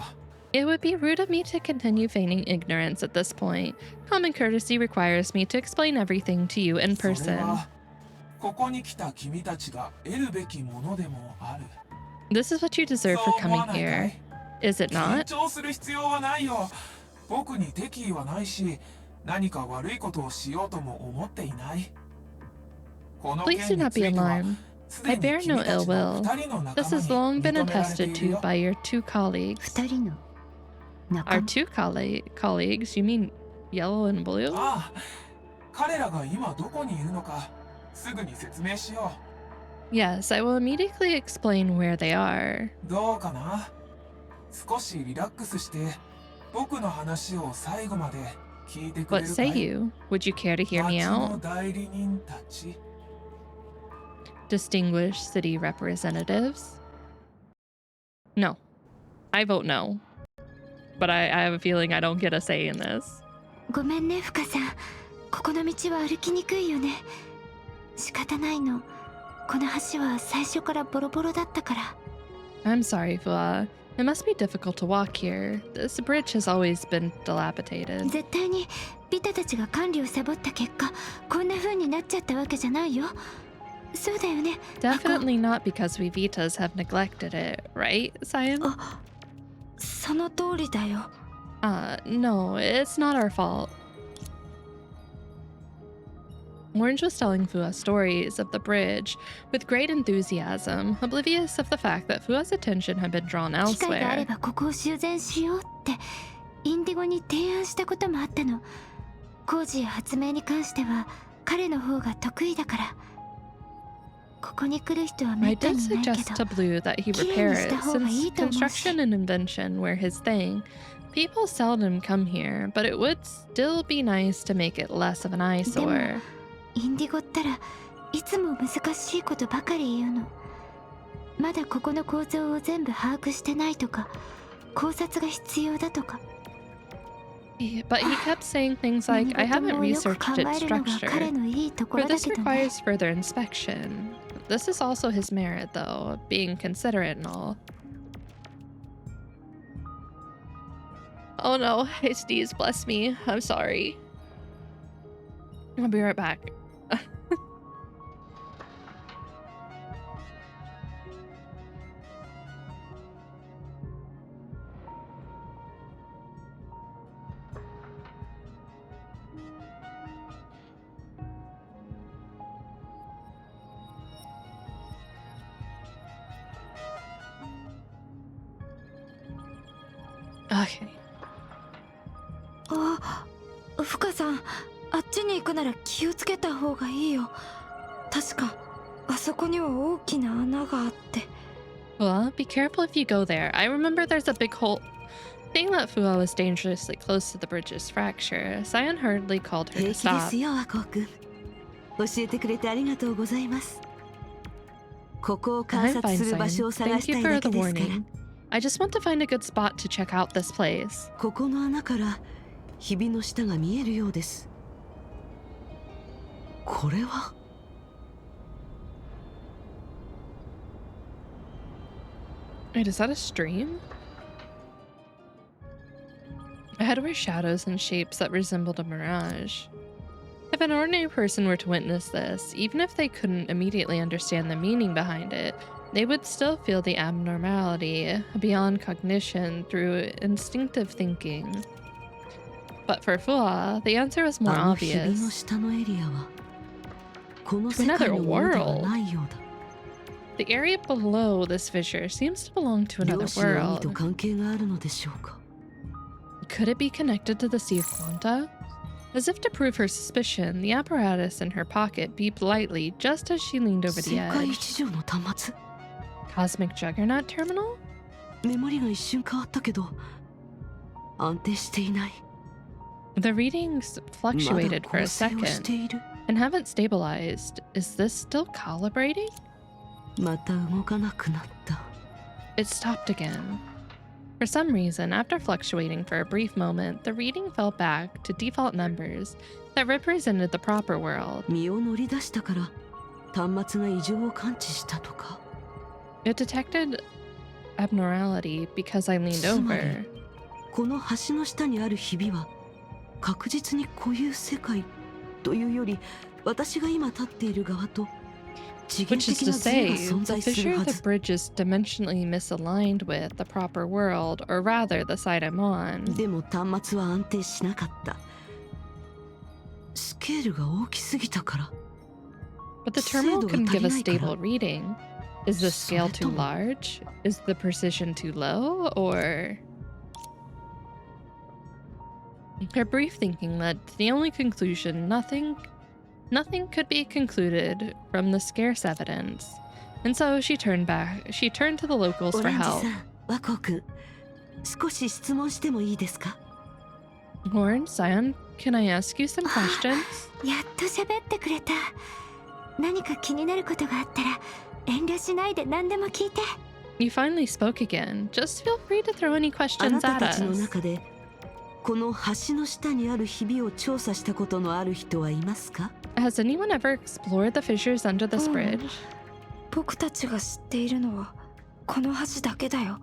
It would be rude of me to continue feigning ignorance at this point. Common courtesy requires me to explain everything to you in それ person. はここに来た君たちが得るべきものでもある。 This is what you deserve そう for 思わ coming ないか here. い？ Is it 緊 not? 張する必要はないよ。僕に敵意はないし、何か悪いことをしようとも思っていない。この Please 件 do に not つ be いては alarmed. す I でに bear 君 no た ill ちの will. 二人の This 仲間 has に long 認 been められてい attested る to よ。 by your two colleagues. 二人の仲 Our 間。 two colleagues? You mean yellow and blue? ああ、彼らが今どこにいるのか、すぐに説明しよ Yes, I will immediately explain where they are. う。どうかな？少しリラックスして、僕の話を最後まで聞いてくれ What るか say い？ you? Would you care to hear me 町の out? 代理人たち。 Distinguished city representatives? No. I vote no. But I have a feeling I don't get a say in this. ごめんね、フカさん。ここの道は歩きにくいよね。仕方ないの。この橋は最初からボロボロだったから。I'm sorry, Fua. It must be difficult to walk here. This bridge has always been dilapidated. 絶対にビタたちが管理をサボった結果、こんな風になっちゃったわけじゃないよ。そうだよね。Definitely not because we Vitas have neglected it, right, Cyan? あ、その通りだよ。No, it's not our fault. Orange was telling Fua stories of the bridge with great enthusiasm, oblivious of the fact that Fua's attention had been drawn 機会があれ elsewhere. ばここを修繕しようってインディゴに提案したこともあったの。工事や発明に関しては彼の方が得意だから。ここに来る人はめ I った did にいないけ suggest ど to Blue that he 綺麗 repair にした it, 方がい since いと思うし。 construction and invention were his thing. People seldom come here, but it would still be nice to make it less of an eyesore. インディゴったらいつも難しいことばかり言うの。まだここの構造を全部把握してないとか、考察が必要だとか。But he kept saying things like, I haven't researched its structure. 彼のいいとこ For ろだ this けどね。 requires further inspection. This is also his merit, though, being considerate and all. Oh no, I sneezed, bless me. I'm sorry. I'll be right back. Okay. あ、深さん、あっちに行くなら気をつけた方がいいよ。確かあそこには大きな穴があって。Fua, be careful if you go there. I remember there's a big hole. Seeing that Fua was dangerously close to the bridge's fracture, Cyan hurriedly called her 平 to 気で stop. すよ、和光くん。教えてくれてありがとうございます。ここを観 I'm 察 fine, する場 Cyan. 所を探 Thank した you い for だ the けですから。 warning. I just want to find a good spot to check out this place. ここの穴からひびの下が見えるようです。これはWait, is that a stream? Ahead were shadows and shapes that resembled a mirage. If an ordinary person were to witness this, even if they couldn't immediately understand the meaning behind it, they would still feel the abnormality beyond cognition through instinctive thinking. But for Fua, the answer was more あのひびの obvious. 下のエリアはこの世界のものではないようだ。 The area below this fissure seems to belong to 漁 another 師の海と world. 関係があるのでしょうか。 Could it be connected to the Sea of Quanta? As if to prove her suspicion, the apparatus in her pocket beeped lightly just as she leaned over 世 the 界 edge. 一条の端末。 Cosmic Juggernaut Terminal? メモリが一瞬変わったけど安定していない。 The readings まだ fluctuated for 構 a 成をし second ている。 and haven't stabilized. Is this still calibrating? また動かなくなった。 It stopped again. For some reason, after fluctuating for a brief moment, the reading fell back to default numbers that represented the proper world. 身を乗り出したから端末が異常を感知したとか。 It detected abnormality because I leaned つまり over. この橋の下にあるひびは確実に固有世界というより私が今立っている側と次元 Which is 的 to なズレが say, 存 the 在する fissure は the ず。 bridge is dimensionally misaligned with the proper world, or rather, the side I'm on. でも端末は安定しなかった。スケールが大きすぎたから。 But the terminal couldn't give a 精度が stable reading. Is the scale too それとも large? Is the precision too low? Or... Her brief thinking led to the only conclusion nothing could be concluded from the scarce evidence. And so she turned to the locals オ for レンジ help. さん、和光くん、少し質問してもいいですか？ Lauren, Sion, can I ask you some questions? やっと喋ってくれた。何か気になることがあったら遠慮しないで何でも聞いて。 You finally spoke again. Just feel free to throw any あな questions た at たちの us. 中でこの橋の下にあるひびを調査したことのある人はいますか？ Has anyone ever explored the fissures under this bridge? 僕たちが知っているのはこの橋だけだよ。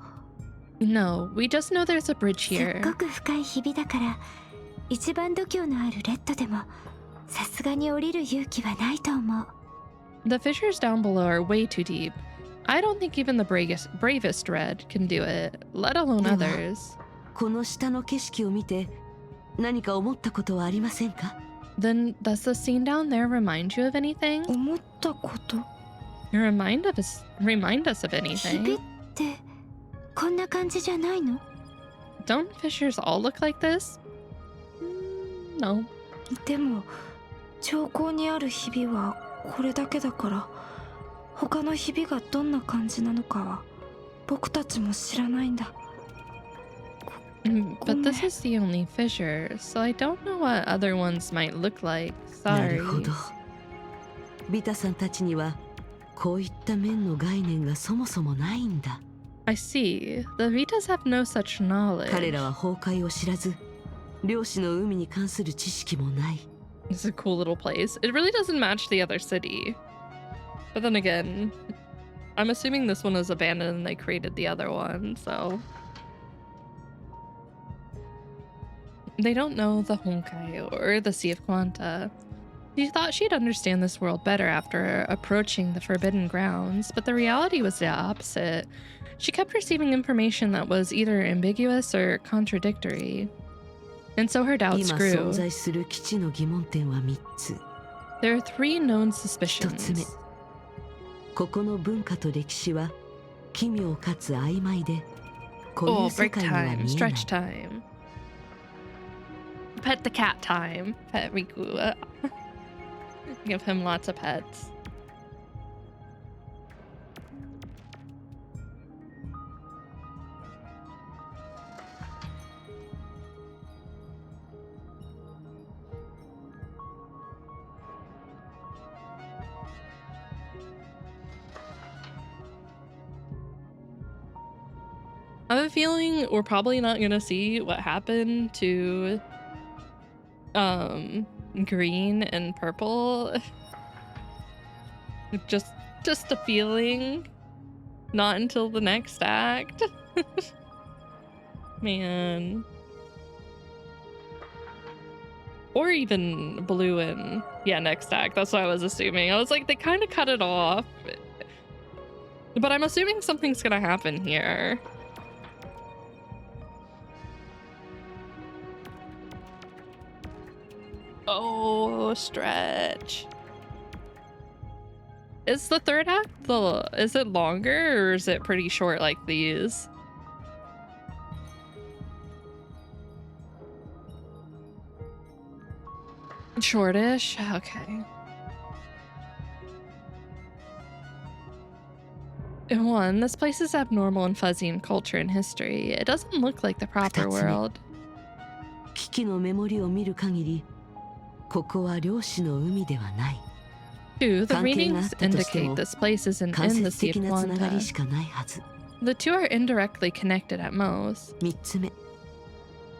No, we just know there's a bridge すっ here. ごく深いひびだから一番度胸のあるレッドでもさすがに降りる勇気はないと思う。 The fissures down below are way too deep. I don't think even the bravest red can do it, let alone others. この下の景色を見て何か思ったことはありませんか？ Then does the scene down there remind you of anything? 思ったこと？ Remind us of ひびっ anything? てこんな感じじゃないの？ Don't fissures all look like this? No. でも兆候にあるひびはこれだけだから他のひびがどんな感じなのかは僕たちも知らないんだ。But this is the only fissure, so I don't know what other ones might look like. な Sorry. るほど。ビタさんたちにはこういった面の概念がそもそもないんだ。I see. The Vitas have no such knowledge. 彼らは崩壊を知らず、漁師の海に関する知識もない。 It's a cool little place. It really doesn't match the other city. But then again, I'm assuming this one is abandoned and they created the other one, so... They don't know the Honkai or the Sea of Quanta. She thought she'd understand this world better after approaching the Forbidden Grounds, but the reality was the opposite. She kept receiving information that was either ambiguous or contradictory. And so her doubts 今 grew. 存在する基地の疑問点は3つ。 There are 3 known 1つ目、 suspicions. ここの文化と歴史は奇妙かつ曖昧で、こうい Oh, う世 break 界には time, 見えない。 stretch time. Pet the cat time. Pet Riku. Give him lots of pets. I have a feeling we're probably not gonna see what happened to green and purple. just a feeling. Not until the next act. Man. Or even blue and yeah, next act. That's what I was assuming. I was like, they kind of cut it off. But I'm assuming something's gonna happen here. Oh, stretch. Is the third act is it longer or is it pretty short like these? Shortish? Okay. One, this place is abnormal and fuzzy in culture and history. It doesn't look like the proper world. 危機のメモリを見る限り、ここは漁師の海ではない。 Two, the 関係があ readings ったとしても indicate this place isn't 間 in the 接 Sea 的 of なつながり Quanta. しかないはず。 The two are indirectly connected at most. 3つ目、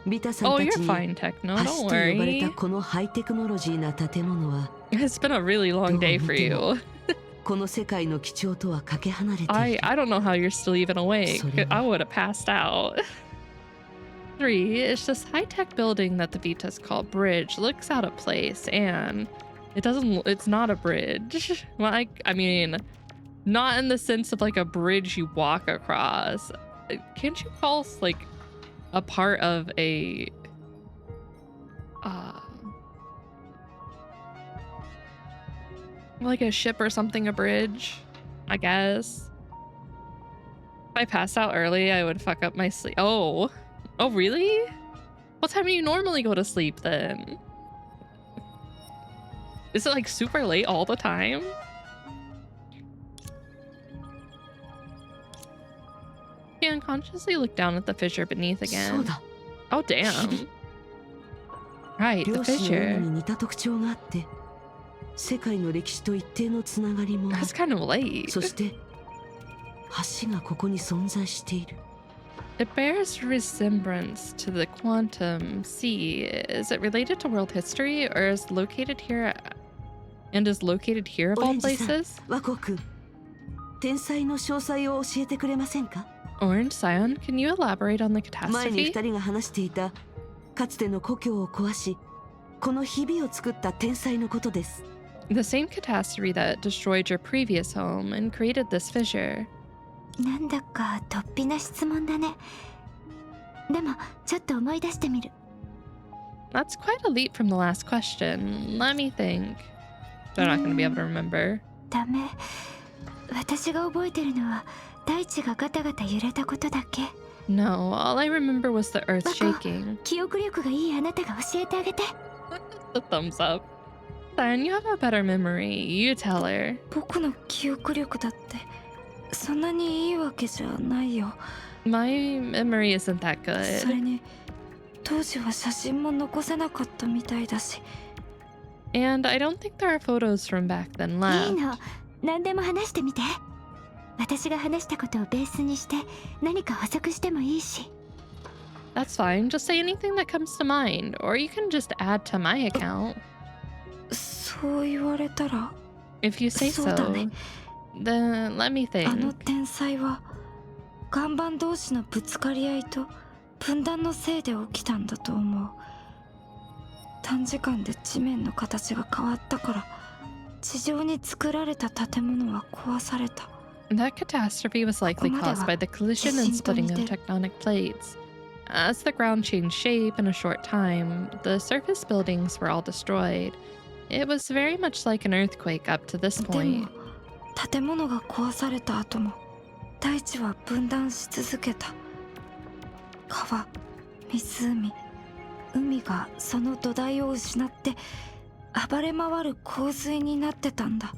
ビタさん Oh, た you're ちに fine, Techno. 橋 Don't と呼ばれ worry. たこのハイテクノロジーな建物は、 It's been a really long day for you. この世界の貴重とはかけ離れている。 I don't know how you're still even awake. それは I would have passed out. 3, it's this high-tech building that the Vitas call Bridge looks out of place and it's not a bridge. Like, I mean, not in the sense of like a bridge you walk across. Can't you call like a part of a like a ship or something a bridge? I guess. If I passed out early, I would fuck up my sleep. Oh, really? What time do you normally go to sleep then? Is it like super late all the time? He unconsciously looked down at the fissure beneath そう again. だ。 Oh, damn. Right, the 漁師の海 fissure. に似た特徴があって、世界の歴史と一定のつながりもある。 That's kind of late. そして橋がここに存在している。 It bears resemblance to the Quantum Sea. Is it related to world history or is located here And is located here of オレ all ンジさん、 places? 和光くん、天災の詳細を教えてくれませんか？ Orange Scion, can you elaborate on the 前に catastrophe? 二人が話していたかつての故郷を壊しこのひびを作った天災のことです。 The same catastrophe that destroyed your previous home and created this fissure. なんだか突飛な質問だね。でもちょっと思い出してみる。 That's quite a leap from the last question. Let me think. They're not going to be able to remember. ダメ。私が覚えてるのは大地がガタガタ揺れたことだけ。 No, all I remember was the earth shaking. 記憶力がいいあなたが教えてあげて。 The thumbs up. Then you have a better memory. You tell her. 僕の記憶力だってそんなにいいわけじゃないよ。 My memory isn't that それ good. に当時は写真も残せなかったみたいだし。 And I don't think there are photos from back then いい left. の。何でも話してみて。私が話したことをベースにして何か補足してもいいし。 That's fine. Just say anything that comes to mind. Or you can just add to my account. そう言われたら If you say そう so. だね。 Then let me あの think. 天災は岩盤同士のぶつかり合いと分断のせいで起きたんだと思う。短時間で地面の形が変わったから地上に作られた建物は壊された。 That catastrophe was likely caused by the collision and splitting of tectonic plates. As the ground changed shape in a short time, the surface buildings were all destroyed. It was very much like an earthquake up to this で point. も建物が壊された後も大地は分断し続けた。川、湖、海がその土台を失って暴れ回る洪水になってたんだ。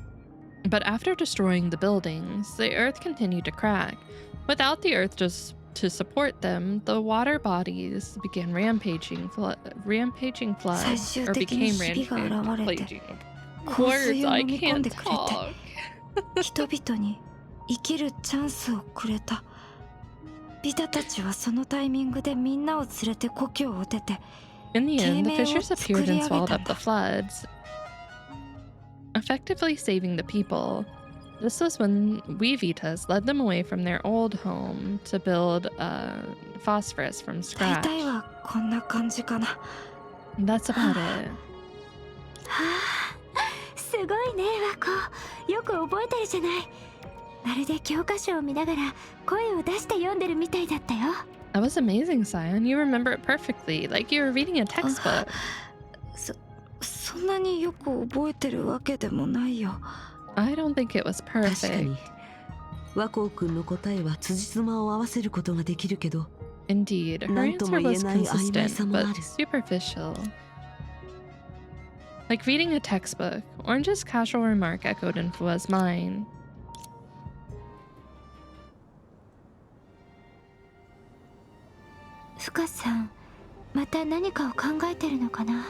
But after destroying the buildings, the earth continued to crack. Without the earth just to support them, the water bodies began rampaging floods, 最 or 終的に became ひびが現れて rampaging. 洪水 Words, を I 飲み込ん can't でくれて talk. 人々に生きるチャンスをくれた。ビタたちはそのタイミングでみんなを連れて故郷を出て In the end, the 懸命を fissures appeared 作り and 上げ swallowed たん up だ。 the floods, effectively saving the people. This was when we Vitas led them away from their old home to build phosphorus from 大 scratch. 体はこんな感じかな。 That's about it. はあ、すごいね、和子。よく覚えてるじゃない。まるで教科書を見ながら声を出して読んでるみたいだったよ。 That was amazing, Sion. You remember it perfectly, like you were reading a textbook. そんなによく覚えてるわけでもないよ。 I don't think it was 確か perfect. に和光くんの答えは辻褄を合わせることができるけど Indeed, her なんとも answer 言え was ない曖昧さ consistent もある。 but superficial. Like reading a textbook, Orange's casual remark echoed in Fua's mind. ふかさん、また何かを考えてるのかな。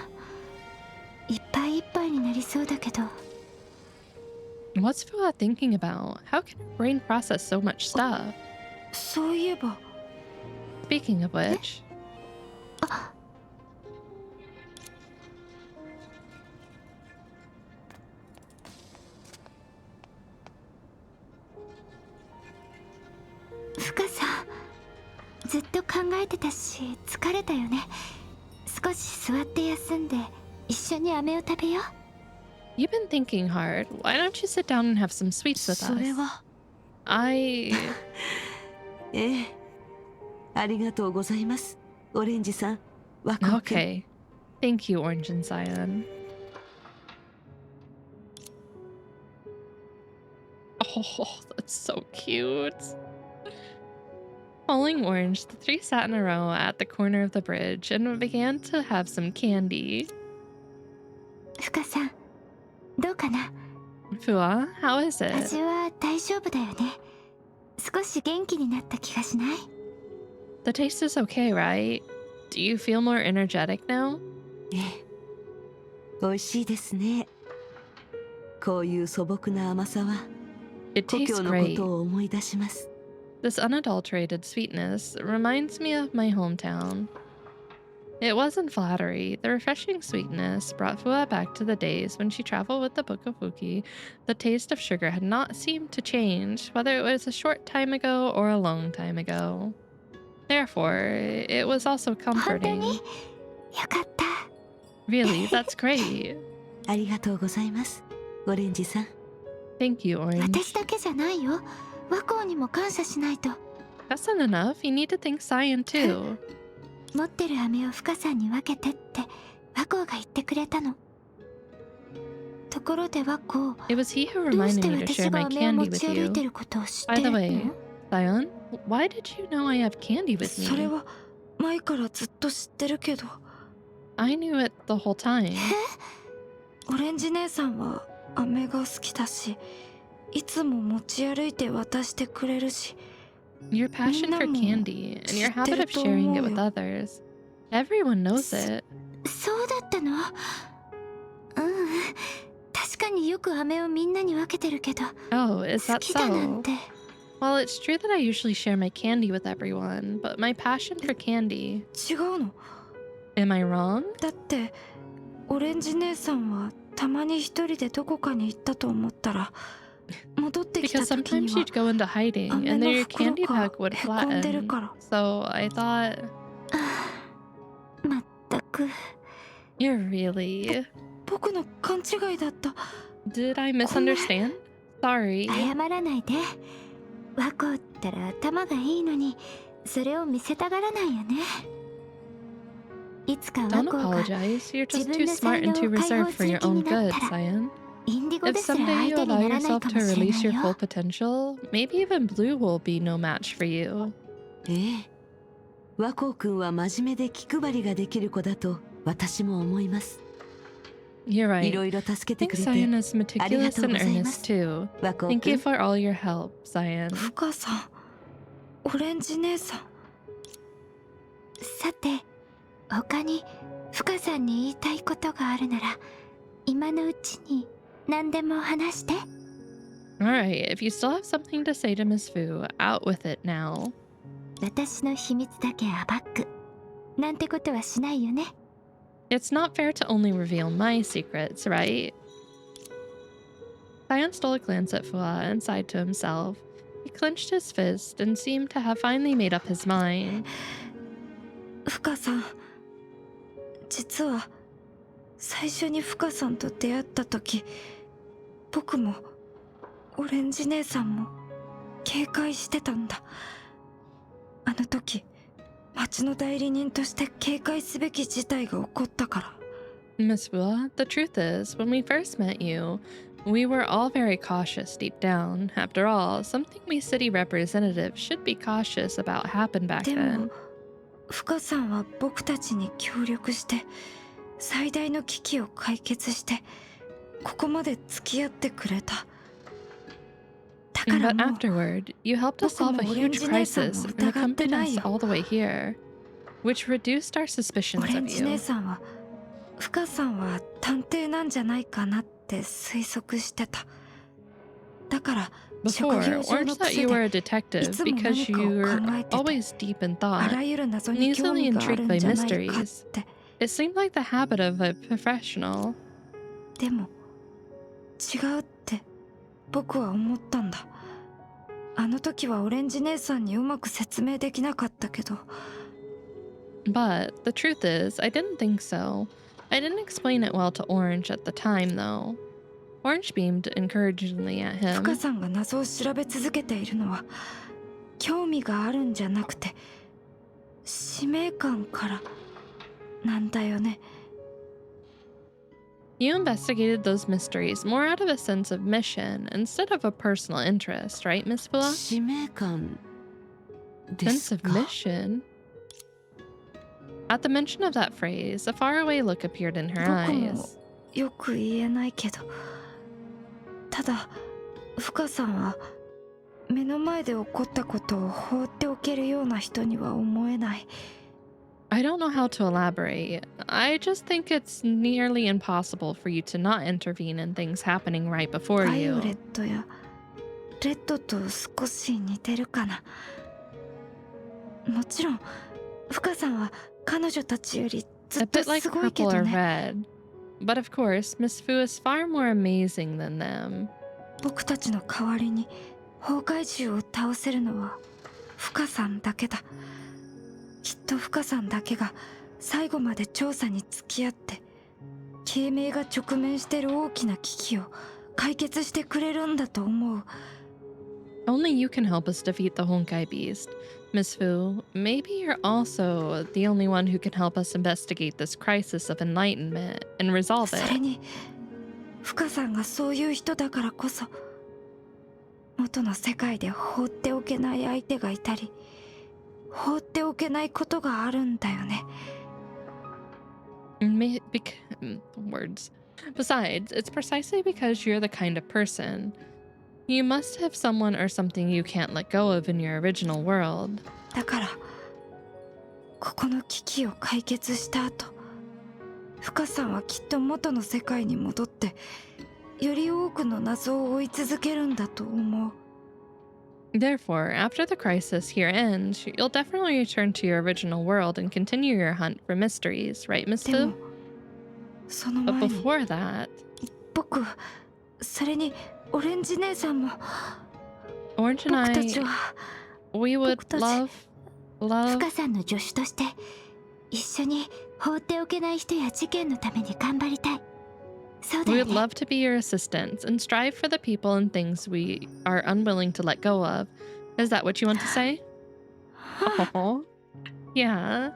いっぱいいっぱいになりそうだけど。 What's Fua thinking about? How can her brain process so much stuff? そういえば Speaking of which, ふかさん、ずっと考えてたし疲れたよね。少し座って休んで一緒に飴を食べよう。 you've been thinking hard. Why don't you sit down and have some sweets with それ us? は I... ええありがとうございますオレンジさん和光くん Okay. Thank you, Orange and Cyan. Oh, that's so cute. Following Orange, the three sat in a row at the corner of the bridge and began to have some candy. ふかさん、どうかな。 Fua, how is 味 it? は大丈夫だよね。少し元気になった気がしない？ The taste is okay, right? Do you feel more energetic now? ええ美味しいですねこういう素朴な甘さは It 故 tastes 郷のこ great. とを思い出します This unadulterated sweetness reminds me of my hometown. It wasn't flattery. The refreshing sweetness brought Fua back to the days when she traveled with the Book of Fuki. The taste of sugar had not seemed to change, whether it was a short time ago or a long time ago. Therefore, it was also comforting. よかった。 Really, that's great. ありがとうございます、オレンジさん。 Thank you, Orange. 私だけじゃないよ。和光にも感謝しないと。 That's not enough. You need to thank Cyan too. 持ってる飴を深さんに分けてって和光が言ってくれたの。ところで和光、 It was he who どうし reminded て me to 私 share が my 飴を持 candy ち with 歩いて you. ることを知って By る the の？ way, Cyan, why did you know I have candy with それ me? は前からずっと知ってるけど。 I knew it the whole time. オレンジ姉さんは飴が好きだし、いつも持ち歩いて渡してくれるし。 Your passion for candy and your habit of sharing it with others. Everyone knows it. そうだったの？確かによく飴をみんなに分けてるけど。 Oh, is 好 that きだなん so? て。 Well, it's true that I usually share my candy with everyone, but my passion for candy... 違うの？ Am I wrong? だってオレンジ姉さんはたまに一人でどこかに行ったと思ったら、戻ってきた Because 時 sometimes には you'd go into hiding 飴 and の then your 袋 candy が pack would へこんでる flatten. から。 So I thought... まったく。 You're really... 僕の勘違いだった。 Did I misunderstand? Sorry. 謝らないで。和光ったら頭がいいのに、それを見せたがらないよね。いつか和 Don't 光が apologize. You're 自 just 分 too の smart 才能 and を too 解放 reserved す for る your 気に own なっ good, たら、 Cyan. インディゴ If ですら someday 相 you 手に allow ならない yourself か to もしれな release い your よ。 full potential, maybe even Blue will be no match for you. ええ、和光くんは真面目で気配りができる子だと私も思います。 You're い right. ろいろ助け I て think くれて Cyan is meticulous and ありがとうございます。 earnest too. 和光 Thank く you ん。 for all your help, Cyan. 深さん、オレンジ姉さん。さて、他に深さんに言いたいことがあるなら、今のうちに何でも話して。 Alright, if you still have something to say to Miss Fu, out with it now. 私の秘密だけ暴く。なんてことはしないよね。 It's not fair to only reveal my secrets, right? Cyan stole a glance at Fua and sighed to himself. He clenched his fist and seemed to have finally made up his mind. 深さん、実は最初に深さんと出会った時、僕もオレンジ姉さんも警戒してたんだ。あの時、町の代理人として警戒すべき事態が起こったから。 Miss Fua, the truth is, when we first met you, we were all very cautious deep down. After all, something we city representatives should be cautious about happened back で then. も、深さんは僕たちに協力して、最大の危機を解決して、ここまで付き合ってくれた。だから But もう、 afterward, you helped us solve a huge crisis and accompanied us all the way here, which reduced our オ suspicions レン of ジ姉 you. さんは、深さんは探偵なんじゃないかなって推測してた。だから、職 Before, 業上 Orange の thought 癖 you were で、 a detective いつも because 何かを you were 考えてて、 always deep in あ thought らゆる謎 and に興 easily 味がある intrigued ん by じゃないかっ mysteries. て。 It seemed like the habit of a professional. でも、違うって僕は思ったんだ。あの時はオレンジ姉さんにうまく説明できなかったけど。 But the truth is, I didn't think so. I didn't explain it well to Orange at the time, though. Orange beamed encouragingly at 深 him. さんが謎を調べ続けているのは、興味があるんじゃなくて、使命感からなんだよね。 You investigated those mysteries more out of a sense of mission instead of a personal interest, right, Miss Fua? 使命感で Sense す of か。 mission? At the mention of that phrase, a faraway look appeared in her 僕も eyes. よく言えないけど、ただ深さんは目の前で起こったことを放っておけるような人には思えない。 I don't know how to elaborate. I just think it's nearly impossible for you to not intervene in things happening right before バイオ you. レットやレッドと少し似てるかな。もちろん深さんは彼女たちよりず A っと bit like すごいけ purple ど or ね。 red. But of course, Miss Fu is far more amazing than them. 僕たちの代わりに崩壊獣を倒せるのは深さんだけだ。きっと深さんだけが最後まで調査に付き合って慶明が直面している大きな危機を解決してくれるんだと思う。 Only you can help us defeat the Honkai Beast. Miss Fu, maybe you're also the only one who can help us investigate this crisis of enlightenment and resolve それ it. に深さんがそういう人だからこそ元の世界で放っておけない相手がいたり放っておけないことがあるんだよね。 Words. Besides, it's precisely because you're the kind of person. You must have someone or something you can't let go of in your original world. だからここの危機を解決した後、深さんはきっと元の世界に戻ってより多くの謎を追い続けるんだと思う。 Therefore, after the crisis here ends, you'll definitely return to your original world and continue your hunt for mysteries, right, Miss でも Fu? その But 前に before that, 僕、それにオレンジ姉さんも Orange and 僕た I, ちは we would 僕たち love. 深さんの助手として一緒に放っておけない人や事件のために頑張りたい。そうだ We よ would ね。 love to be your assistants and strive for the people and things we are unwilling to let go of. Is that what you want to say? Oh, yeah.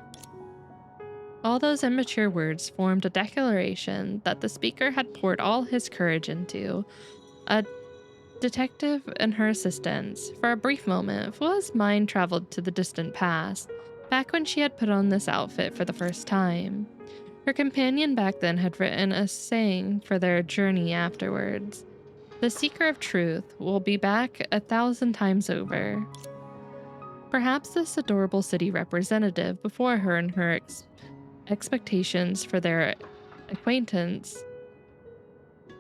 All those immature words formed a declaration that the speaker had poured all his courage into. A detective and her assistants. For a brief moment, Fua's mind traveled to the distant past, back when she had put on this outfit for the first time. Her companion back then had written a saying for their journey afterwards. The seeker of truth will be back 1,000 times over. Perhaps this adorable city representative before her and her expectations for their acquaintance,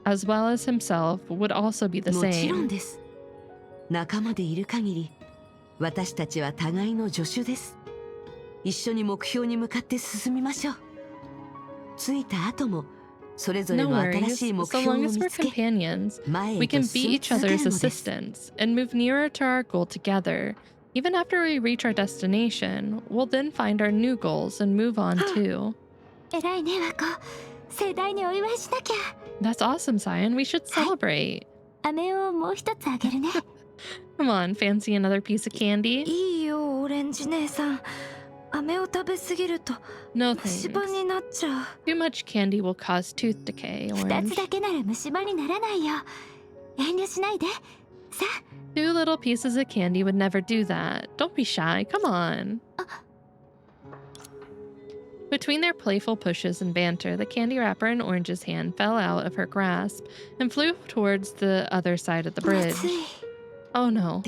as well as himself, would also be the もちろん same. です。仲間でいる限り私たちは互いの助手です。一緒に目標に向かって進みましょう。着いた後もそれぞれ No の新 worries. しい目 So 標を long as 見 we're つけ companions, 前 we へと can be 進み each 続け other's るのです。 assistants and move nearer to our goal together. Even after we reach our destination, we'll then find our new goals and move on too. 偉いね和子。盛大にお祝いしなきゃ。 That's awesome, Cyan. We should celebrate. 飴をもう一つあげるね。 Come on, fancy another piece of candy? いいよオレンジ姉さん。飴を食べ過ぎると No 虫 thanks. 歯になっちゃう。 Too much candy will cause tooth decay, 二 Orange. つだけなら虫歯にならないよ。遠慮しないで。さ Two little pieces of candy would never do that. Don't be shy. Come on. Between their playful pushes and banter, the candy wrapper in Orange's hand fell out of her grasp and flew towards the other side of the あ、ま bridge. ずい。 Oh no.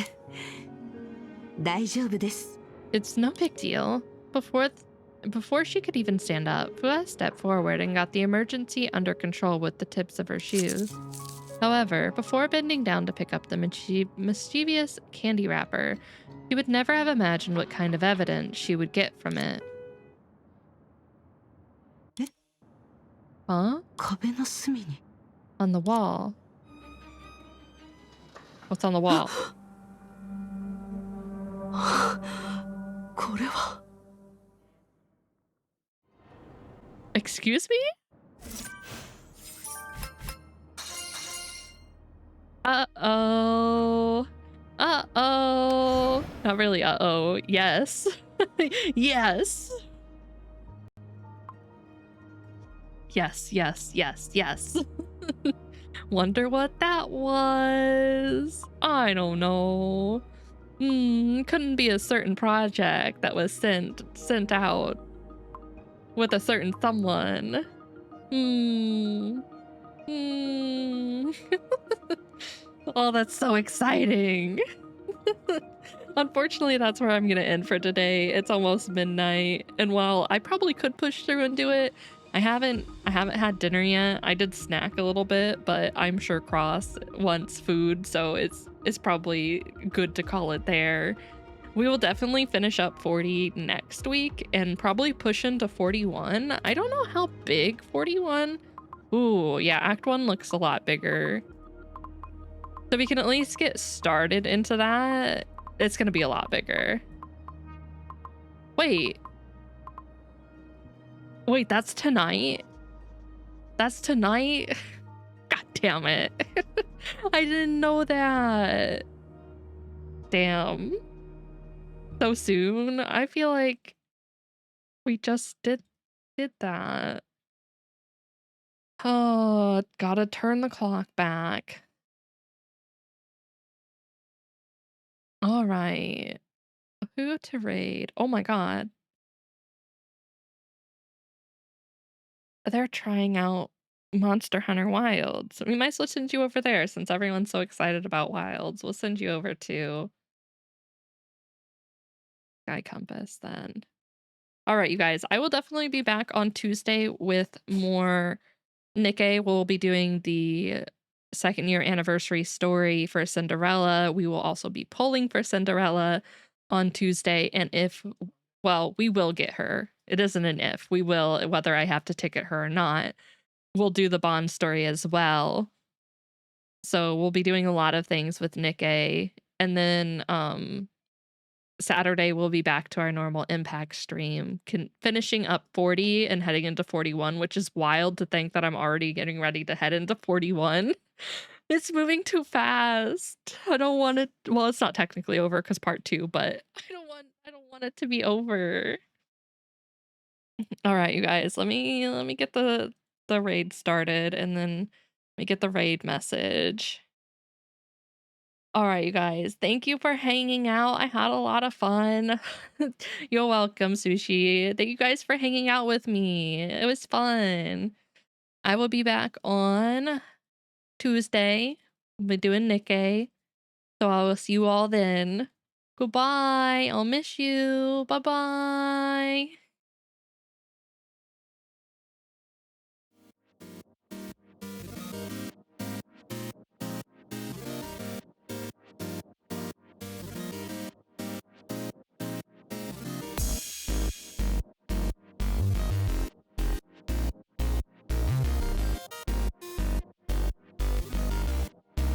大丈夫です。 It's no big deal. Before she could even stand up, Fua stepped forward and got the emergency under control with the tips of her shoes. However, before bending down to pick up the mischievous candy wrapper, she would never have imagined what kind of evidence she would get from it. Eh? Huh? 壁の隅に On the wall. What's on the wall? これは Excuse me? Uh-oh. Uh-oh. Not really uh-oh. Yes. Yes. Yes, yes, yes, yes. Wonder what that was. I don't know. Couldn't be a certain project that was sent out with a certain someone. Oh, that's so exciting. Unfortunately, that's where I'm gonna end for today. It's almost midnight, and while I probably could push through and do it, I haven't had dinner yet. I did snack a little bit, but I'm sure Cross wants food, so it's probably good to call it there. We will definitely finish up 40 next week and probably push into 41. I don't know how big 41. Ooh, yeah, Act 1 looks a lot bigger. So we can at least get started into that. It's going to be a lot bigger. Wait. Wait, that's tonight? That's tonight? God damn it. I didn't know that. Damn. So soon? I feel like we just did that. Oh, gotta turn the clock back. All right. Who to raid? Oh my god. They're trying out Monster Hunter Wilds. We might as well send you over there since everyone's so excited about Wilds. We'll send you over to Sky Compass then. All right, you guys. I will definitely be back on Tuesday with more Nikkei. We'll be doing the 2nd year anniversary story for Cinderella. We will also be polling for Cinderella on Tuesday. And well, we will get her. It isn't an if. We will, whether I have to ticket her or not. We'll do the Bond story as well. So we'll be doing a lot of things with Nikkei. And then Saturday we'll be back to our normal Impact stream, finishing up 40 and heading into 41, which is wild to think that I'm already getting ready to head into 41. It's moving too fast. I don't want it. Well, it's not technically over because part 2, but I don't want it to be over. All right, you guys, let me get the raid started and then let me get the raid message. All right, you guys, thank you for hanging out. I had a lot of fun. You're welcome, Sushi. Thank you guys for hanging out with me. It was fun. I will be back on Tuesday. We'll be doing Nikkei. So I will see you all then. Goodbye. I'll miss you. Bye-bye.